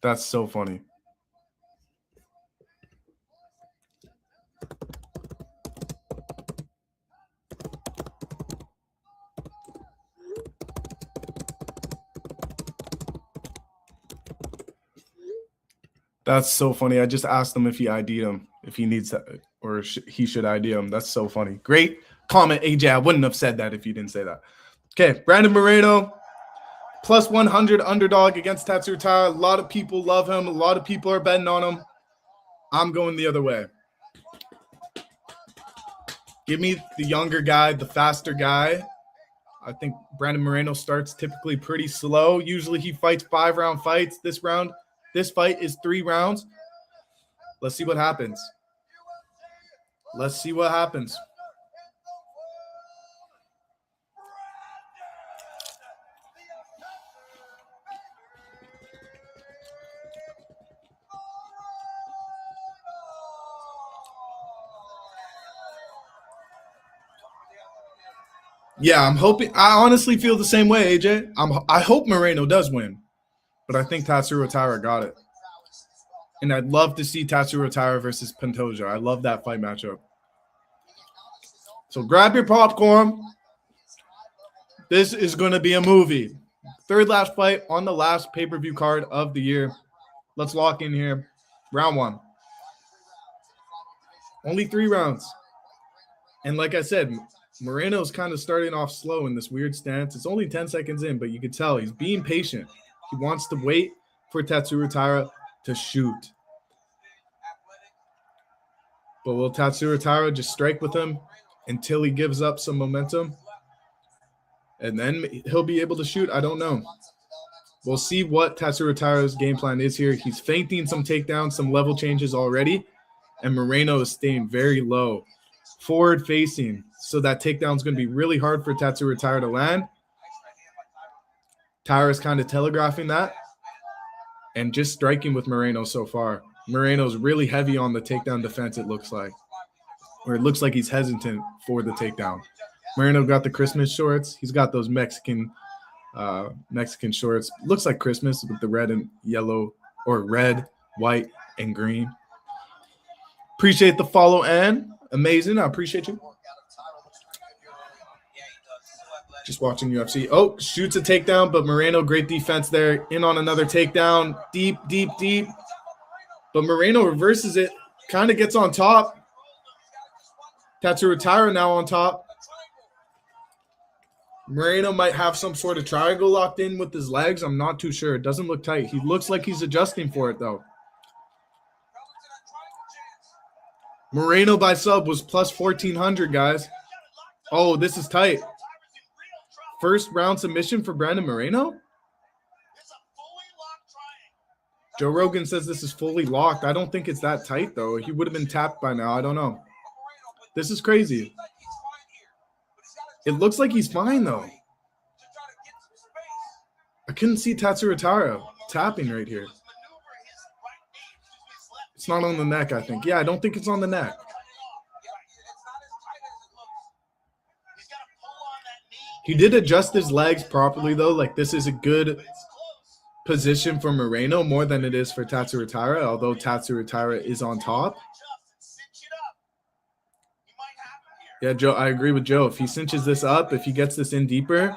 That's so funny. That's so funny. I just asked him if he ID'd him, if he needs that, or he should ID him. That's so funny. Great comment, AJ. I wouldn't have said that if you didn't say that. Okay, Brandon Moreno, plus 100 underdog against Tatsuro. A lot of people love him. A lot of people are betting on him. I'm going the other way. Give me the younger guy, the faster guy. I think Brandon Moreno starts typically pretty slow. Usually he fights 5-round fights. This fight is 3 rounds. Let's see what happens. Let's see what happens. Yeah, I'm hoping. I honestly feel the same way, AJ. I hope Moreno does win, but I think Tatsuro Taira got it. And I'd love to see Tatsuro Taira versus Pantoja. I love that fight matchup. So grab your popcorn. This is going to be a movie. Third last fight on the last pay-per-view card of the year. Let's lock in here. Round 1. Only 3 rounds. And like I said, Moreno's kind of starting off slow in this weird stance. It's only 10 seconds in, but you can tell he's being patient. He wants to wait for Tatsuro Taira to shoot. But will Tatsuro Taira just strike with him until he gives up some momentum? And then he'll be able to shoot? I don't know. We'll see what Tatsuro Taira's game plan is here. He's feinting some takedowns, some level changes already. And Moreno is staying very low, forward facing. So that takedown is going to be really hard for Tatsuro Taira to land. Taira's kind of telegraphing that and just striking with Moreno so far. Moreno's really heavy on the takedown defense, it looks like. Or it looks like he's hesitant for the takedown. Moreno got the Christmas shorts. He's got those Mexican shorts. Looks like Christmas with the red and yellow, or red, white, and green. Appreciate the follow, Ann. Amazing. I appreciate you. Just watching UFC. Oh, shoots a takedown, but Moreno, great defense there. In on another takedown. Deep, deep, deep. But Moreno reverses it. Kind of gets on top. Tatsuro Taira now on top. Moreno might have some sort of triangle locked in with his legs. I'm not too sure. It doesn't look tight. He looks like he's adjusting for it, though. Moreno by sub was plus 1,400, guys. Oh, this is tight. First round submission for Brandon Moreno? Joe Rogan says this is fully locked. I don't think it's that tight, though. He would have been tapped by now. I don't know. This is crazy. It looks like he's fine, though. I couldn't see Tatsuro Taira tapping right here. It's not on the neck, I think. Yeah, I don't think it's on the neck. He did adjust his legs properly, though. Like, this is a good position for Moreno more than it is for Tatsuro Taira, although Tatsuro Taira is on top. Yeah, Joe, I agree with Joe. If he cinches this up, if he gets this in deeper,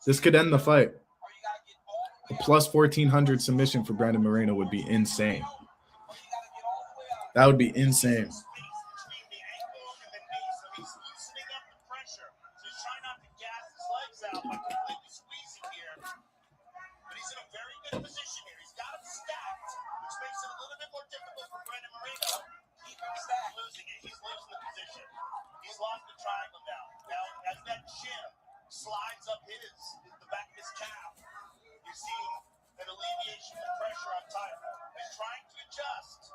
this could end the fight. A plus 1,400 submission for Brandon Moreno would be insane. That would be insane. Slides up the back of his calf. You're seeing an alleviation of pressure on Taira. He's trying to adjust.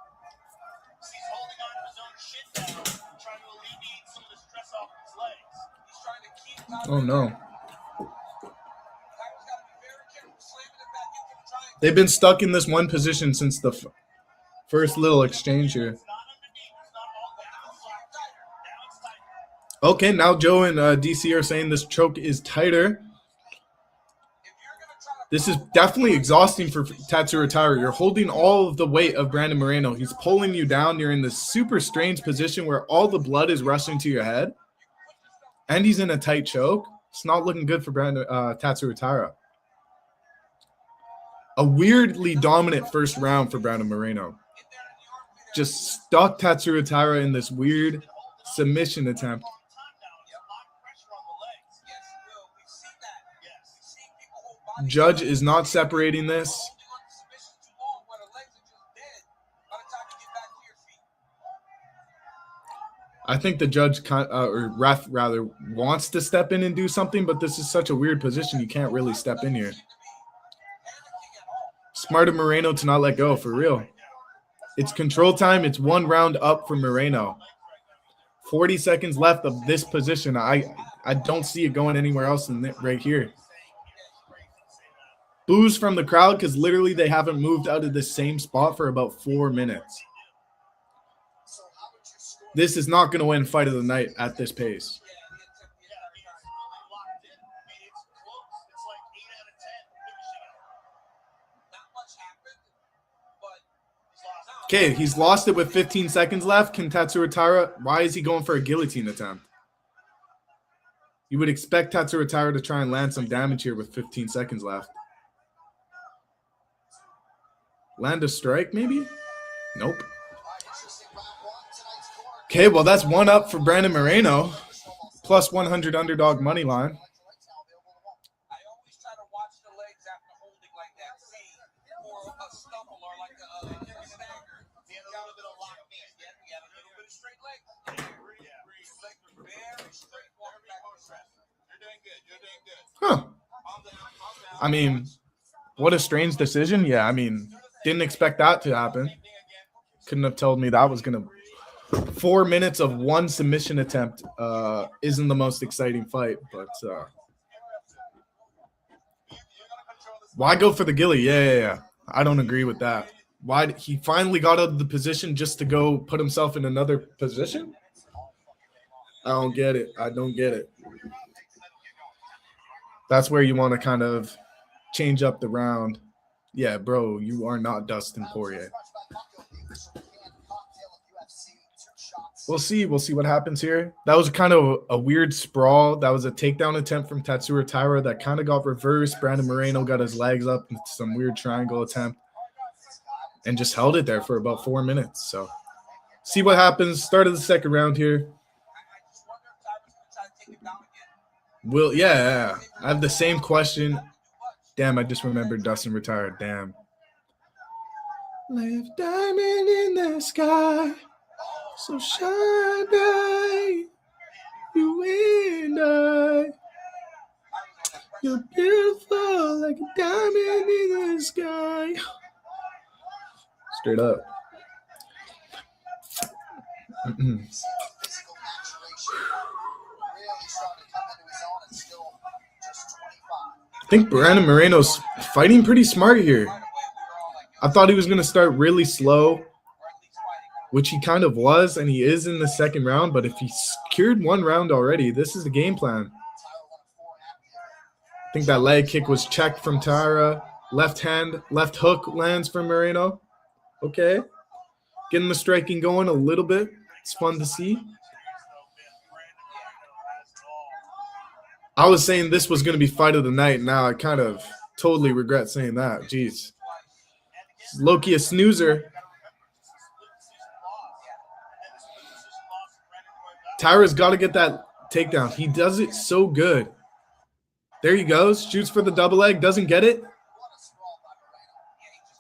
He's holding on to his own shit down, trying to alleviate some of the stress off of his legs. He's trying to keep Taira. Oh no. They've been stuck in this one position since the first little exchange here. Okay, now Joe and DC are saying this choke is tighter. This is definitely exhausting for Tatsuro Taira. You're holding all of the weight of Brandon Moreno. He's pulling you down. You're in this super strange position where all the blood is rushing to your head. And he's in a tight choke. It's not looking good for Tatsuro Taira. A weirdly dominant first round for Brandon Moreno. Just stuck Tatsuro Taira in this weird submission attempt. Judge is not separating this. I think the judge, or ref rather, wants to step in and do something, but this is such a weird position. You can't really step in here. Smart of Moreno to not let go, for real. It's control time. It's 1 round up for Moreno. 40 seconds left of this position. I don't see it going anywhere else than right here. Boos from the crowd because literally they haven't moved out of the same spot for about 4 minutes. This is not going to win fight of the night at this pace. Okay, he's lost it with 15 seconds left. Can Tatsuro Taira, why is he going for a guillotine attempt? You would expect Tatsuro Taira to try and land some damage here with 15 seconds left. Land a strike, maybe? Nope. Okay, well, that's 1 up for Brandon Moreno. Plus 100 underdog money line. Huh. I mean, what a strange decision. Yeah, I mean, didn't expect that to happen. Couldn't have told me that was going to. 4 minutes of 1 submission attempt isn't the most exciting fight, but why go for the gilly? Yeah. I don't agree with that. Why he finally got out of the position just to go put himself in another position? I don't get it. I don't get it. That's where you want to kind of change up the round. Yeah, bro, you are not Dustin Poirier. We'll see. We'll see what happens here. That was kind of a weird sprawl. That was a takedown attempt from Tatsuro Taira that kind of got reversed. Brandon Moreno got his legs up into some weird triangle attempt and just held it there for about 4 minutes. So see what happens. Start of the second round here. Yeah. I have the same question. Damn, I just remembered Dustin retired. Damn. Left diamond in the sky, so shine bright, you and I. You're beautiful like a diamond in the sky. Straight up. I think Brandon Moreno's fighting pretty smart here. I thought he was going to start really slow, which he kind of was, and he is in the second round. But if he secured 1 round already, this is the game plan. I think that leg kick was checked from Taira. Left hand, left hook lands from Moreno. Okay. Getting the striking going a little bit. It's fun to see. I was saying this was going to be fight of the night. Now I kind of totally regret saying that. Jeez. Low-key a snoozer. Taira's got to get that takedown. He does it so good. There he goes. Shoots for the double leg. Doesn't get it.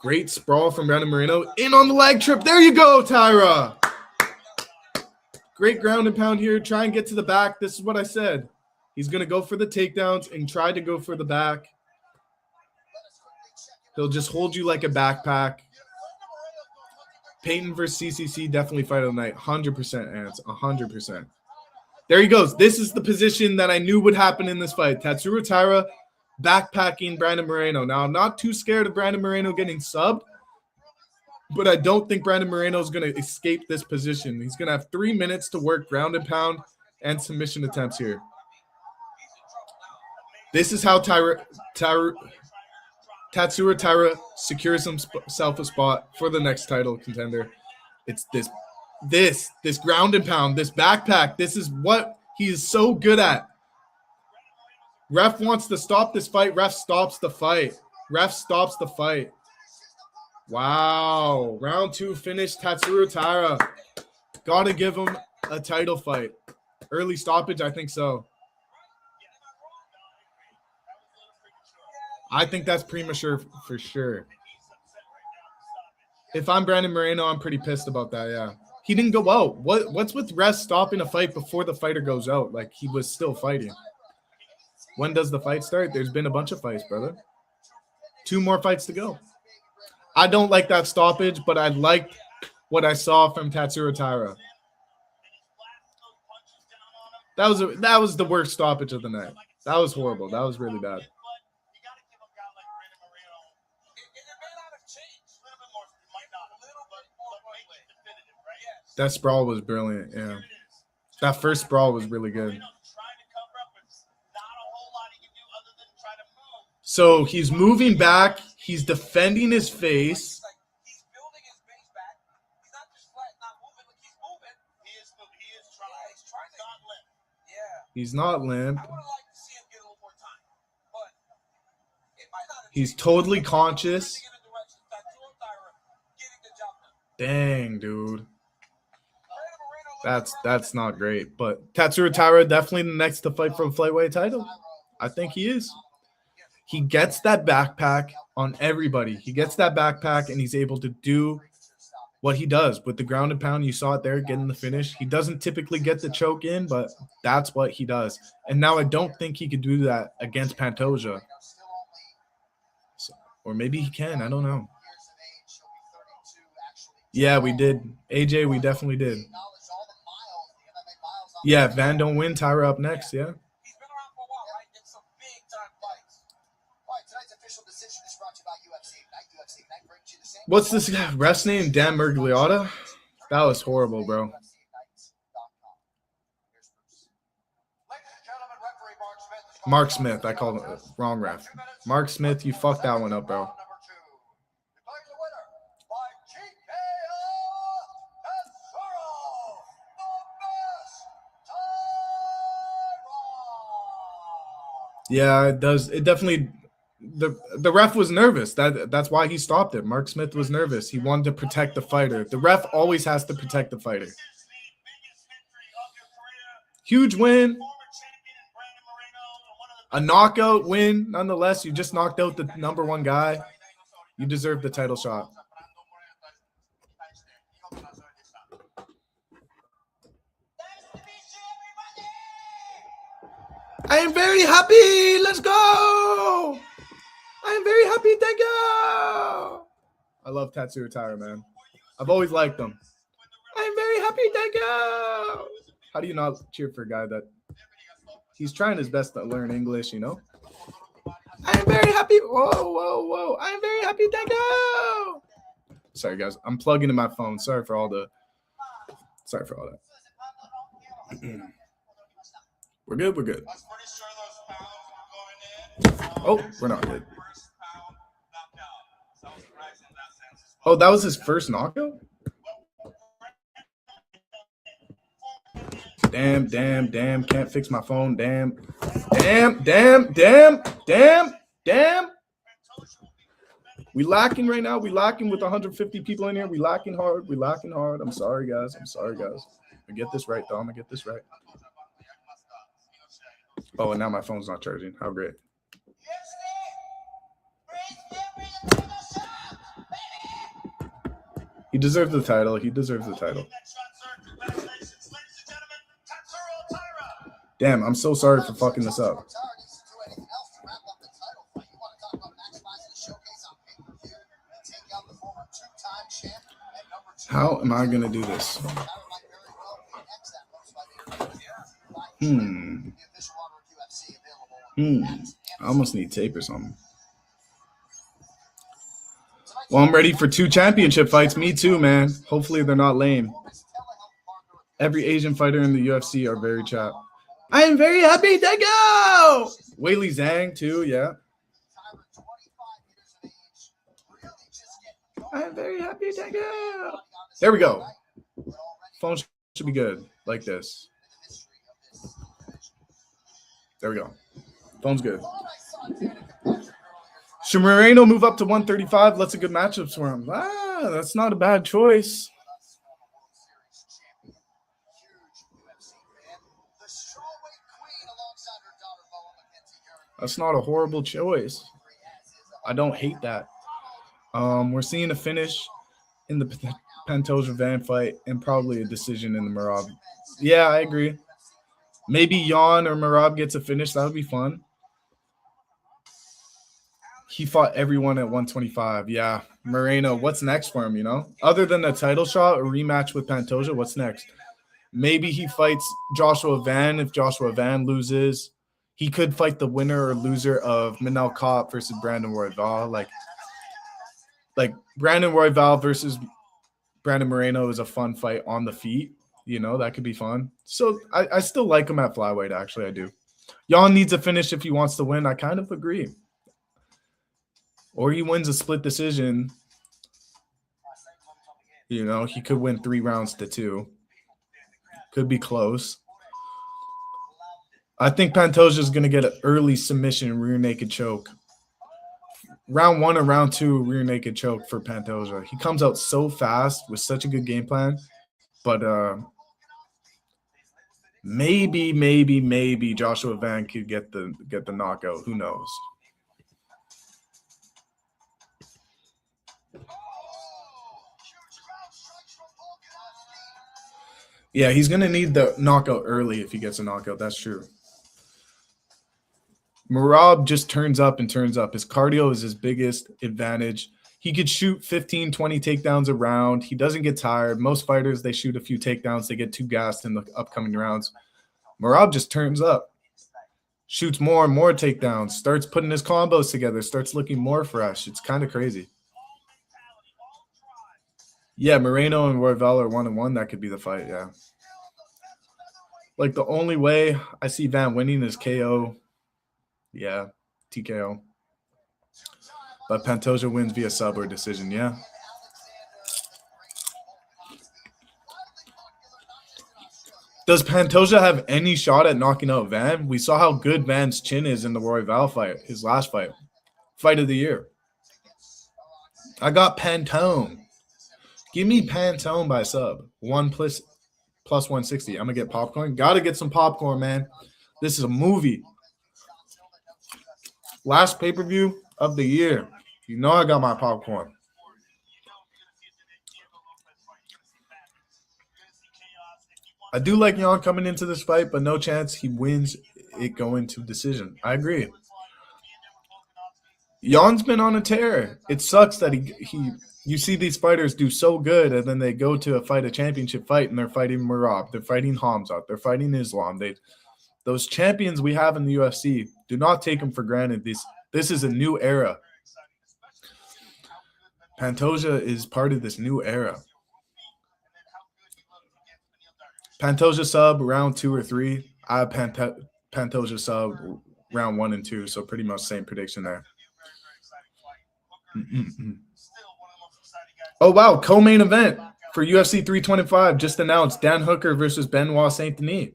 Great sprawl from Brandon Moreno. In on the leg trip. There you go, Taira. Great ground and pound here. Try and get to the back. This is what I said. He's going to go for the takedowns and try to go for the back. He'll just hold you like a backpack. Payton versus CCC, definitely fight of the night. 100%, Ants. 100%. There he goes. This is the position that I knew would happen in this fight. Tatsuro Taira backpacking Brandon Moreno. Now, I'm not too scared of Brandon Moreno getting subbed, but I don't think Brandon Moreno is going to escape this position. He's going to have 3 minutes to work ground and pound and submission attempts here. This is how Tatsuro Taira secures himself a spot for the next title contender. It's this ground and pound, this backpack. This is what he is so good at. Ref wants to stop this fight. Ref stops the fight. Ref stops the fight. Wow. Round 2 finish. Tatsuro Taira. Got to give him a title fight. Early stoppage? I think so. I think that's premature for sure. If I'm Brandon Moreno, I'm pretty pissed about that, yeah. He didn't go out. What's with refs stopping a fight before the fighter goes out? Like, he was still fighting. When does the fight start? There's been a bunch of fights, brother. 2 more fights to go. I don't like that stoppage, but I liked what I saw from Tatsuro Taira. That was the worst stoppage of the night. That was horrible. That was really bad. That sprawl was brilliant. Yeah. That first sprawl was really good. So he's moving back. He's defending his face. He's building his base back. He's not just flat, not moving. Like he's moving. He is trying. He's trying to not limp. Yeah. He's not limp. I would have liked to see him get a little more time, but it might not. He's totally conscious. Dang, dude. That's not great. But Tatsuro Taira definitely the next to fight for the flyweight title. I think he is. He gets that backpack on everybody. He gets that backpack and he's able to do what he does with the ground and pound. You saw it there, getting the finish. He doesn't typically get the choke in, but that's what he does. And now I don't think he could do that against Pantoja. So, or maybe he can. I don't know. Yeah, we did. AJ, we definitely did. Yeah, Van don't win. Taira up next, yeah. He's been around for a while, right? It's some big time fights. All right, tonight's official decision is brought to you by UFC Ignite. Brings you the same. What's this ref's name? Dan Mergliotta? That was horrible, bro. Mark Smith. I called him wrong ref. Mark Smith, you fucked that one up, bro. Yeah, it does. It definitely. The ref was nervous. That's why he stopped it. Mark Smith was nervous. He wanted to protect the fighter. The ref always has to protect the fighter. Huge win. A knockout win, nonetheless. You just knocked out the #1 guy. You deserve the title shot. I am very happy. Let's go. I am very happy. Thank you. I love Tatsuro Taira, man. I've always liked him. I am very happy. Thank you. How do you not cheer for a guy that he's trying his best to learn English, you know? I am very happy. Whoa. I am very happy. Thank you. Sorry, guys. I'm plugging in my phone. Sorry for all that. We're good. Oh, we're not good. Oh, that was his first knockout? Damn. Can't fix my phone. Damn. We lacking right now. We lacking with 150 people in here. We lacking hard. I'm sorry, guys. I get this right, though. I'm going to get this right. Oh, and now my phone's not charging. How great. He deserves the title. Damn, I'm so sorry for fucking this up. How am I going to do this? I almost need tape or something. Well, I'm ready for 2 championship fights. Me too, man. Hopefully they're not lame. Every Asian fighter in the UFC are very chapped. I am very happy to go. Weili Zhang too, yeah. I am very happy to go. There we go. Phone should be good, like this. There we go. Phone's good. Should Moreno move up to 135? That's a good matchup for him. That's not a bad choice. That's not a horrible choice. I don't hate that. We're seeing a finish in the Pantoja Van fight and probably a decision in the Merab. Yeah, I agree. Maybe Jan or Merab gets a finish. That would be fun. He fought everyone at 125. Yeah. Moreno, what's next for him, you know? Other than a title shot, a rematch with Pantoja, what's next? Maybe he fights Joshua Van. If Joshua Van loses, he could fight the winner or loser of Manel Kape versus Brandon Royval. Like Brandon Royval versus Brandon Moreno is a fun fight on the feet. You know, that could be fun. So I still like him at flyweight, actually. I do. Jan needs a finish if he wants to win. I kind of agree. Or he wins a split decision. You know, he could win 3 rounds to 2. Could be close. I think Pantoja is going to get an early submission rear naked choke. Round 1 or round 2 rear naked choke for Pantoja. He comes out so fast with such a good game plan. But maybe Joshua Van could get the knockout. Who knows? Yeah, he's going to need the knockout early if he gets a knockout. That's true. Merab just turns up and turns up. His cardio is his biggest advantage. He could shoot 15, 20 takedowns a round. He doesn't get tired. Most fighters, they shoot a few takedowns. They get too gassed in the upcoming rounds. Merab just turns up. Shoots more and more takedowns. Starts putting his combos together. Starts looking more fresh. It's kind of crazy. Yeah, Moreno and Royval are 1-1. That could be the fight, yeah. Like, the only way I see Van winning is KO. Yeah, TKO. But Pantoja wins via sub or decision, yeah. Does Pantoja have any shot at knocking out Van? We saw how good Van's chin is in the Royval fight, his last fight. Fight of the year. I got Pantone. Give me Pantone by sub. 1 plus 160. I'm going to get popcorn. Got to get some popcorn, man. This is a movie. Last pay-per-view of the year. You know I got my popcorn. I do like Jan coming into this fight, but no chance he wins it going to decision. I agree. Jan's been on a tear. It sucks that you see these fighters do so good, and then they go to a championship fight, and they're fighting Merab. They're fighting Hamzat. They're fighting Islam. Those champions we have in the UFC, do not take them for granted. This is a new era. Pantoja is part of this new era. Pantoja sub round 2 or 3. I have Pantoja sub round 1 and 2, so pretty much same prediction there. Oh, wow. Co-main event for UFC 325 just announced. Dan Hooker versus Benoit Saint Denis.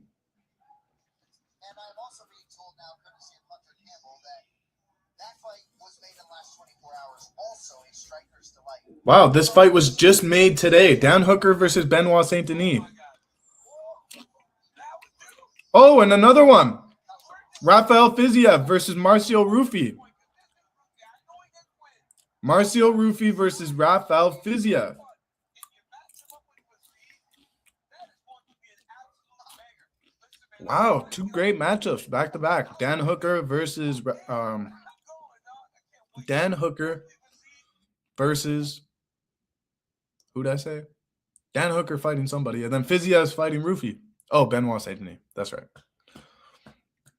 Wow, this fight was just made today. Dan Hooker versus Benoit Saint Denis. Oh, and another one. Rafael Fiziev versus Marcio Ruffi. Marcio Ruffi versus Rafael Fiziev. Wow, 2 great matchups back to back. Dan Hooker versus who did I say? Dan Hooker fighting somebody, and then Fiziev's fighting Ruffi. Oh, Benoit Saint Denis. That's right.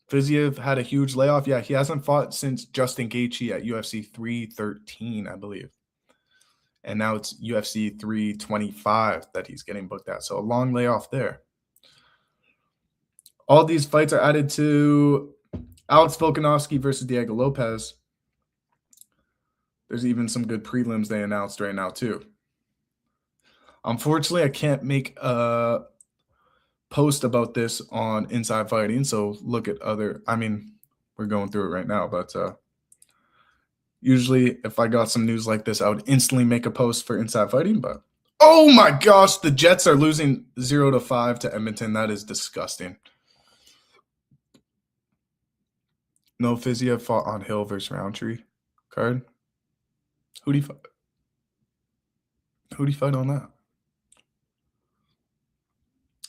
Fiziev had a huge layoff. Yeah, he hasn't fought since Justin Gaethje at UFC 313, I believe. And now it's UFC 325 that he's getting booked at. So a long layoff there. All these fights are added to Alex Volkanovski versus Diego Lopez. There's even some good prelims they announced right now, too. Unfortunately, I can't make a post about this on Inside Fighting, so look at other. I mean, we're going through it right now, but usually if I got some news like this, I would instantly make a post for Inside Fighting. But oh my gosh, the Jets are losing 0-5 to Edmonton. That is disgusting. No Fiziev fought on Hill versus Roundtree card. Who'd he fight? Who'd he fight on that?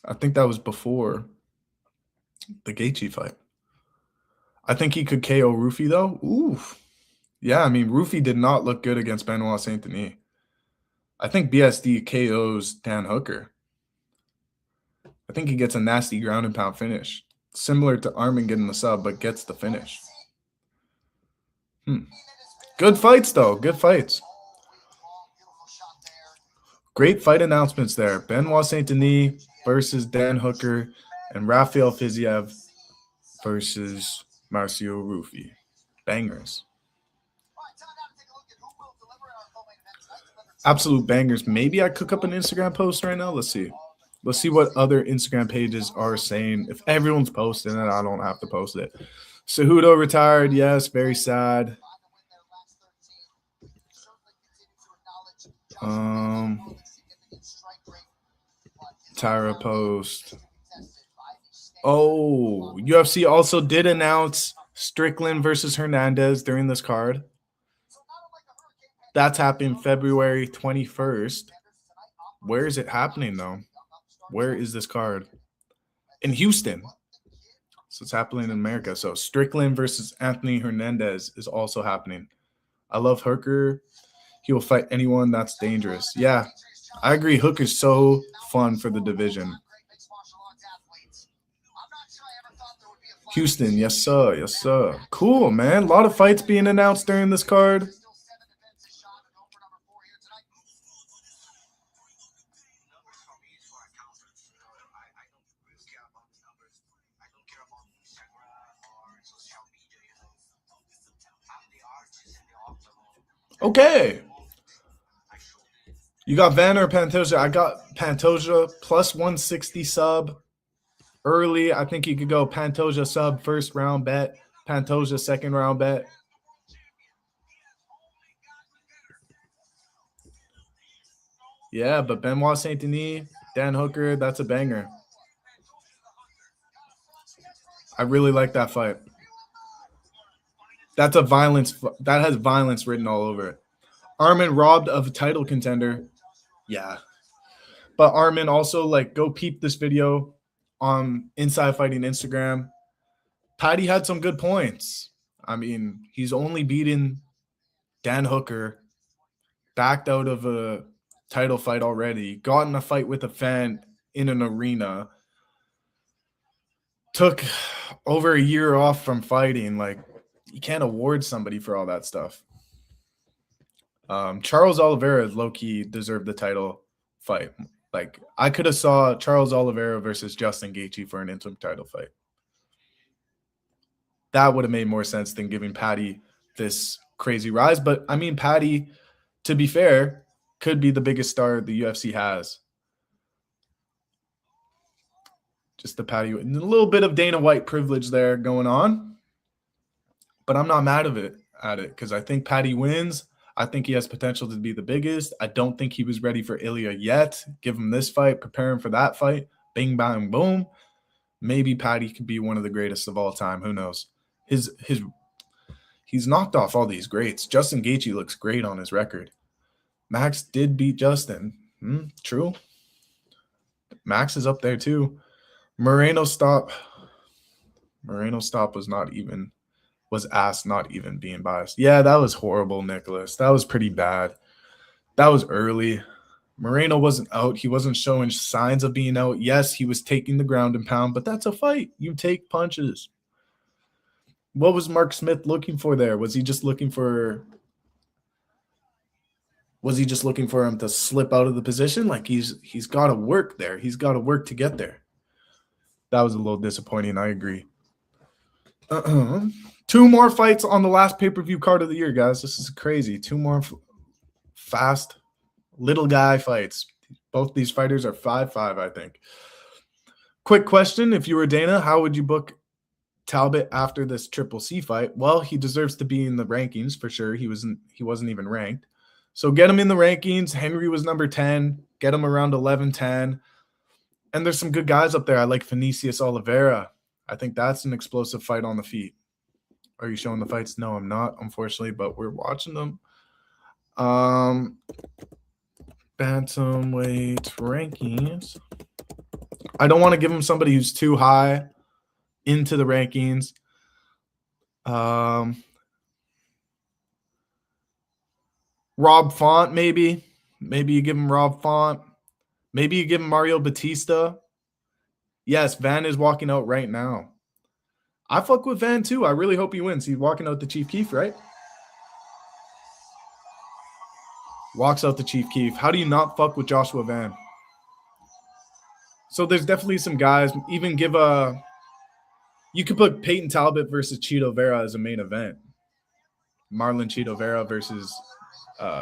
I think that was before the Gaethje fight. I think he could KO Ruffi, though. Ooh. Yeah, I mean, Rufy did not look good against Benoit Saint Denis. I think BSD KOs Dan Hooker. I think he gets a nasty ground and pound finish. Similar to Armin getting the sub, but gets the finish. Good fights, though. Good fights. Great fight announcements there. Benoit Saint Denis versus Dan Hooker and Rafael Fiziev versus Marcio Rufy. Bangers. Absolute bangers. Maybe I cook up an Instagram post right now. Let's see. Let's see what other Instagram pages are saying. If everyone's posting it, I don't have to post it. Cejudo retired. Yes, very sad. Tyra post. Oh, UFC also did announce Strickland versus Hernandez during this card. That's happening February 21st. Where is it happening, though? Where is this card? In Houston. So it's happening in America. So Strickland versus Anthony Hernandez is also happening. I love Hooker. He will fight anyone that's dangerous. Yeah, I agree. Hooker's so fun for the division. Houston, yes, sir. Yes, sir. Cool, man. A lot of fights being announced during this card. Okay. You got Vanna or Pantoja? I got Pantoja plus 160 sub. Early, I think you could go Pantoja sub first round bet, Pantoja second round bet. Yeah, but Benoit Saint Denis, Dan Hooker, that's a banger. I really like that fight. That's a violence that has violence written all over it. Armin robbed of a title contender. Yeah. But Armin also, like, go peep this video on Inside Fighting Instagram. Patty had some good points. I mean, he's only beaten Dan Hooker, backed out of a title fight already, got in a fight with a fan in an arena, took over a year off from fighting. Like, you can't award somebody for all that stuff. Charles Oliveira low-key deserved the title fight. Like, I could have saw Charles Oliveira versus Justin Gaethje for an interim title fight. That would have made more sense than giving Patty this crazy rise. But, I mean, Patty, to be fair, could be the biggest star the UFC has. Just the Patty. A little bit of Dana White privilege there going on. But I'm not mad at it because I think Patty wins. I think he has potential to be the biggest. I don't think he was ready for Ilya yet. Give him this fight, prepare him for that fight. Bing, bang, boom. Maybe Patty could be one of the greatest of all time. Who knows? He's knocked off all these greats. Justin Gaethje looks great on his record. Max did beat Justin. True. Max is up there too. Moreno's stop was asked not even being biased. Yeah, that was horrible, Nicholas. That was pretty bad. That was early. Moreno wasn't out. He wasn't showing signs of being out. Yes, he was taking the ground and pound, but that's a fight. You take punches. What was Mark Smith looking for there? Was he just looking for him to slip out of the position? Like, he's got to work there. He's got to work to get there. That was a little disappointing. I agree. Two more fights on the last pay-per-view card of the year, guys. This is crazy. Two more fast little guy fights. Both these fighters are 5'5", I think. Quick question. If you were Dana, how would you book Talbot after this Triple C fight? Well, he deserves to be in the rankings for sure. He wasn't even ranked. So get him in the rankings. Henry was number 10. Get him around 11, 10. And there's some good guys up there. I like Vinicius Oliveira. I think that's an explosive fight on the feet. Are you showing the fights? No, I'm not, unfortunately, but we're watching them. Bantamweight rankings. I don't want to give him somebody who's too high into the rankings. Rob Font, maybe. Maybe you give him Rob Font. Maybe you give him Mario Batista. Yes, Van is walking out right now. I fuck with Van too. I really hope he wins. He's walking out the Chief Keef, right? Walks out the Chief Keef. How do you not fuck with Joshua Van? So there's definitely some guys. Even give a... You could put Peyton Talbot versus Cheeto Vera as a main event. Marlon Cheeto Vera versus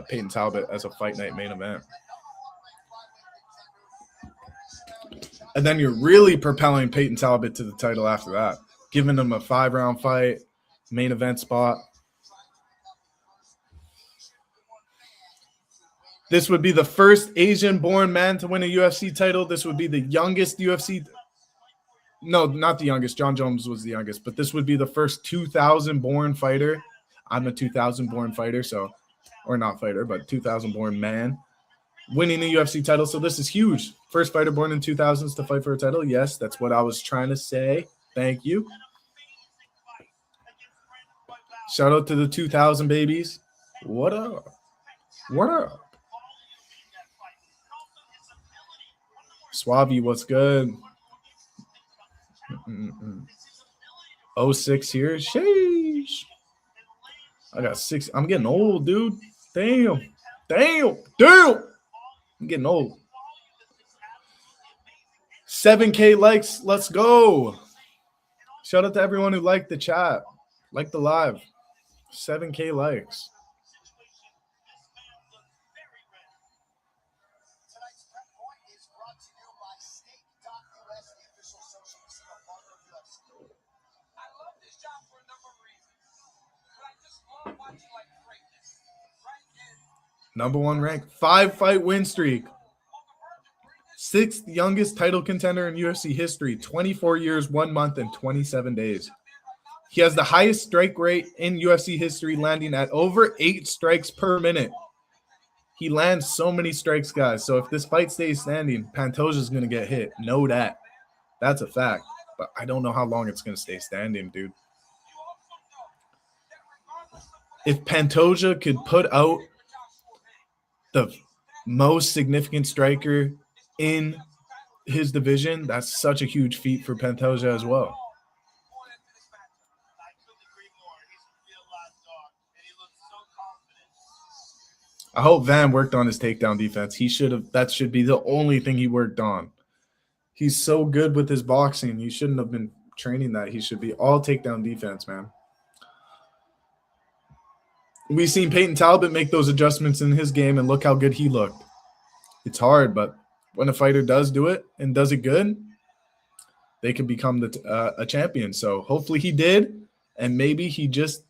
Peyton Talbot as a fight night main event. And then you're really propelling Peyton Talbot to the title after that. Giving him a 5-round fight, main event spot. This would be the first Asian-born man to win a UFC title. This would be the youngest UFC... No, not the youngest. John Jones was the youngest. But this would be the first 2000-born fighter. I'm a 2000-born fighter, so... Or not fighter, but 2000-born man. Winning the UFC title. So this is huge. First fighter born in 2000s to fight for a title. Yes, that's what I was trying to say. Thank you. Shout out to the 2000 babies. What up? What up? Suave, what's good? 06 here. Sheesh. I got 6. I'm getting old, dude. Damn. I'm getting old. 7K likes. Let's go. Shout out to everyone who liked the chat. Liked the live. 7K likes. Number 1 rank. 5-fight win streak. 6th youngest title contender in UFC history. 24 years, 1 month, and 27 days. He has the highest strike rate in UFC history, landing at over 8 strikes per minute. He lands so many strikes, guys. So if this fight stays standing, Pantoja is going to get hit. Know that. That's a fact. But I don't know how long it's going to stay standing, dude. If Pantoja could put out the most significant striker in his division, that's such a huge feat for Pantoja as well. I hope Van worked on his takedown defense. He should have. That should be the only thing he worked on. He's so good with his boxing. He shouldn't have been training that. He should be all takedown defense, man. We've seen Peyton Talbot make those adjustments in his game, and look how good he looked. It's hard, but when a fighter does do it and does it good, they can become a champion. So hopefully he did, and maybe he just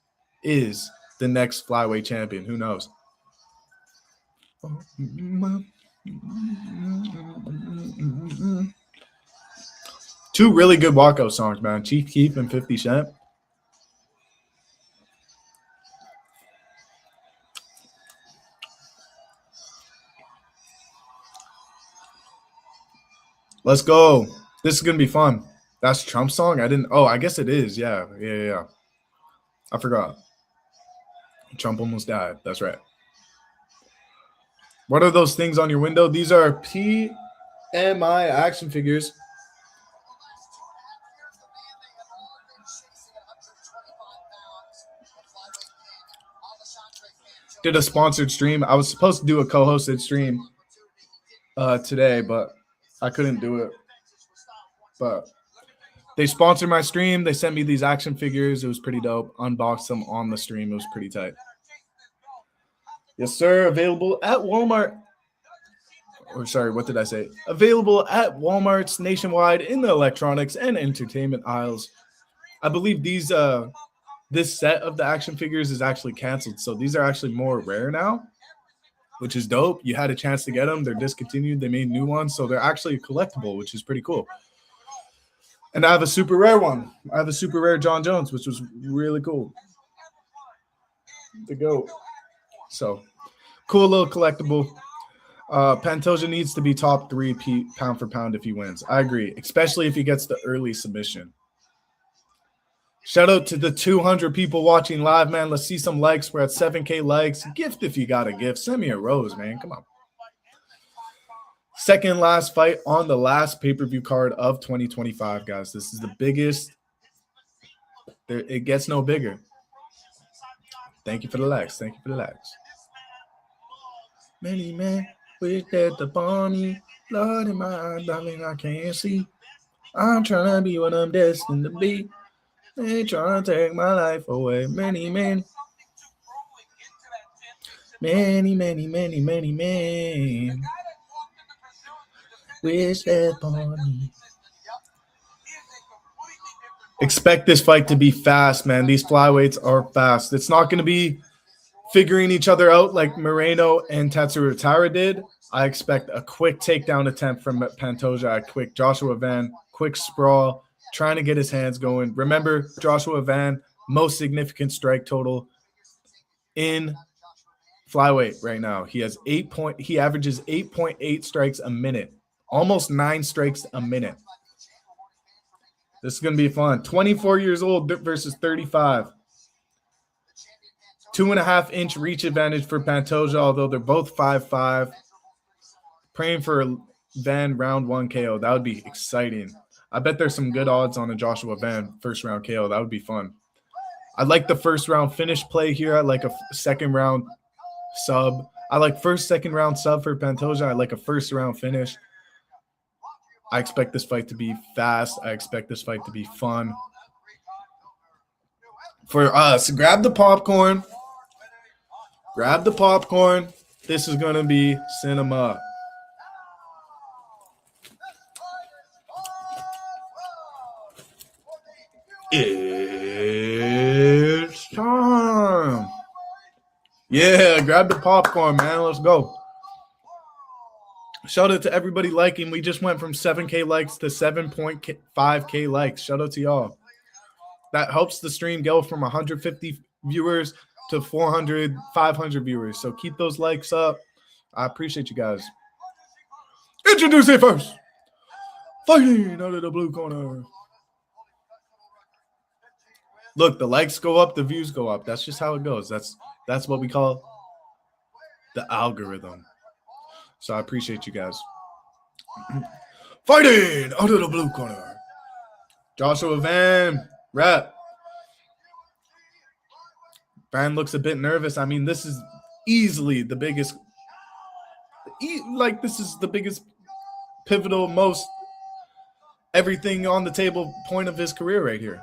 is the next flyweight champion. Who knows? Two really good walkout songs, man. Chief Keef and 50 Cent. Let's go. This is going to be fun. That's Trump's song? I didn't. Oh, I guess it is. Yeah. I forgot. Trump almost died. That's right. What are those things on your window? These are PMI action figures. Did a sponsored stream. I was supposed to do a co-hosted stream today, but I couldn't do it. But they sponsored my stream. They sent me these action figures. It was pretty dope. Unboxed them on the stream. It was pretty tight. Yes, sir. Available at Walmart. Or sorry, what did I say? Available at Walmarts nationwide in the electronics and entertainment aisles. I believe these this set of the action figures is actually canceled. So these are actually more rare now, which is dope. You had a chance to get them. They're discontinued. They made new ones. So they're actually collectible, which is pretty cool. And I have a super rare one. I have a super rare John Jones, which was really cool. The GOAT. So, cool little collectible. Pantoja needs to be top 3 pound for pound if he wins. I agree, especially if he gets the early submission. Shout out to the 200 people watching live, man. Let's see some likes. We're at 7K likes. Gift if you got a gift. Send me a rose, man. Come on. Second last fight on the last pay-per-view card of 2025, guys. This is the biggest. It gets no bigger. Thank you for the likes. Thank you for the likes. Many men wish that the bunny, Lord in my eyes, darling, I can't see. I'm trying to be what I'm destined to be. They trying to take my life away. Many men. Many men. Wish that bunny. Expect this fight to be fast, man. These flyweights are fast. It's not going to be figuring each other out like Moreno and Tatsuro Taira did. I expect a quick takedown attempt from Pantoja, a quick Joshua Van, quick sprawl, trying to get his hands going. Remember, Joshua Van, most significant strike total in flyweight right now. He has he averages 8.8 strikes a minute, almost 9 strikes a minute. This is going to be fun. 24 years old versus 35. 2.5-inch reach advantage for Pantoja, although they're both 5'5". Praying for a Van round 1 KO. That would be exciting. I bet there's some good odds on a Joshua Van first round KO. That would be fun. I like the first round finish play here. I like a second round sub. I like first, second round sub for Pantoja. I like a first round finish. I expect this fight to be fast. I expect this fight to be fun. For us, grab the popcorn. Grab the popcorn. This is going to be cinema. It's time. Yeah, grab the popcorn, man. Let's go. Shout out to everybody liking. We just went from 7K likes to 7.5K likes. Shout out to y'all. That helps the stream go from 150 viewers to 400, 500 viewers. So keep those likes up. I appreciate you guys. Introduce it first. Fighting out of the blue corner. Look, the likes go up, the views go up. That's just how it goes. That's what we call the algorithm. So I appreciate you guys. Fighting out of the blue corner. Joshua Van, rep. Van looks a bit nervous. I mean, this is easily the biggest, this is the biggest pivotal, most everything on the table point of his career right here.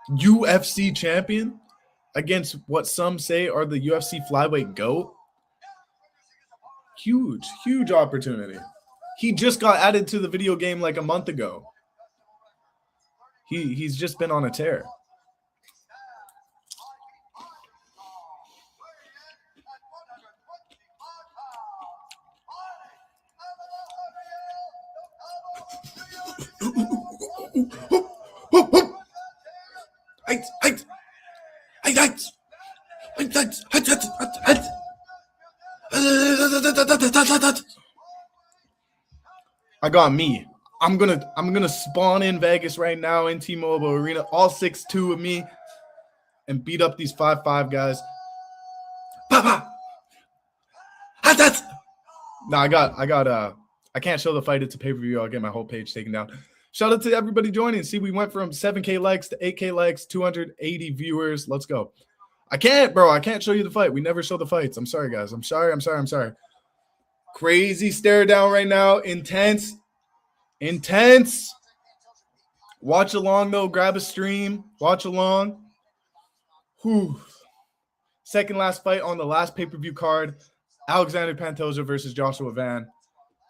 UFC champion against what some say are the UFC flyweight GOAT. Huge opportunity. He just got added to the video game like a month ago. He's just been on a tear. I got me. I'm gonna spawn in Vegas right now in T-Mobile Arena, all 6'2" of me, and beat up these 5'5" guys. Papa. No, I can't show the fight. It's a pay-per-view. I'll get my whole page taken down. Shout out to everybody joining. See, we went from 7K likes to 8K likes, 280 viewers. Let's go. I can't, bro. I can't show you the fight. We never show the fights. I'm sorry, guys. I'm sorry. Crazy stare down right now. Intense. Watch along, though. Grab a stream. Watch along. Whew. Second last fight on the last pay-per-view card. Alexander Pantoja versus Joshua Van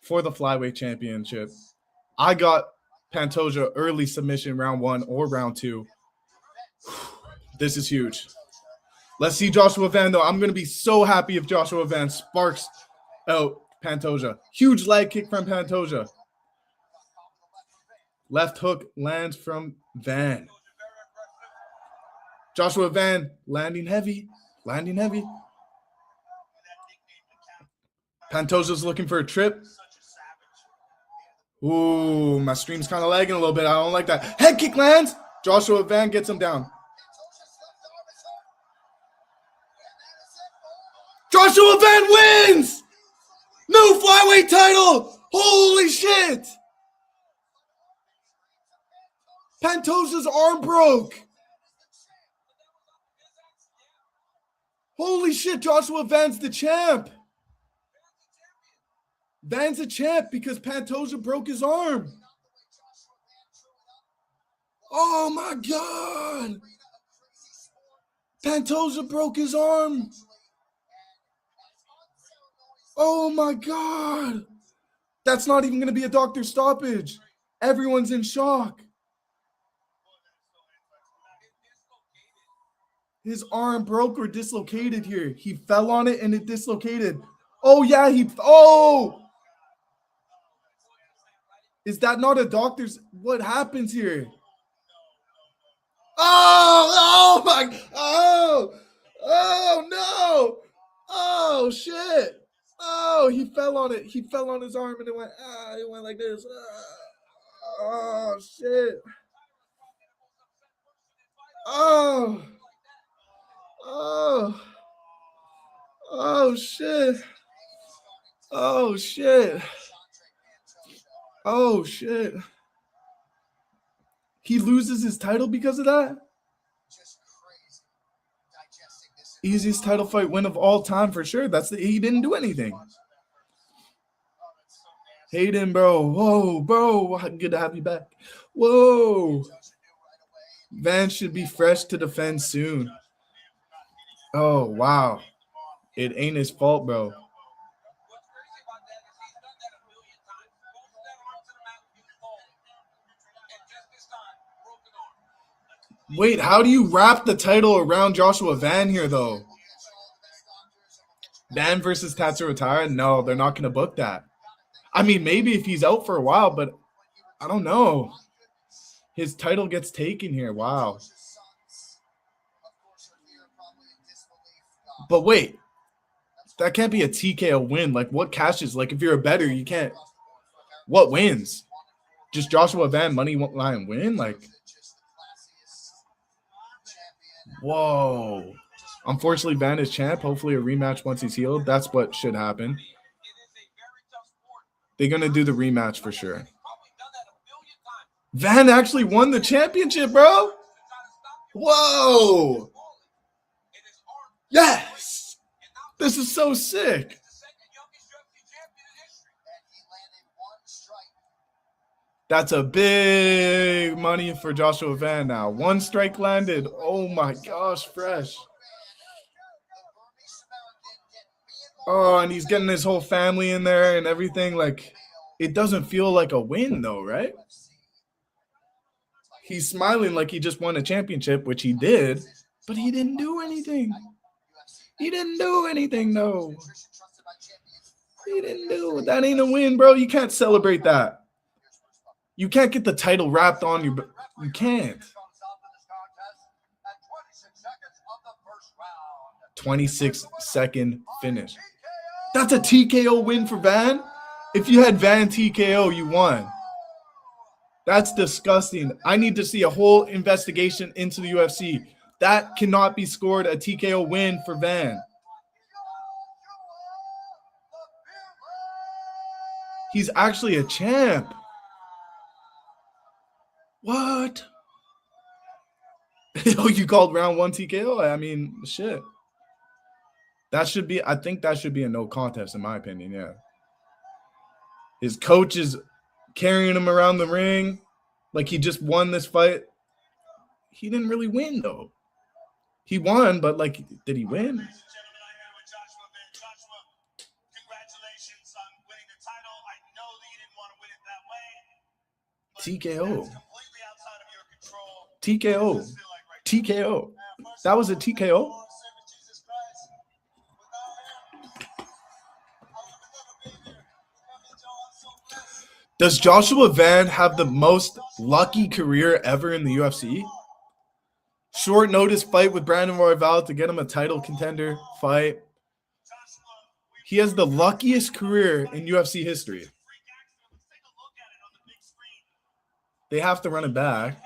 for the flyweight championship. I got Pantoja early submission round 1 or round 2. This is huge. Let's see Joshua Van, though. I'm going to be so happy if Joshua Van sparks out Pantoja. Huge leg kick from Pantoja. Left hook lands from Van. Joshua Van landing heavy. Pantoja's looking for a trip. Ooh, my stream's kind of lagging a little bit. I don't like that. Head kick lands. Joshua Van gets him down. Joshua Van wins! New flyweight title! Holy shit! Pantoja's arm broke. Holy shit, Joshua Van's the champ. Van's a champ because Pantoja broke his arm. Oh my God. Pantoja broke his arm. Oh my God. That's not even going to be a doctor stoppage. Everyone's in shock. His arm broke or dislocated here. He fell on it and it dislocated. Oh yeah, Is that not a doctor's? What happens here? Oh no. Oh shit. Oh, he fell on it. He fell on his arm and it went like this. Oh shit. Oh shit. Oh shit. Oh shit. He loses his title because of that? Easiest title fight win of all time for sure. He didn't do anything. Hayden, bro. Whoa, bro. Good to have you back. Whoa. Van should be fresh to defend soon. Oh, wow. It ain't his fault, bro. Wait, how do you wrap the title around Joshua Van here, though? Van versus Tatsuro? No, they're not going to book that. I mean, maybe if he's out for a while, but I don't know. His title gets taken here. Wow. But wait, that can't be a TKO win. Like, what cashes? Like, if you're a bettor, you can't. What wins? Just Joshua Van money line win? Like, whoa. Unfortunately, Van is champ. Hopefully a rematch once he's healed. That's what should happen. They're going to do the rematch for sure. Van actually won the championship, bro. Whoa. Yes. This is so sick. That's a big money for Joshua Van now. One strike landed. Oh my gosh, fresh. Oh, and he's getting his whole family in there and everything. Like, it doesn't feel like a win though, right? He's smiling like he just won a championship, which he did, but he didn't do anything. He didn't do anything, no. He didn't do it. That ain't a win, bro. You can't celebrate that. You can't get the title wrapped on you, but you can't. 26-second finish. That's a TKO win for Van. If you had Van TKO, you won. That's disgusting. I need to see a whole investigation into the UFC. That cannot be scored a TKO win for Van. He's actually a champ. What? Oh, you called round one TKO? I mean, shit. That should be, I think that should be a no contest in my opinion, yeah. His coach is carrying him around the ring like he just won this fight. He didn't really win, though. He won, but, like, did he win? TKO. TKO. TKO. That was a TKO? Does Joshua Van have the most lucky career ever in the UFC? Short notice fight with Brandon Royval to get him a title contender fight. He has the luckiest career in UFC history. They have to run it back.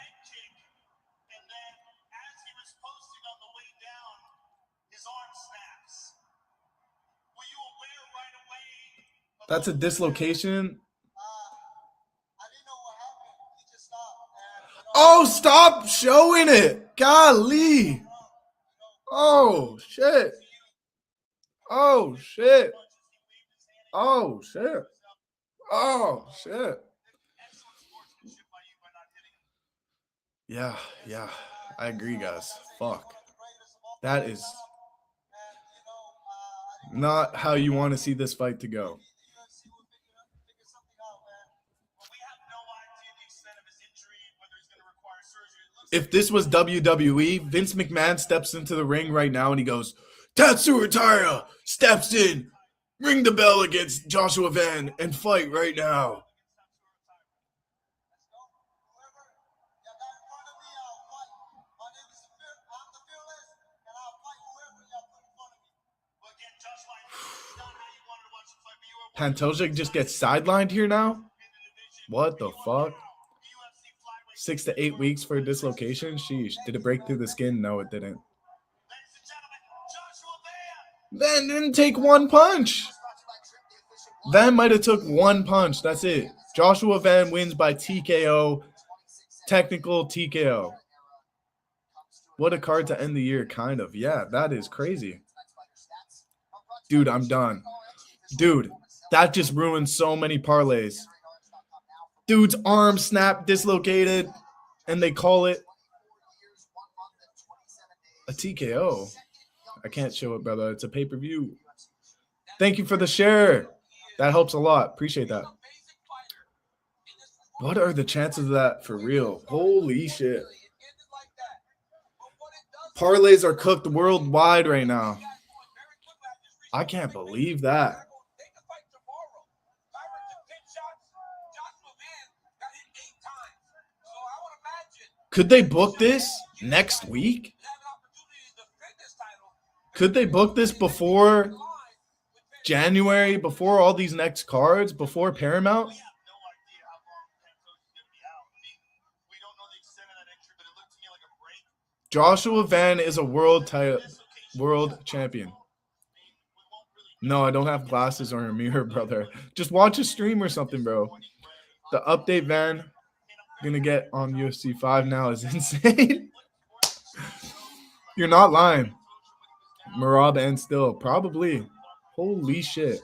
That's a dislocation. I didn't know what happened. He just stopped. Oh, stop showing it. Golly. Oh, shit. Oh, shit. Oh, shit. Oh, shit. Yeah, I agree, guys. Fuck. That is not how you want to see this fight to go. If this was WWE, Vince McMahon steps into the ring right now and he goes, Tatsuya Taira steps in, ring the bell against Joshua Van and fight right now. Pantoja just gets sidelined here now? What the fuck? 6 to 8 weeks for a dislocation? Sheesh. Did it break through the skin? No, it didn't. Van didn't take one punch. Van might have took one punch. That's it. Joshua Van wins by TKO. Technical TKO. What a card to end the year, kind of. Yeah, that is crazy. Dude, I'm done. Dude, that just ruined so many parlays. Dude's arm snapped, dislocated, and they call it a TKO. I can't show it, brother. It's a pay-per-view. Thank you for the share. That helps a lot. Appreciate that. What are the chances of that for real? Holy shit. Parlays are cooked worldwide right now. I can't believe that. Could they book this next week? Could they book this before January, before all these next cards, before Paramount? Joshua Van is a world champion. No, I don't have glasses or a mirror, brother. Just watch a stream or something, bro. The update Van gonna get on UFC 5 now is insane. You're not lying. Merab and still, probably. Holy shit.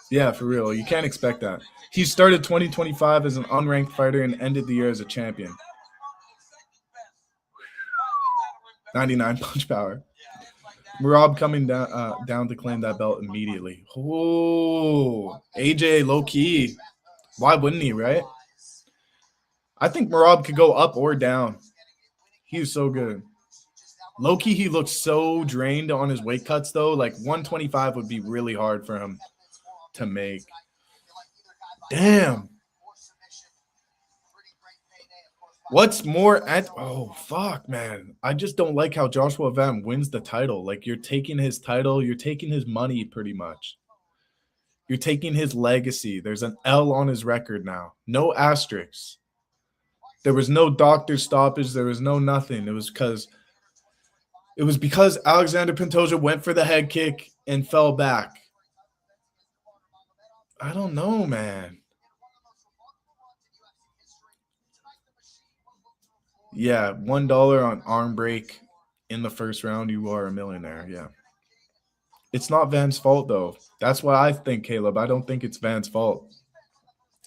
Yeah, for real. You can't expect that. He started 2025 as an unranked fighter and ended the year as a champion. 99 punch power. Merab coming down to claim that belt immediately. Oh, AJ low key. Why wouldn't he, right? I think Merab could go up or down. He's so good. Low key, he looks so drained on his weight cuts, though. Like 125 would be really hard for him to make. Damn. What's more at oh fuck, man. I just don't like how Joshua Van wins the title. Like, you're taking his title, you're taking his money pretty much. You're taking his legacy. There's an L on his record now. No asterisks. There was no doctor stoppage, there was no nothing. It was because Alexander Pantoja went for the head kick and fell back. I don't know, man. Yeah, $1 on arm break in the first round, you are a millionaire. Yeah. It's not Van's fault, though. That's what I think, Caleb. I don't think it's Van's fault.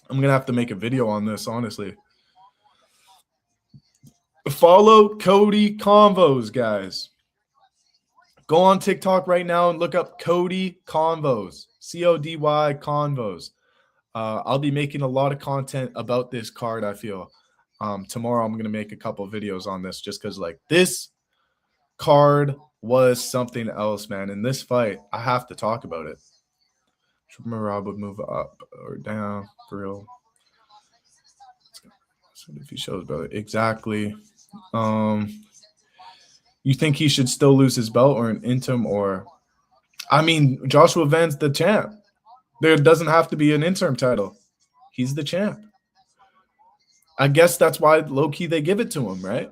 I'm going to have to make a video on this, honestly. Follow Cody Convos, guys. Go on TikTok right now and look up Cody Convos. C-O-D-Y Convos. I'll be making a lot of content about this card, I feel. Tomorrow I'm going to make a couple videos on this just because, like, this card was something else, man. In this fight, I have to talk about it. Merab would move up or down for real. So if he shows, brother. Exactly. You think he should still lose his belt or an interim or... I mean, Joshua Van's the champ. There doesn't have to be an interim title. He's the champ. I guess that's why low-key they give it to him, right?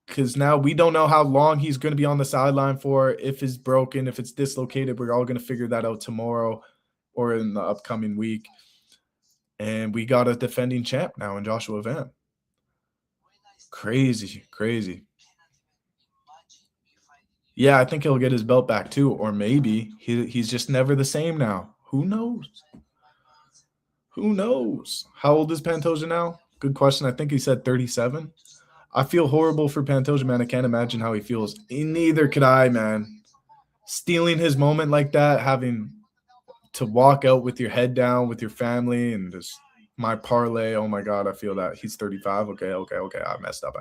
because now we don't know how long he's going to be on the sideline for. If it's broken, if it's dislocated, we're all going to figure that out tomorrow or in the upcoming week. And we got a defending champ now in Joshua Van. Crazy, crazy. Yeah, I think he'll get his belt back too. Or maybe he's just never the same now. Who knows? Who knows? How old is Pantoja now? Good question. I think he said 37. I feel horrible for Pantoja, man. I can't imagine how he feels. Neither could I, man. Stealing his moment like that, having to walk out with your head down with your family and just my parlay. Oh, my God, I feel that. He's 35. Okay. I messed up.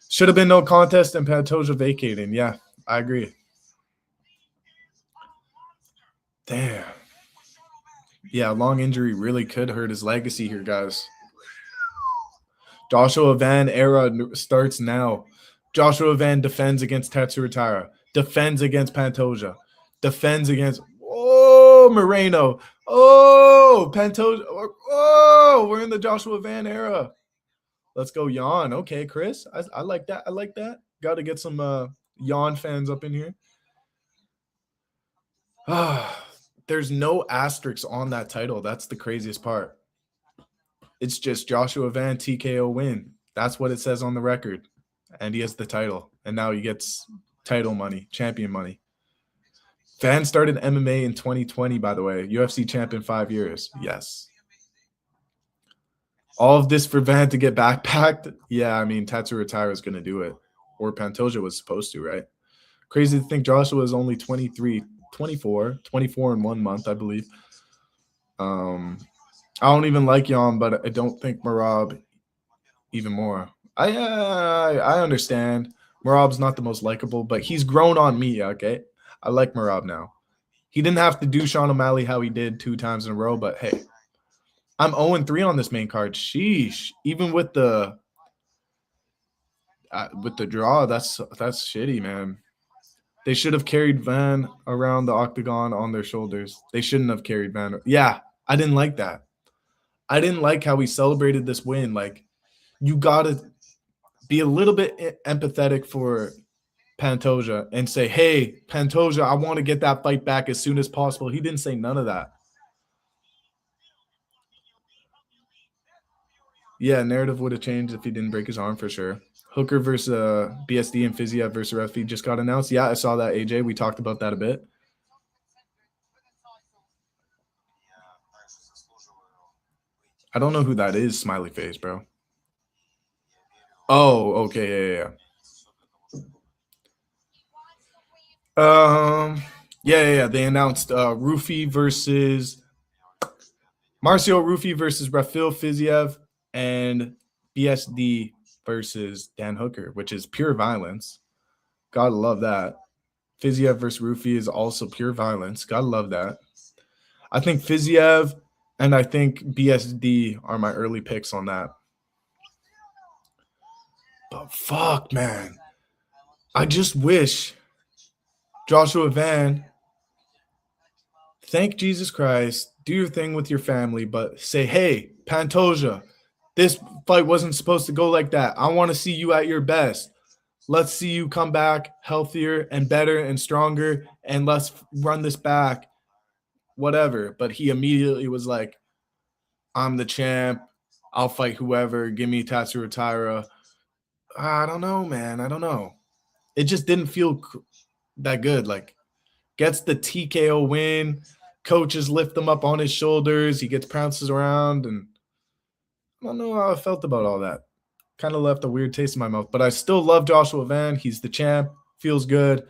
Should have been no contest and Pantoja vacating. Yeah, I agree. Damn. Yeah, long injury really could hurt his legacy here, guys. Joshua Van era starts now. Joshua Van defends against Tetsuya Taira. Defends against Pantoja. Defends against Moreno. Pantoja. We're in the Joshua Van era. Let's go Yawn. Okay, Chris. I like that. Got to get some Yawn fans up in here. There's no asterisks on that title. That's the craziest part. It's just Joshua Van TKO win. That's what it says on the record. And he has the title. And now he gets title money, champion money. Van started MMA in 2020, by the way. UFC champion 5 years. Yes. All of this for Van to get backpacked? Yeah, I mean, Tetsuya Taira is going to do it. Or Pantoja was supposed to, right? Crazy to think Joshua is only 24 in 1 month, I believe. I don't even like Jan, but I don't think Merab even more. I understand. Merab's not the most likable, but he's grown on me, okay? I like Merab now. He didn't have to do Sean O'Malley how he did 2 times in a row, but hey, I'm 0-3 on this main card. Sheesh. Even with the draw, that's shitty, man. They should have carried Van around the octagon on their shoulders. They shouldn't have carried Van. Yeah, I didn't like that. I didn't like how he celebrated this win. Like, you got to be a little bit empathetic for Pantoja and say, hey, Pantoja, I want to get that fight back as soon as possible. He didn't say none of that. Yeah, narrative would have changed if he didn't break his arm for sure. Hooker versus BSD and Fiziev versus Refi just got announced. Yeah, I saw that, AJ. We talked about that a bit. I don't know who that is, smiley face, bro. Oh, okay, yeah. Yeah. They announced Marcio Rufi versus Rafil Fiziev and BSD versus Dan Hooker, which is pure violence. Gotta love that. Fiziev versus Rufi is also pure violence. Gotta love that. I think Fiziev and I think BSD are my early picks on that. But fuck, man. I just wish Joshua Van, thank Jesus Christ, do your thing with your family, but say, hey, Pantoja, this fight wasn't supposed to go like that. I want to see you at your best. Let's see you come back healthier and better and stronger, and let's run this back, whatever. But he immediately was like, I'm the champ. I'll fight whoever. Give me Tetsuya Taira. I don't know, man. I don't know. It just didn't feel that good. Like, gets the TKO win. Coaches lift him up on his shoulders. He gets pounces around, and I don't know how I felt about all that. Kind of left a weird taste in my mouth, but I still love Joshua Van. He's the champ. Feels good,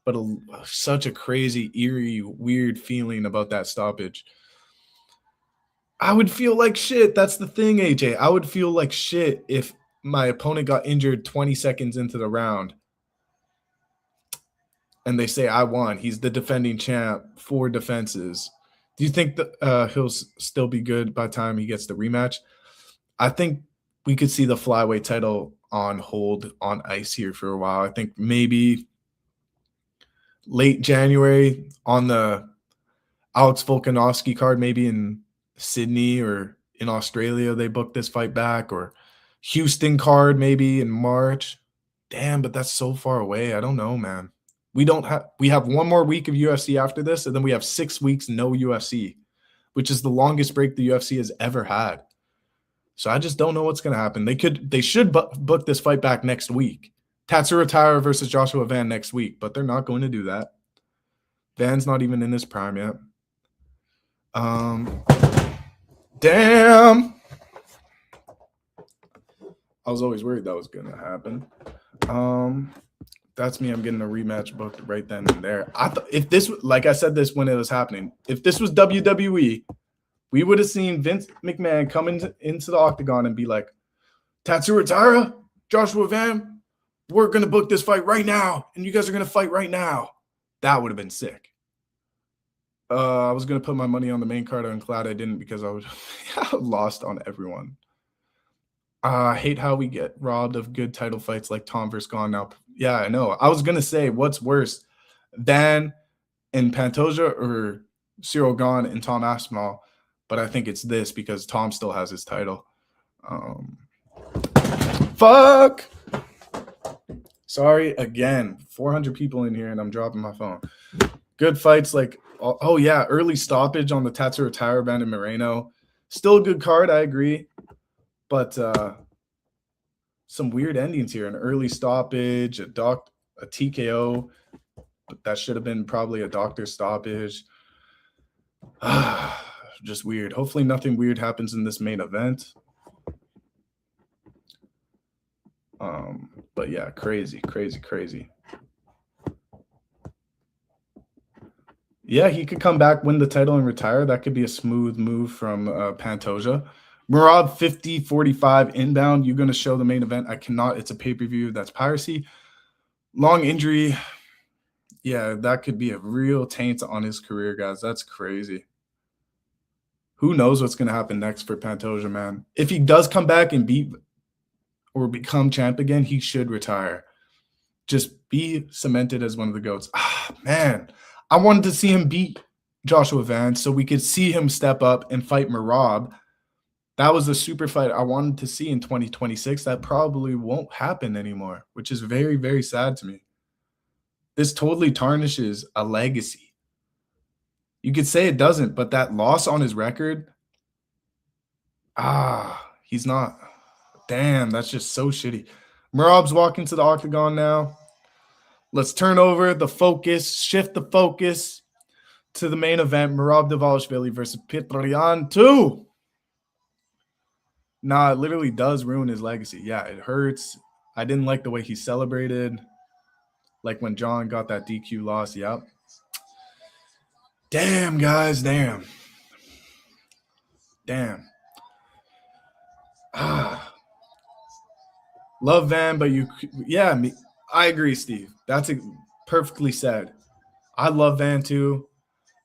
but such a crazy, eerie, weird feeling about that stoppage. I would feel like shit. That's the thing, AJ. I would feel like shit if my opponent got injured 20 seconds into the round and they say I won. He's the defending champ, 4 defenses. Do you think that he'll still be good by the time he gets the rematch? I think we could see the flyweight title on hold on ice here for a while. I think maybe late January on the Alex Volkanovski card, maybe in Sydney or in Australia, they booked this fight back, or Houston card maybe in March. Damn, but that's so far away. I don't know, man. We have one more week of UFC after this, and then we have 6 weeks no UFC, which is the longest break the UFC has ever had. So I just don't know what's going to happen. They should book this fight back next week. Tatsuro Taira versus Joshua Van next week, but they're not going to do that. Van's not even in his prime yet. Damn. I was always worried that was going to happen. That's me. I'm getting a rematch booked right then and there. I thought if this, like I said this when it was happening, if this was WWE, we would have seen Vince McMahon come into the octagon and be like, Tatsuro Taira, Joshua Van, we're going to book this fight right now, and you guys are going to fight right now. That would have been sick. I was going to put my money on the main card. I'm glad I didn't because I was lost on everyone. I hate how we get robbed of good title fights like Tom versus Gone now. Yeah, I know. I was going to say, what's worse, Van and Pantoja or Cyril Gane and Tom Aspinall? But I think it's this because Tom still has his title. Fuck. Sorry, again, 400 people in here and I'm dropping my phone. Good fights like, oh yeah, early stoppage on the Tatsuro Taira band in Moreno. Still a good card, I agree. But some weird endings here. An early stoppage, a TKO. But that should have been probably a doctor stoppage. Just weird. Hopefully nothing weird happens in this main event. But yeah, crazy. Yeah, he could come back, win the title, and retire. That could be a smooth move from Pantoja. Merab 50-45 inbound. You're going to show the main event. I cannot. It's a pay-per-view. That's piracy. Long injury. Yeah, that could be a real taint on his career, guys. That's crazy. Who knows what's going to happen next for Pantoja, man. If he does come back and beat or become champ again, he should retire. Just be cemented as one of the GOATs. Man, I wanted to see him beat Joshua Van so we could see him step up and fight Merab. That was a super fight I wanted to see in 2026. That probably won't happen anymore, which is very, very sad to me. This totally tarnishes a legacy. You could say it doesn't, but that loss on his record, he's not. Damn, that's just so shitty. Merab's walking to the octagon now. Let's turn over the focus, shift the focus to the main event, Merab Dvalishvili versus Petr 2. Nah, it literally does ruin his legacy. Yeah, it hurts. I didn't like the way he celebrated. Like when John got that DQ loss. Yep. Damn, guys. Damn. Love Van, but I agree, Steve. That's perfectly said. I love Van too,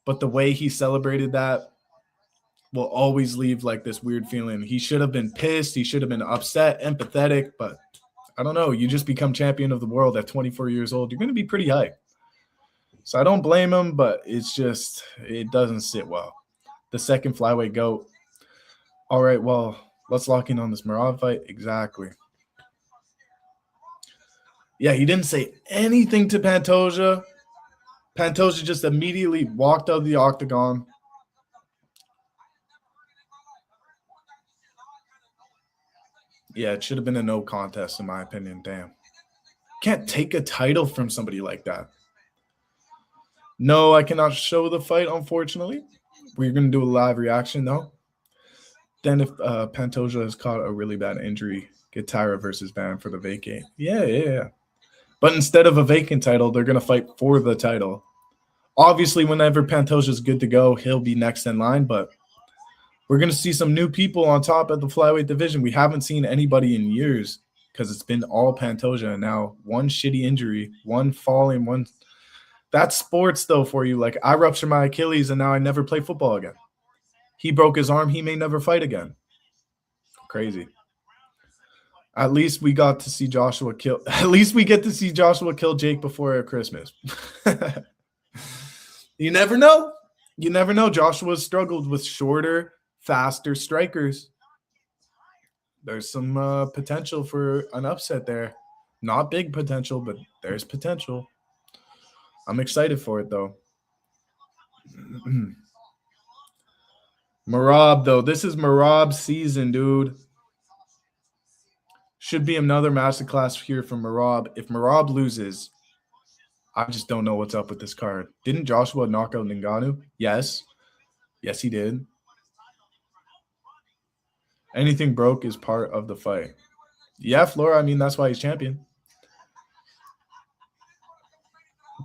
but the way he celebrated that will always leave like this weird feeling. He should have been pissed. He should have been upset, empathetic, but I don't know. You just become champion of the world at 24 years old. You're going to be pretty hyped. So I don't blame him, but it's just, it doesn't sit well. The second flyweight GOAT. All right, well, let's lock in on this Merab fight. Exactly. Yeah, he didn't say anything to Pantoja. Pantoja just immediately walked out of the octagon. Yeah, it should have been a no contest, in my opinion. Damn. Can't take a title from somebody like that. No, I cannot show the fight, unfortunately. We're going to do a live reaction, though. Then if Pantoja has caught a really bad injury, get Taira versus Van for the vacate. Yeah. But instead of a vacant title, they're going to fight for the title. Obviously, whenever Pantoja's good to go, he'll be next in line, but we're going to see some new people on top of the flyweight division. We haven't seen anybody in years because it's been all Pantoja. And now one shitty injury, one falling, one. That's sports, though, for you. Like, I ruptured my Achilles, and now I never play football again. He broke his arm. He may never fight again. Crazy. At least we got to see Joshua kill. At least we get to see Joshua kill Jake before Christmas. You never know. You never know. Joshua struggled with shorter, faster strikers. there's some potential for an upset there. Not big potential, but there's potential. I'm excited for it, though. Merab, though. This is Merab's season, dude. Should be another masterclass here from Merab. If Merab loses, I just don't know what's up with this card. Didn't Joshua knock out Ngannou? Yes. Yes, he did. Anything broke is part of the fight. Yeah, Flora, I mean, that's why he's champion.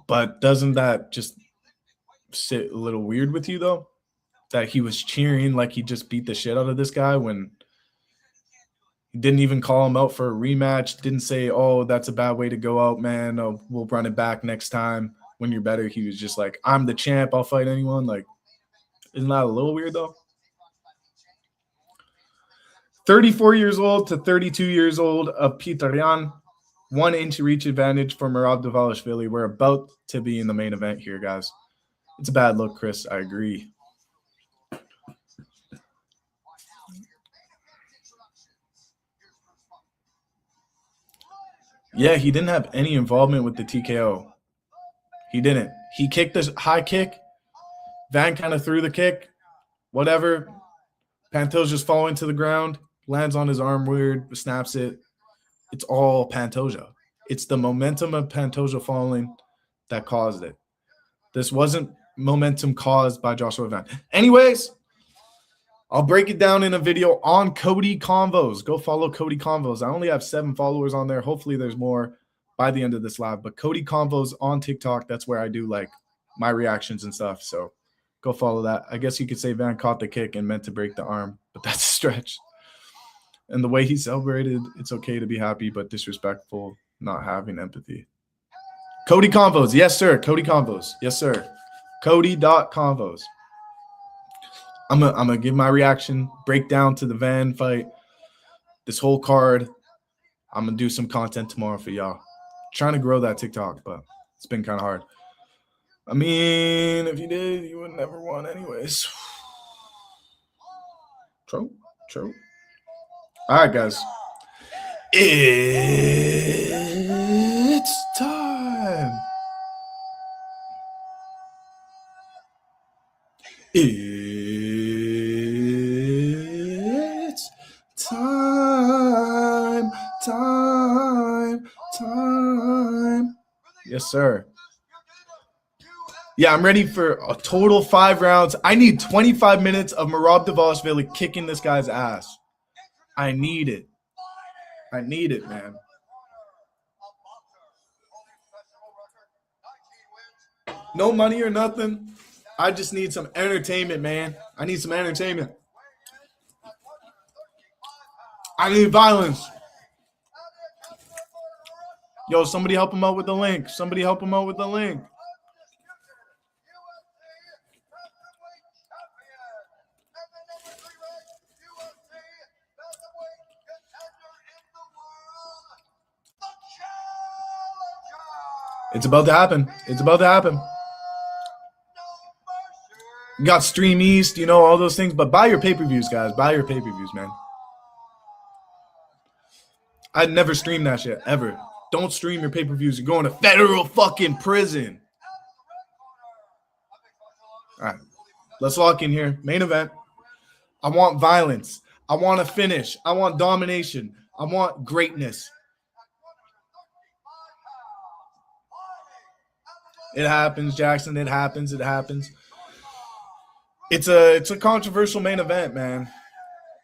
But doesn't that just sit a little weird with you, though? That he was cheering like he just beat the shit out of this guy when he didn't even call him out for a rematch. Didn't say, oh, that's a bad way to go out, man. Oh, we'll run it back next time when you're better. He was just like, I'm the champ. I'll fight anyone. Like, isn't that a little weird, though? 34 years old to 32 years old of Petr. 1 inch reach advantage for Merab Dvalishvili. We're about to be in the main event here, guys. It's a bad look, Chris. I agree. Yeah, he didn't have any involvement with the TKO. He didn't. He kicked this high kick. Van kind of threw the kick. Whatever. Pantoja's just falling to the ground. Lands on his arm weird. Snaps it. It's all Pantoja. It's the momentum of Pantoja falling that caused it. This wasn't momentum caused by Joshua Van. Anyways, I'll break it down in a video on Cody Convos. Go follow Cody Convos. I only have 7 followers on there. Hopefully there's more by the end of this live. But Cody Convos on TikTok, that's where I do like my reactions and stuff. So go follow that. I guess you could say Van caught the kick and meant to break the arm, but that's a stretch. And the way he celebrated, it's okay to be happy, but disrespectful, not having empathy. Cody Convos. Yes, sir. Cody Convos. Yes, sir. Cody.convos. I'm gonna give my reaction, breakdown to the Van fight, this whole card. I'm gonna do some content tomorrow for y'all. Trying to grow that TikTok, but it's been kind of hard. I mean, if you did, you would never won anyways. True. All right, guys. It's time. It's time. Yes, sir. Yeah, I'm ready for a total 5 rounds. I need 25 minutes of Merab Dvalishvili kicking this guy's ass. I need it. I need it, man. No money or nothing. I just need some entertainment, man. I need some entertainment. I need violence. Yo, somebody help him out with the link. Somebody help him out with the link. It's about to happen. It's about to happen. You got Stream East, you know, all those things. But buy your pay-per-views, guys. Buy your pay-per-views, man. I'd never stream that shit, ever. Don't stream your pay-per-views. You're going to federal fucking prison. All right. Let's lock in here. Main event. I want violence. I want a finish. I want domination. I want greatness. It happens, Jackson. It happens. It happens. It's a controversial main event, man.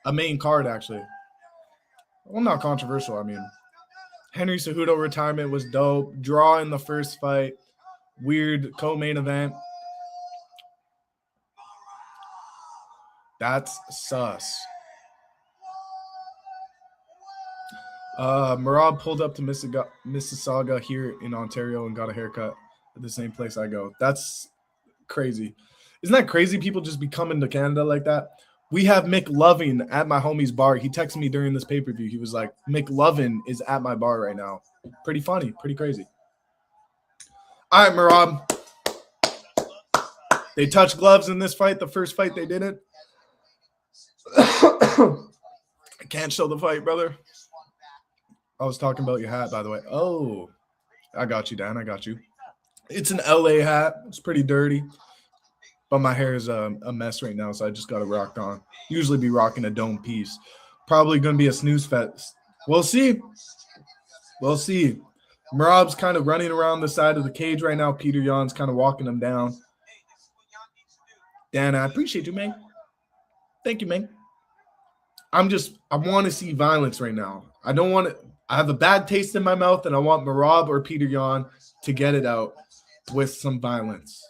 A main card, actually. Well, not controversial. I mean, Henry Cejudo retirement was dope. Draw in the first fight. Weird co-main event. That's sus. Merab pulled up to Mississauga here in Ontario and got a haircut at the same place I go. That's crazy. Isn't that crazy? People just be coming to Canada like that. We have McLovin at my homie's bar. He texted me during this pay-per-view. He was like, McLovin is at my bar right now. Pretty funny. Pretty crazy. All right, Merab. They touched gloves in this fight. The first fight they didn't. I can't show the fight, brother. I was talking about your hat, by the way. Oh, I got you, Dan. I got you. It's an LA hat. It's pretty dirty. But my hair is a mess right now, so I just got it rocked on. Usually be rocking a dome piece. Probably going to be a snooze fest. We'll see. We'll see. Merab's kind of running around the side of the cage right now. Petr Yan's kind of walking him down. Dan, I appreciate you, man. Thank you, man. I want to see violence right now. I don't want to. I have a bad taste in my mouth, and I want Merab or Petr Yan to get it out with some violence.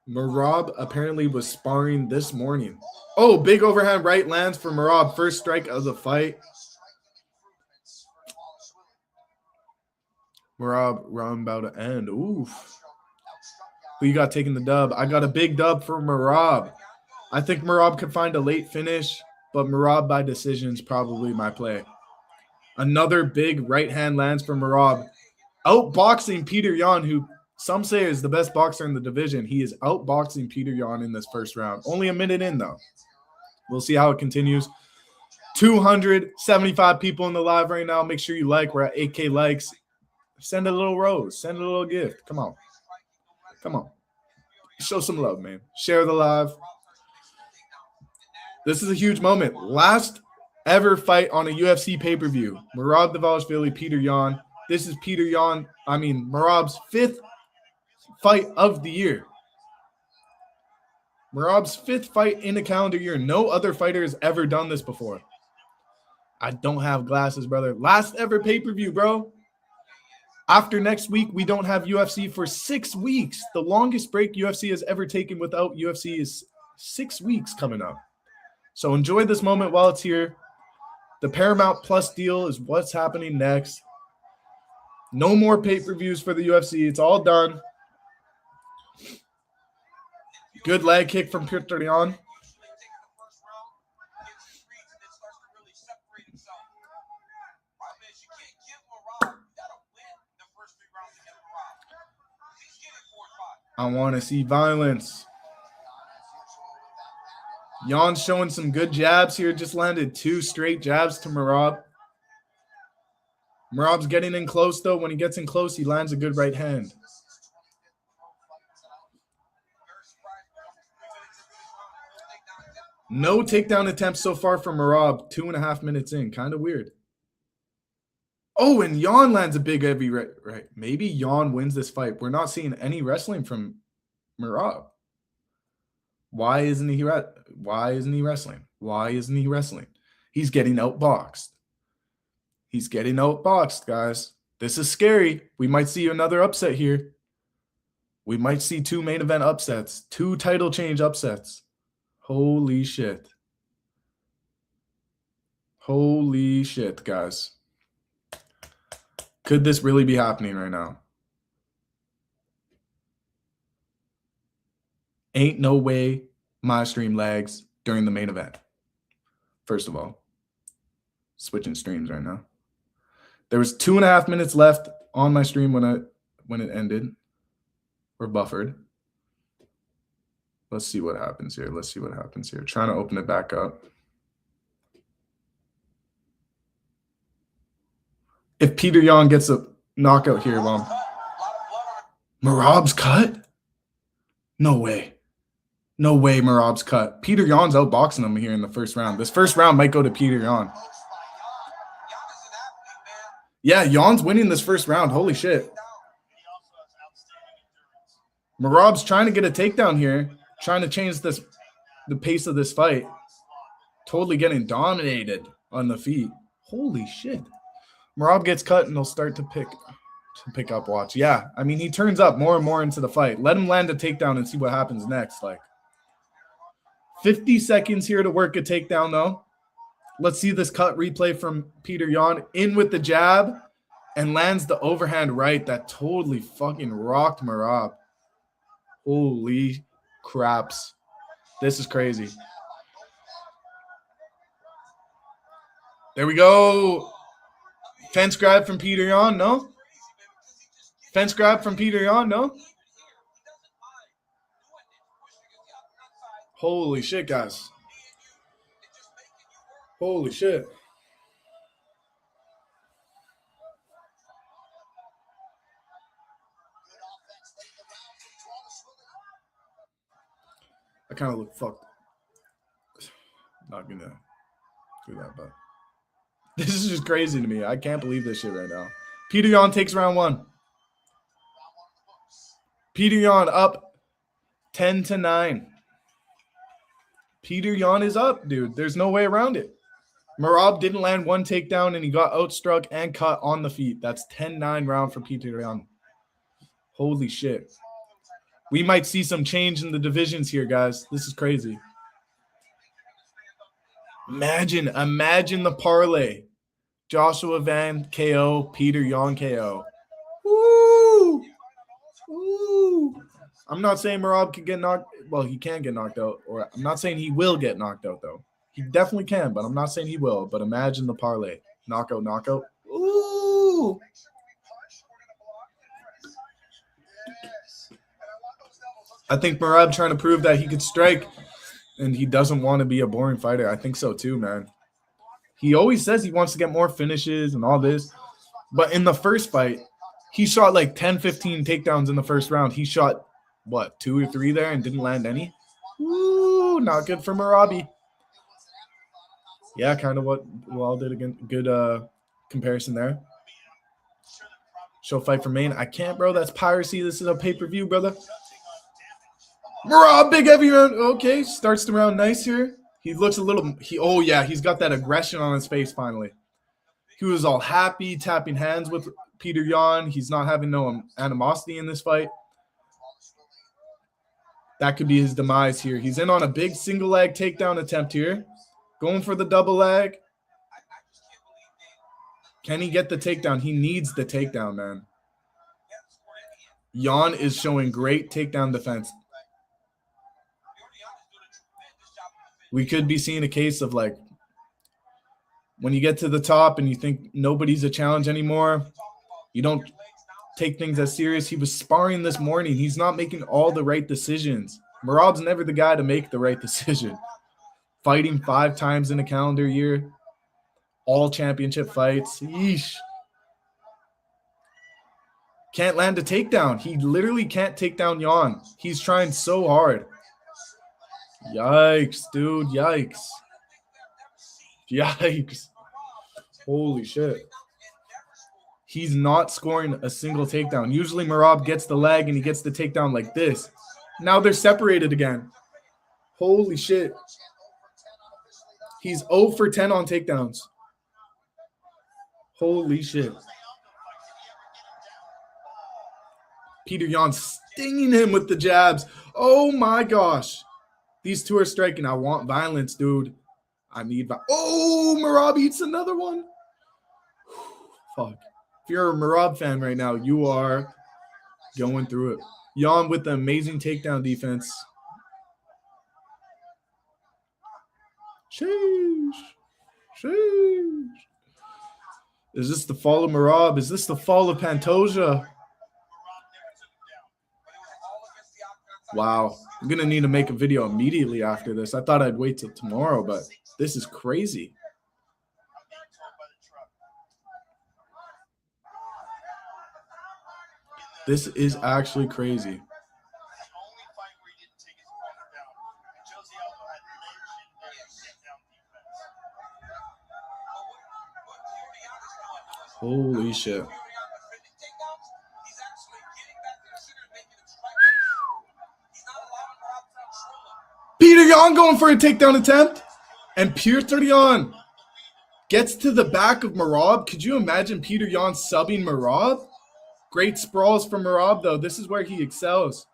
Merab apparently was sparring this morning. Oh, big overhand right lands for Merab. First strike of the fight. Merab round about to end. Oof. Who you got taking the dub? I got a big dub for Merab. I think Merab could find a late finish, but Merab by decision is probably my play. Another big right hand lands for Merab. Outboxing Petr Yan, who some say is the best boxer in the division. He is outboxing Petr Yan in this first round. Only a minute in, though. We'll see how it continues. 275 people in the live right now. Make sure you like. We're at 8K likes. Send a little rose. Send a little gift. Come on. Come on. Show some love, man. Share the live. This is a huge moment. Last ever fight on a UFC pay-per-view. Merab Dvalishvili, Petr Yan. This is Merab's 5th fight of the year. Merab's 5th fight in a calendar year. No other fighter has ever done this before. I don't have glasses, brother. Last ever pay-per-view, bro. After next week, we don't have UFC for 6 weeks. The longest break UFC has ever taken without UFC is 6 weeks coming up. So enjoy this moment while it's here. The Paramount Plus deal is what's happening next. No more pay-per-views for the UFC. It's all done. Good leg kick from Petr Yan. I want to see violence. Yan's showing some good jabs here. Just landed 2 straight jabs to Merab. Merab's getting in close, though. When he gets in close, he lands a good right hand. No takedown attempts so far from Merab. 2.5 minutes in. Kind of weird. Oh, and Yan lands a big heavy right. Maybe Yan wins this fight. We're not seeing any wrestling from Merab. Why isn't he wrestling? Why isn't he wrestling? He's getting outboxed. He's getting outboxed, guys. This is scary. We might see another upset here. We might see 2 main event upsets. 2 title change upsets. Holy shit. Holy shit, guys. Could this really be happening right now? Ain't no way my stream lags during the main event. First of all, switching streams right now. There was 2.5 minutes left on my stream when it ended. Or buffered. Let's see what happens here. Trying to open it back up. If Petr Yan gets a knockout here, well, Merab's cut? No way. No way Merab's cut. Petr Yan's outboxing him here in the first round. This first round might go to Petr Yan. Yeah, Yan's winning this first round. Holy shit. Merab's trying to get a takedown here. Trying to change the pace of this fight. Totally getting dominated on the feet. Holy shit. Merab gets cut and he'll start to pick up watch. Yeah, I mean, he turns up more and more into the fight. Let him land a takedown and see what happens next. Like 50 seconds here to work a takedown, though. Let's see this cut replay from Petr Yan. In with the jab and lands the overhand right that totally fucking rocked Merab. Holy craps. This is crazy. There we go. Fence grab from Petr Yan, no? Fence grab from Petr Yan, no? Holy shit, guys. Holy shit. I kind of look fucked. Not gonna do that, but this is just crazy to me. I can't believe this shit right now. Petr Yan takes round 1. Petr Yan up 10-9. Petr Yan is up, dude. There's no way around it. Merab didn't land one takedown, and he got outstruck and cut on the feet. That's 10-9 round for Petr Yan. Holy shit. We might see some change in the divisions here, guys. This is crazy. Imagine the parlay. Joshua Van KO, Petr Yan KO. Woo! Woo! I'm not saying Merab can get knocked. Well, he can get knocked out. Or I'm not saying he will get knocked out, though. He definitely can, but I'm not saying he will. But imagine the parlay. Knockout, knockout. Ooh! I think Merab trying to prove that he could strike, and he doesn't want to be a boring fighter. I think so too, man. He always says he wants to get more finishes and all this. But in the first fight, he shot like 10, 15 takedowns in the first round. He shot, what, 2 or 3 there and didn't land any? Ooh, not good for Merabi. Yeah, kind of what Wall did again. Good comparison there. Show fight for Maine. I can't, bro. That's piracy. This is a pay-per-view, brother. Merab, big heavy round. Okay, starts the round nice here. He looks a little. Oh yeah, he's got that aggression on his face finally. He was all happy, tapping hands with Petr Yan. He's not having no animosity in this fight. That could be his demise here. He's in on a big single leg takedown attempt here. Going for the double leg. Can he get the takedown? He needs the takedown, man. Yan is showing great takedown defense. We could be seeing a case of like when you get to the top and you think nobody's a challenge anymore, you don't take things as serious. He was sparring this morning. He's not making all the right decisions. Merab's never the guy to make the right decision. Fighting 5 times in a calendar year, all championship fights. Yeesh. Can't land a takedown. He literally can't take down Yan. He's trying so hard. Yikes, dude. Yikes. Yikes. Holy shit. He's not scoring a single takedown. Usually Merab gets the leg and he gets the takedown like this. Now they're separated again. Holy shit. He's 0 for 10 on takedowns. Holy shit. Petr Yan stinging him with the jabs. Oh my gosh. These two are striking. I want violence, dude. I need violence. Oh, Merab eats another one. Fuck. If you're a Merab fan right now, you are going through it. Yan with the amazing takedown defense. Sheesh. Sheesh. Is this the fall of Merab? Is this the fall of Pantoja? Wow. I'm going to need to make a video immediately after this. I thought I'd wait till tomorrow, but this is crazy. This is actually crazy. Holy shit. Petr Yan going for a takedown attempt. And Petr Yan gets to the back of Merab. Could you imagine Petr Yan subbing Merab? Great sprawls from Merab, though. This is where he excels.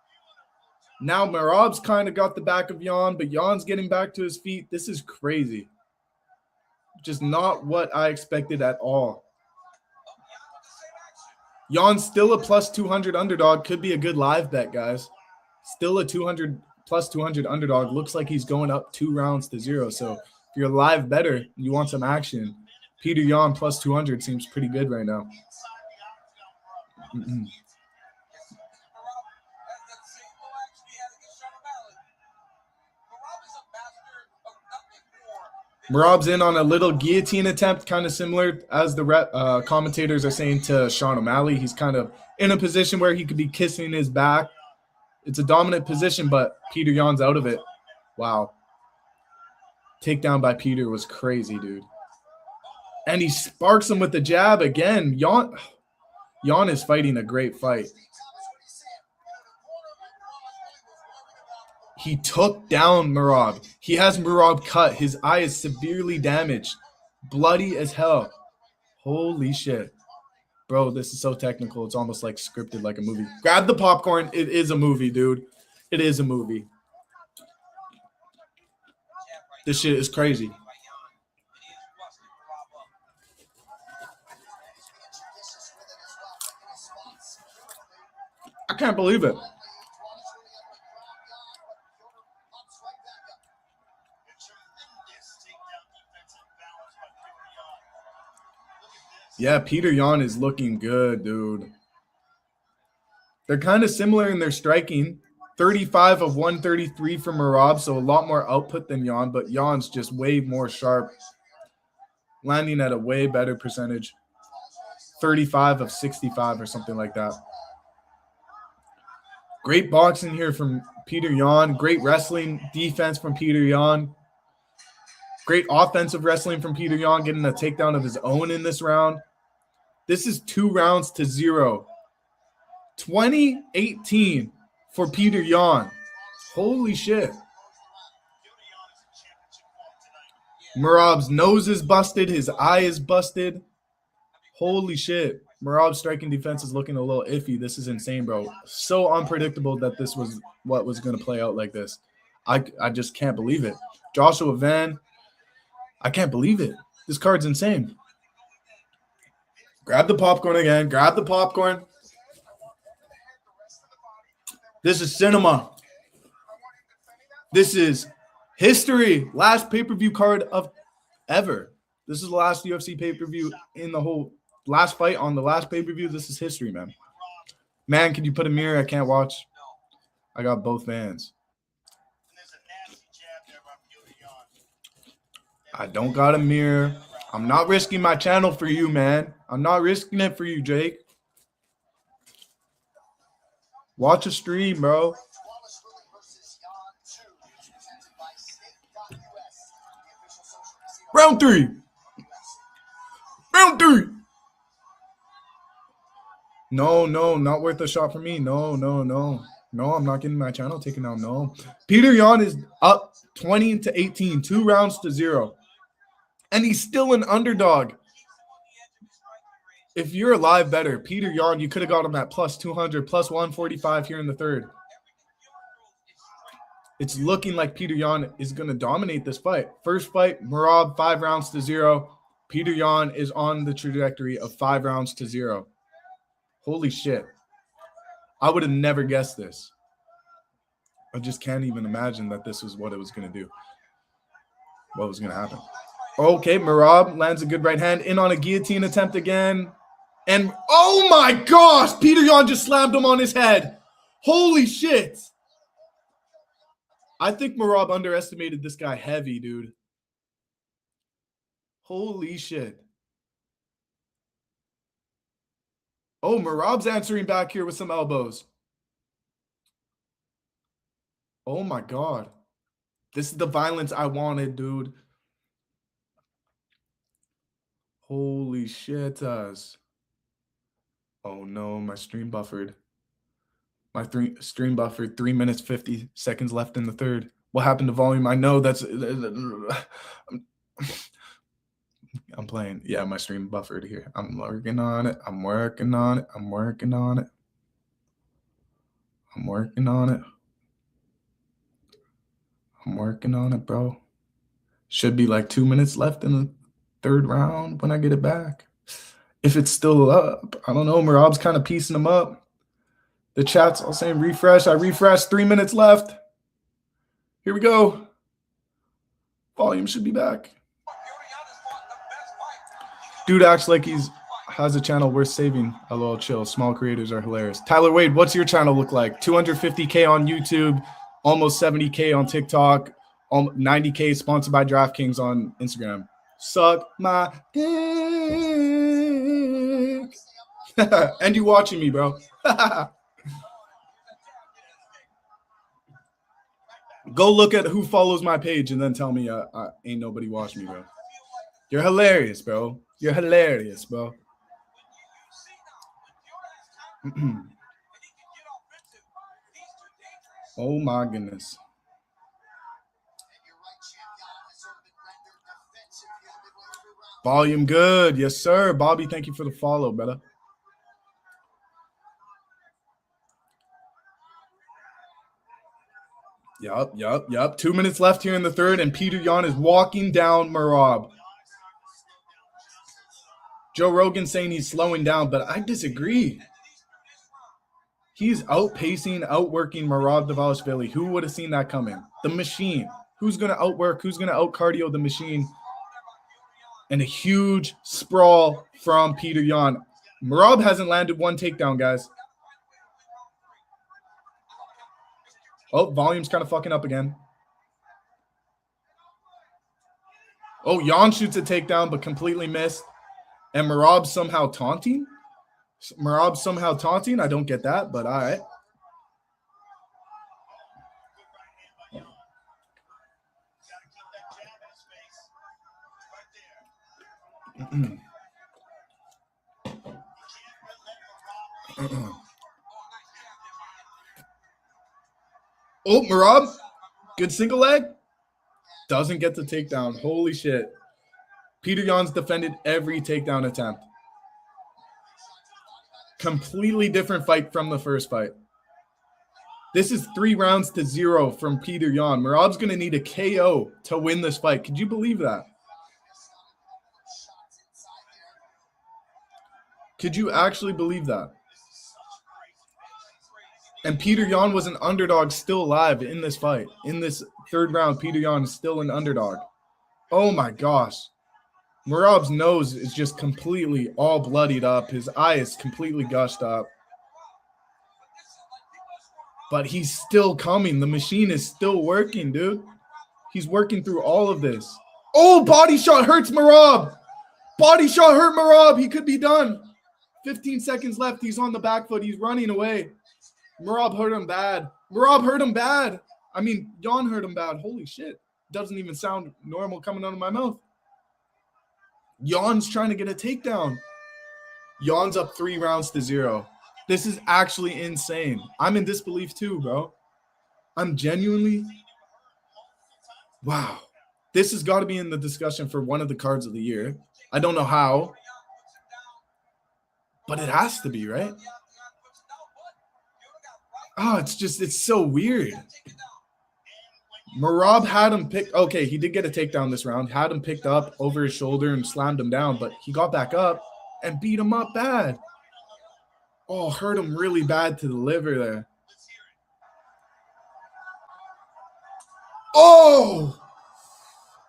Now Merab's kind of got the back of Yan, but Yan's getting back to his feet. This is crazy. Just not what I expected at all. Yan's still a plus 200 underdog. Could be a good live bet, guys. Still a plus 200 underdog. Looks like he's going up 2 rounds to 0. So if you're a live better, you want some action, Petr Yan plus 200 seems pretty good right now. Merab's in on a little guillotine attempt, kind of similar as the commentators are saying to Sean O'Malley. He's kind of in a position where he could be kissing his back. It's a dominant position, but Petr Yan's out of it. Wow. Takedown by Petr was crazy, dude. And he sparks him with the jab again. Yan is fighting a great fight. He took down Merab. He has Merab cut. His eye is severely damaged. Bloody as hell. Holy shit. Bro, this is so technical. It's almost like scripted like a movie. Grab the popcorn. It is a movie, dude. It is a movie. This shit is crazy. I can't believe it. Yeah, Petr Yan is looking good, dude. They're kind of similar in their striking. 35 of 133 from Merab, so a lot more output than Yan, but Yan's just way more sharp, landing at a way better percentage. 35 of 65 or something like that. Great boxing here from Petr Yan. Great wrestling defense from Petr Yan. Great offensive wrestling from Petr Yan, getting a takedown of his own in this round. This is 2 rounds to 0. 2018 for Petr Yan. Holy shit. Merab's nose is busted. His eye is busted. Holy shit. Merab's striking defense is looking a little iffy. This is insane, bro. So unpredictable that this was what was going to play out like this. I just can't believe it. Joshua Van. I can't believe it. This card's insane. Grab the popcorn again. Grab the popcorn. This is cinema. This is history. Last pay-per-view card of ever. This is the last UFC pay-per-view in the whole last fight on the last pay-per-view. This is history, man. Man, can you put a mirror? I can't watch. I got both fans. I don't got a mirror. I'm not risking my channel for you, man. I'm not risking it for you, Jake. Watch a stream, bro. Round 3. Round 3. No, not worth a shot for me. No, I'm not getting my channel taken down. No. Petr Yan is up 20-18, 2 rounds to 0. And he's still an underdog. If you're a live bettor, Petr Yan, you could have got him at plus 200, plus 145 here in the third. It's looking like Petr Yan is going to dominate this fight. First fight, Merab, 5 rounds to 0. Petr Yan is on the trajectory of 5 rounds to 0. Holy shit. I would have never guessed this. I just can't even imagine that this was what it was going to do. What was going to happen. Okay, Merab lands a good right hand. In on a guillotine attempt again. And, oh my gosh, Petr Yan just slammed him on his head. Holy shit. I think Merab underestimated this guy heavy, dude. Holy shit. Oh, Merab's answering back here with some elbows. Oh my God. This is the violence I wanted, dude. Holy shit. Oh no, my stream buffered. My stream buffered. 3 minutes, 50 seconds left in the third. What happened to volume? I know that's... I'm playing. Yeah, my stream buffered here. I'm working on it. I'm working on it. I'm working on it. I'm working on it. I'm working on it, bro. Should be like 2 minutes left in the third round when I get it back. If it's still up. I don't know. Merab's kind of piecing them up. The chat's all saying refresh. I refreshed. 3 minutes left. Here we go. Volume should be back. Dude acts like he's has a channel worth saving. A little chill. Small creators are hilarious. Tyler Wade, what's your channel look like? 250K on YouTube, almost 70K on TikTok, 90K, sponsored by DraftKings on Instagram. Suck my dick. And you watching me, bro. Go look at who follows my page and then tell me ain't nobody watching me, bro. You're hilarious, bro. You're hilarious, bro. Oh my goodness. Volume good. Yes, sir. Bobby, thank you for the follow, brother. Yup. 2 minutes left here in the third, and Petr Yan is walking down Merab. Joe Rogan saying he's slowing down, but I disagree. He's outpacing, outworking Merab Dvalishvili. Who would have seen that coming? The machine. Who's going to outwork? Who's going to out-cardio the machine? And a huge sprawl from Petr Yan. Merab hasn't landed one takedown, guys. Oh, volume's kind of fucking up again. Oh, Yan shoots a takedown, but completely missed. And Merab somehow taunting? I don't get that, but all right. Oh, Merab, good single leg. Doesn't get the takedown. Holy shit. Petr Yan's defended every takedown attempt. Completely different fight from the first fight. This is 3-0 from Petr Yan. Merab's going to need a KO to win this fight. Could you believe that? Could you actually believe that? And Petr Yan was an underdog still alive in this fight. In this third round, Petr Yan is still an underdog. Oh my gosh. Merab's nose is just completely all bloodied up. His eye is completely gushed up. But he's still coming. The machine is still working, dude. He's working through all of this. Oh, body shot hurts Merab. Body shot hurt Merab. He could be done. 15 seconds left. He's on the back foot. He's running away. Merab hurt him bad. Merab hurt him bad. I mean, Yan hurt him bad. Holy shit. Doesn't even sound normal coming out of my mouth. Yan's trying to get a takedown. Yan's up 3-0. This is actually insane. I'm in disbelief too, bro. I'm genuinely... Wow. This has got to be in the discussion for one of the cards of the year. I don't know how. But it has to be, right? Oh, it's so weird. Merab had him picked. Okay, he did get a takedown this round. Had him picked up over his shoulder and slammed him down, but he got back up and beat him up bad. Oh, hurt him really bad to the liver there. Oh!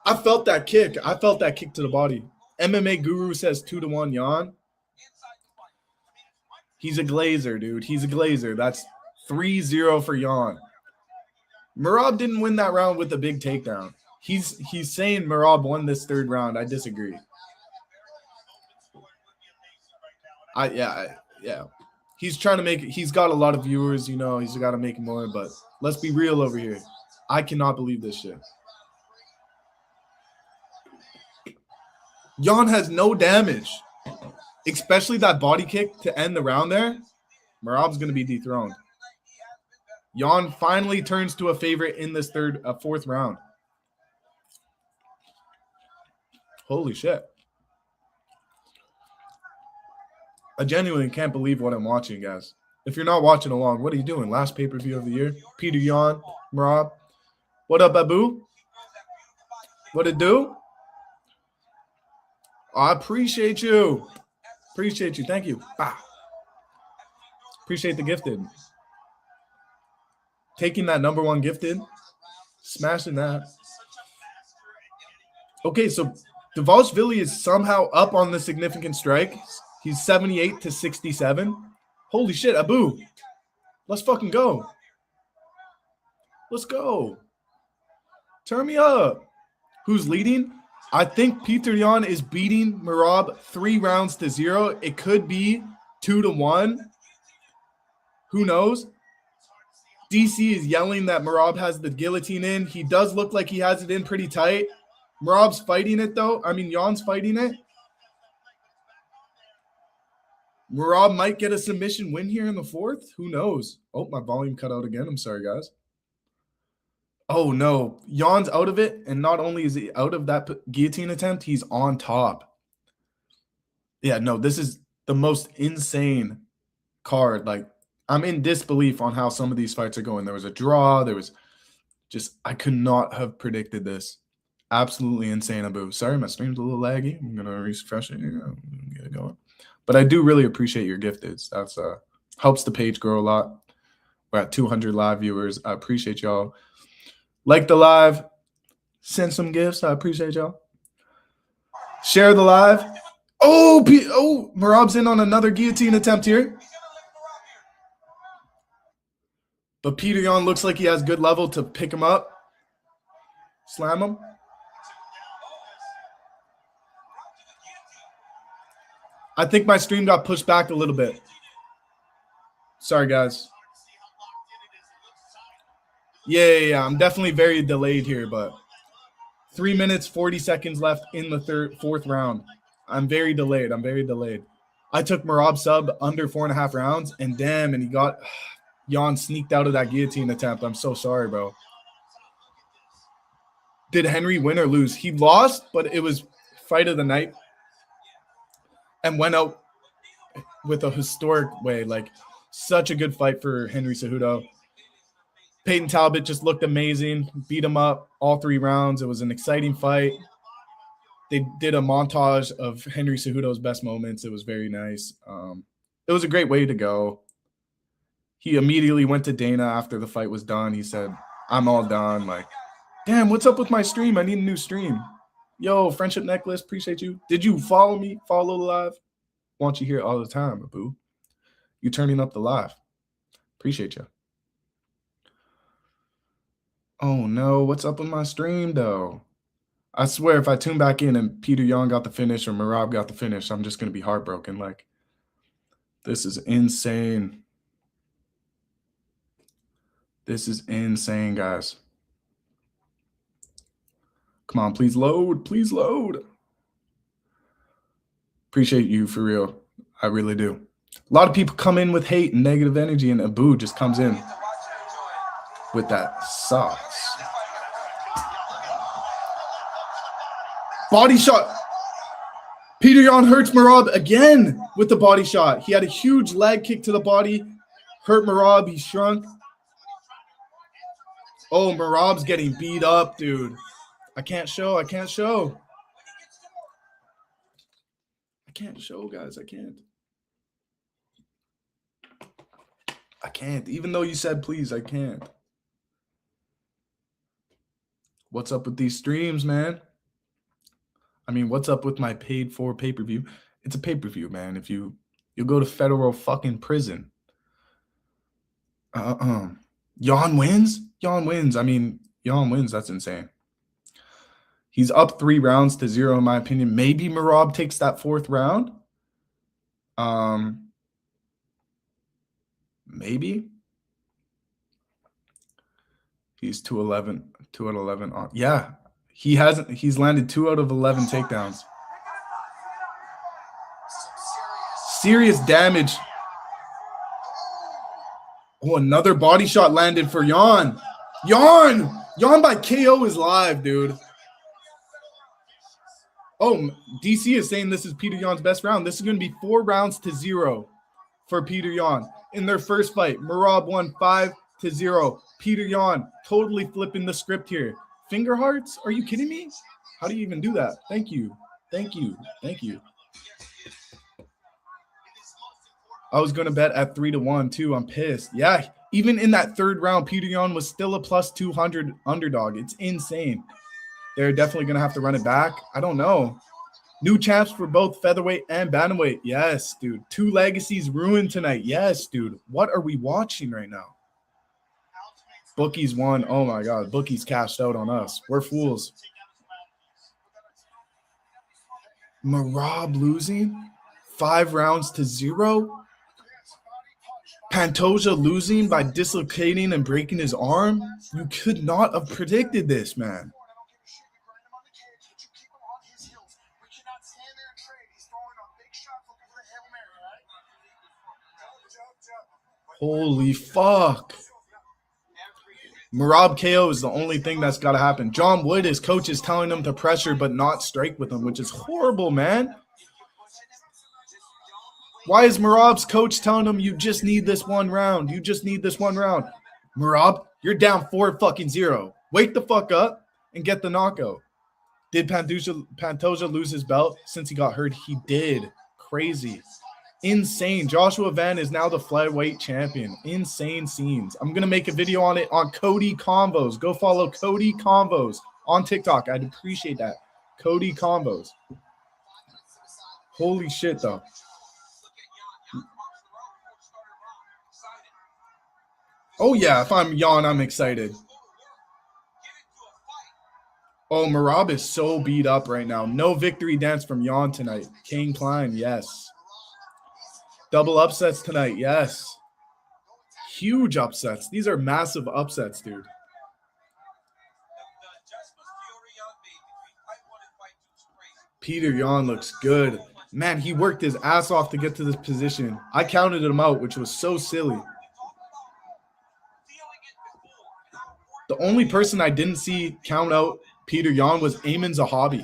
I felt that kick. I felt that kick to the body. MMA Guru says 2-1 Yan. He's a glazer, dude. He's a glazer. That's 3-0 for Yan. Merab didn't win that round with a big takedown. He's saying Merab won this third round. I disagree. Yeah. He's trying to make it. He's got a lot of viewers, you know. He's got to make more, but let's be real over here. I cannot believe this shit. Yan has no damage, especially that body kick to end the round there. Merab's going to be dethroned. Yan finally turns to a favorite in this fourth round. Holy shit. I genuinely can't believe what I'm watching, guys. If you're not watching along, what are you doing? Last pay-per-view of the year. Petr Yan, Merab. What up, Abu? What it do? I appreciate you. Appreciate you. Thank you. Bah. Appreciate the gifted. Taking that #1 gifted. Smashing that. Okay, so Dvalishvili is somehow up on the significant strike. He's 78-67. Holy shit, Abu. Let's fucking go. Let's go. Turn me up. Who's leading? I think Petr Yan is beating Merab 3 rounds to 0. It could be 2-1. Who knows? DC is yelling that Merab has the guillotine in. He does look like he has it in pretty tight. Merab's fighting it, though. I mean, Yan's fighting it. Merab might get a submission win here in the 4th. Who knows? Oh, my volume cut out again. I'm sorry, guys. Oh, no. Yan's out of it, and not only is he out of that guillotine attempt, he's on top. Yeah, no, this is the most insane card. Like, I'm in disbelief on how some of these fights are going. There was a draw. There was just – I could not have predicted this. Absolutely insane, Abu. Sorry, my stream's a little laggy. I'm going to refresh it. Get it going. But I do really appreciate your gifteds. That's helps the page grow a lot. We're at 200 live viewers. I appreciate y'all. Like the live. Send some gifts. I appreciate y'all. Share the live. Oh, Merab's in on another guillotine attempt here. But Petr Yan looks like he has good level to pick him up. Slam him. I think my stream got pushed back a little bit. Sorry, guys. Yeah. I'm definitely very delayed here, but 3 minutes, 40 seconds left in the 4th round. I'm very delayed. I took Merab sub under 4.5 rounds, and damn, and he got Yan sneaked out of that guillotine attempt. I'm so sorry, bro. Did Henry win or lose? He lost, but it was fight of the night. And went out with a historic way. Like, such a good fight for Henry Cejudo. Peyton Talbot just looked amazing. Beat him up all 3 rounds. It was an exciting fight. They did a montage of Henry Cejudo's best moments. It was very nice. It was a great way to go. He immediately went to Dana after the fight was done. He said, I'm all done. Like, damn, what's up with my stream? I need a new stream. Yo, Friendship Necklace, appreciate you. Did you follow me? Follow the live? Want you here all the time, Abu. You turning up the live. Appreciate you. Oh, no. What's up with my stream, though? I swear, if I tune back in and Petr Yan got the finish or Merab got the finish, I'm just going to be heartbroken. Like, this is insane. This is insane, guys. Come on, please load. Please load. Appreciate you for real. I really do. A lot of people come in with hate and negative energy, and Abu just comes in with that sauce. Body shot. Petr Yan hurts Merab again with the body shot. He had a huge leg kick to the body. Hurt Merab. He shrunk. Oh, Merab's getting beat up, dude. I can't show, guys. I can't. Even though you said please, I can't. What's up with these streams, man? I mean, what's up with my paid for pay-per-view? It's a pay-per-view, man. If you'll go to federal fucking prison. Yan wins? I mean, Yan wins. That's insane. He's up 3 rounds to 0, in my opinion. Maybe Merab takes that 4th round. Maybe. He's 2-11. 2 out of 11. Yeah, he hasn't. He's landed 2 out of 11 takedowns. Serious damage. Oh, another body shot landed for Yan. Yan by KO is live, dude. Oh, DC is saying this is Petr Yan's best round. This is going to be 4 rounds to 0 for Petr Yan in their first fight. Merab won 5-0. Petr Yan totally flipping the script here. Finger hearts? Are you kidding me? How do you even do that? Thank you. I was going to bet at 3-1 too. I'm pissed. Yeah, even in that 3rd round, Petr Yan was still a plus 200 underdog. It's insane. They're definitely going to have to run it back. I don't know. New champs for both featherweight and bantamweight. Yes, dude. 2 legacies ruined tonight. Yes, dude. What are we watching right now? Bookies won. Oh my God. Bookies cashed out on us. We're fools. Merab losing 5 rounds to 0. Pantoja losing by dislocating and breaking his arm. You could not have predicted this, man. Holy fuck. Merab KO is the only thing that's got to happen. John Wood, his coach, is telling him to pressure but not strike with him, which is horrible, man. Why is Merab's coach telling him you just need this one round? You just need this one round. Merab, you're down 4-0. Wake the fuck up and get the knockout. Did Pantoja lose his belt since he got hurt? He did. Crazy. Insane. Joshua Van is now the flyweight champion. Insane scenes. I'm going to make a video on it on Cody Convos. Go follow Cody Convos on TikTok. I'd appreciate that. Cody Convos. Holy shit, though. Oh, yeah. If I'm Jan, I'm excited. Oh, Merab is so beat up right now. No victory dance from Jan tonight. Kane Klein, yes. Double upsets tonight, yes. Huge upsets. These are massive upsets, dude. Peter Yan looks good. Man, he worked his ass off to get to this position. I counted him out, which was so silly. The only person I didn't see count out Peter Yan was Ayman Zahabi.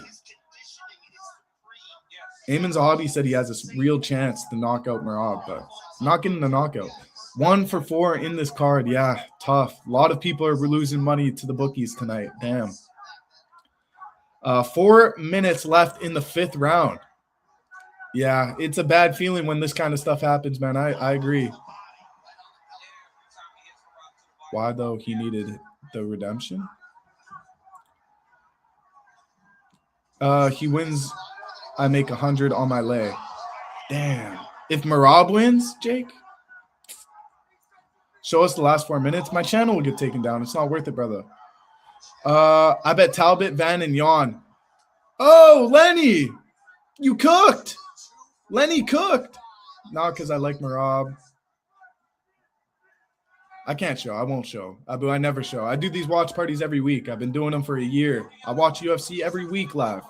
Ayman Zahabi said he has a real chance to knock out Merab, but not getting the knockout. 1 for 4 in this card. Yeah, tough. A lot of people are losing money to the bookies tonight. Damn. 4 minutes left in the 5th round. Yeah, it's a bad feeling when this kind of stuff happens, man. I agree. Why, though, he needed the redemption? He wins. I make 100 on my leg. Damn. If Merab wins, Jake, show us the last 4 minutes. My channel will get taken down. It's not worth it, brother. I bet Talbot, Van, and Jan. Oh, Lenny, you cooked. Lenny cooked. Not because I like Merab. I can't show. I won't show. I never show. I do these watch parties every week. I've been doing them for a year. I watch UFC every week live.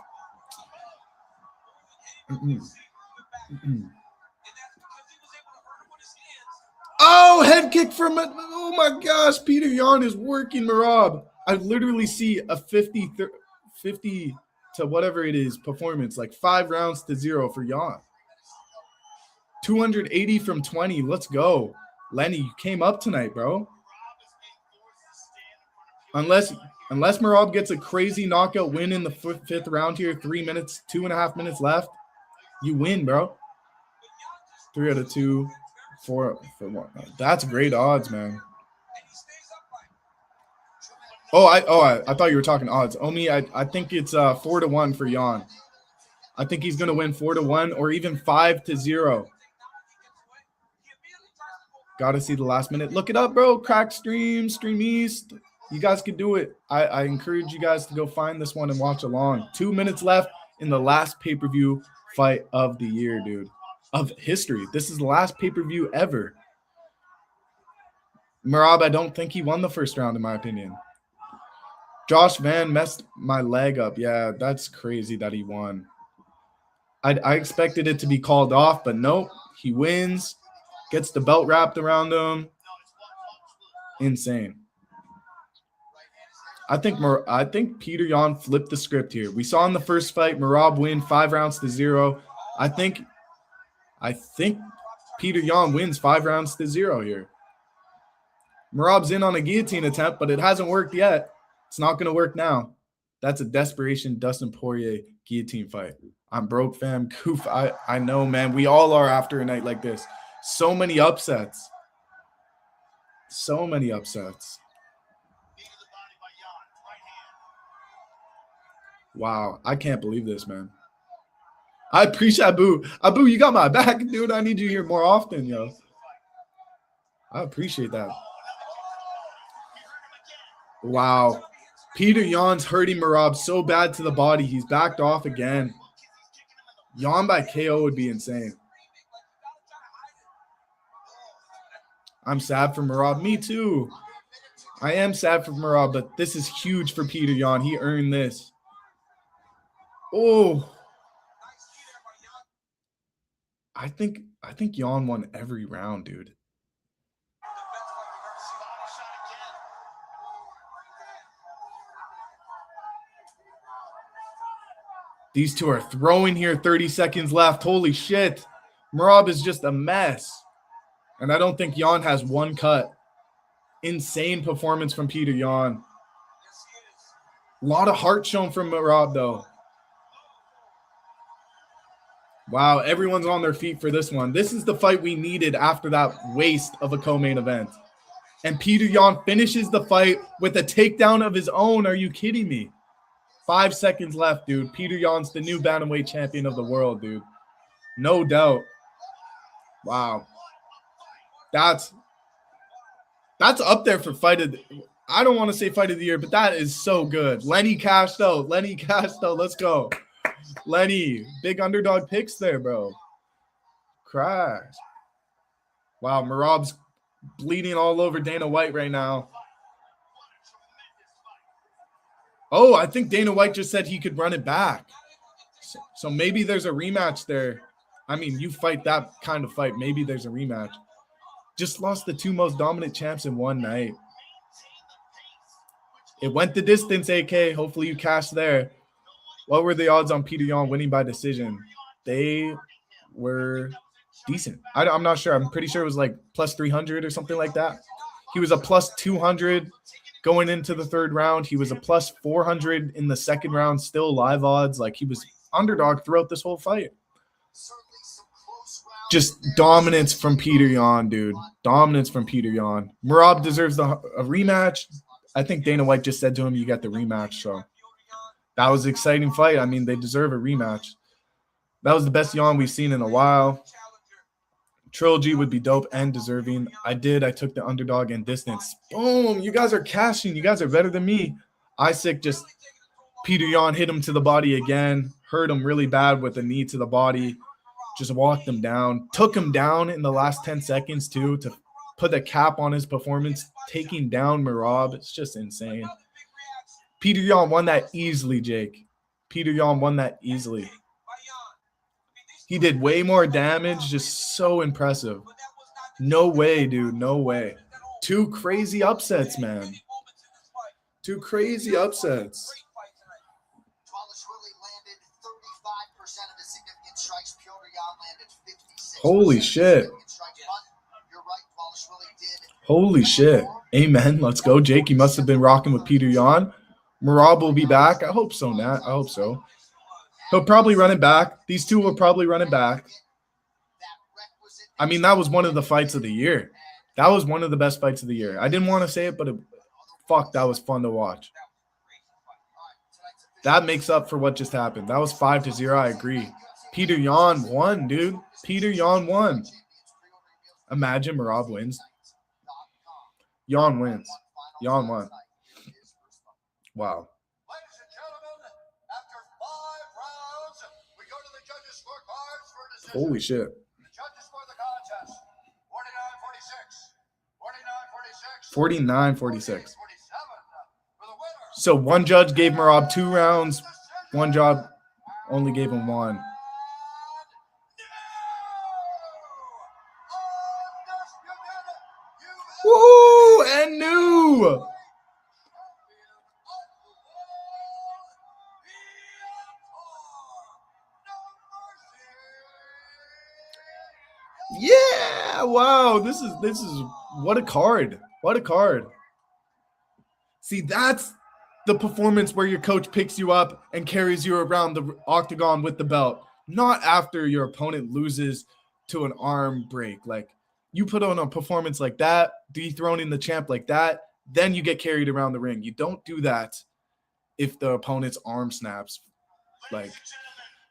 Oh, head kick from it. Oh my gosh, Peter Yan is working Merab. I literally see a 50 to whatever it is performance, like 5 rounds to 0 for Yan. 280 from 20. Let's go. Lenny, you came up tonight, bro. Unless Merab gets a crazy knockout win in the 5th round here, 3 minutes, 2.5 minutes left. You win, bro. 3 out of 2, 4 for 1. That's great odds, man. I thought you were talking odds. Omi, I think it's 4-1 for Yan. I think he's gonna win 4-1 or even 5-0. Gotta see the last minute. Look it up, bro. Crack Stream East. You guys can do it. I encourage you guys to go find this one and watch along. 2 minutes left in the last pay-per-view fight of the year, dude. Of history. This is the last pay-per-view ever. Merab, I don't think he won the first round, in my opinion. Josh Van messed my leg up. Yeah, that's crazy that he won. I expected it to be called off, but nope. He wins. Gets the belt wrapped around him. Insane. I think Peter Yan flipped the script here. We saw in the first fight Merab win 5 rounds to 0. I think Peter Yan wins 5 rounds to 0 here. Merab's in on a guillotine attempt, but it hasn't worked yet. It's not going to work now. That's a desperation Dustin Poirier guillotine fight. I'm broke, fam. Goof. I know, man. We all are after a night like this. So many upsets. So many upsets. Wow. I can't believe this, man. I appreciate Abu. Abu, you got my back, dude. I need you here more often, yo. I appreciate that. Wow. Peter Yan's hurting Merab so bad to the body. He's backed off again. Yan by KO would be insane. I'm sad for Merab. Me too. I am sad for Merab, but this is huge for Peter Yan. He earned this. Oh. I think Yan won every round, dude. These two are throwing here. 30 seconds left. Holy shit. Merab is just a mess. And I don't think Yan has one cut. Insane performance from Peter Yan. A lot of heart shown from Merab, though. Wow, everyone's on their feet for this one. This is the fight we needed after that waste of a co-main event. And Peter Yan finishes the fight with a takedown of his own. Are you kidding me? 5 seconds left, dude. Peter Yan's the new bantamweight champion of the world, dude. No doubt. Wow. That's up there for fight of the, I don't want to say fight of the year, but that is so good. Lenny cashed out. Lenny cashed out. Let's go. Lenny, big underdog picks there, bro. Crash. Wow, Merab's bleeding all over Dana White right now. Oh, I think Dana White just said he could run it back. So maybe there's a rematch there. I mean, you fight that kind of fight. Maybe there's a rematch. Just lost the two most dominant champs in one night. It went the distance, AK. Hopefully you cash there. What were the odds on Peter Yan winning by decision? They were decent. I'm not sure. I'm pretty sure it was like plus 300 or something like that. He was a plus 200 going into the third round. He was a plus 400 in the second round, still live odds. Like, he was underdog throughout this whole fight. Just dominance from Peter Yan, dude. Dominance from Peter Yan. Merab deserves a rematch. I think Dana White just said to him, you got the rematch. So that was an exciting fight. I mean, they deserve a rematch. That was the best Yan we've seen in a while. Trilogy would be dope and deserving. I took the underdog and distance. Boom. You guys are cashing. You guys are better than me. Isaac just, Peter Yan hit him to the body again. Hurt him really bad with a knee to the body. Just walked him down. Took him down in the last 10 seconds, too, to put a cap on his performance. Taking down Merab. It's just insane. Peter Yan won that easily, Jake. Peter Yan won that easily. He did way more damage. Just so impressive. No way, dude. No way. Two crazy upsets, man. Two crazy upsets. Holy shit. Holy shit. Amen. Let's go. Jake, you must have been rocking with Peter Yan. Merab will be back. I hope so, Nat. I hope so. He'll probably run it back. These two will probably run it back. I mean, that was one of the fights of the year. That was one of the best fights of the year. I didn't want to say it, but fuck, that was fun to watch. That makes up for what just happened. That was 5-0. I agree. Peter Yan won, dude. Peter Yan won. Imagine Merab wins. Yan wins. Yan won. Wow. Ladies and gentlemen, after 5 rounds, we go to the judges' scorecards for a decision. Holy shit. The judges for the contest, 49-46, 49-46. 49-46, 47 for the winner. So one judge gave Merab 2 rounds. One judge only gave him 1. Woo! And new! Yeah! Wow, this is what a card. What a card. See, that's the performance where your coach picks you up and carries you around the octagon with the belt. Not after your opponent loses to an arm break. Like, you put on a performance like that, dethroning the champ like that, then you get carried around the ring. You don't do that if the opponent's arm snaps. Like,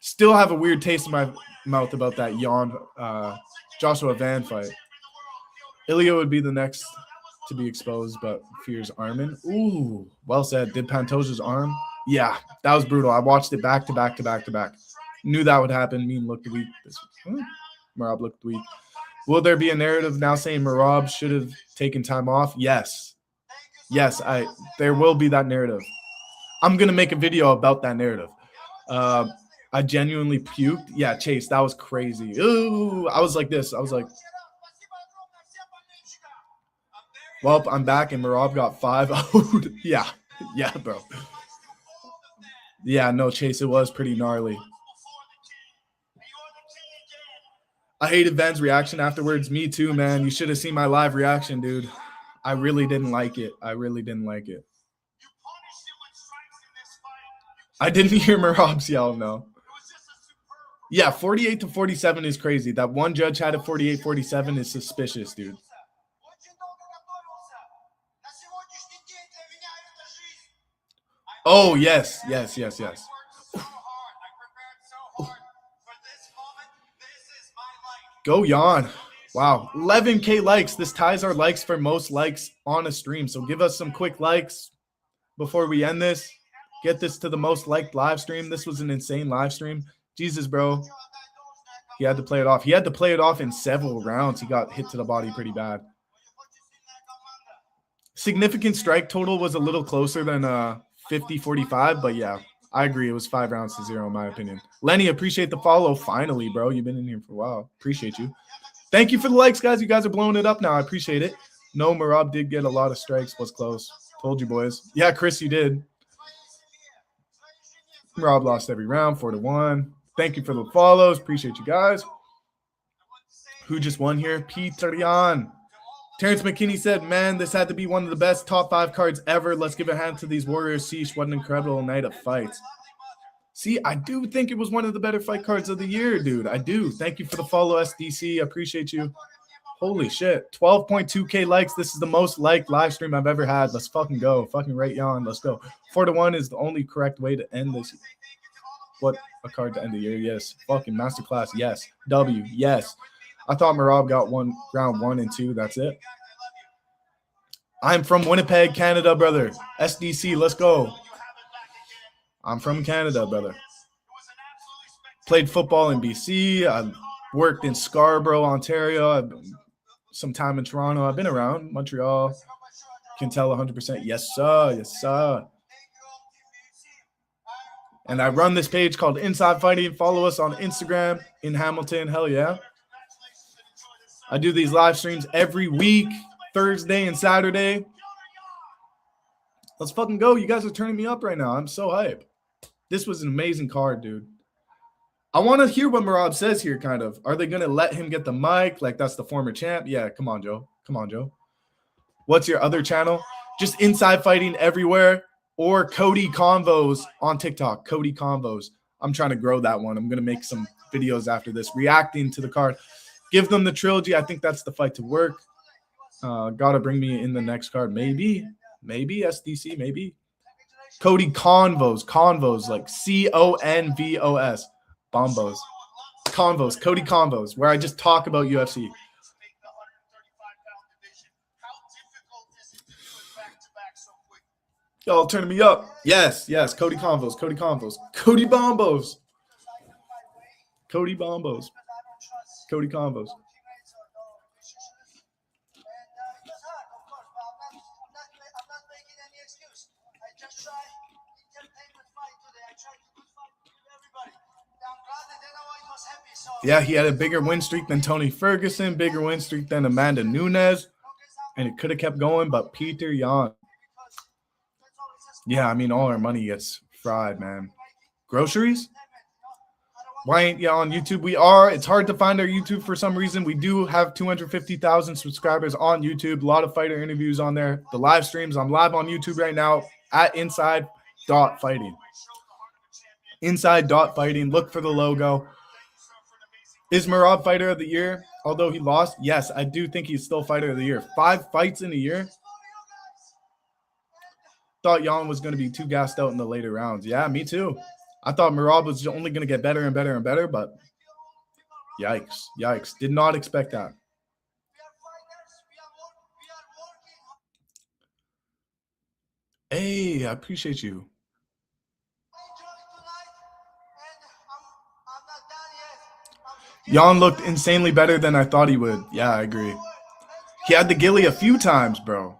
still have a weird taste in my mouth about that Yan Joshua Van fight. Ilya would be the next to be exposed, but fears Armin. Ooh, well said. Did Pantoja's arm? Yeah, that was brutal. I watched it back to back to back to back. Knew that would happen. Mean looked weak. Merab looked weak. Will there be a narrative now saying Merab should have taken time off? Yes. Yes, there will be that narrative. I'm going to make a video about that narrative. I genuinely puked. Yeah, Chase, that was crazy. Ooh, I was like this. I was like, well, I'm back and Merab got 5-0. Yeah, bro. Yeah, no, Chase, it was pretty gnarly. I hated Van's reaction afterwards. Me too, man. You should have seen my live reaction, dude. I really didn't like it. I didn't hear Merab's yell, no. Yeah, 48-47 is crazy. That one judge had a 48-47 is suspicious, dude. Oh, yes. Go Jan. Wow. 11K likes. This ties our likes for most likes on a stream. So give us some quick likes before we end this. Get this to the most liked live stream. This was an insane live stream. Jesus, bro. He had to play it off. He had to play it off in several rounds. He got hit to the body pretty bad. Significant strike total was a little closer than 50-45, but yeah, I agree. It was 5 rounds to 0 in my opinion. Lenny, appreciate the follow. Finally, bro. You've been in here for a while. Appreciate you. Thank you for the likes, guys. You guys are blowing it up now. I appreciate it. No, Merab did get a lot of strikes. Was close. Told you, boys. Yeah, Chris, you did. Merab lost every round, 4-1. Thank you for the follows. Appreciate you guys. Who just won here? Petr. Terrence McKinney said, man, this had to be one of the best top 5 cards ever. Let's give a hand to these Warriors. Sheesh, what an incredible night of fights. See, I do think it was one of the better fight cards of the year, dude. I do. Thank you for the follow, SDC. I appreciate you. Holy shit. 12.2K likes. This is the most liked live stream I've ever had. Let's fucking go. Fucking right, Jan. Let's go. 4-1 is the only correct way to end this. What a card to end the year. Yes. Fucking masterclass. Yes. W. Yes. I thought Merab got round 1 and 2. That's it. I'm from Winnipeg, Canada, brother. SDC, let's go. I'm from Canada, brother. Played football in BC. I worked in Scarborough, Ontario. I've been some time in Toronto. I've been around Montreal. Can tell 100%. Yes, sir. Yes, sir. And I run this page called Inside Fighting. Follow us on Instagram in Hamilton. Hell yeah. I do these live streams every week, Thursday and Saturday. Let's fucking go. You guys are turning me up right now. I'm so hype. This was an amazing card, dude. I want to hear what Merab says here, kind of. Are they going to let him get the mic? Like, that's the former champ? Yeah, come on, Joe. Come on, Joe. What's your other channel? Just Inside Fighting everywhere, or Cody Convos on TikTok. Cody Convos. I'm trying to grow that one. I'm going to make some videos after this, reacting to the card. Give them the trilogy. I think that's the fight to work. Gotta bring me in the next card. Maybe SDC, maybe. Cody Convos, like Convos. Bombos. Convos, Cody Convos, where I just talk about UFC. Y'all turning me up. Yes, Cody Convos, Cody Bombos. Cody Bombos. Cody Convos. Yeah, he had a bigger win streak than Tony Ferguson, bigger win streak than Amanda Nunes, and it could have kept going, but Petr Yan. Yeah, I mean, all our money gets fried, man. Groceries? Why ain't you on YouTube? We are. It's hard to find our YouTube for some reason. We do have 250,000 subscribers on YouTube. A lot of fighter interviews on there. The live streams. I'm live on YouTube right now at Inside.Fighting. Inside.Fighting. Look for the logo. Is Merab fighter of the year? Although he lost, yes, I do think he's still fighter of the year. 5 fights in a year. Thought Jan was going to be too gassed out in the later rounds. Yeah, me too. I thought Merab was only going to get better and better and better, but yikes. Did not expect that. I appreciate you. Jan looked insanely better than I thought he would. Yeah, I agree. He had the ghillie a few times, bro.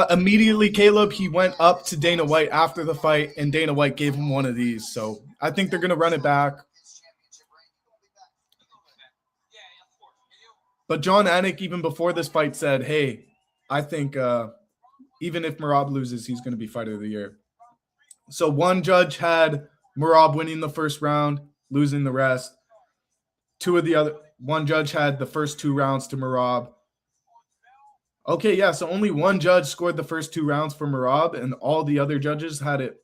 Immediately, Caleb, he went up to Dana White after the fight, and Dana White gave him one of these. So I think they're going to run it back. But John Anik, even before this fight, said, hey, I think even if Merab loses, he's going to be fighter of the year. So one judge had Merab winning the first round, losing the rest. One judge had the first 2 rounds to Merab. Okay, yeah, so only one judge scored the first 2 rounds for Merab, and all the other judges had it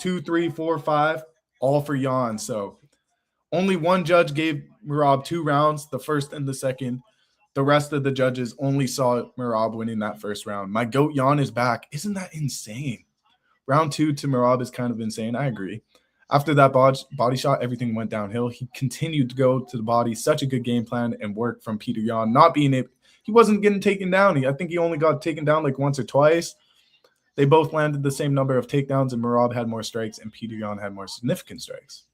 2, 3, 4, 5, all for Jan. So only one judge gave Merab 2 rounds, the first and the second. The rest of the judges only saw Merab winning that first round. My GOAT Jan is back. Isn't that insane? Round 2 to Merab is kind of insane. I agree. After that body shot, everything went downhill. He continued to go to the body. Such a good game plan and work from Petr Yan. Not being able, he wasn't getting taken down. I think he only got taken down like once or twice. They both landed the same number of takedowns, and Merab had more strikes, and Petr Yan had more significant strikes.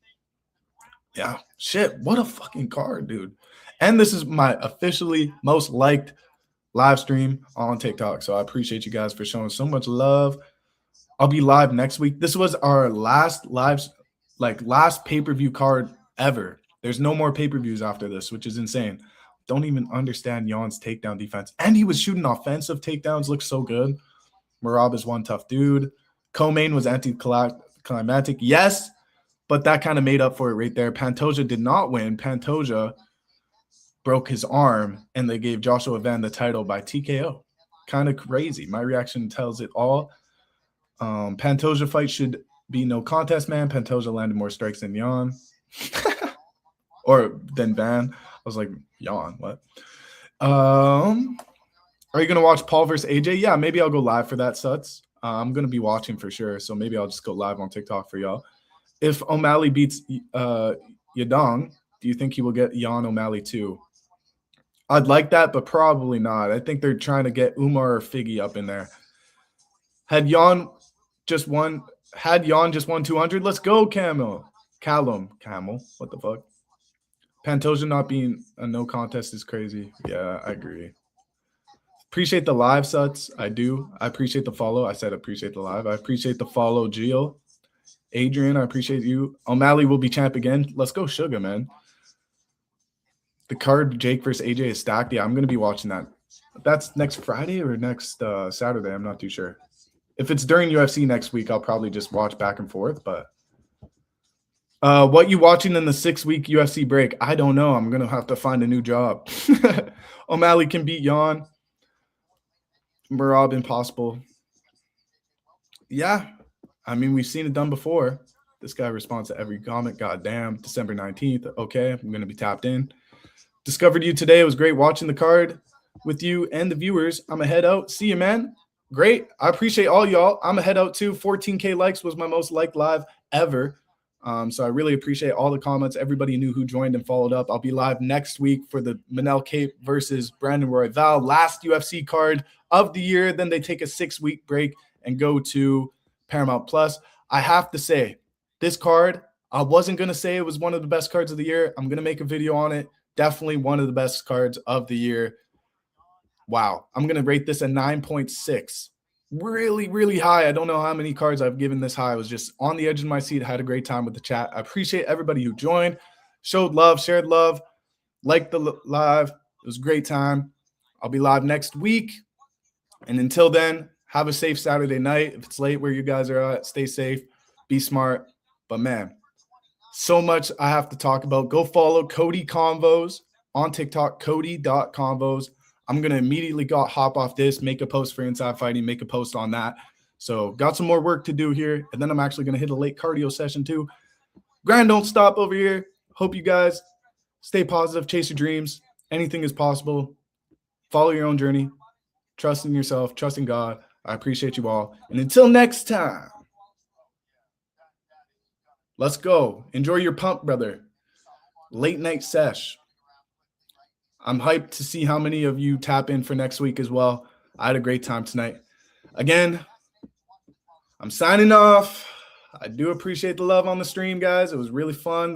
Yeah, shit. What a fucking card, dude. And this is my officially most liked live stream on TikTok. So I appreciate you guys for showing so much love. I'll be live next week. This was our last pay-per-view card ever. There's no more pay-per-views after this, which is insane. Don't even understand Jan's takedown defense. And he was shooting offensive takedowns. Looks so good. Merab is one tough dude. Co-main was anticlimactic. Yes, but that kind of made up for it right there. Pantoja did not win. Pantoja broke his arm, and they gave Joshua Van the title by TKO. Kind of crazy. My reaction tells it all. Pantoja fight should be no contest, man. Pantoja landed more strikes than Jan. Or than Van. I was like, Jan, what? Are you going to watch Paul versus AJ? Yeah, maybe I'll go live for that, Suts. I'm going to be watching for sure, so maybe I'll just go live on TikTok for y'all. If O'Malley beats Yadong, do you think he will get Jan O'Malley too? I'd like that, but probably not. I think they're trying to get Umar or Figgy up in there. Had Jan just won 200? Let's go, Callum. What the fuck? Pantoja not being a no contest is crazy. Yeah, I agree. Appreciate the live, Suts. I do. I appreciate the follow. I said appreciate the live. I appreciate the follow, Gio. Adrian, I appreciate you. O'Malley will be champ again. Let's go, Sugar, man. The card Jake versus AJ is stacked. Yeah, I'm going to be watching that. That's next Friday or next Saturday. I'm not too sure. If it's during UFC next week, I'll probably just watch back and forth. But what you watching in the 6-week UFC break? I don't know. I'm going to have to find a new job. O'Malley can beat Jan. Merab impossible. Yeah. I mean, we've seen it done before. This guy responds to every comment. Goddamn. December 19th. Okay. I'm going to be tapped in. Discovered you today. It was great watching the card with you and the viewers. I'm going to head out. See you, man. Great. I appreciate all y'all. I'm going to head out too. 14K likes was my most liked live ever. So I really appreciate all the comments. Everybody knew who joined and followed up. I'll be live next week for the Manel Cape versus Brandon Royval, last UFC card of the year. Then they take a 6-week break and go to Paramount Plus. I have to say, this card, I wasn't going to say it was one of the best cards of the year. I'm going to make a video on it. Definitely one of the best cards of the year. Wow. I'm going to rate this a 9.6. Really, really high. I don't know how many cards I've given this high. I was just on the edge of my seat. I had a great time with the chat. I appreciate everybody who joined, showed love, shared love, liked the live. It was a great time. I'll be live next week. And until then, have a safe Saturday night. If it's late where you guys are at, stay safe, be smart. But man, so much I have to talk about. Go follow Cody Convos on TikTok, cody.convos. I'm going to immediately hop off this, make a post for Inside Fighting, make a post on that. So got some more work to do here. And then I'm actually going to hit a late cardio session too. Grind don't stop over here. Hope you guys stay positive, chase your dreams. Anything is possible. Follow your own journey. Trust in yourself, trust in God. I appreciate you all. And until next time, let's go. Enjoy your pump, brother. Late night sesh. I'm hyped to see how many of you tap in for next week as well. I had a great time tonight. Again, I'm signing off. I do appreciate the love on the stream, guys. It was really fun.